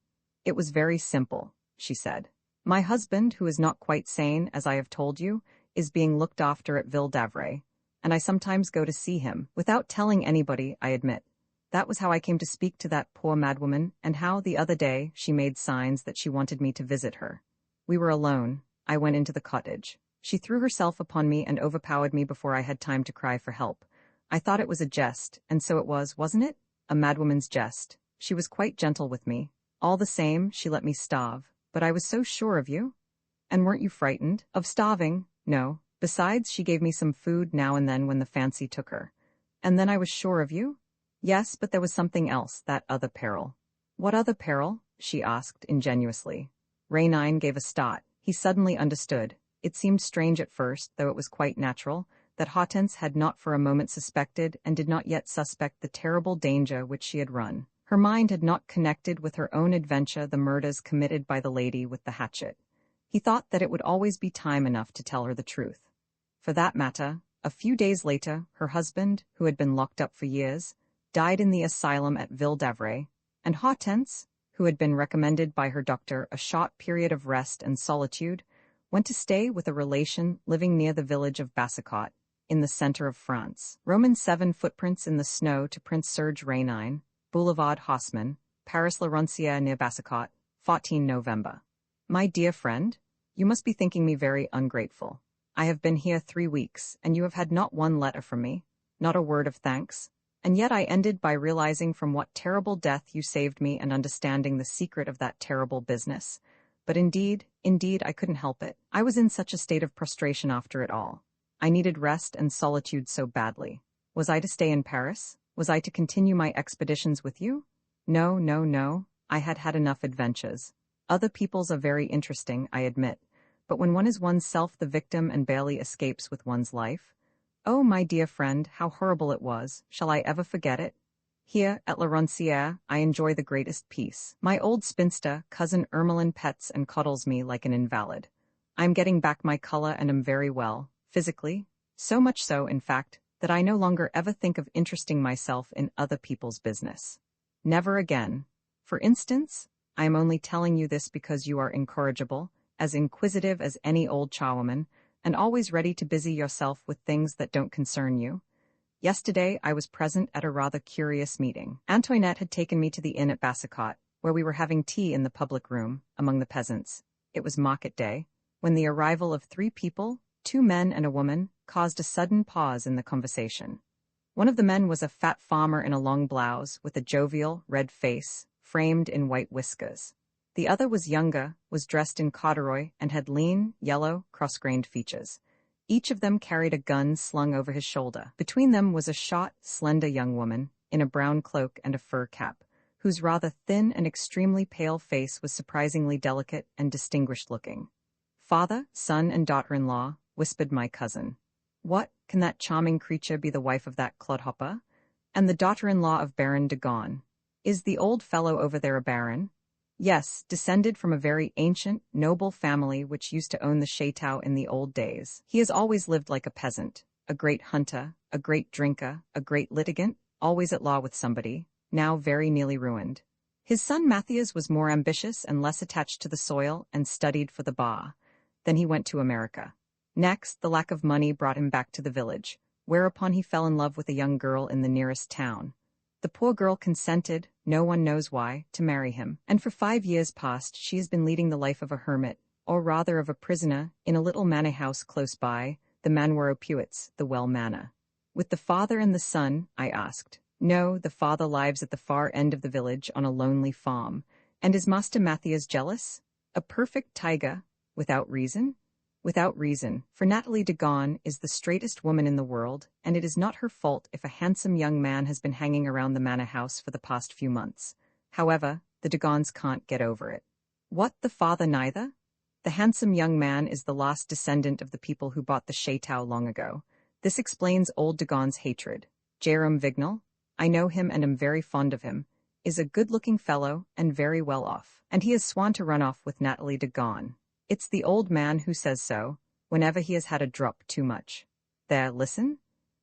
It was very simple, she said. My husband, who is not quite sane, as I have told you, is being looked after at Ville d'Avray, and I sometimes go to see him, without telling anybody, I admit. That was how I came to speak to that poor madwoman, and how, the other day, she made signs that she wanted me to visit her. We were alone. I went into the cottage. She threw herself upon me and overpowered me before I had time to cry for help. I thought it was a jest, and so it was, wasn't it? A madwoman's jest. She was quite gentle with me. All the same, she let me starve. But I was so sure of you. And weren't you frightened? Of starving? No. Besides, she gave me some food now and then when the fancy took her. And then I was sure of you? Yes, but there was something else, that other peril. What other peril? She asked ingenuously. Rainine gave a start. He suddenly understood. It seemed strange at first, though it was quite natural, that Hortense had not for a moment suspected and did not yet suspect the terrible danger which she had run. Her mind had not connected with her own adventure the murders committed by the lady with the hatchet. He thought that it would always be time enough to tell her the truth. For that matter, a few days later, her husband, who had been locked up for years, died in the asylum at Ville d'Avray, and Hortense, who had been recommended by her doctor a short period of rest and solitude, went to stay with a relation living near the village of Bassicot, in the center of France. Roman 7 footprints in the snow to Prince Serge Rainine, Boulevard Haussmann, Paris La Roncière near Bassicot, 14 November. My dear friend, you must be thinking me very ungrateful. I have been here 3 weeks, and you have had not one letter from me, not a word of thanks, and yet I ended by realizing from what terrible death you saved me and understanding the secret of that terrible business. But indeed, I couldn't help it. I was in such a state of prostration after it all. I needed rest and solitude so badly. Was I to stay in Paris? Was I to continue my expeditions with you? No, no, no, I had had enough adventures. Other people's are very interesting, I admit, but when one is oneself the victim and barely escapes with one's life. Oh, my dear friend, how horrible it was, shall I ever forget it? Here, at La Roncière, I enjoy the greatest peace. My old spinster, cousin Ermeline pets and cuddles me like an invalid. I'm getting back my color and am very well, physically, so much so, in fact, that I no longer ever think of interesting myself in other people's business. Never again. For instance, I am only telling you this because you are incorrigible, as inquisitive as any old charwoman, and always ready to busy yourself with things that don't concern you. Yesterday I was present at a rather curious meeting. Antoinette had taken me to the inn at Bassicot, where we were having tea in the public room, among the peasants. It was market day, when the arrival of 3 people, 2 men and a woman, caused a sudden pause in the conversation. One of the men was a fat farmer in a long blouse, with a jovial, red face, framed in white whiskers. The other was younger, was dressed in corduroy, and had lean, yellow, cross-grained features. Each of them carried a gun slung over his shoulder. Between them was a short, slender young woman, in a brown cloak and a fur cap, whose rather thin and extremely pale face was surprisingly delicate and distinguished-looking. "Father, son, and daughter-in-law," whispered my cousin. "What, can that charming creature be the wife of that clodhopper? And the daughter-in-law of Baron de Gaunt? Is the old fellow over there a baron?" "Yes, descended from a very ancient, noble family which used to own the Château in the old days. He has always lived like a peasant, a great hunter, a great drinker, a great litigant, always at law with somebody, now very nearly ruined. His son Matthias was more ambitious and less attached to the soil and studied for the bar. Then he went to America. Next, the lack of money brought him back to the village, whereupon he fell in love with a young girl in the nearest town. The poor girl consented, no one knows why, to marry him, and for 5 years past she has been leading the life of a hermit, or rather of a prisoner, in a little manor house close by, the Manoir aux Puits, the Well Manor. With the father and the son, I asked. No, the father lives at the far end of the village on a lonely farm. And is Master Matthias jealous? A perfect tiger, without reason? Without reason, for Nathalie de Gaunt is the straightest woman in the world, and it is not her fault if a handsome young man has been hanging around the manor house for the past few months. However, the de Gaunts can't get over it. What, the father neither? The handsome young man is the last descendant of the people who bought the Château long ago. This explains old de Gaunt's hatred. Jérôme Vignal, I know him and am very fond of him, is a good-looking fellow and very well off, and he has sworn to run off with Nathalie de Gaunt. It's the old man who says so, whenever he has had a drop too much. There, listen.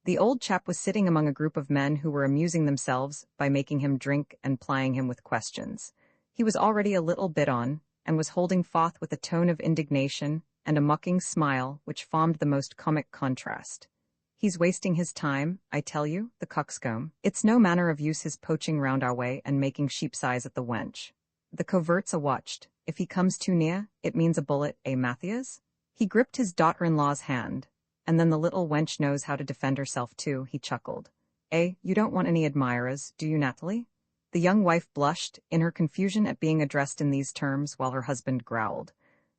The old chap was sitting among a group of men who were amusing themselves by making him drink and plying him with questions. He was already a little bit on, and was holding forth with a tone of indignation and a mocking smile which formed the most comic contrast. He's wasting his time, I tell you, the coxcomb. It's no manner of use his poaching round our way and making sheep's eyes at the wench. The coverts are watched. If he comes too near, it means a bullet, eh, Matthias? He gripped his daughter-in-law's hand. And then the little wench knows how to defend herself too, he chuckled. Eh, you don't want any admirers, do you, Nathalie? The young wife blushed, in her confusion at being addressed in these terms, while her husband growled.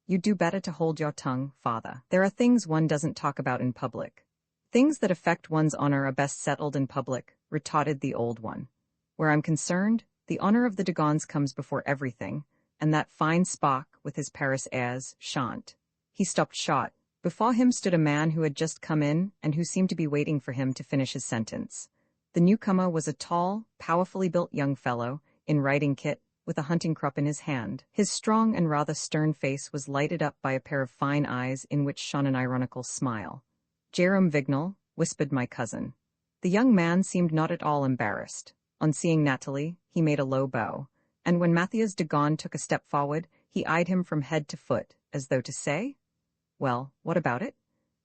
You'd do better to hold your tongue, father. There are things one doesn't talk about in public. Things that affect one's honor are best settled in public, retorted the old one. Where I'm concerned, the honor of the de Gaunts comes before everything, and that fine Spock, with his Paris airs, shan't. He stopped short. Before him stood a man who had just come in and who seemed to be waiting for him to finish his sentence. The newcomer was a tall, powerfully built young fellow, in riding kit, with a hunting crop in his hand. His strong and rather stern face was lighted up by a pair of fine eyes in which shone an ironical smile. Jérôme Vignal, whispered my cousin. The young man seemed not at all embarrassed. On seeing Nathalie, he made a low bow, and when Matthias de Gaunt took a step forward, he eyed him from head to foot, as though to say, "Well, what about it?"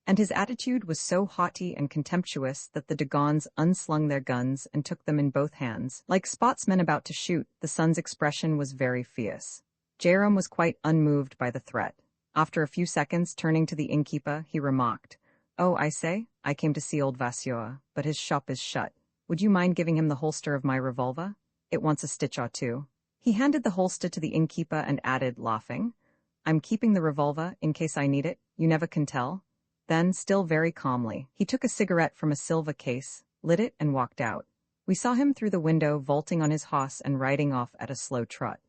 And his attitude was so haughty and contemptuous that the de Gaunts unslung their guns and took them in both hands. Like sportsmen about to shoot, the son's expression was very fierce. Jérôme was quite unmoved by the threat. After a few seconds, turning to the innkeeper, he remarked, "Oh, I say, I came to see old Vasseur, but his shop is shut. Would you mind giving him the holster of my revolver? It wants a stitch or two." He handed the holster to the innkeeper and added, laughing, "I'm keeping the revolver in case I need it, you never can tell." Then, still very calmly, he took a cigarette from a silver case, lit it and walked out. We saw him through the window vaulting on his hoss and riding off at a slow trot.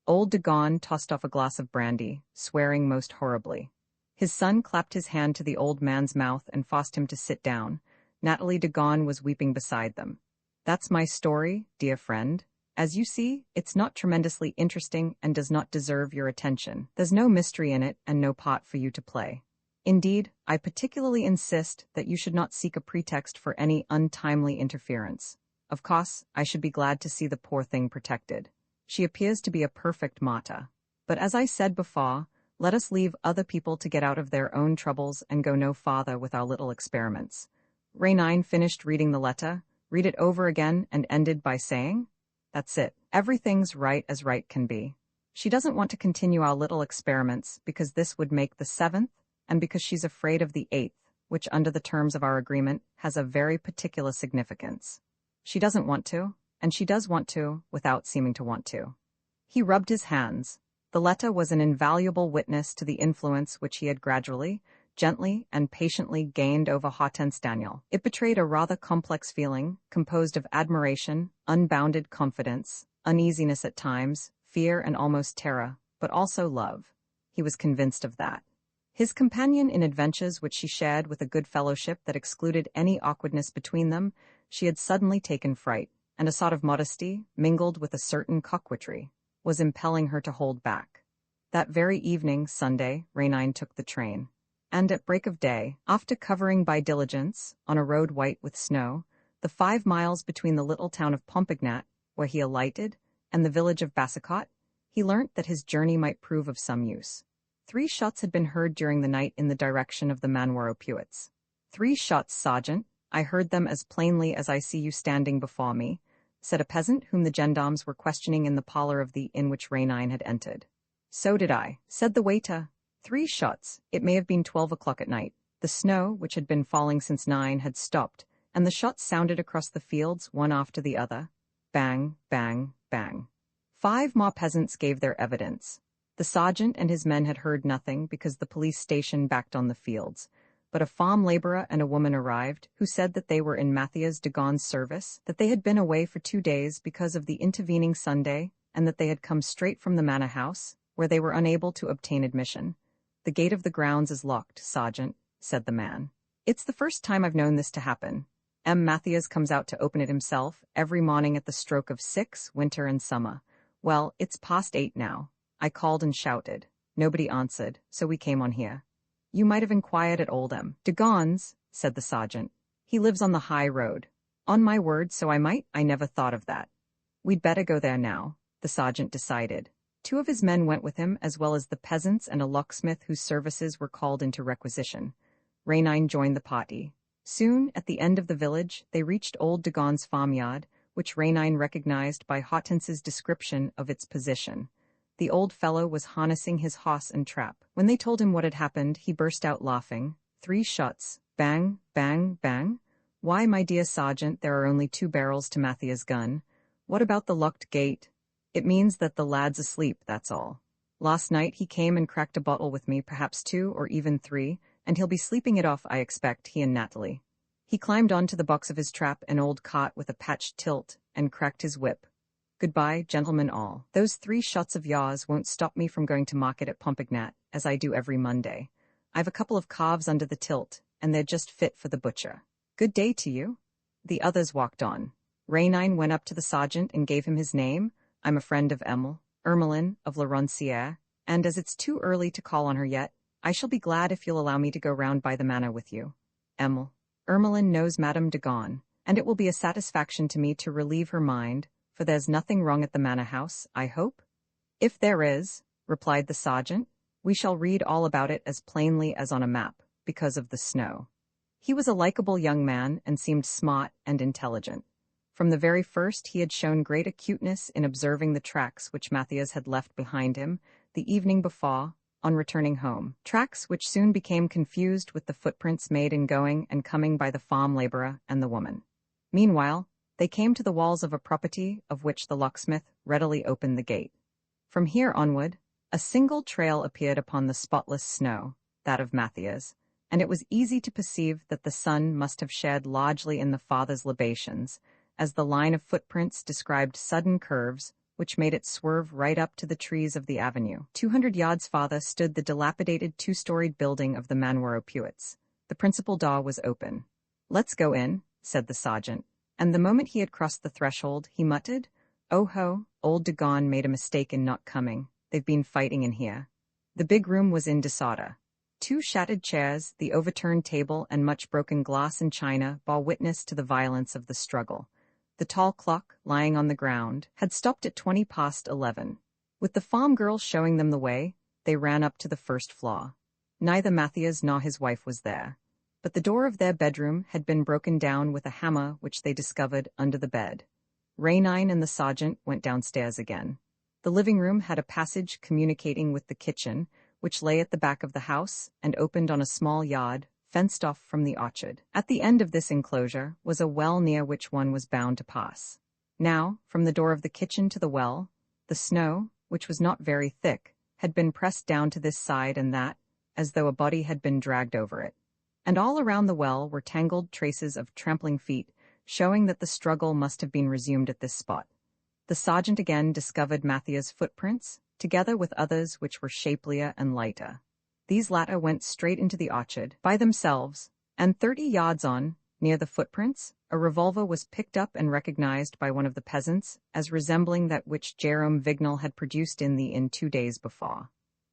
Old Dagon tossed off a glass of brandy, swearing most horribly. His son clapped his hand to the old man's mouth and forced him to sit down. Natalie Dagon was weeping beside them. That's my story, dear friend. As you see, it's not tremendously interesting and does not deserve your attention. There's no mystery in it and no part for you to play. Indeed, I particularly insist that you should not seek a pretext for any untimely interference. Of course, I should be glad to see the poor thing protected. She appears to be a perfect martyr. But as I said before, let us leave other people to get out of their own troubles and go no farther with our little experiments. Rainine finished reading the letter, read it over again, and ended by saying, "That's it. Everything's right as right can be. She doesn't want to continue our little experiments because this would make the 7th, and because she's afraid of the 8th, which under the terms of our agreement has a very particular significance. She doesn't want to, and she does want to, without seeming to want to." He rubbed his hands. The letter was an invaluable witness to the influence which he had gradually, gently, and patiently gained over Hortense Daniel. It betrayed a rather complex feeling, composed of admiration, unbounded confidence, uneasiness at times, fear and almost terror, but also love. He was convinced of that. His companion in adventures which she shared with a good fellowship that excluded any awkwardness between them, she had suddenly taken fright, and a sort of modesty, mingled with a certain coquetry, was impelling her to hold back. That very evening, Sunday, Rainine took the train. And at break of day, after covering by diligence, on a road white with snow, the 5 miles between the little town of Pompignat, where he alighted, and the village of Bassicot, he learnt that his journey might prove of some use. 3 shots had been heard during the night in the direction of the Manoir Puits. 3 shots, sergeant. I heard them as plainly as I see you standing before me, said a peasant whom the gendarmes were questioning in the parlor of the inn which Rainine had entered. So did I, said the waiter. 3 shots. It may have been 12 o'clock at night. The snow, which had been falling since 9, had stopped, and the shots sounded across the fields, one after the other. Bang, bang, bang. 5 more peasants gave their evidence. The sergeant and his men had heard nothing because the police station backed on the fields, but a farm laborer and a woman arrived who said that they were in Matthias Dagon's service, that they had been away for 2 days because of the intervening Sunday, and that they had come straight from the manor house, where they were unable to obtain admission. "The gate of the grounds is locked, sergeant," said the man. "It's the first time I've known this to happen. Matthias comes out to open it himself every morning at the stroke of 6, winter and summer. Well, it's past 8 now. I called and shouted. Nobody answered, so we came on here. You might have inquired at old Dagon's," said the sergeant. "He lives on the high road." "On my word, so I might. I never thought of that." "We'd better go there now," the sergeant decided. 2 of his men went with him, as well as the peasants and a locksmith whose services were called into requisition. Rainine joined the party. Soon, at the end of the village, they reached old Dagon's farmyard, which Rainine recognized by Hortense's description of its position. The old fellow was harnessing his horse and trap. When they told him what had happened, he burst out laughing. 3 shots. Bang, bang, bang. Why, my dear sergeant, there are only 2 barrels to Matthias' gun. What about the locked gate? It means that the lad's asleep, that's all. Last night he came and cracked a bottle with me, perhaps 2 or even 3, and he'll be sleeping it off, I expect, he and Natalie. He climbed onto the box of his trap, an old cart with a patched tilt, and cracked his whip. Goodbye, gentlemen all. Those 3 shots of yours won't stop me from going to market at Pompignat, as I do every Monday. I've a couple of calves under the tilt, and they're just fit for the butcher. Good day to you." The others walked on. Rainine went up to the sergeant and gave him his name. "I'm a friend of Ermeline of La Roncière, and as it's too early to call on her yet, I shall be glad if you'll allow me to go round by the manor with you. Ermeline knows Madame Dagon, and it will be a satisfaction to me to relieve her mind, for there's nothing wrong at the manor house, I hope?" "If there is," replied the sergeant, "we shall read all about it as plainly as on a map, because of the snow." He was a likable young man and seemed smart and intelligent. From the very first he had shown great acuteness in observing the tracks which Matthias had left behind him the evening before, on returning home, tracks which soon became confused with the footprints made in going and coming by the farm laborer and the woman. Meanwhile, they came to the walls of a property of which the locksmith readily opened the gate. From here onward, a single trail appeared upon the spotless snow, that of Matthias, and it was easy to perceive that the son must have shared largely in the father's libations, as the line of footprints described sudden curves, which made it swerve right up to the trees of the avenue. 200 yards farther stood the dilapidated two-storied building of the Manoir Puets. The principal door was open. "Let's go in," said the sergeant, and the moment he had crossed the threshold, he muttered, "Oh ho, old Dagon made a mistake in not coming. They've been fighting in here." The big room was in disorder. Two shattered chairs, the overturned table, and much broken glass and china bore witness to the violence of the struggle. The tall clock, lying on the ground, had stopped at 20 past 11. With the farm girl showing them the way, they ran up to the first floor. Neither Matthias nor his wife was there, but the door of their bedroom had been broken down with a hammer which they discovered under the bed. Raynine and the sergeant went downstairs again. The living room had a passage communicating with the kitchen, which lay at the back of the house and opened on a small yard, fenced off from the orchard. At the end of this enclosure was a well near which one was bound to pass. Now, from the door of the kitchen to the well, the snow, which was not very thick, had been pressed down to this side and that, as though a body had been dragged over it. And all around the well were tangled traces of trampling feet, showing that the struggle must have been resumed at this spot. The sergeant again discovered Matthias' footprints, together with others which were shapelier and lighter. These latter went straight into the orchard, by themselves, and 30 yards on, near the footprints, a revolver was picked up and recognized by one of the peasants as resembling that which Jérôme Vignal had produced in the inn 2 days before.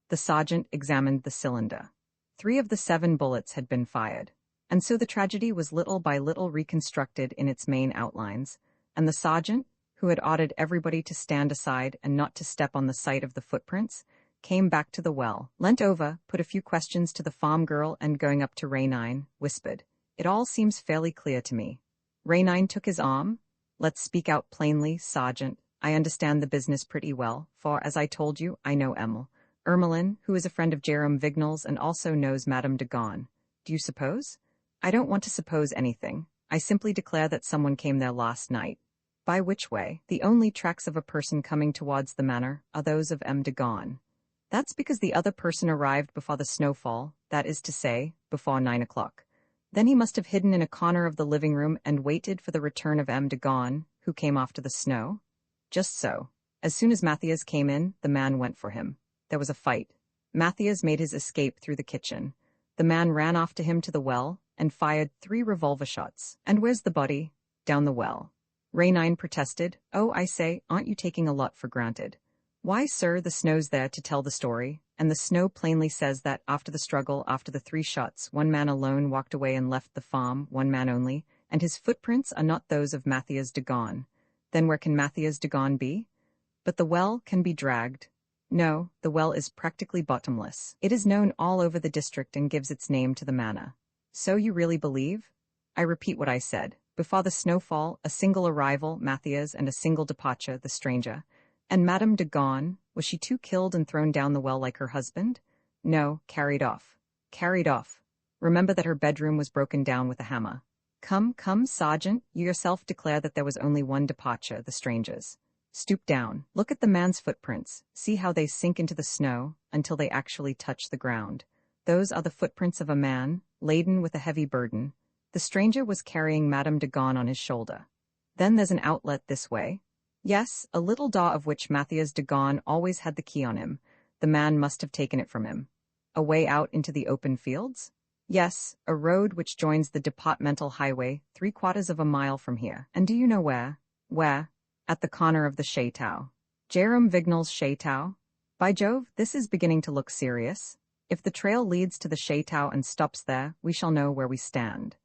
The sergeant examined the cylinder. 3 of the 7 bullets had been fired, and so the tragedy was little by little reconstructed in its main outlines, and the sergeant, who had ordered everybody to stand aside and not to step on the site of the footprints, came back to the well, leant over, put a few questions to the farm girl, and going up to Raynine, whispered, "It all seems fairly clear to me." Raynine took his arm. "Let's speak out plainly, sergeant. I understand the business pretty well, for, as I told you, I know Ermelin, who is a friend of Jérôme Vignal's and also knows Madame Dagon. Do you suppose?" "I don't want to suppose anything. I simply declare that someone came there last night." "By which way? The only tracks of a person coming towards the manor are those of M. Dagon." "That's because the other person arrived before the snowfall, that is to say, before 9 o'clock. Then he must have hidden in a corner of the living room and waited for the return of M. Dagon, who came after the snow?" "Just so. As soon as Matthias came in, the man went for him. There was a fight. Matthias made his escape through the kitchen. The man ran off to him to the well and fired 3 revolver shots." "And where's the body?" "Down the well." Raynine protested. "Oh, I say, aren't you taking a lot for granted?" "Why, sir, the snow's there to tell the story, and the snow plainly says that after the struggle, after the 3 shots, one man alone walked away and left the farm, one man only, and his footprints are not those of Matthias Dagon. Then where can Matthias Dagon be?" "But the well can be dragged." "No, the well is practically bottomless. It is known all over the district and gives its name to the manor." "So you really believe?" "I repeat what I said. Before the snowfall, a single arrival, Matthias, and a single departure, the stranger. And Madame Dagon, was she too killed and thrown down the well like her husband?" "No, carried off." "Carried off. Remember that her bedroom was broken down with a hammer." Come, sergeant, you yourself declare that there was only one departure, the stranger's." "Stoop down. Look at the man's footprints. See how they sink into the snow until they actually touch the ground. Those are the footprints of a man, laden with a heavy burden. The stranger was carrying Madame Dagon on his shoulder. Then there's an outlet this way." "Yes, a little door of which Matthias Dagon always had the key on him. The man must have taken it from him." "A way out into the open fields?" "Yes, a road which joins the departmental highway 3/4 of a mile from here. And do you know where?" "Where?" "At the corner of the Chateau." "Jérôme Vignal's Chateau? By Jove, this is beginning to look serious. If the trail leads to the Chateau and stops there, we shall know where we stand."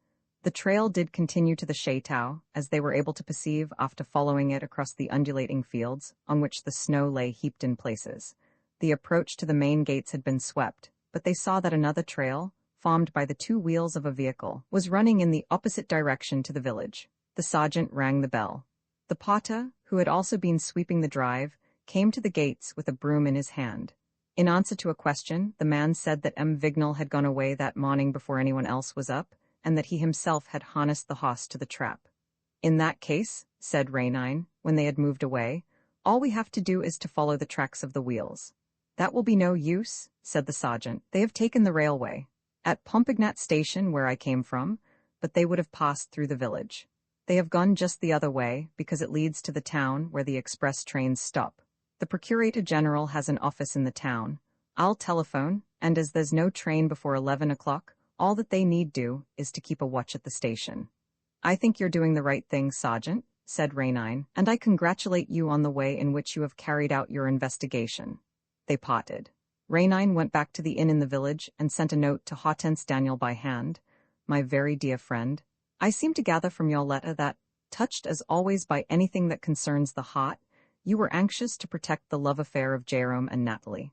The trail did continue to the Chateau, as they were able to perceive after following it across the undulating fields, on which the snow lay heaped in places. The approach to the main gates had been swept, but they saw that another trail, formed by the 2 wheels of a vehicle, was running in the opposite direction to the village. The sergeant rang the bell. The porter, who had also been sweeping the drive, came to the gates with a broom in his hand. In answer to a question, the man said that M. Vignal had gone away that morning before anyone else was up, and that he himself had harnessed the horse to the trap. "In that case," said Raynine, when they had moved away, "all we have to do is to follow the tracks of the wheels." "That will be no use," said the sergeant. "They have taken the railway. At Pompignat station, where I came from, but they would have passed through the village." They have gone just the other way, because it leads to the town where the express trains stop. The Procurator General has an office in the town. I'll telephone, and as there's no train before 11 o'clock, all that they need do is to keep a watch at the station. I think you're doing the right thing, Sergeant, said Rainine, and I congratulate you on the way in which you have carried out your investigation. They parted. Rainine went back to the inn in the village and sent a note to Hortense Daniel by hand. My very dear friend, I seem to gather from your letter that, touched as always by anything that concerns the heart, you were anxious to protect the love affair of Jérôme and Natalie.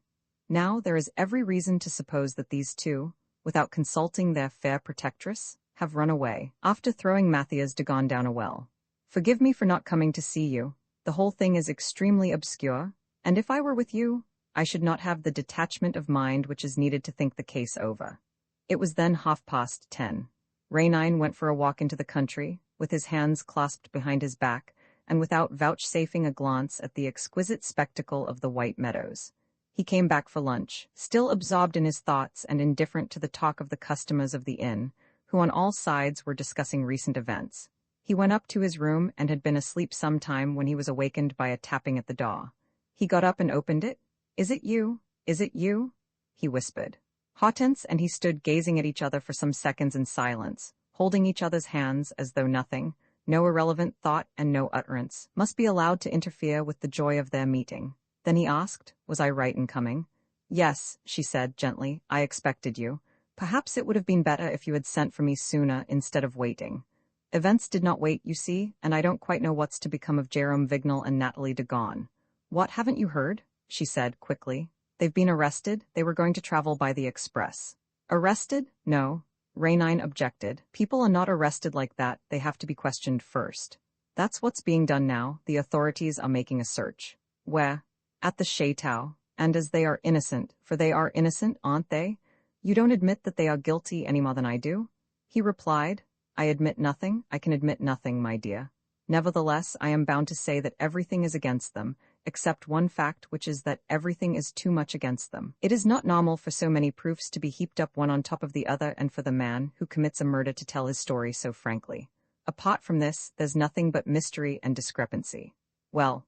Now there is every reason to suppose that these two, without consulting their fair protectress, have run away, after throwing Mathias de Gaulle down a well. Forgive me for not coming to see you. The whole thing is extremely obscure, and if I were with you, I should not have the detachment of mind which is needed to think the case over. It was then 10:30. Rainine went for a walk into the country, with his hands clasped behind his back, and without vouchsafing a glance at the exquisite spectacle of the white meadows. He came back for lunch, still absorbed in his thoughts and indifferent to the talk of the customers of the inn, who on all sides were discussing recent events. He went up to his room and had been asleep some time when he was awakened by a tapping at the door. He got up and opened it. "Is it you? Is it you?" he whispered. Hortense and he stood gazing at each other for some seconds in silence, holding each other's hands as though nothing, no irrelevant thought and no utterance, must be allowed to interfere with the joy of their meeting. Then he asked, "Was I right in coming?" "Yes," she said gently, "I expected you. Perhaps it would have been better if you had sent for me sooner instead of waiting. Events did not wait, you see, and I don't quite know what's to become of Jérôme Vignal and Natalie de Gaulle." "What, haven't you heard?" she said quickly. "They've been arrested. They were going to travel by the express." "Arrested? No," Rainine objected. "People are not arrested like that. They have to be questioned first." "That's what's being done now. The authorities are making a search." "Where?" "At the Chateau. And as they are innocent, for they are innocent, aren't they? You don't admit that they are guilty any more than I do?" He replied, "I admit nothing. I can admit nothing, my dear. Nevertheless, I am bound to say that everything is against them, except one fact, which is that everything is too much against them. It is not normal for so many proofs to be heaped up one on top of the other and for the man who commits a murder to tell his story so frankly. Apart from this, there's nothing but mystery and discrepancy." Well,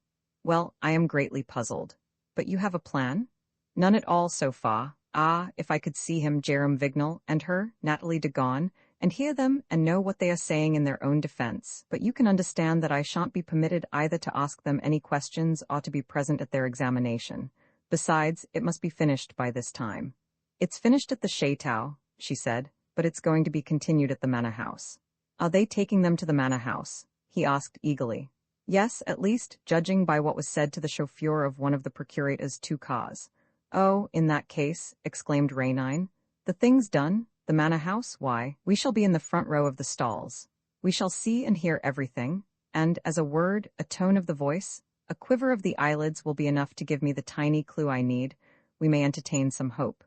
I am greatly puzzled. But you have a plan?" "None at all so far. Ah, if I could see him, Jérôme Vignal, and her, Natalie de Gaulle, and hear them and know what they are saying in their own defense. But you can understand that I shan't be permitted either to ask them any questions or to be present at their examination. Besides, it must be finished by this time." "It's finished at the Chateau," she said, "but it's going to be continued at the Manor House." "Are they taking them to the Manor House?" he asked eagerly. "Yes, at least, judging by what was said to the chauffeur of one of the procurator's 2 cars. "Oh, in that case," exclaimed Rainine, "the thing's done. The Manor House, why, we shall be in the front row of the stalls. We shall see and hear everything, and as a word, a tone of the voice, a quiver of the eyelids will be enough to give me the tiny clue I need. We may entertain some hope.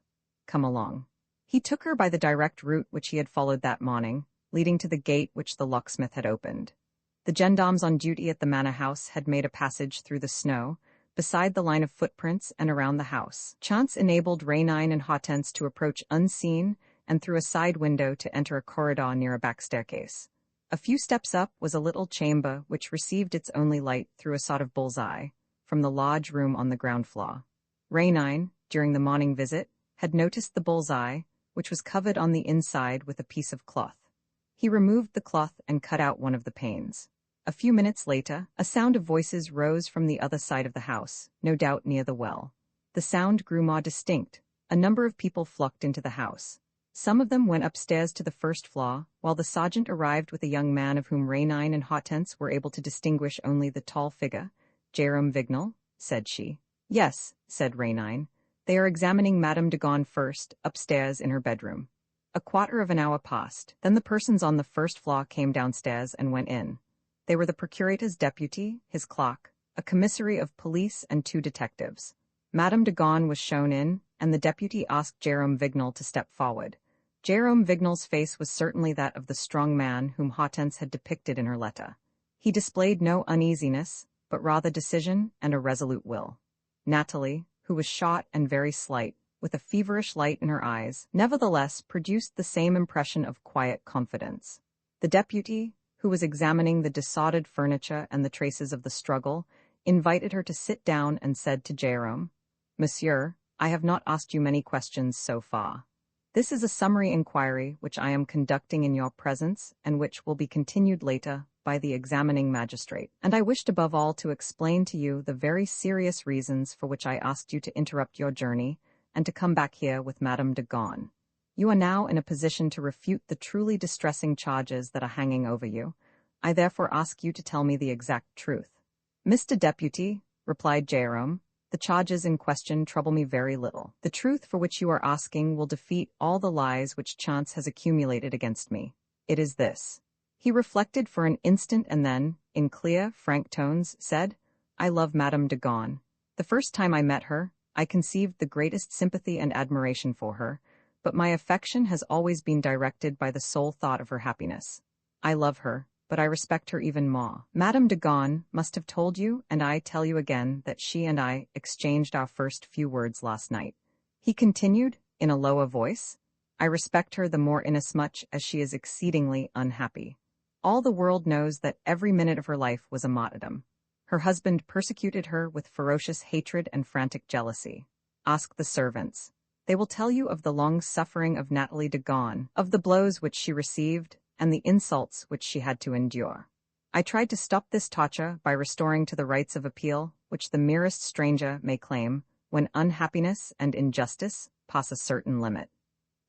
Come along." He took her by the direct route which he had followed that morning, leading to the gate which the locksmith had opened. The gendarmes on duty at the Manor House had made a passage through the snow, beside the line of footprints and around the house. Chance enabled Rainine and Hortense to approach unseen and through a side window to enter a corridor near a back staircase. A few steps up was a little chamber which received its only light through a sort of bull's-eye from the large room on the ground floor. Rainine, during the morning visit, had noticed the bull's-eye, which was covered on the inside with a piece of cloth. He removed the cloth and cut out one of the panes. A few minutes later, a sound of voices rose from the other side of the house, no doubt near the well. The sound grew more distinct. A number of people flocked into the house. Some of them went upstairs to the first floor, while the sergeant arrived with a young man of whom Rainine and Hortense were able to distinguish only the tall figure. "Jérôme Vignal," said she. "Yes," said Rainine. "They are examining Madame de Gaulle first, upstairs in her bedroom." A quarter of an hour passed. Then the persons on the first floor came downstairs and went in. They were the procurator's deputy, his clerk, a commissary of police, and 2 detectives. Madame de Gaulle was shown in, and the deputy asked Jérôme Vignal to step forward. Jérôme Vignal's face was certainly that of the strong man whom Hortense had depicted in her letter. He displayed no uneasiness, but rather decision and a resolute will. Natalie, who was short and very slight, with a feverish light in her eyes, nevertheless produced the same impression of quiet confidence. The deputy, who was examining the disordered furniture and the traces of the struggle, invited her to sit down and said to Jérôme, "Monsieur, I have not asked you many questions so far. This is a summary inquiry which I am conducting in your presence and which will be continued later by the examining magistrate, and I wished above all to explain to you the very serious reasons for which I asked you to interrupt your journey and to come back here with Madame de Gaunt. You are now in a position to refute the truly distressing charges that are hanging over you. I therefore ask you to tell me the exact truth." "Mr. Deputy," replied Jérôme, "the charges in question trouble me very little. The truth for which you are asking will defeat all the lies which chance has accumulated against me. It is this." He reflected for an instant and then, in clear, frank tones, said, "I love Madame de Gaunt. The first time I met her, I conceived the greatest sympathy and admiration for her, but my affection has always been directed by the sole thought of her happiness. I love her, but I respect her even more. Madame de Gaunt must have told you, and I tell you again, that she and I exchanged our first few words last night." He continued, in a lower voice, "I respect her the more inasmuch as she is exceedingly unhappy. All the world knows that every minute of her life was a martyrdom. Her husband persecuted her with ferocious hatred and frantic jealousy. Ask the servants. They will tell you of the long suffering of Nathalie de Gaunt, of the blows which she received, and the insults which she had to endure. I tried to stop this torture by restoring to the rights of appeal which the merest stranger may claim when unhappiness and injustice pass a certain limit.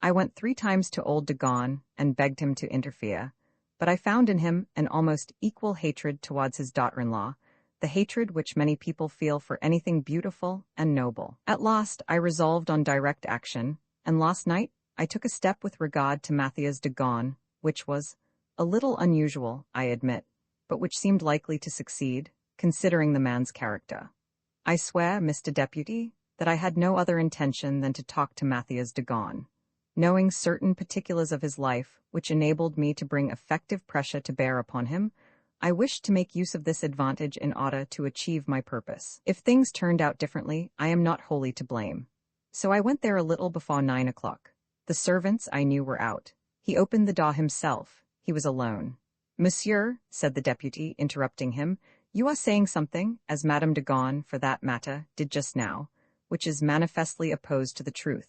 I went 3 times to old de Gaunt and begged him to interfere, but I found in him an almost equal hatred towards his daughter-in-law, the hatred which many people feel for anything beautiful and noble. At last I resolved on direct action, and last night I took a step with regard to Mathias de Gaunt, which was a little unusual, I admit, but which seemed likely to succeed, considering the man's character. I swear, Mr. Deputy, that I had no other intention than to talk to Mathias de Gaunt. Knowing certain particulars of his life, which enabled me to bring effective pressure to bear upon him, I wished to make use of this advantage in order to achieve my purpose. If things turned out differently, I am not wholly to blame. So I went there a little before 9 o'clock. The servants I knew were out. He opened the door himself. He was alone. "Monsieur," said the deputy, interrupting him, "you are saying something, as Madame de Gaunt, for that matter, did just now, which is manifestly opposed to the truth.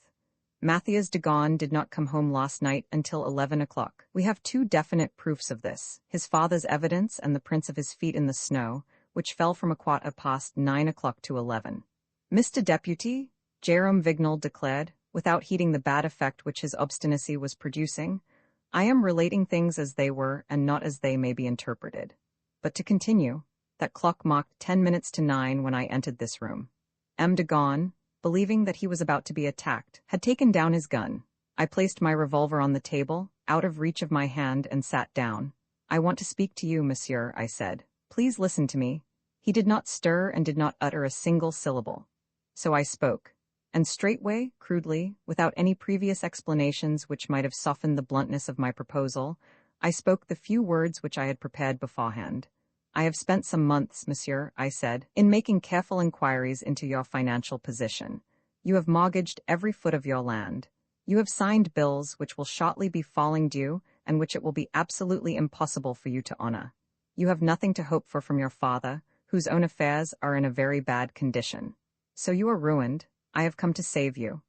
Mathias de Gaunt did not come home last night until 11 o'clock. We have 2 definite proofs of this, his father's evidence and the prints of his feet in the snow, which fell from 9 o'clock to 11. "Mr. Deputy," Jérôme Vignal declared, without heeding the bad effect which his obstinacy was producing, "I am relating things as they were and not as they may be interpreted. But to continue, that clock marked 10 minutes to 9 when I entered this room. M. de Gaunt, believing that he was about to be attacked, had taken down his gun. I placed my revolver on the table, out of reach of my hand, and sat down. 'I want to speak to you, monsieur,' I said. 'Please listen to me.' He did not stir and did not utter a single syllable. So I spoke. And straightway, crudely, without any previous explanations which might have softened the bluntness of my proposal, I spoke the few words which I had prepared beforehand. 'I have spent some months, monsieur,' I said, 'in making careful inquiries into your financial position. You have mortgaged every foot of your land. You have signed bills which will shortly be falling due and which it will be absolutely impossible for you to honor. You have nothing to hope for from your father, whose own affairs are in a very bad condition. So you are ruined. I have come to save you.'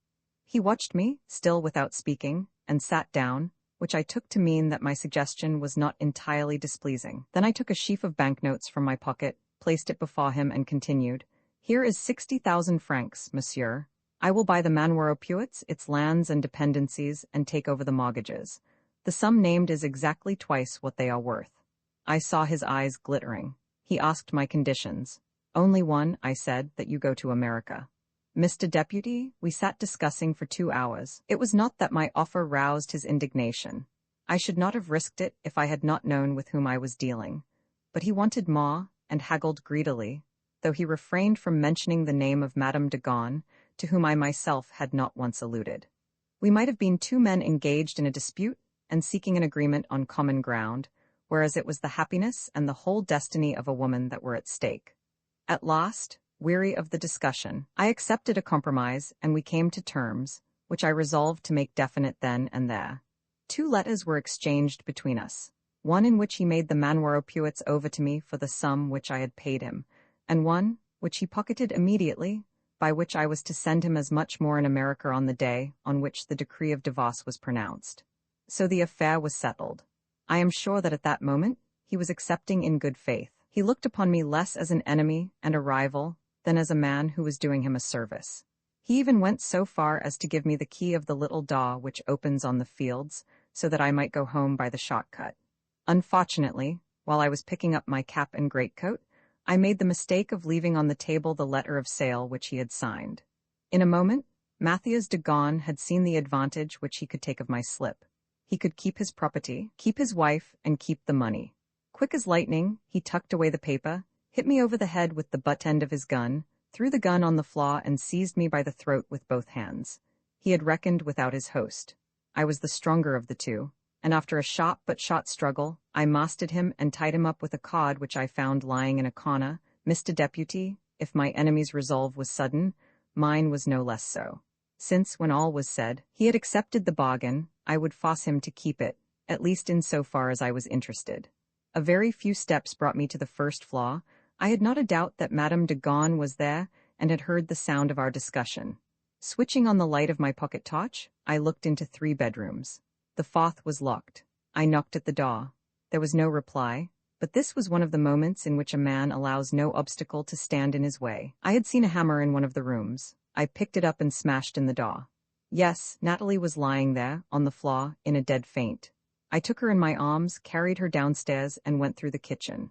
He watched me, still without speaking, and sat down, which I took to mean that my suggestion was not entirely displeasing. Then I took a sheaf of banknotes from my pocket, placed it before him, and continued, 'Here is 60,000 francs, monsieur. I will buy the Manoir aux Puits, its lands and dependencies, and take over the mortgages. The sum named is exactly twice what they are worth.' I saw his eyes glittering. He asked my conditions. 'Only one,' I said, 'that you go to America.' Mr. Deputy, we sat discussing for 2 hours. It was not that my offer roused his indignation. I should not have risked it if I had not known with whom I was dealing. But he wanted more, and haggled greedily, though he refrained from mentioning the name of Madame de Gaunt, to whom I myself had not once alluded. We might have been 2 men engaged in a dispute and seeking an agreement on common ground, whereas it was the happiness and the whole destiny of a woman that were at stake. At last, weary of the discussion, I accepted a compromise, and we came to terms, which I resolved to make definite then and there. 2 letters were exchanged between us. one in which he made the Manwaropuits over to me for the sum which I had paid him, and one, which he pocketed immediately, by which I was to send him as much more in America on the day on which the decree of divorce was pronounced. So the affair was settled. I am sure that at that moment he was accepting in good faith. He looked upon me less as an enemy and a rival than as a man who was doing him a service. He even went so far as to give me the key of the little door which opens on the fields, so that I might go home by the shortcut. Unfortunately, while I was picking up my cap and greatcoat, I made the mistake of leaving on the table the letter of sale which he had signed. In a moment, Matthias de Gaunt had seen the advantage which he could take of my slip. He could keep his property, keep his wife, and keep the money. Quick as lightning, he tucked away the paper, hit me over the head with the butt end of his gun, threw the gun on the floor, and seized me by the throat with both hands. He had reckoned without his host. I was the stronger of the two, and after a sharp but short struggle, I mastered him and tied him up with a cord which I found lying in a corner. Mr. Deputy, if my enemy's resolve was sudden, mine was no less so. Since, when all was said, he had accepted the bargain, I would force him to keep it, at least in so far as I was interested. A very few steps brought me to the first floor. I had not a doubt that Madame de Gaunt was there and had heard the sound of our discussion. Switching on the light of my pocket torch, I looked into 3 bedrooms. The 4th was locked. I knocked at the door. There was no reply, but this was one of the moments in which a man allows no obstacle to stand in his way. I had seen a hammer in one of the rooms. I picked it up and smashed in the door. Yes, Natalie was lying there, on the floor, in a dead faint. I took her in my arms, carried her downstairs, and went through the kitchen.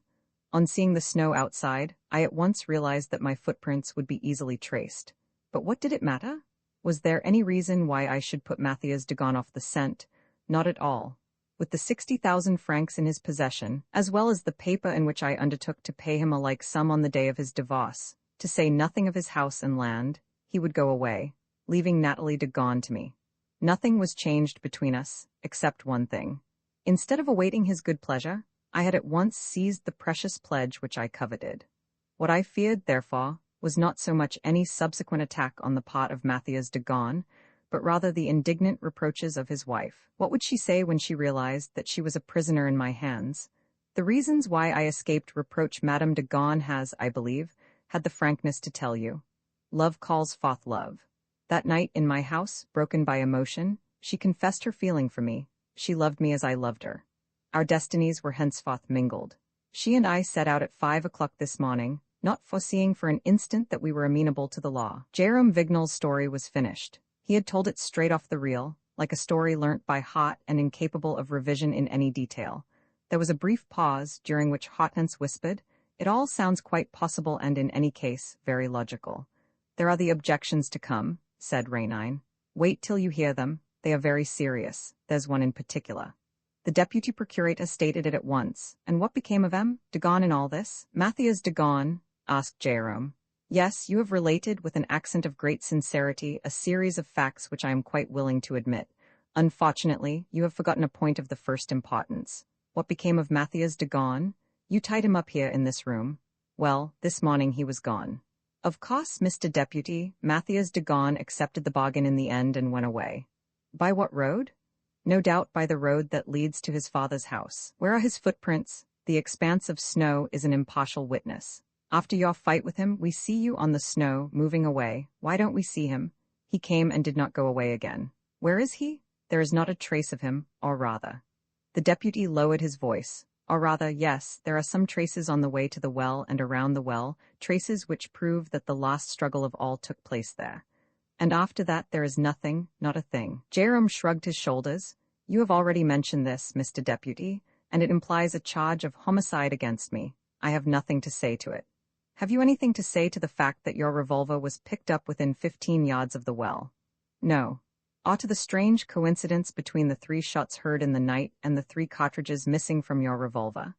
On seeing the snow outside, I at once realized that my footprints would be easily traced. But what did it matter? Was there any reason why I should put Matthias de Gaunt off the scent? Not at all. With the 60,000 francs in his possession, as well as the paper in which I undertook to pay him a like sum on the day of his divorce, to say nothing of his house and land, he would go away, leaving Natalie de Gaunt to me. Nothing was changed between us, except one thing. Instead of awaiting his good pleasure, I had at once seized the precious pledge which I coveted. What I feared, therefore, was not so much any subsequent attack on the part of Matthias de Gaunt, but rather the indignant reproaches of his wife. What would she say when she realized that she was a prisoner in my hands? The reasons why I escaped reproach Madame de Gaunt has, I believe, had the frankness to tell you. Love calls forth love. That night in my house, broken by emotion, she confessed her feeling for me. She loved me as I loved her. Our destinies were henceforth mingled. She and I set out at 5 o'clock this morning, not foreseeing for an instant that we were amenable to the law. Jérôme Vignal's story was finished. He had told it straight off the reel, like a story learnt by heart and incapable of revision in any detail. There was a brief pause, during which Hortense whispered, "It all sounds quite possible and in any case, very logical." "There are the objections to come," said Rainine. "Wait till you hear them. They are very serious. There's one in particular." The deputy procurator stated it at once. "And what became of M. de Gaunt in all this?" "Matthias de Gaunt?" asked Jérôme. "Yes, you have related with an accent of great sincerity a series of facts which I am quite willing to admit. Unfortunately, you have forgotten a point of the first importance. What became of Matthias de Gaunt? You tied him up here in this room. Well, this morning he was gone. Of course, Mr. Deputy, Matthias de Gaunt accepted the bargain in the end and went away. By what road? No doubt by the road that leads to his father's house. Where are his footprints? The expanse of snow is an impartial witness. After your fight with him, we see you on the snow, moving away. Why don't we see him? He came and did not go away again. Where is he? There is not a trace of him, or rather." The deputy lowered his voice. "Or rather, yes, there are some traces on the way to the well and around the well, traces which prove that the last struggle of all took place there. And after that there is nothing, not a thing." Jérôme shrugged his shoulders. "You have already mentioned this, Mr. Deputy, and it implies a charge of homicide against me. I have nothing to say to it. Have you anything to say to the fact that your revolver was picked up within 15 yards of the well?" "No." "Or to the strange coincidence between the 3 shots heard in the night and the 3 cartridges missing from your revolver?"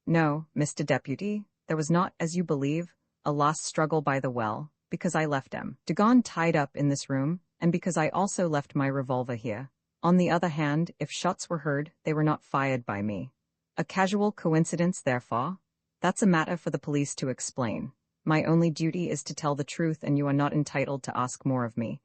"No, Mr. Deputy. There was not, as you believe, a lost struggle by the well, because I left M. de Gaunt tied up in this room, and because I also left my revolver here. On the other hand, if shots were heard, they were not fired by me. A casual coincidence, therefore? That's a matter for the police to explain. My only duty is to tell the truth, and you are not entitled to ask more of me.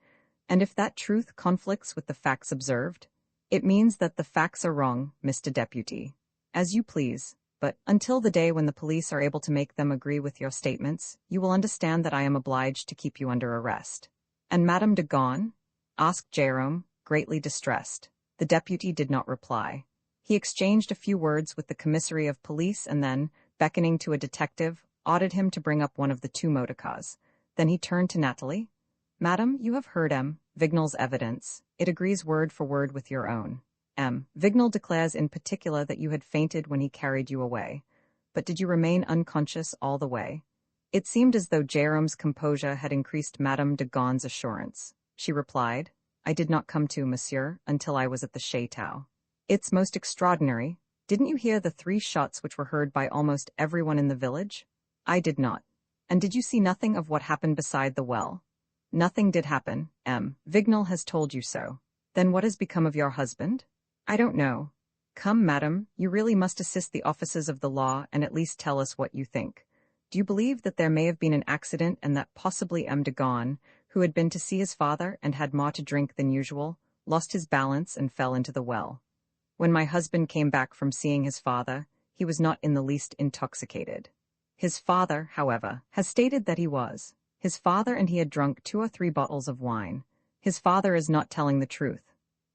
And if that truth conflicts with the facts observed, it means that the facts are wrong, Mr. Deputy. As you please, but until the day when the police are able to make them agree with your statements, you will understand that I am obliged to keep you under arrest. And Madame de Gaunt? Asked Jérôme, greatly distressed. The deputy did not reply. He exchanged a few words with the commissary of police and then, beckoning to a detective, ordered him to bring up one of the two motorcars. Then he turned to Natalie. Madam, you have heard M. Vignal's evidence. It agrees word for word with your own. M. Vignal declares in particular that you had fainted when he carried you away. But did you remain unconscious all the way? It seemed as though Jérôme's composure had increased Madame de Gaunt's assurance. She replied, I did not come to, monsieur, until I was at the chateau. It's most extraordinary. Didn't you hear the 3 shots which were heard by almost everyone in the village? I did not. And did you see nothing of what happened beside the well? Nothing did happen, M. Vignal has told you so. Then what has become of your husband? I don't know. Come, madam, you really must assist the officers of the law and at least tell us what you think. Do you believe that there may have been an accident and that possibly M. de Gaunt, who had been to see his father and had more to drink than usual, lost his balance and fell into the well? When my husband came back from seeing his father, he was not in the least intoxicated. His father, however, has stated that he was. His father and he had drunk 2 or 3 bottles of wine. His father is not telling the truth.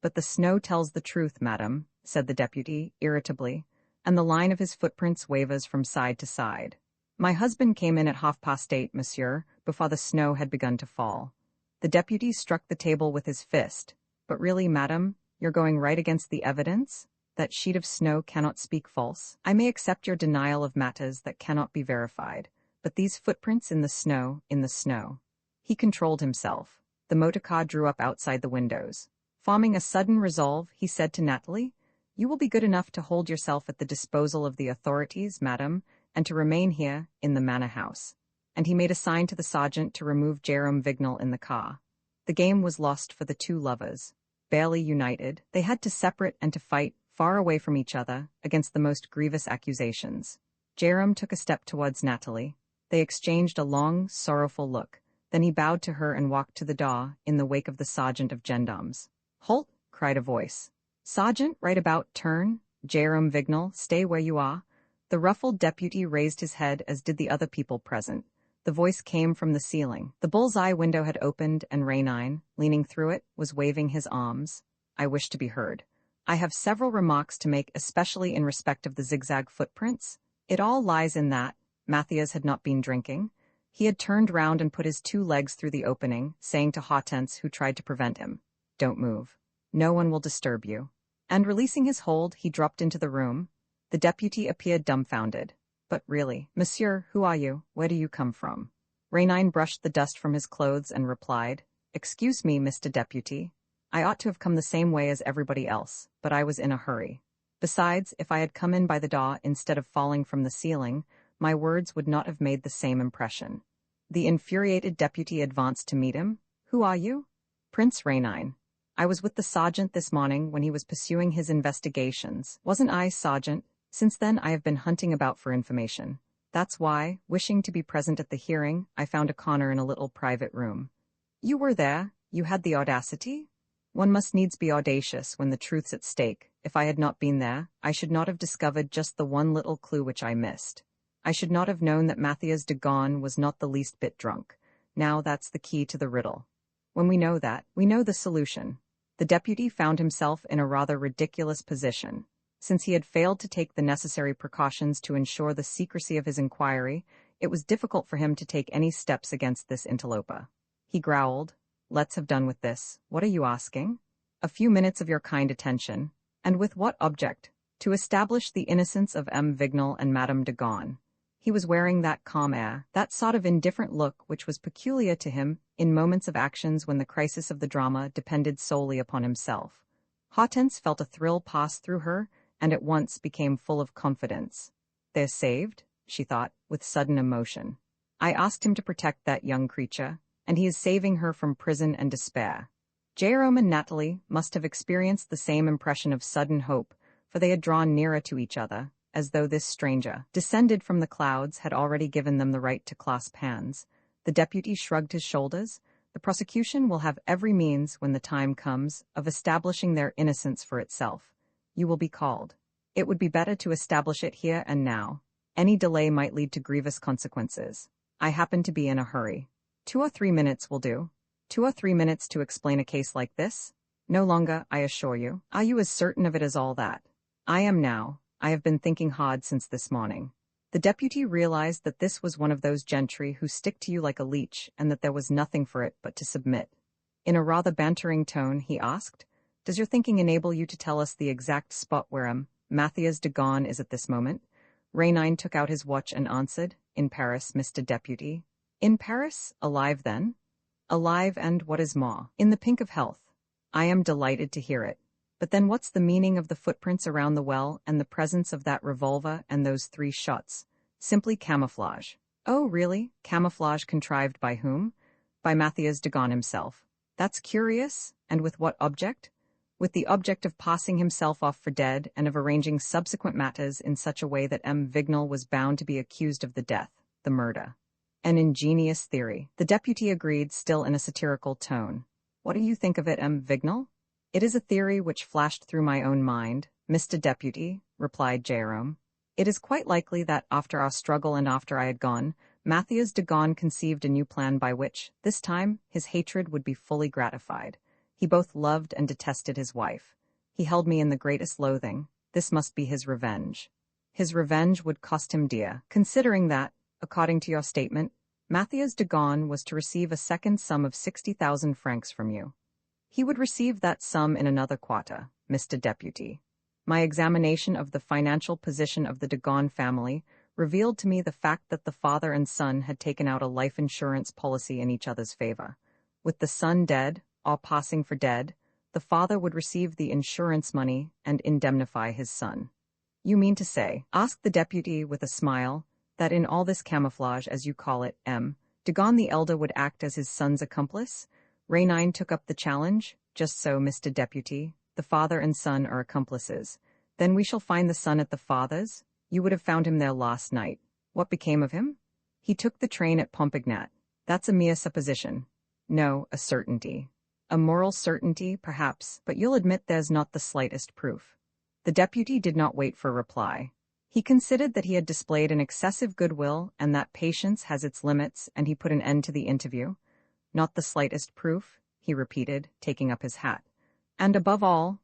But the snow tells the truth, madam, said the deputy, irritably, and the line of his footprints wavers from side to side. My husband came in at 8:30, monsieur, before the snow had begun to fall. The deputy struck the table with his fist. But really, madam, you're going right against the evidence? That sheet of snow cannot speak false. I may accept your denial of matters that cannot be verified, but these footprints in the snow. He controlled himself. The motor car drew up outside the windows. Forming a sudden resolve, he said to Natalie, You will be good enough to hold yourself at the disposal of the authorities, madam, and to remain here, in the manor house. And he made a sign to the sergeant to remove Jérôme Vignal in the car. The game was lost for the 2 lovers. Barely united, they had to separate and to fight, far away from each other, against the most grievous accusations. Jérôme took a step towards Natalie. They exchanged a long, sorrowful look. Then he bowed to her and walked to the door, in the wake of the sergeant of gendarmes. Halt! Cried a voice. Sergeant, right about, turn. Jérôme Vignal, stay where you are. The ruffled deputy raised his head as did the other people present. The voice came from the ceiling. The bull's-eye window had opened and Rainine, leaning through it, was waving his arms. I wish to be heard. I have several remarks to make, especially in respect of the zigzag footprints. It all lies in that Matthias had not been drinking. He had turned round and put his 2 legs through the opening, saying to Hortense, who tried to prevent him, Don't move. No one will disturb you. And releasing his hold, he dropped into the room. The deputy appeared dumbfounded. But really, monsieur, who are you? Where do you come from? Rainine brushed the dust from his clothes and replied, Excuse me, Mr. Deputy. I ought to have come the same way as everybody else, but I was in a hurry. Besides, if I had come in by the door instead of falling from the ceiling, my words would not have made the same impression. The infuriated deputy advanced to meet him. Who are you? Prince Rainine. I was with the sergeant this morning when he was pursuing his investigations. Wasn't I, sergeant? Since then I have been hunting about for information. That's why, wishing to be present at the hearing, I found a corner in a little private room. You were there? You had the audacity? One must needs be audacious when the truth's at stake. If I had not been there, I should not have discovered just the one little clue which I missed. I should not have known that Matthias de Gaunt was not the least bit drunk. Now that's the key to the riddle. When we know that, we know the solution. The deputy found himself in a rather ridiculous position. Since he had failed to take the necessary precautions to ensure the secrecy of his inquiry, it was difficult for him to take any steps against this interloper. He growled, Let's have done with this. What are you asking? A few minutes of your kind attention. And with what object? To establish the innocence of M. Vignal and Madame de Gaunt. He was wearing that calm air, that sort of indifferent look which was peculiar to him in moments of actions when the crisis of the drama depended solely upon himself. Hortense felt a thrill pass through her, and at once became full of confidence. They're saved, she thought, with sudden emotion. I asked him to protect that young creature, and he is saving her from prison and despair. Jérôme and Natalie must have experienced the same impression of sudden hope, for they had drawn nearer to each other, as though this stranger, descended from the clouds, had already given them the right to clasp hands. The deputy shrugged his shoulders. The prosecution will have every means, when the time comes, of establishing their innocence for itself. You will be called. It would be better to establish it here and now. Any delay might lead to grievous consequences. I happen to be in a hurry. 2 or 3 minutes will do. 2 or 3 minutes to explain a case like this? No longer, I assure you. Are you as certain of it as all that? I am now. I have been thinking hard since this morning. The deputy realized that this was one of those gentry who stick to you like a leech, and that there was nothing for it but to submit. In a rather bantering tone, he asked, "Does your thinking enable you to tell us the exact spot where Matthias de Gaulle is at this moment?" Raynine took out his watch and answered, "In Paris, Mr. Deputy." "In Paris? Alive then?" "Alive and, what is more, in the pink of health." "I am delighted to hear it. But then what's the meaning of the footprints around the well and the presence of that revolver and those 3 shots? Simply camouflage." "Oh, really? Camouflage contrived by whom?" "By Matthias de Gaulle himself." "That's curious. And with what object?" "With the object of passing himself off for dead and of arranging subsequent matters in such a way that Vignal was bound to be accused of the death, the murder." "An ingenious theory," the deputy agreed, still in a satirical tone. "What do you think of it, Vignal?" "It is a theory which flashed through my own mind, Mr. Deputy," replied Jérôme. "It is quite likely that after our struggle and after I had gone, Matthias de Gaulle conceived a new plan by which, this time, his hatred would be fully gratified. He both loved and detested his wife. He held me in the greatest loathing. This must be his revenge. His revenge would cost him dear, considering that, according to your statement, Matthias de Gaulle was to receive a second sum of 60,000 francs from you. He would receive that sum in another quarter, Mr. Deputy. My examination of the financial position of the de Gaulle family revealed to me the fact that the father and son had taken out a life insurance policy in each other's favor. With the son dead, or passing for dead, the father would receive the insurance money and indemnify his son." "You mean to say," asked the deputy with a smile, "that in all this camouflage, as you call it, de Gaulle the elder would act as his son's accomplice?" Raynine took up the challenge. "Just so, Mr. Deputy. The father and son are accomplices. Then we shall find the son at the father's? You would have found him there last night. What became of him?" "He took the train at Pompignac." "That's a mere supposition." "No, a certainty." "A moral certainty, perhaps, but you'll admit there's not the slightest proof." The deputy did not wait for a reply. He considered that he had displayed an excessive goodwill and that patience has its limits, and he put an end to the interview. "Not the slightest proof," he repeated, taking up his hat. "And above all,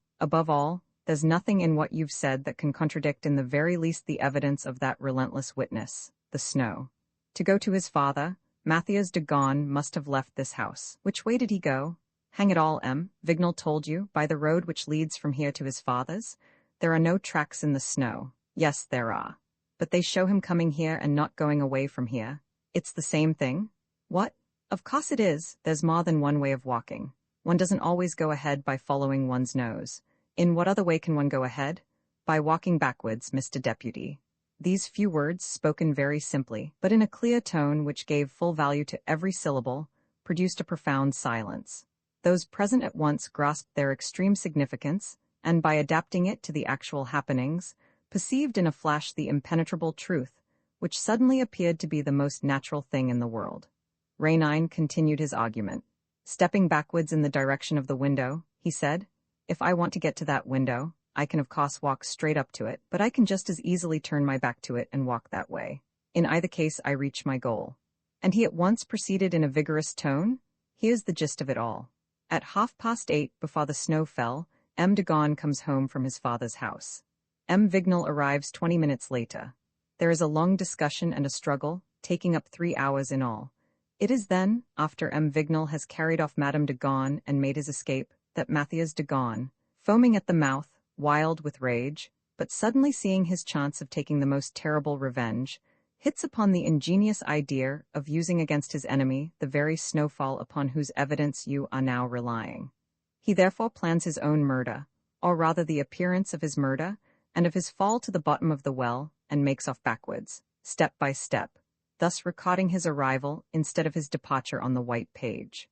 there's nothing in what you've said that can contradict in the very least the evidence of that relentless witness, the snow. To go to his father, Matthias de Gaulle must have left this house. Which way did he go? Hang it all, Vignal told you, by the road which leads from here to his father's? There are no tracks in the snow." "Yes, there are. But they show him coming here and not going away from here. It's the same thing." "What? Of course it is. There's more than one way of walking. One doesn't always go ahead by following one's nose. In what other way can one go ahead? By walking backwards, Mr. Deputy." These few words, spoken very simply, but in a clear tone which gave full value to every syllable, produced a profound silence. Those present at once grasped their extreme significance, and by adapting it to the actual happenings, perceived in a flash the impenetrable truth, which suddenly appeared to be the most natural thing in the world. Raynine continued his argument. Stepping backwards in the direction of the window, he said, "If I want to get to that window, I can of course walk straight up to it, but I can just as easily turn my back to it and walk that way. In either case, I reach my goal." And he at once proceeded in a vigorous tone, "Here's the gist of it all. At 8:30, before the snow fell, de Gaulle comes home from his father's house. Vignal arrives 20 minutes later. There is a long discussion and a struggle, taking up 3 hours in all. It is then, after Vignal has carried off Madame de Gaulle and made his escape, that Matthias de Gaulle, foaming at the mouth, wild with rage, but suddenly seeing his chance of taking the most terrible revenge, hits upon the ingenious idea of using against his enemy the very snowfall upon whose evidence you are now relying. He therefore plans his own murder, or rather the appearance of his murder, and of his fall to the bottom of the well, and makes off backwards, step by step, thus recording his arrival instead of his departure on the white page.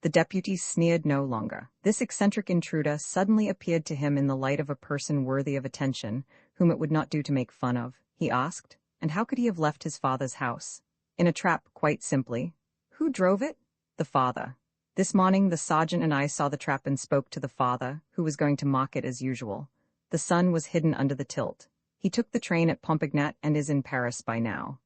The deputy sneered no longer. This eccentric intruder suddenly appeared to him in the light of a person worthy of attention, whom it would not do to make fun of. He asked, and how could he have left his father's house? In a trap, quite simply. Who drove it? The father. This morning the sergeant and I saw the trap and spoke to the father, who was going to mock it as usual. The sun was hidden under the tilt. He took the train at Pompignac and is in Paris by now.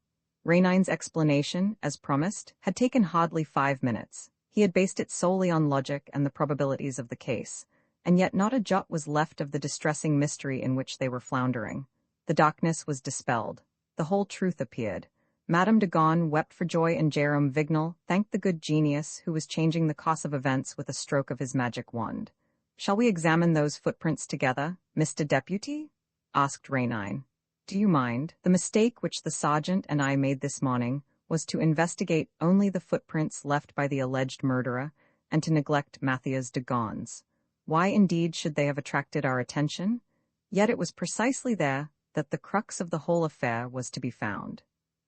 Raynine's explanation, as promised, had taken hardly 5 minutes. He had based it solely on logic and the probabilities of the case, and yet not a jot was left of the distressing mystery in which they were floundering. The darkness was dispelled. The whole truth appeared. Madame de Gaunt wept for joy, and Jérôme Vignal thanked the good genius who was changing the course of events with a stroke of his magic wand. "Shall we examine those footprints together, Mr. Deputy?" asked Raynine. "Do you mind? The mistake which the sergeant and I made this morning was to investigate only the footprints left by the alleged murderer and to neglect Matthias de Gaunt's. Why indeed should they have attracted our attention? Yet it was precisely there that the crux of the whole affair was to be found."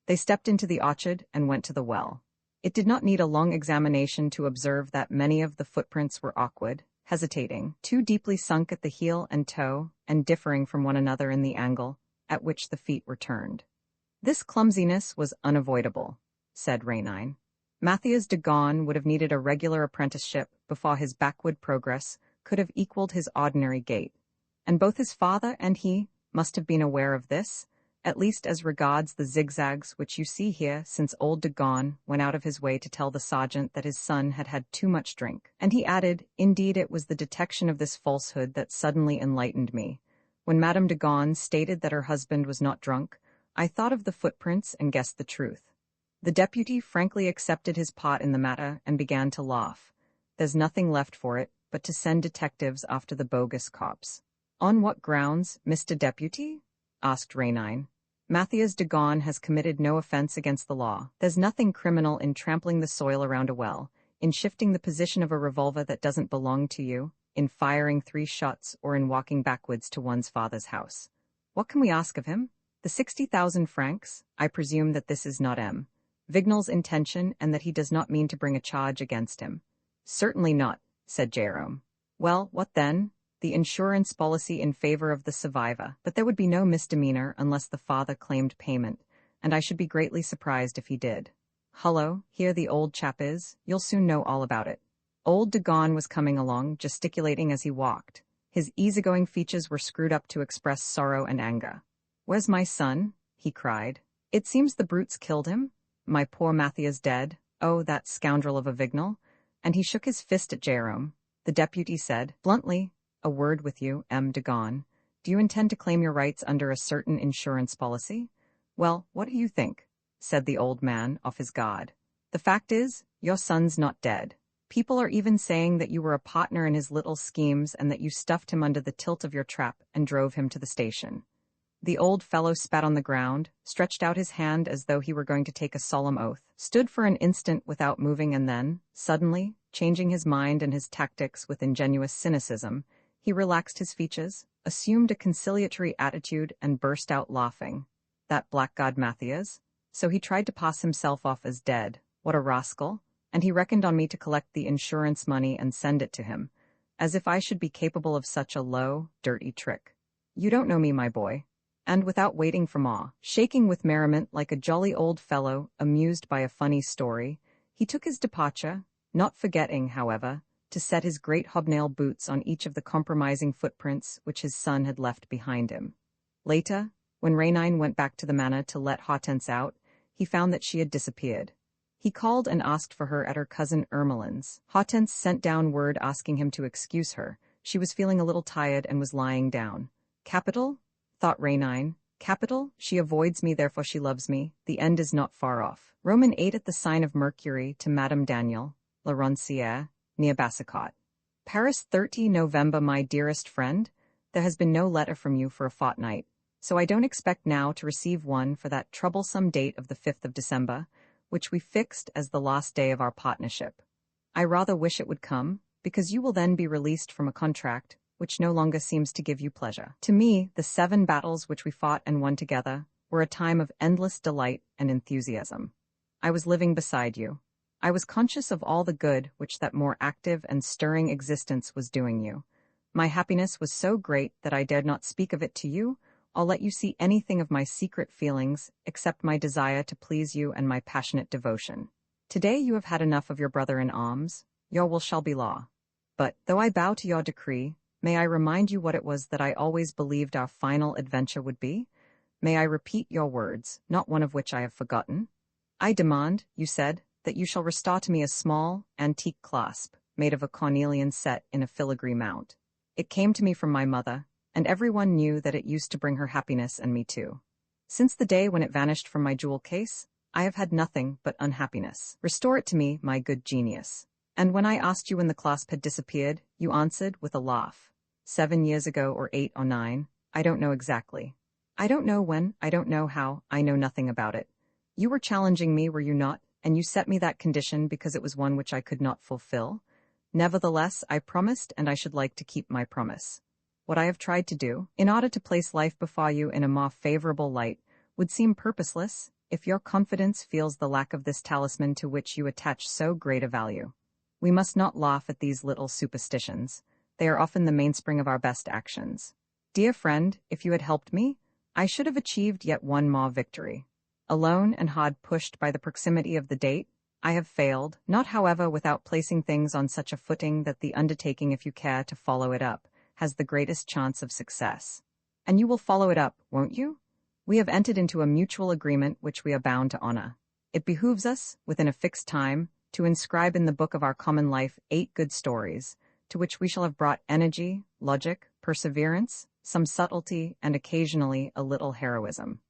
They stepped into the orchard and went to the well. It did not need a long examination to observe that many of the footprints were awkward, hesitating, too deeply sunk at the heel and toe, and differing from one another in the angle at which the feet were turned. "This clumsiness was unavoidable," said Raynine. "Matthias de Gaunt would have needed a regular apprenticeship before his backward progress could have equaled his ordinary gait, and both his father and he must have been aware of this, at least as regards the zigzags which you see here, since old de Gaunt went out of his way to tell the sergeant that his son had had too much drink." And he added, "Indeed, it was the detection of this falsehood that suddenly enlightened me. When Madame de Gaunt stated that her husband was not drunk, I thought of the footprints and guessed the truth." The deputy frankly accepted his part in the matter and began to laugh. "There's nothing left for it but to send detectives after the bogus cops." "On what grounds, Mr. Deputy?" asked Raynine. "Matthias de Gaunt has committed no offense against the law. There's nothing criminal in trampling the soil around a well, in shifting the position of a revolver that doesn't belong to you, in firing 3 shots, or in walking backwards to one's father's house. What can we ask of him? The 60,000 francs? I presume that this is not M. Vignal's intention and that he does not mean to bring a charge against him." "Certainly not," said Jérôme. "Well, what then? The insurance policy in favor of the survivor, but there would be no misdemeanor unless the father claimed payment, and I should be greatly surprised if he did. Hullo, here the old chap is. You'll soon know all about it." Old de Gaunt was coming along, gesticulating as he walked. His easygoing features were screwed up to express sorrow and anger. "Where's my son?" he cried. "It seems the brutes killed him. My poor Matthias dead. Oh, that scoundrel of a Vignal." And he shook his fist at Jérôme. The deputy said, bluntly, "A word with you, M. de Gaunt. Do you intend to claim your rights under a certain insurance policy?" "Well, what do you think?" said the old man, off his guard. "The fact is, your son's not dead. People are even saying that you were a partner in his little schemes and that you stuffed him under the tilt of your trap and drove him to the station." The old fellow spat on the ground, stretched out his hand as though he were going to take a solemn oath, stood for an instant without moving, and then, suddenly, changing his mind and his tactics with ingenuous cynicism, he relaxed his features, assumed a conciliatory attitude, and burst out laughing. "That blackguard Matthias? So he tried to pass himself off as dead. What a rascal! And he reckoned on me to collect the insurance money and send it to him. As if I should be capable of such a low, dirty trick. You don't know me, my boy." And without waiting for more, shaking with merriment like a jolly old fellow amused by a funny story, he took his departure, not forgetting, however, to set his great hobnail boots on each of the compromising footprints which his son had left behind him. Later, when Raynine went back to the manor to let Hortense out, he found that she had disappeared. He called and asked for her at her cousin Ermeline's. Hortense sent down word asking him to excuse her. She was feeling a little tired and was lying down. "Capital," thought Raynine. "Capital, she avoids me, therefore she loves me. The end is not far off." Roman 8 at the sign of Mercury to Madame Daniel, La Roncière, near Bassicot. "Paris, 30 November. My dearest friend, there has been no letter from you for a fortnight, so I don't expect now to receive one for that troublesome date of the 5th of December, which we fixed as the last day of our partnership. I rather wish it would come, because you will then be released from a contract which no longer seems to give you pleasure. To me, the 7 battles which we fought and won together were a time of endless delight and enthusiasm. I was living beside you. I was conscious of all the good which that more active and stirring existence was doing you. My happiness was so great that I dared not speak of it to you, or let you see anything of my secret feelings, except my desire to please you and my passionate devotion. Today you have had enough of your brother-in-arms, your will shall be law. But, though I bow to your decree, May I remind you what it was that I always believed our final adventure would be? May I repeat your words, not one of which I have forgotten? I demand, you said, that you shall restore to me a small, antique clasp, made of a cornelian set in a filigree mount. It came to me from my mother, and everyone knew that it used to bring her happiness and me too. Since the day when it vanished from my jewel case, I have had nothing but unhappiness. Restore it to me, my good genius. And when I asked you when the clasp had disappeared, you answered with a laugh. 7 years ago, or 8 or 9, I don't know exactly. I don't know when, I don't know how, I know nothing about it. You were challenging me, were you not? And you set me that condition because it was one which I could not fulfill. Nevertheless, I promised, and I should like to keep my promise. What I have tried to do, in order to place life before you in a more favorable light, would seem purposeless, if your confidence feels the lack of this talisman to which you attach so great a value. We must not laugh at these little superstitions. They are often the mainspring of our best actions. Dear friend, if you had helped me, I should have achieved yet one more victory. Alone and hard pushed by the proximity of the date, I have failed, not however without placing things on such a footing that the undertaking, if you care to follow it up, has the greatest chance of success. And you will follow it up, won't you? We have entered into a mutual agreement which we are bound to honor. It behooves us, within a fixed time, to inscribe in the book of our common life 8 good stories, to which we shall have brought energy, logic, perseverance, some subtlety, and occasionally a little heroism.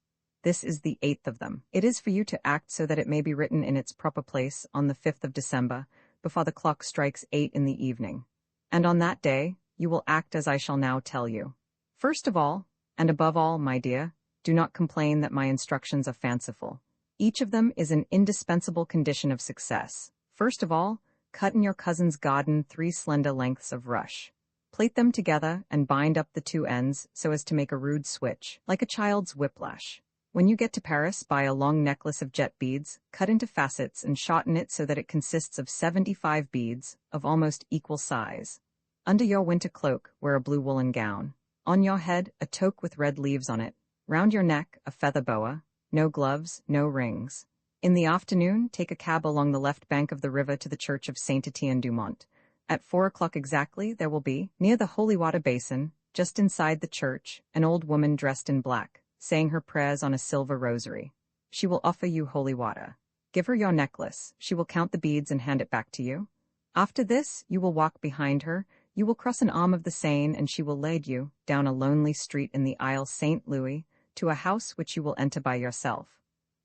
This is the 8th of them. It is for you to act so that it may be written in its proper place on the 5th of December, before the clock strikes 8 in the evening. And on that day, you will act as I shall now tell you. First of all, and above all, my dear, do not complain that my instructions are fanciful. Each of them is an indispensable condition of success. First of all, cut in your cousin's garden 3 slender lengths of rush. Plait them together and bind up the 2 ends so as to make a rude switch, like a child's whiplash. When you get to Paris, buy a long necklace of jet beads, cut into facets and shorten it so that it consists of 75 beads, of almost equal size. Under your winter cloak, wear a blue woolen gown. On your head, a toque with red leaves on it. Round your neck, a feather boa. No gloves, no rings. In the afternoon, take a cab along the left bank of the river to the church of Saint-Étienne-du-Mont. At 4 o'clock exactly, there will be, near the holy water basin, just inside the church, an old woman dressed in black, saying her prayers on a silver rosary. She will offer you holy water. Give her your necklace. She will count the beads and hand it back to you. After this, you will walk behind her. You will cross an arm of the Seine, and she will lead you, down a lonely street in the Isle Saint Louis, to a house which you will enter by yourself.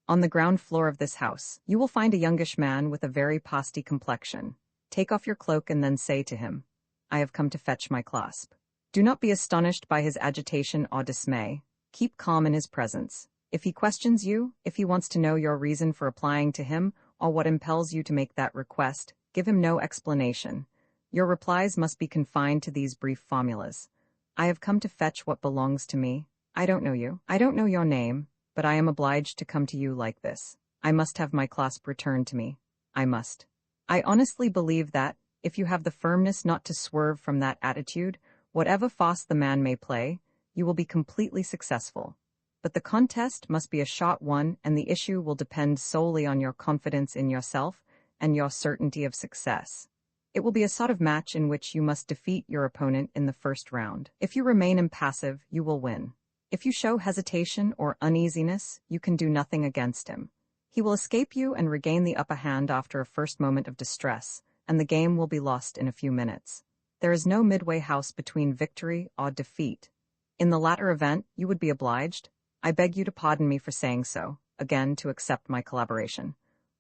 On the ground floor of this house, you will find a youngish man with a very pasty complexion. Take off your cloak and then say to him, I have come to fetch my clasp. Do not be astonished by his agitation or dismay. Keep calm in his presence. If he questions you, if he wants to know your reason for applying to him, or what impels you to make that request, give him no explanation. Your replies must be confined to these brief formulas. I have come to fetch what belongs to me. I don't know you. I don't know your name, but I am obliged to come to you like this. I must have my clasp returned to me. I must. I honestly believe that, if you have the firmness not to swerve from that attitude, whatever farce the man may play, you will be completely successful. But the contest must be a short one, and the issue will depend solely on your confidence in yourself and your certainty of success. It will be a sort of match in which you must defeat your opponent in the first round. If you remain impassive, you will win. If you show hesitation or uneasiness, you can do nothing against him. He will escape you and regain the upper hand after a first moment of distress, and the game will be lost in a few minutes. There is no midway house between victory or defeat. In the latter event, you would be obliged, I beg you to pardon me for saying so, again to accept my collaboration.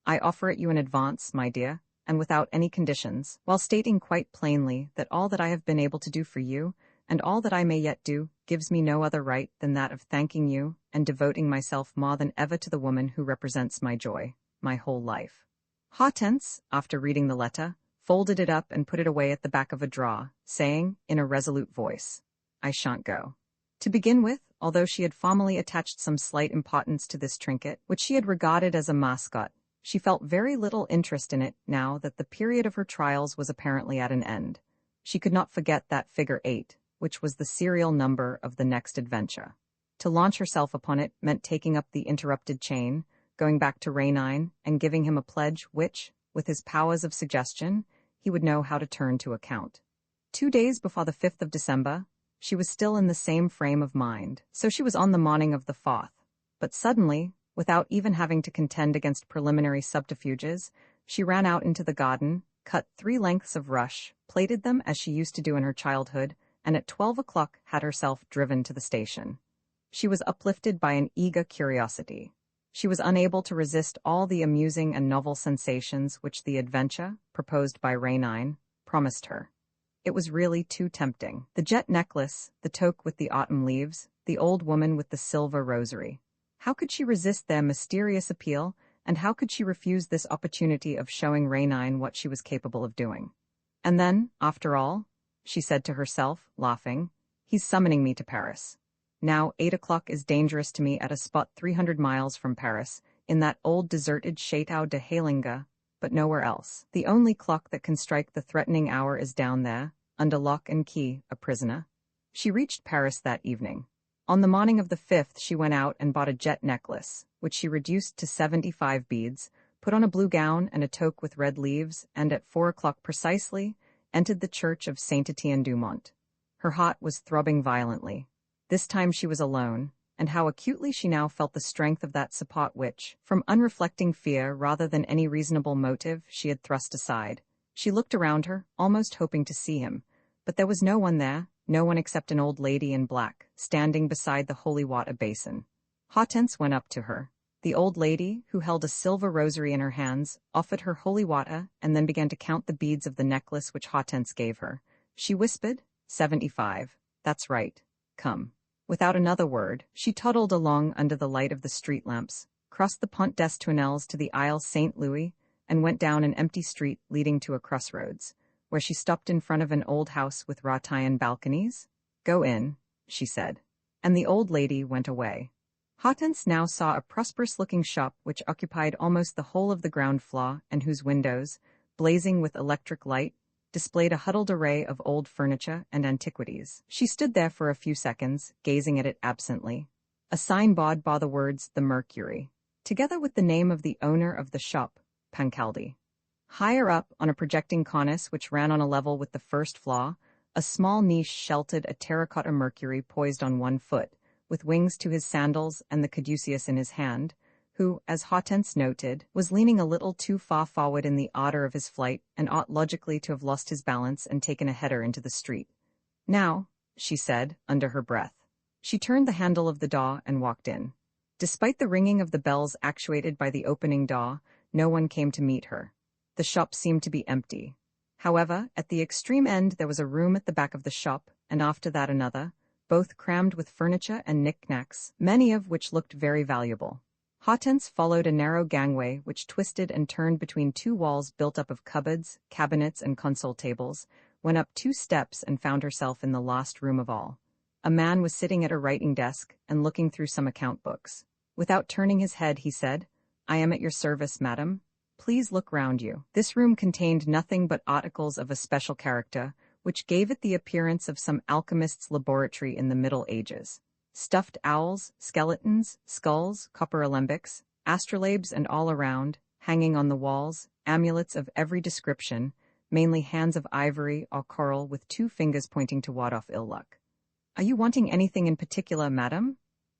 I offer it you in advance, my dear, and without any conditions, while stating quite plainly that all that I have been able to do for you, and all that I may yet do, gives me no other right than that of thanking you and devoting myself more than ever to the woman who represents my joy, my whole life. Hortense, after reading the letter, folded it up and put it away at the back of a drawer, saying, in a resolute voice, I shan't go. To begin with, although she had formerly attached some slight importance to this trinket, which she had regarded as a mascot, she felt very little interest in it now that the period of her trials was apparently at an end. She could not forget that figure 8, which was the serial number of the next adventure. To launch herself upon it meant taking up the interrupted chain, going back to Rainine, and giving him a pledge which, with his powers of suggestion, he would know how to turn to account. 2 days before the 5th of December, she was still in the same frame of mind, so she was on the morning of the 4th. But suddenly, without even having to contend against preliminary subterfuges, she ran out into the garden, cut 3 lengths of rush, plaited them as she used to do in her childhood, and at 12 o'clock had herself driven to the station. She was uplifted by an eager curiosity. She was unable to resist all the amusing and novel sensations which the adventure, proposed by Rainine, promised her. It was really too tempting. The jet necklace, the toque with the autumn leaves, the old woman with the silver rosary. How could she resist their mysterious appeal, and how could she refuse this opportunity of showing Rainine what she was capable of doing? And then, after all, she said to herself, laughing, he's summoning me to Paris. Now 8 o'clock is dangerous to me at a spot 300 miles from Paris, in that old deserted Château de Halinga, but nowhere else. The only clock that can strike the threatening hour is down there, under lock and key, a prisoner. She reached Paris that evening. On the morning of the 5th she went out and bought a jet necklace, which she reduced to 75 beads, put on a blue gown and a toque with red leaves, and at 4 o'clock precisely, entered the church of Saint-Étienne-du-Mont. Her heart was throbbing violently. This time she was alone, and how acutely she now felt the strength of that support which, from unreflecting fear rather than any reasonable motive, she had thrust aside. She looked around her, almost hoping to see him, but there was no one there, no one except an old lady in black, standing beside the holy water basin. Hortense went up to her. The old lady, who held a silver rosary in her hands, offered her holy water and then began to count the beads of the necklace which Hortense gave her. She whispered, 75. That's right. Come. Without another word, she toddled along under the light of the street lamps, crossed the Pont des Tournelles to the Aisle Saint-Louis, and went down an empty street leading to a crossroads, where she stopped in front of an old house with wrought iron balconies. Go in, she said. And the old lady went away. Hortense now saw a prosperous-looking shop which occupied almost the whole of the ground floor and whose windows, blazing with electric light, displayed a huddled array of old furniture and antiquities. She stood there for a few seconds, gazing at it absently. A signboard bore the words "The Mercury," together with the name of the owner of the shop, Pancaldi. Higher up, on a projecting cornice which ran on a level with the first floor, a small niche sheltered a terracotta Mercury poised on one foot, with wings to his sandals and the caduceus in his hand, who, as Hortense noted, was leaning a little too far forward in the order of his flight and ought logically to have lost his balance and taken a header into the street. Now, she said, under her breath. She turned the handle of the door and walked in. Despite the ringing of the bells actuated by the opening door, no one came to meet her. The shop seemed to be empty. However, at the extreme end there was a room at the back of the shop, and after that another, both crammed with furniture and knick-knacks, many of which looked very valuable. Hortense followed a narrow gangway which twisted and turned between 2 walls built up of cupboards, cabinets, and console tables, went up 2 steps and found herself in the last room of all. A man was sitting at a writing desk and looking through some account books. Without turning his head, he said, "I am at your service, madam. Please look round you." This room contained nothing but articles of a special character, which gave it the appearance of some alchemist's laboratory in the Middle Ages. Stuffed owls, skeletons, skulls, copper alembics, astrolabes, and all around, hanging on the walls, amulets of every description, mainly hands of ivory or coral with 2 fingers pointing to ward off ill luck. "Are you wanting anything in particular, madam?"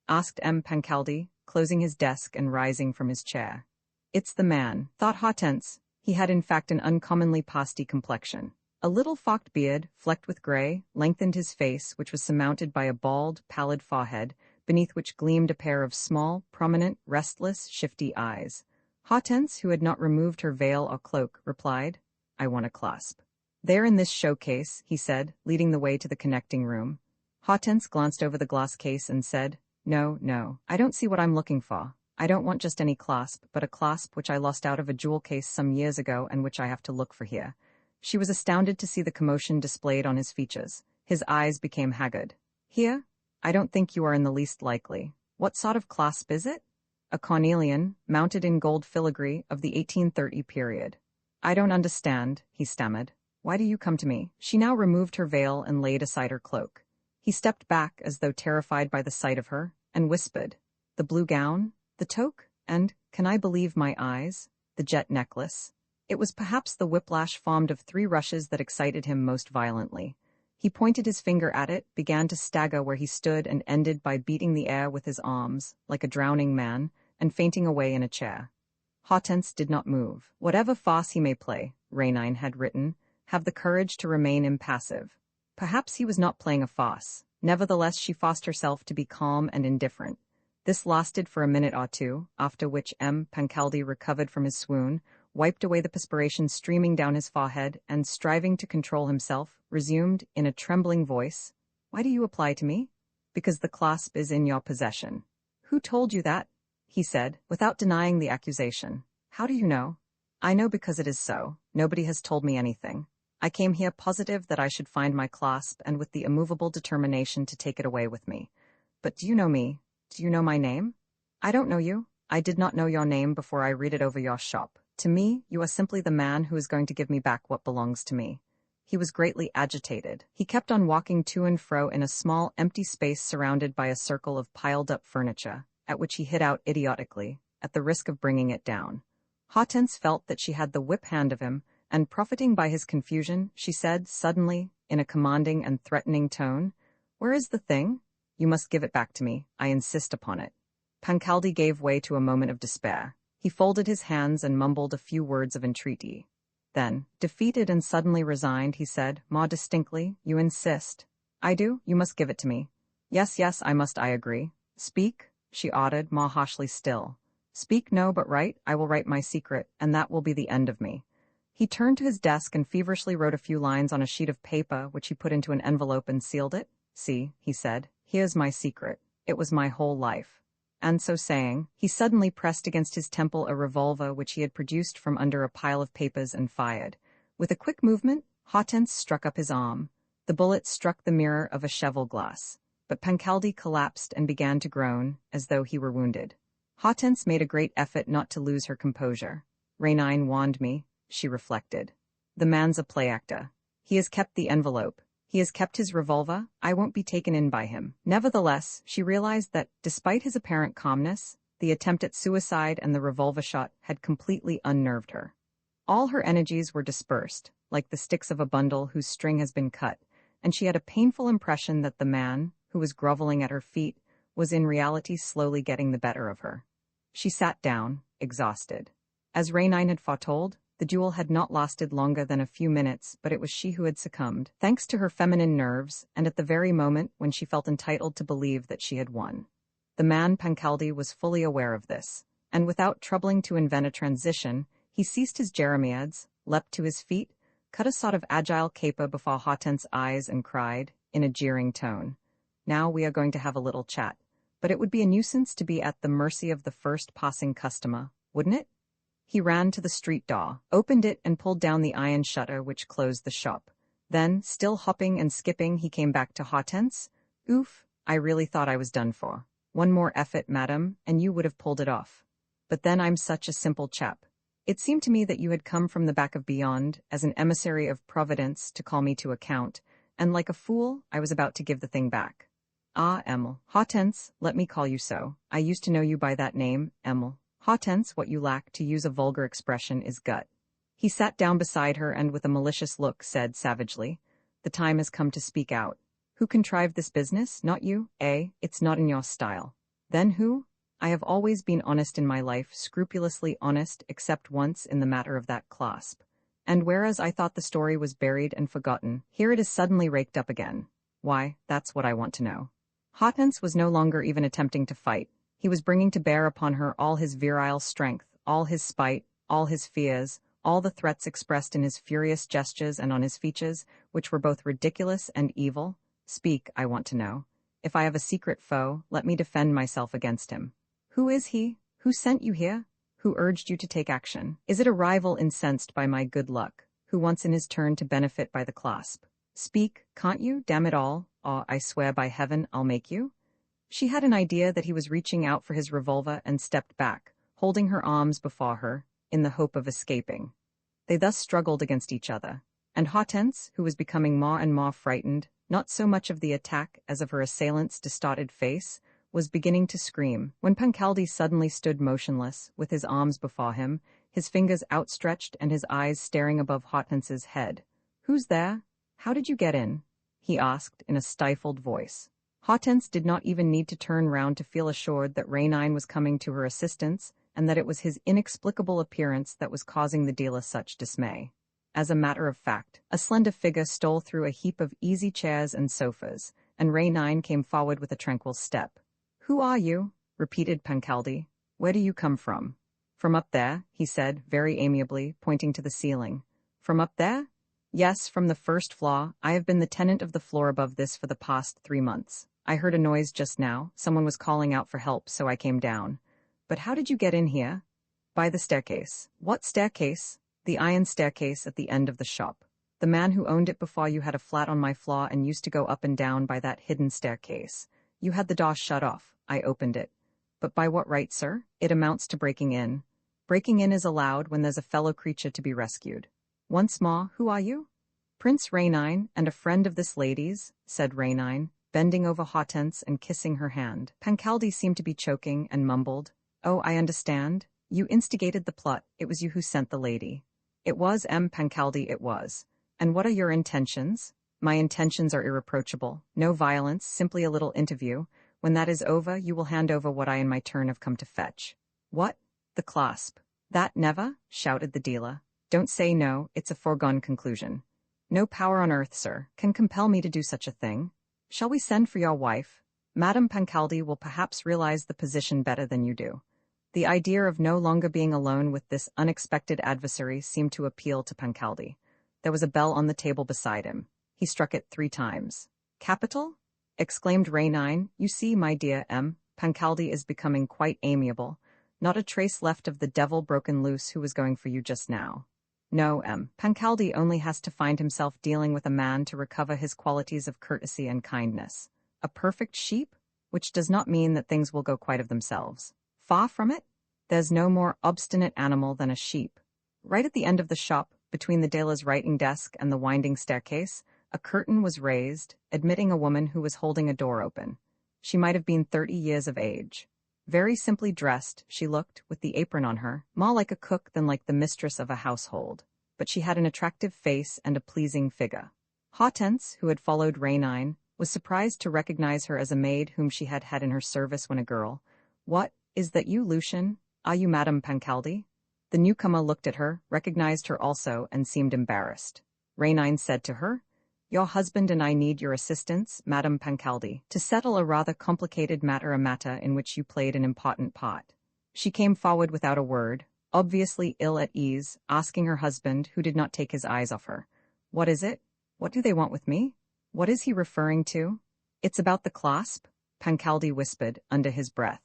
asked M. Pancaldi, closing his desk and rising from his chair. It's the man, thought Hortense. He had in fact an uncommonly pasty complexion. A little forked beard, flecked with gray, lengthened his face, which was surmounted by a bald, pallid forehead, beneath which gleamed a pair of small, prominent, restless, shifty eyes. Hortense, who had not removed her veil or cloak, replied, "I want a clasp." "There in this showcase," he said, leading the way to the connecting room. Hortense glanced over the glass case and said, No, I don't see what I'm looking for. I don't want just any clasp, but a clasp which I lost out of a jewel case some years ago and which I have to look for here." She was astounded to see the commotion displayed on his features. His eyes became haggard. "Here? I don't think you are in the least likely. What sort of clasp is it?" "A cornelian, mounted in gold filigree, of the 1830 period." "I don't understand," he stammered. "Why do you come to me?" She now removed her veil and laid aside her cloak. He stepped back as though terrified by the sight of her, and whispered, "The blue gown, the toque, and, can I believe my eyes, the jet necklace?" It was perhaps the whiplash formed of 3 rushes that excited him most violently. He pointed his finger at it, began to stagger where he stood, and ended by beating the air with his arms, like a drowning man, and fainting away in a chair. Hortense did not move. Whatever farce he may play, Rainine had written, have the courage to remain impassive. Perhaps he was not playing a farce. Nevertheless, she forced herself to be calm and indifferent. This lasted for a minute or two, after which Pancaldi recovered from his swoon, wiped away the perspiration streaming down his forehead, and, striving to control himself, resumed, in a trembling voice, "Why do you apply to me?" "Because the clasp is in your possession." "Who told you that?" he said, without denying the accusation. "How do you know?" "I know because it is so. Nobody has told me anything. I came here positive that I should find my clasp, and with the immovable determination to take it away with me. But do you know me? Do you know my name?" "I don't know you. I did not know your name before I read it over your shop. To me, you are simply the man who is going to give me back what belongs to me." He was greatly agitated. He kept on walking to and fro in a small, empty space surrounded by a circle of piled-up furniture, at which he hit out idiotically, at the risk of bringing it down. Hortense felt that she had the whip hand of him, and, profiting by his confusion, she said, suddenly, in a commanding and threatening tone, "Where is the thing? You must give it back to me. I insist upon it." Pancaldi gave way to a moment of despair. He folded his hands and mumbled a few words of entreaty. Then, defeated and suddenly resigned, he said, more distinctly, "You insist." "I do. You must give it to me." "Yes, yes, I must, I agree." "Speak," she ordered, more harshly still. "Speak, no, but write. I will write my secret, and that will be the end of me." He turned to his desk and feverishly wrote a few lines on a sheet of paper, which he put into an envelope and sealed it. "See," he said, "here's my secret. It was my whole life." And so saying, he suddenly pressed against his temple a revolver which he had produced from under a pile of papers and fired. With a quick movement, Hortense struck up his arm. The bullet struck the mirror of a cheval glass, but Pancaldi collapsed and began to groan, as though he were wounded. Hortense made a great effort not to lose her composure. "Rainine warned me," she reflected. "The man's a play actor. He has kept the envelope. He has kept his revolver. I won't be taken in by him." Nevertheless, she realized that, despite his apparent calmness, the attempt at suicide and the revolver shot had completely unnerved her. All her energies were dispersed, like the sticks of a bundle whose string has been cut, and she had a painful impression that the man, who was groveling at her feet, was in reality slowly getting the better of her. She sat down, exhausted. As Rainine had foretold, the duel had not lasted longer than a few minutes, but it was she who had succumbed, thanks to her feminine nerves, and at the very moment when she felt entitled to believe that she had won. The man Pancaldi was fully aware of this, and without troubling to invent a transition, he ceased his jeremiads, leapt to his feet, cut a sort of agile caper before Hortense's eyes, and cried, in a jeering tone, "Now we are going to have a little chat. But it would be a nuisance to be at the mercy of the first passing customer, wouldn't it?" He ran to the street door, opened it, and pulled down the iron shutter which closed the shop. Then, still hopping and skipping, he came back to Hortense. "Oof, I really thought I was done for. One more effort, madam, and you would have pulled it off. But then I'm such a simple chap. It seemed to me that you had come from the back of beyond, as an emissary of Providence, to call me to account, and like a fool, I was about to give the thing back." "Ah, Emil. Hortense, let me call you so. I used to know you by that name, Emil. Hortense, what you lack, to use a vulgar expression, is gut." He sat down beside her and, with a malicious look, said savagely, "The time has come to speak out. Who contrived this business? Not you, eh? It's not in your style. Then who? I have always been honest in my life, scrupulously honest, except once in the matter of that clasp. And whereas I thought the story was buried and forgotten, here it is suddenly raked up again. Why, that's what I want to know." Hortense was no longer even attempting to fight. He was bringing to bear upon her all his virile strength, all his spite, all his fears, all the threats expressed in his furious gestures and on his features, which were both ridiculous and evil. "Speak, I want to know. If I have a secret foe, let me defend myself against him. Who is he? Who sent you here? Who urged you to take action? Is it a rival incensed by my good luck, who wants in his turn to benefit by the clasp? Speak, can't you, damn it all, or I swear by heaven I'll make you." She had an idea that he was reaching out for his revolver and stepped back, holding her arms before her, in the hope of escaping. They thus struggled against each other, and Hortense, who was becoming more and more frightened, not so much of the attack as of her assailant's distorted face, was beginning to scream, when Pancaldi suddenly stood motionless, with his arms before him, his fingers outstretched and his eyes staring above Hortense's head. "Who's there? How did you get in?" he asked in a stifled voice. Hortense did not even need to turn round to feel assured that Rainine was coming to her assistance and that it was his inexplicable appearance that was causing the dealer such dismay. As a matter of fact, a slender figure stole through a heap of easy chairs and sofas, and Rainine came forward with a tranquil step. "Who are you?" repeated Pancaldi. "Where do you come from?" "From up there," he said, very amiably, pointing to the ceiling. "From up there?" "Yes, from the first floor. I have been the tenant of the floor above this for the past 3 months. I heard a noise just now. Someone was calling out for help, so I came down." "But how did you get in here?" "By the staircase." "What staircase?" "The iron staircase at the end of the shop. The man who owned it before you had a flat on my floor and used to go up and down by that hidden staircase. You had the door shut off. I opened it." "But by what right, sir?" "It amounts to breaking in." "Breaking in is allowed when there's a fellow creature to be rescued." "Once more, who are you?" "Prince Rainine, and a friend of this lady's," said Rainine, bending over Hortense and kissing her hand. Pancaldi seemed to be choking and mumbled, "Oh, I understand. You instigated the plot. It was you who sent the lady." "It was Pancaldi, it was. And what are your intentions?" "My intentions are irreproachable. No violence, simply a little interview. When that is over, you will hand over what I in my turn have come to fetch." "What?" "The clasp." "That never?" shouted the dealer. "Don't say no, it's a foregone conclusion." "No power on earth, sir, can compel me to do such a thing. Shall we send for your wife? Madame Pancaldi will perhaps realize the position better than you do." The idea of no longer being alone with this unexpected adversary seemed to appeal to Pancaldi. There was a bell on the table beside him. He struck it 3 times. "Capital?" exclaimed Rainine. "You see, my dear Pancaldi is becoming quite amiable. Not a trace left of the devil broken loose who was going for you just now. No, Pancaldi only has to find himself dealing with a man to recover his qualities of courtesy and kindness. A perfect sheep? Which does not mean that things will go quite of themselves. Far from it. There's no more obstinate animal than a sheep." Right at the end of the shop, between the dealer's writing desk and the winding staircase, a curtain was raised, admitting a woman who was holding a door open. She might have been 30 years of age. Very simply dressed, she looked, with the apron on her, more like a cook than like the mistress of a household. But she had an attractive face and a pleasing figure. Hortense, who had followed Rainine, was surprised to recognize her as a maid whom she had had in her service when a girl. "What, is that you, Lucien? Are you Madame Pancaldi?" The newcomer looked at her, recognized her also, and seemed embarrassed. Rainine said to her, "Your husband and I need your assistance, Madame Pancaldi, to settle a rather complicated matter in which you played an important part." She came forward without a word, obviously ill at ease, asking her husband, who did not take his eyes off her. "What is it? What do they want with me? What is he referring to?" "It's about the clasp," Pancaldi whispered under his breath.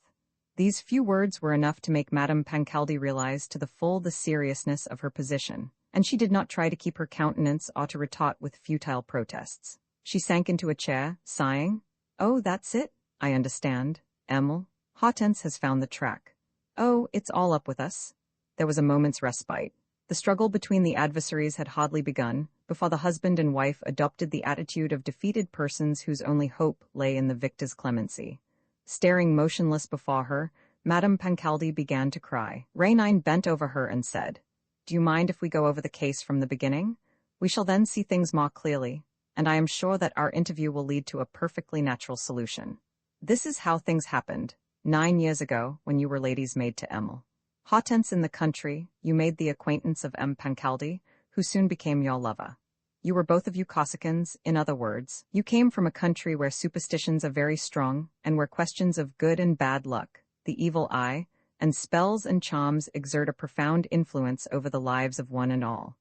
These few words were enough to make Madame Pancaldi realize to the full the seriousness of her position, and she did not try to keep her countenance or to retort with futile protests. She sank into a chair, sighing. "Oh, that's it? I understand. Emile, Hortense has found the track. Oh, it's all up with us." There was a moment's respite. The struggle between the adversaries had hardly begun, before the husband and wife adopted the attitude of defeated persons whose only hope lay in the victor's clemency. Staring motionless before her, Madame Pancaldi began to cry. Rainine bent over her and said, "Do you mind if we go over the case from the beginning? We shall then see things more clearly, and I am sure that our interview will lead to a perfectly natural solution. This is how things happened. 9 years ago, when you were lady's maid to Emile. Hortense in the country, you made the acquaintance of Pancaldi, who soon became your lover. You were both of you Corsicans, in other words. You came from a country where superstitions are very strong, and where questions of good and bad luck, the evil eye, and spells and charms exert a profound influence over the lives of one and all.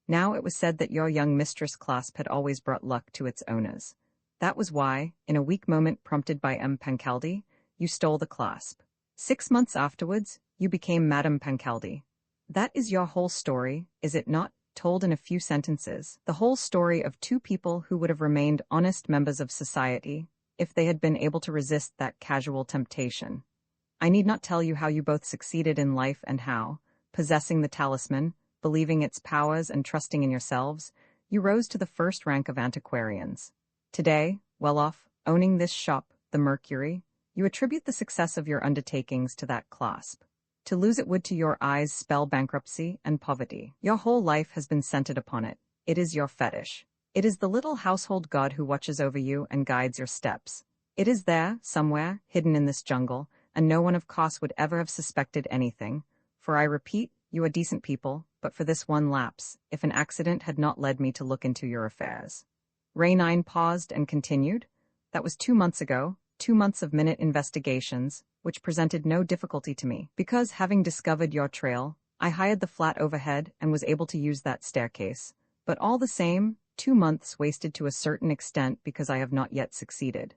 Now it was said that your young mistress clasp had always brought luck to its owners. That was why, in a weak moment prompted by Pancaldi, you stole the clasp. 6 months afterwards, you became Madame Pancaldi. That is your whole story, is it not, told in a few sentences? The whole story of 2 people who would have remained honest members of society, if they had been able to resist that casual temptation. I need not tell you how you both succeeded in life and how, possessing the talisman, believing its powers and trusting in yourselves, you rose to the first rank of antiquarians. Today, well off, owning this shop, the Mercury, you attribute the success of your undertakings to that clasp. To lose it would to your eyes spell bankruptcy and poverty. Your whole life has been centered upon it. It is your fetish. It is the little household god who watches over you and guides your steps. It is there, somewhere, hidden in this jungle, and no one of course would ever have suspected anything. For I repeat, you are decent people, but for this one lapse, if an accident had not led me to look into your affairs. Rainine paused and continued. That was 2 months ago, 2 months of minute investigations, which presented no difficulty to me, because, having discovered your trail, I hired the flat overhead and was able to use that staircase. But all the same, 2 months wasted to a certain extent because I have not yet succeeded.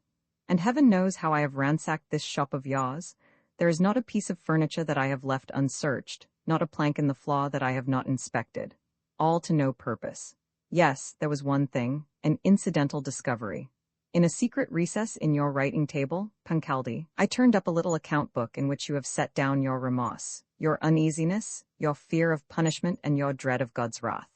And heaven knows how I have ransacked this shop of yours. There is not a piece of furniture that I have left unsearched, not a plank in the floor that I have not inspected. All to no purpose. Yes, there was one thing, an incidental discovery. In a secret recess in your writing table, Pancaldi, I turned up a little account book in which you have set down your remorse, your uneasiness, your fear of punishment, and your dread of God's wrath.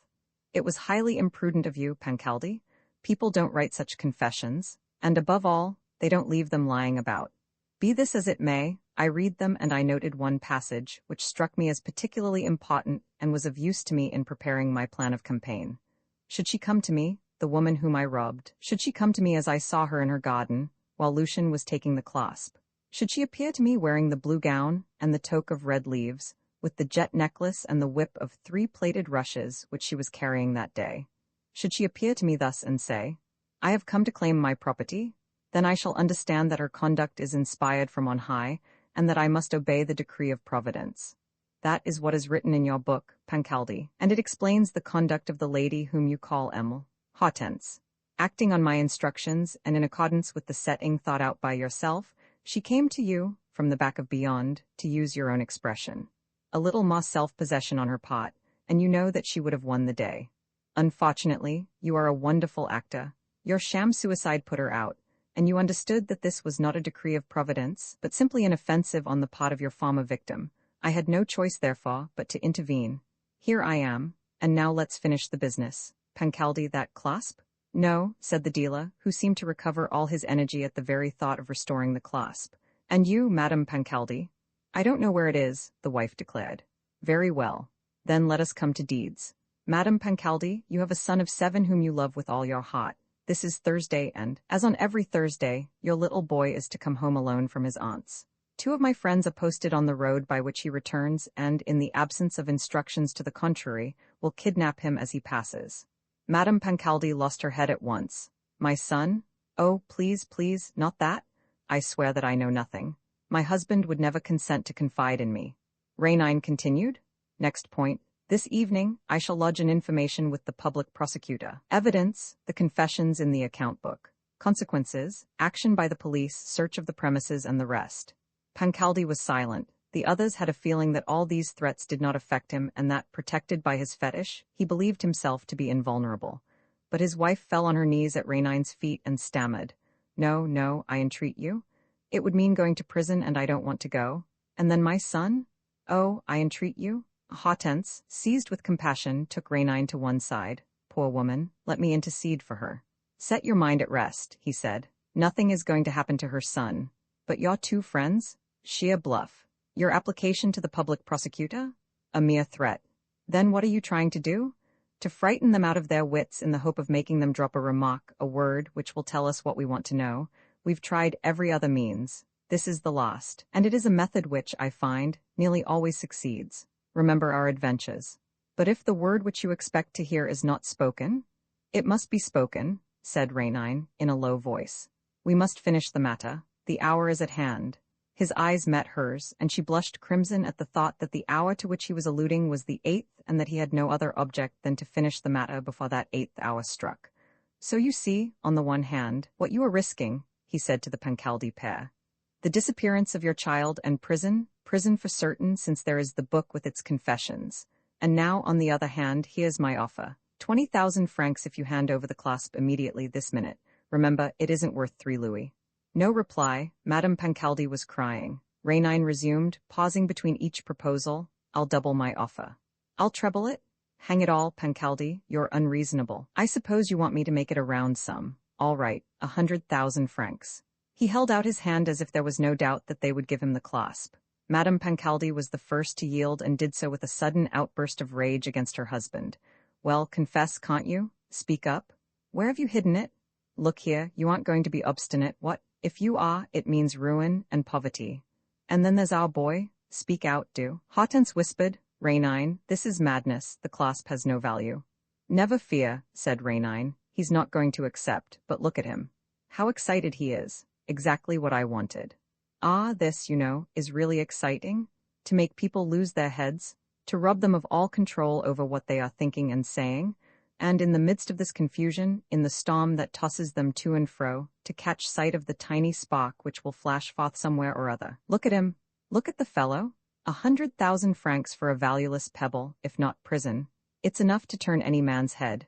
It was highly imprudent of you, Pancaldi. People don't write such confessions, and above all, they don't leave them lying about. Be this as it may, I read them and I noted one passage which struck me as particularly important and was of use to me in preparing my plan of campaign. Should she come to me, the woman whom I robbed, should she come to me as I saw her in her garden, while Lucian was taking the clasp? Should she appear to me wearing the blue gown and the toque of red leaves, with the jet necklace and the whip of 3 plaited rushes which she was carrying that day? Should she appear to me thus and say, I have come to claim my property? Then I shall understand that her conduct is inspired from on high, and that I must obey the decree of Providence. That is what is written in your book, Pancaldi, and it explains the conduct of the lady whom you call Emil Hortense. Acting on my instructions, and in accordance with the setting thought out by yourself, she came to you, from the back of beyond, to use your own expression. A little more self-possession on her part, and you know that she would have won the day. Unfortunately, you are a wonderful actor. Your sham suicide put her out, and you understood that this was not a decree of Providence, but simply an offensive on the part of your former victim. I had no choice, therefore, but to intervene. Here I am, and now let's finish the business. Pancaldi, that clasp? No, said the dealer, who seemed to recover all his energy at the very thought of restoring the clasp. And you, Madame Pancaldi? I don't know where it is, the wife declared. Very well. Then let us come to deeds. Madame Pancaldi, you have a son of 7 whom you love with all your heart. This is Thursday and, as on every Thursday, your little boy is to come home alone from his aunt's. 2 of my friends are posted on the road by which he returns and, in the absence of instructions to the contrary, will kidnap him as he passes. Madame Pancaldi lost her head at once. My son? Oh, please, please, not that. I swear that I know nothing. My husband would never consent to confide in me. Rainine continued. Next point. This evening, I shall lodge an information with the public prosecutor. Evidence, the confessions in the account book. Consequences, action by the police, search of the premises, and the rest. Pancaldi was silent. The others had a feeling that all these threats did not affect him and that, protected by his fetish, he believed himself to be invulnerable. But his wife fell on her knees at Rainine's feet and stammered. No, no, I entreat you. It would mean going to prison and I don't want to go. And then my son? Oh, I entreat you. Hortense, seized with compassion, took Rainine to one side. Poor woman, let me intercede for her. Set your mind at rest, he said. Nothing is going to happen to her son. But your 2 friends? Sheer bluff. Your application to the public prosecutor? A mere threat. Then what are you trying to do? To frighten them out of their wits in the hope of making them drop a remark, a word, which will tell us what we want to know. We've tried every other means. This is the last, and it is a method which, I find, nearly always succeeds. Remember our adventures. But if the word which you expect to hear is not spoken? It must be spoken, said Rainine, in a low voice. We must finish the matter. The hour is at hand. His eyes met hers, and she blushed crimson at the thought that the hour to which he was alluding was the 8th, and that he had no other object than to finish the matter before that 8th hour struck. So you see, on the one hand, what you are risking, he said to the Pancaldi pair. The disappearance of your child and prison for certain, since there is the book with its confessions. And now, on the other hand, here's my offer. 20,000 francs if you hand over the clasp immediately this minute. Remember, it isn't worth 3 louis. No reply. Madame Pancaldi was crying. Rainine resumed, pausing between each proposal. I'll double my offer. I'll treble it? Hang it all, Pancaldi, you're unreasonable. I suppose you want me to make it a round sum. All right, 100,000 francs. He held out his hand as if there was no doubt that they would give him the clasp. Madame Pancaldi was the first to yield and did so with a sudden outburst of rage against her husband. Well, confess, can't you? Speak up. Where have you hidden it? Look here, you aren't going to be obstinate, what? If you are, it means ruin and poverty. And then there's our boy. Speak out, do. Hortense whispered. Rainine, this is madness, the clasp has no value. Never fear, said Rainine. He's not going to accept, but look at him. How excited he is. Exactly what I wanted. Ah, this, you know, is really exciting. To make people lose their heads, to rob them of all control over what they are thinking and saying, and in the midst of this confusion, in the storm that tosses them to and fro, to catch sight of the tiny spark which will flash forth somewhere or other. Look at him. Look at the fellow. 100,000 francs for a valueless pebble, if not prison. It's enough to turn any man's head.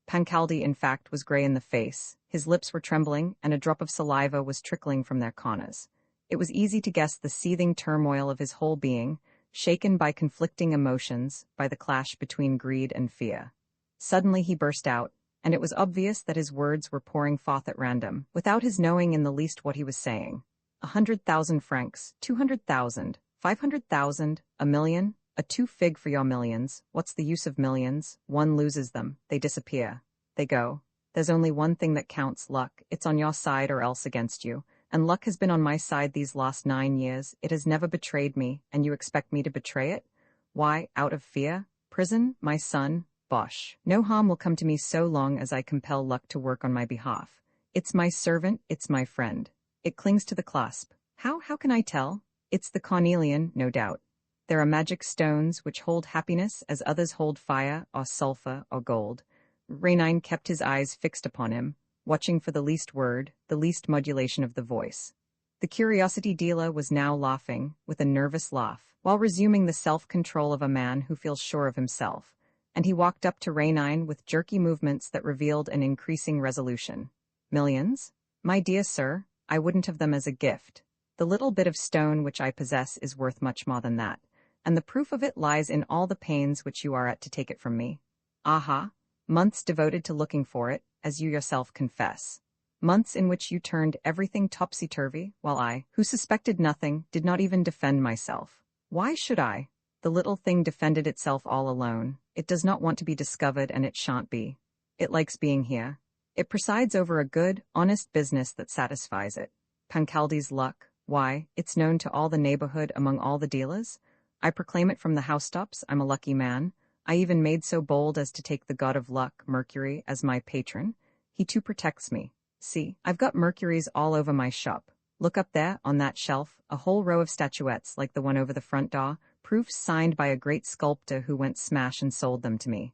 Pancaldi, in fact, was grey in the face. His lips were trembling, and a drop of saliva was trickling from their corners. It was easy to guess the seething turmoil of his whole being, shaken by conflicting emotions, by the clash between greed and fear. Suddenly he burst out, and it was obvious that his words were pouring forth at random, without his knowing in the least what he was saying. 100,000 francs, 200,000, 500,000, a million, a two-fig for your millions. What's the use of millions? One loses them, they disappear, they go. There's only one thing that counts, luck. It's on your side or else against you. And luck has been on my side these last 9 years. It has never betrayed me, and you expect me to betray it? Why, out of fear? Prison, my son? Bosh. No harm will come to me so long as I compel luck to work on my behalf. It's my servant, it's my friend. It clings to the clasp. How can I tell? It's the cornelian, no doubt. There are magic stones which hold happiness as others hold fire, or sulfur, or gold. Rainine kept his eyes fixed upon him, watching for the least word, the least modulation of the voice. The curiosity dealer was now laughing, with a nervous laugh, while resuming the self-control of a man who feels sure of himself, and he walked up to Rainine with jerky movements that revealed an increasing resolution. Millions? My dear sir, I wouldn't have them as a gift. The little bit of stone which I possess is worth much more than that, and the proof of it lies in all the pains which you are at to take it from me. Aha! Months devoted to looking for it, as you yourself confess. Months in which you turned everything topsy-turvy, while I, who suspected nothing, did not even defend myself. Why should I? The little thing defended itself all alone. It does not want to be discovered, and it shan't be. It likes being here. It presides over a good, honest business that satisfies it. Pancaldi's luck, why, it's known to all the neighborhood among all the dealers. I proclaim it from the housetops, I'm a lucky man. I even made so bold as to take the god of luck, Mercury, as my patron. He too protects me. See, I've got Mercuries all over my shop. Look up there, on that shelf, a whole row of statuettes like the one over the front door, proofs signed by a great sculptor who went smash and sold them to me.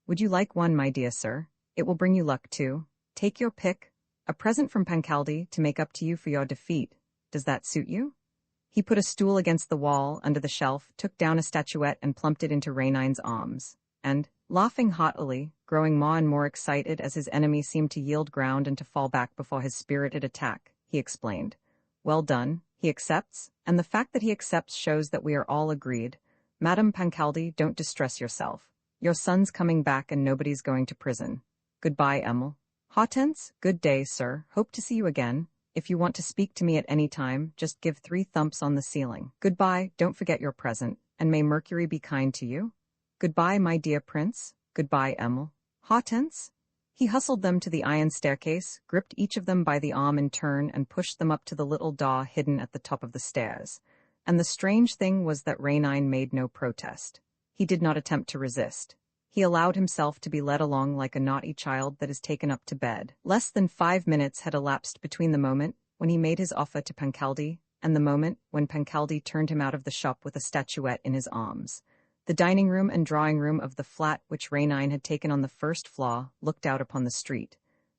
Would you like one, my dear sir? It will bring you luck too. Take your pick. A present from Pancaldi to make up to you for your defeat. Does that suit you? He put a stool against the wall, under the shelf, took down a statuette and plumped it into Rainine's arms, and, laughing haughtily, growing more and more excited as his enemy seemed to yield ground and to fall back before his spirited attack, he explained, "Well done, he accepts, and the fact that he accepts shows that we are all agreed. Madame Pancaldi, don't distress yourself. Your son's coming back and nobody's going to prison. Goodbye, Emil. Hortense, good day, sir. Hope to see you again. If you want to speak to me at any time, just give 3 thumps on the ceiling. Goodbye, don't forget your present, and may Mercury be kind to you. Goodbye, my dear prince. Goodbye, Emil. Hortense?" He hustled them to the iron staircase, gripped each of them by the arm in turn, and pushed them up to the little door hidden at the top of the stairs. And the strange thing was that Rainine made no protest. He did not attempt to resist. He allowed himself to be led along like a naughty child that is taken up to bed. Less than 5 minutes had elapsed between the moment when he made his offer to Pancaldi and the moment when Pancaldi turned him out of the shop with a statuette in his arms. The dining room and drawing room of the flat which Rainine had taken on the first floor looked out upon the street.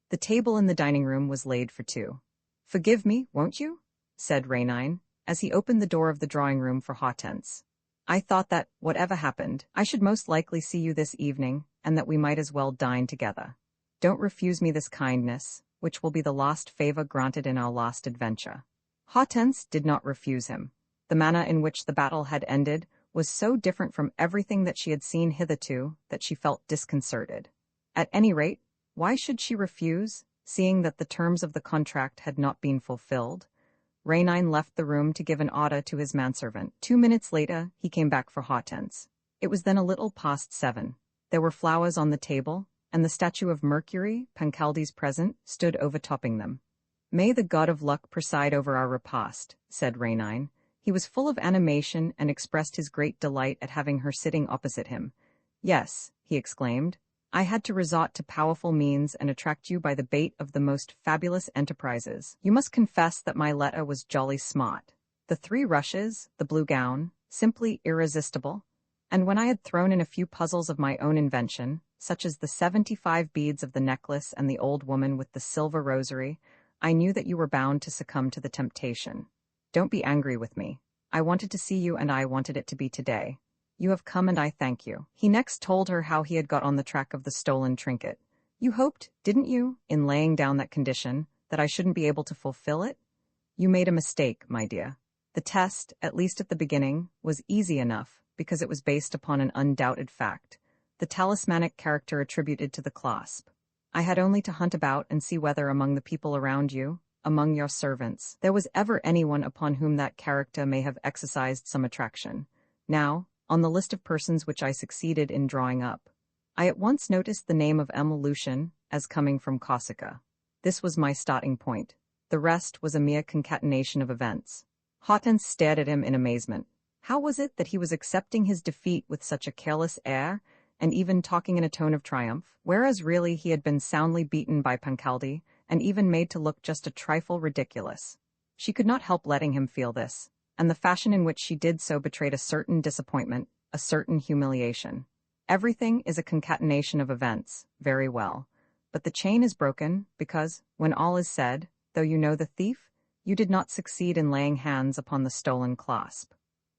The table in the dining room was laid for 2. "Forgive me, won't you?" said Rainine, as he opened the door of the drawing room for Hortense. "I thought that, whatever happened, I should most likely see you this evening, and that we might as well dine together. Don't refuse me this kindness, which will be the last favor granted in our last adventure." Hortense did not refuse him. The manner in which the battle had ended was so different from everything that she had seen hitherto that she felt disconcerted. At any rate, why should she refuse, seeing that the terms of the contract had not been fulfilled? Rainine left the room to give an order to his manservant. 2 minutes later, he came back for Hortense. It was then a little past 7. There were flowers on the table, and the statue of Mercury, Pancaldi's present, stood overtopping them. "May the god of luck preside over our repast," said Rainine. He was full of animation and expressed his great delight at having her sitting opposite him. "Yes," he exclaimed, "I had to resort to powerful means and attract you by the bait of the most fabulous enterprises. You must confess that my letter was jolly smart. The 3 rushes, the blue gown, simply irresistible. And when I had thrown in a few puzzles of my own invention, such as the 75 beads of the necklace and the old woman with the silver rosary, I knew that you were bound to succumb to the temptation. Don't be angry with me. I wanted to see you and I wanted it to be today. You have come and I thank you." He next told her how he had got on the track of the stolen trinket. "You hoped, didn't you, in laying down that condition, that I shouldn't be able to fulfill it? You made a mistake, my dear. The test, at least at the beginning, was easy enough, because it was based upon an undoubted fact, the talismanic character attributed to the clasp. I had only to hunt about and see whether among the people around you, among your servants, there was ever anyone upon whom that character may have exercised some attraction. Now, on the list of persons which I succeeded in drawing up, I at once noticed the name of M. Lucian as coming from Corsica. This was my starting point. The rest was a mere concatenation of events." Hortense stared at him in amazement. How was it that he was accepting his defeat with such a careless air, and even talking in a tone of triumph, whereas really he had been soundly beaten by Pancaldi, and even made to look just a trifle ridiculous? She could not help letting him feel this, and the fashion in which she did so betrayed a certain disappointment, a certain humiliation. Everything is a concatenation of events, very well. But the chain is broken, because, when all is said, though you know the thief, you did not succeed in laying hands upon the stolen clasp.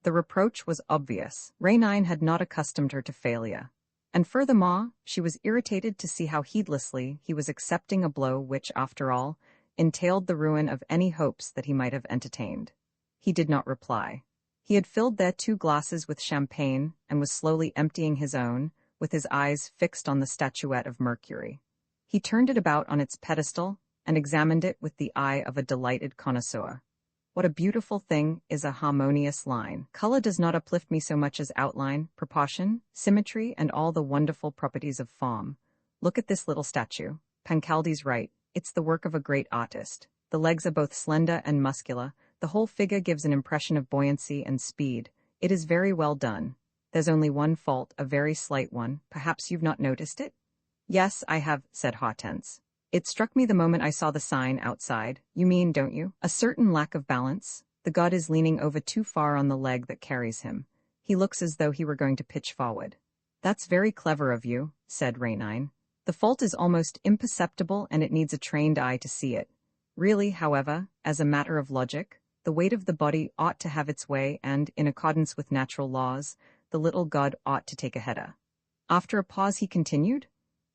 The reproach was obvious. Rainine had not accustomed her to failure. And furthermore, she was irritated to see how heedlessly he was accepting a blow which, after all, entailed the ruin of any hopes that he might have entertained. He did not reply. He had filled their 2 glasses with champagne and was slowly emptying his own, with his eyes fixed on the statuette of Mercury. He turned it about on its pedestal and examined it with the eye of a delighted connoisseur. What a beautiful thing is a harmonious line. Color does not uplift me so much as outline, proportion, symmetry, and all the wonderful properties of form. Look at this little statue. Pancaldi's right. It's the work of a great artist. The legs are both slender and muscular. The whole figure gives an impression of buoyancy and speed. It is very well done. There's only one fault, a very slight one. Perhaps you've not noticed it?" "Yes, I have," said Hortense. "It struck me the moment I saw the sign outside. You mean, don't you, a certain lack of balance? The god is leaning over too far on the leg that carries him. He looks as though he were going to pitch forward." "That's very clever of you," said Rainine. "The fault is almost imperceptible and it needs a trained eye to see it. Really, however, as a matter of logic, the weight of the body ought to have its way and, in accordance with natural laws, the little god ought to take a header." After a pause he continued,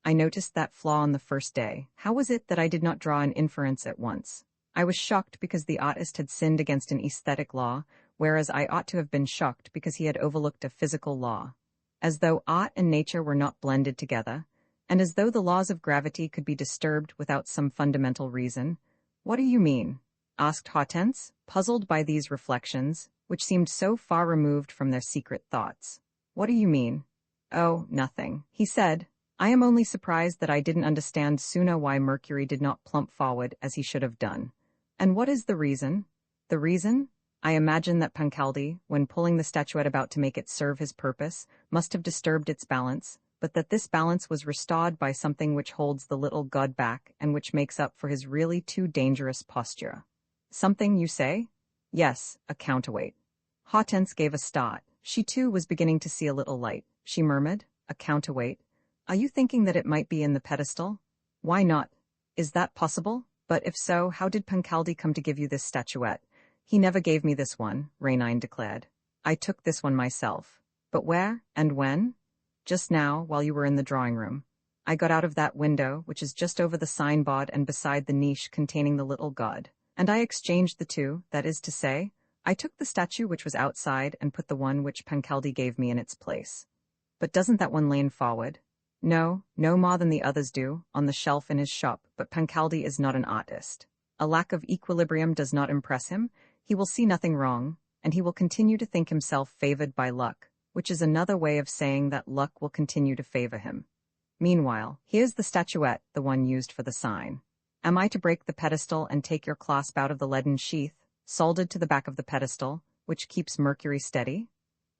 "I noticed that flaw on the first day. How was it that I did not draw an inference at once? I was shocked because the artist had sinned against an aesthetic law, whereas I ought to have been shocked because he had overlooked a physical law. As though art and nature were not blended together, and as though the laws of gravity could be disturbed without some fundamental reason." "What do you mean?" asked Hortense, puzzled by these reflections, which seemed so far removed from their secret thoughts. "What do you mean?" "Oh, nothing," he said. "I am only surprised that I didn't understand sooner why Mercury did not plump forward as he should have done." "And what is the reason?" "The reason? I imagine that Pancaldi, when pulling the statuette about to make it serve his purpose, must have disturbed its balance, but that this balance was restored by something which holds the little god back and which makes up for his really too dangerous posture." "Something, you say?" "Yes, a counterweight." Hortense gave a start. She too was beginning to see a little light. She murmured, "A counterweight? Are you thinking that it might be in the pedestal?" "Why not? Is that possible? But if so, how did Pancaldi come to give you this statuette?" "He never gave me this one," Rainine declared. "I took this one myself." "But where, and when?" "Just now, while you were in the drawing room. I got out of that window, which is just over the signboard and beside the niche containing the little god, and I exchanged the 2, that is to say, I took the statue which was outside and put the one which Pancaldi gave me in its place." "But doesn't that one lean forward?" "No, no more than the others do, on the shelf in his shop, but Pancaldi is not an artist. A lack of equilibrium does not impress him, he will see nothing wrong, and he will continue to think himself favored by luck, which is another way of saying that luck will continue to favor him." Meanwhile, here's the statuette, the one used for the sign. Am I to break the pedestal and take your clasp out of the leaden sheath, soldered to the back of the pedestal, which keeps Mercury steady?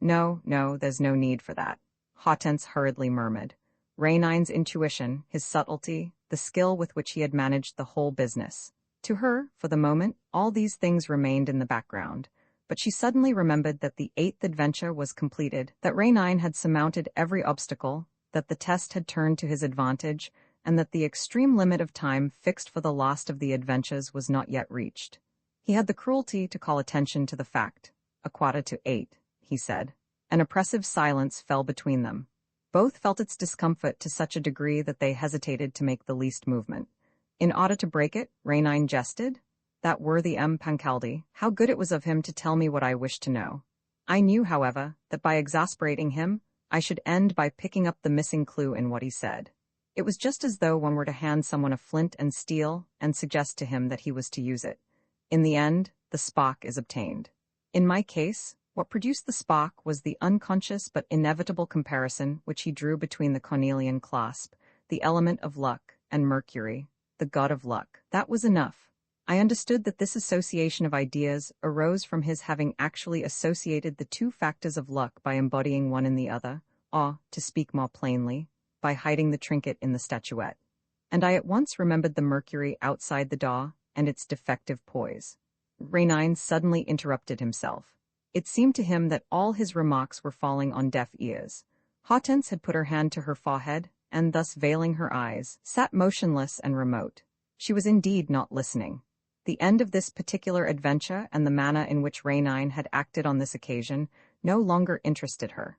No, no, there's no need for that, Hortense hurriedly murmured. Raynine's intuition, his subtlety, the skill with which he had managed the whole business. To her, for the moment, all these things remained in the background. But she suddenly remembered that the 8th adventure was completed, that Raynine had surmounted every obstacle, that the test had turned to his advantage, and that the extreme limit of time fixed for the last of the adventures was not yet reached. He had the cruelty to call attention to the fact. 7:45, he said. An oppressive silence fell between them. Both felt its discomfort to such a degree that they hesitated to make the least movement. In order to break it, Raynine jested. That worthy Pancaldi, how good it was of him to tell me what I wished to know. I knew, however, that by exasperating him, I should end by picking up the missing clue in what he said. It was just as though one were to hand someone a flint and steel and suggest to him that he was to use it. In the end, the spark is obtained. In my case, what produced the spark was the unconscious but inevitable comparison which he drew between the cornelian clasp, the element of luck, and Mercury, the god of luck. That was enough. I understood that this association of ideas arose from his having actually associated the two factors of luck by embodying one in the other, or, to speak more plainly, by hiding the trinket in the statuette. And I at once remembered the Mercury outside the door and its defective poise. Raynine suddenly interrupted himself. It seemed to him that all his remarks were falling on deaf ears. Hortense had put her hand to her forehead, and thus veiling her eyes, sat motionless and remote. She was indeed not listening. The end of this particular adventure and the manner in which Raynine had acted on this occasion no longer interested her.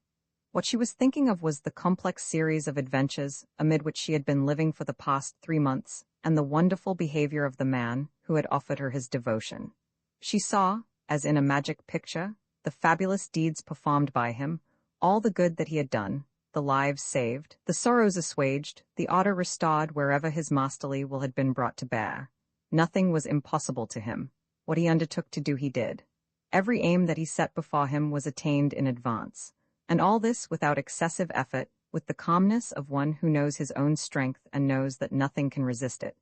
What she was thinking of was the complex series of adventures amid which she had been living for the past 3 months, and the wonderful behavior of the man who had offered her his devotion. She saw, as in a magic picture, the fabulous deeds performed by him, all the good that he had done, the lives saved, the sorrows assuaged, the order restored wherever his masterly will had been brought to bear. Nothing was impossible to him. What he undertook to do he did. Every aim that he set before him was attained in advance. And all this without excessive effort, with the calmness of one who knows his own strength and knows that nothing can resist it.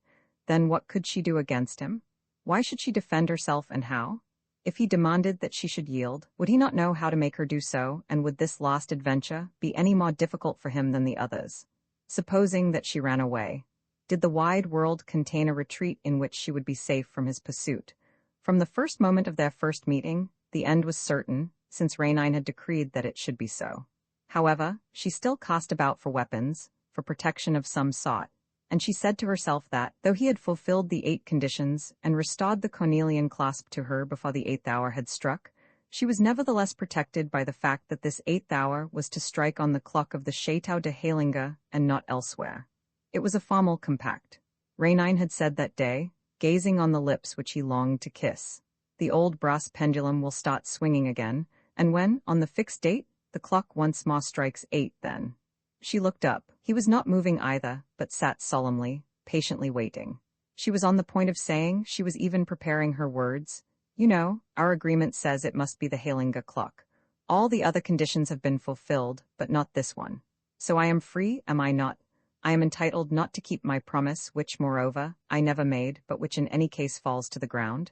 Then what could she do against him? Why should she defend herself, and how? If he demanded that she should yield, would he not know how to make her do so, and would this last adventure be any more difficult for him than the others? Supposing that she ran away. Did the wide world contain a retreat in which she would be safe from his pursuit? From the first moment of their first meeting, the end was certain, since Raynine had decreed that it should be so. However, she still cast about for weapons, for protection of some sort, and she said to herself that, though he had fulfilled the 8 conditions and restored the cornelian clasp to her before the 8th hour had struck, she was nevertheless protected by the fact that this 8th hour was to strike on the clock of the Château de Heilinga and not elsewhere. It was a formal compact. Raynine had said that day, gazing on the lips which he longed to kiss. The old brass pendulum will start swinging again, and when, on the fixed date, the clock once more strikes 8, then. She looked up. He was not moving either, but sat solemnly, patiently waiting. She was on the point of saying, she was even preparing her words. You know, our agreement says it must be the Heilinga clock. All the other conditions have been fulfilled, but not this one. So I am free, am I not? I am entitled not to keep my promise, which, moreover, I never made, but which in any case falls to the ground.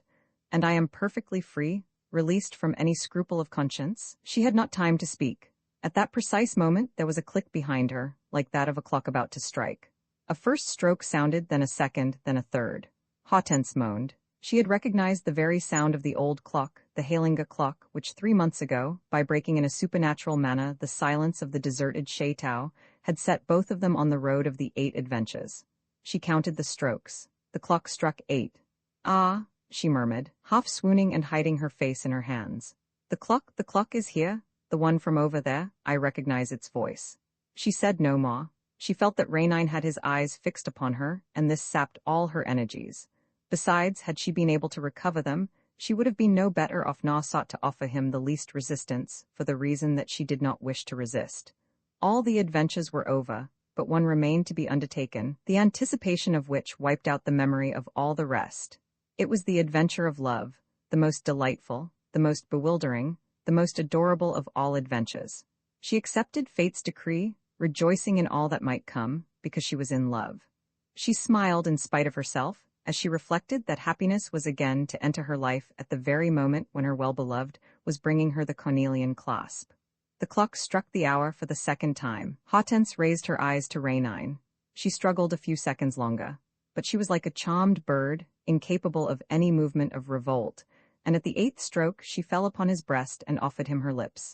And I am perfectly free, released from any scruple of conscience. She had not time to speak. At that precise moment there was a click behind her, like that of a clock about to strike. A first stroke sounded, then a second, then a third. Hortense moaned. She had recognized the very sound of the old clock, the Heilinga clock, which 3 months ago, by breaking in a supernatural manner the silence of the deserted Château, had set both of them on the road of the 8 adventures. She counted the strokes. The clock struck 8. Ah, she murmured, half swooning and hiding her face in her hands. The clock is here, the one from over there, I recognize its voice. She said no more. She felt that Raynine had his eyes fixed upon her, and this sapped all her energies. Besides, had she been able to recover them, she would have been no better off nor sought to offer him the least resistance, for the reason that she did not wish to resist. All the adventures were over, but one remained to be undertaken, the anticipation of which wiped out the memory of all the rest. It was the adventure of love, the most delightful, the most bewildering, the most adorable of all adventures. She accepted fate's decree, rejoicing in all that might come, because she was in love. She smiled in spite of herself, as she reflected that happiness was again to enter her life at the very moment when her well-beloved was bringing her the cornelian clasp. The clock struck the hour for the second time. Hortense raised her eyes to Raynine. She struggled a few seconds longer, but she was like a charmed bird, incapable of any movement of revolt, and at the 8th stroke she fell upon his breast and offered him her lips.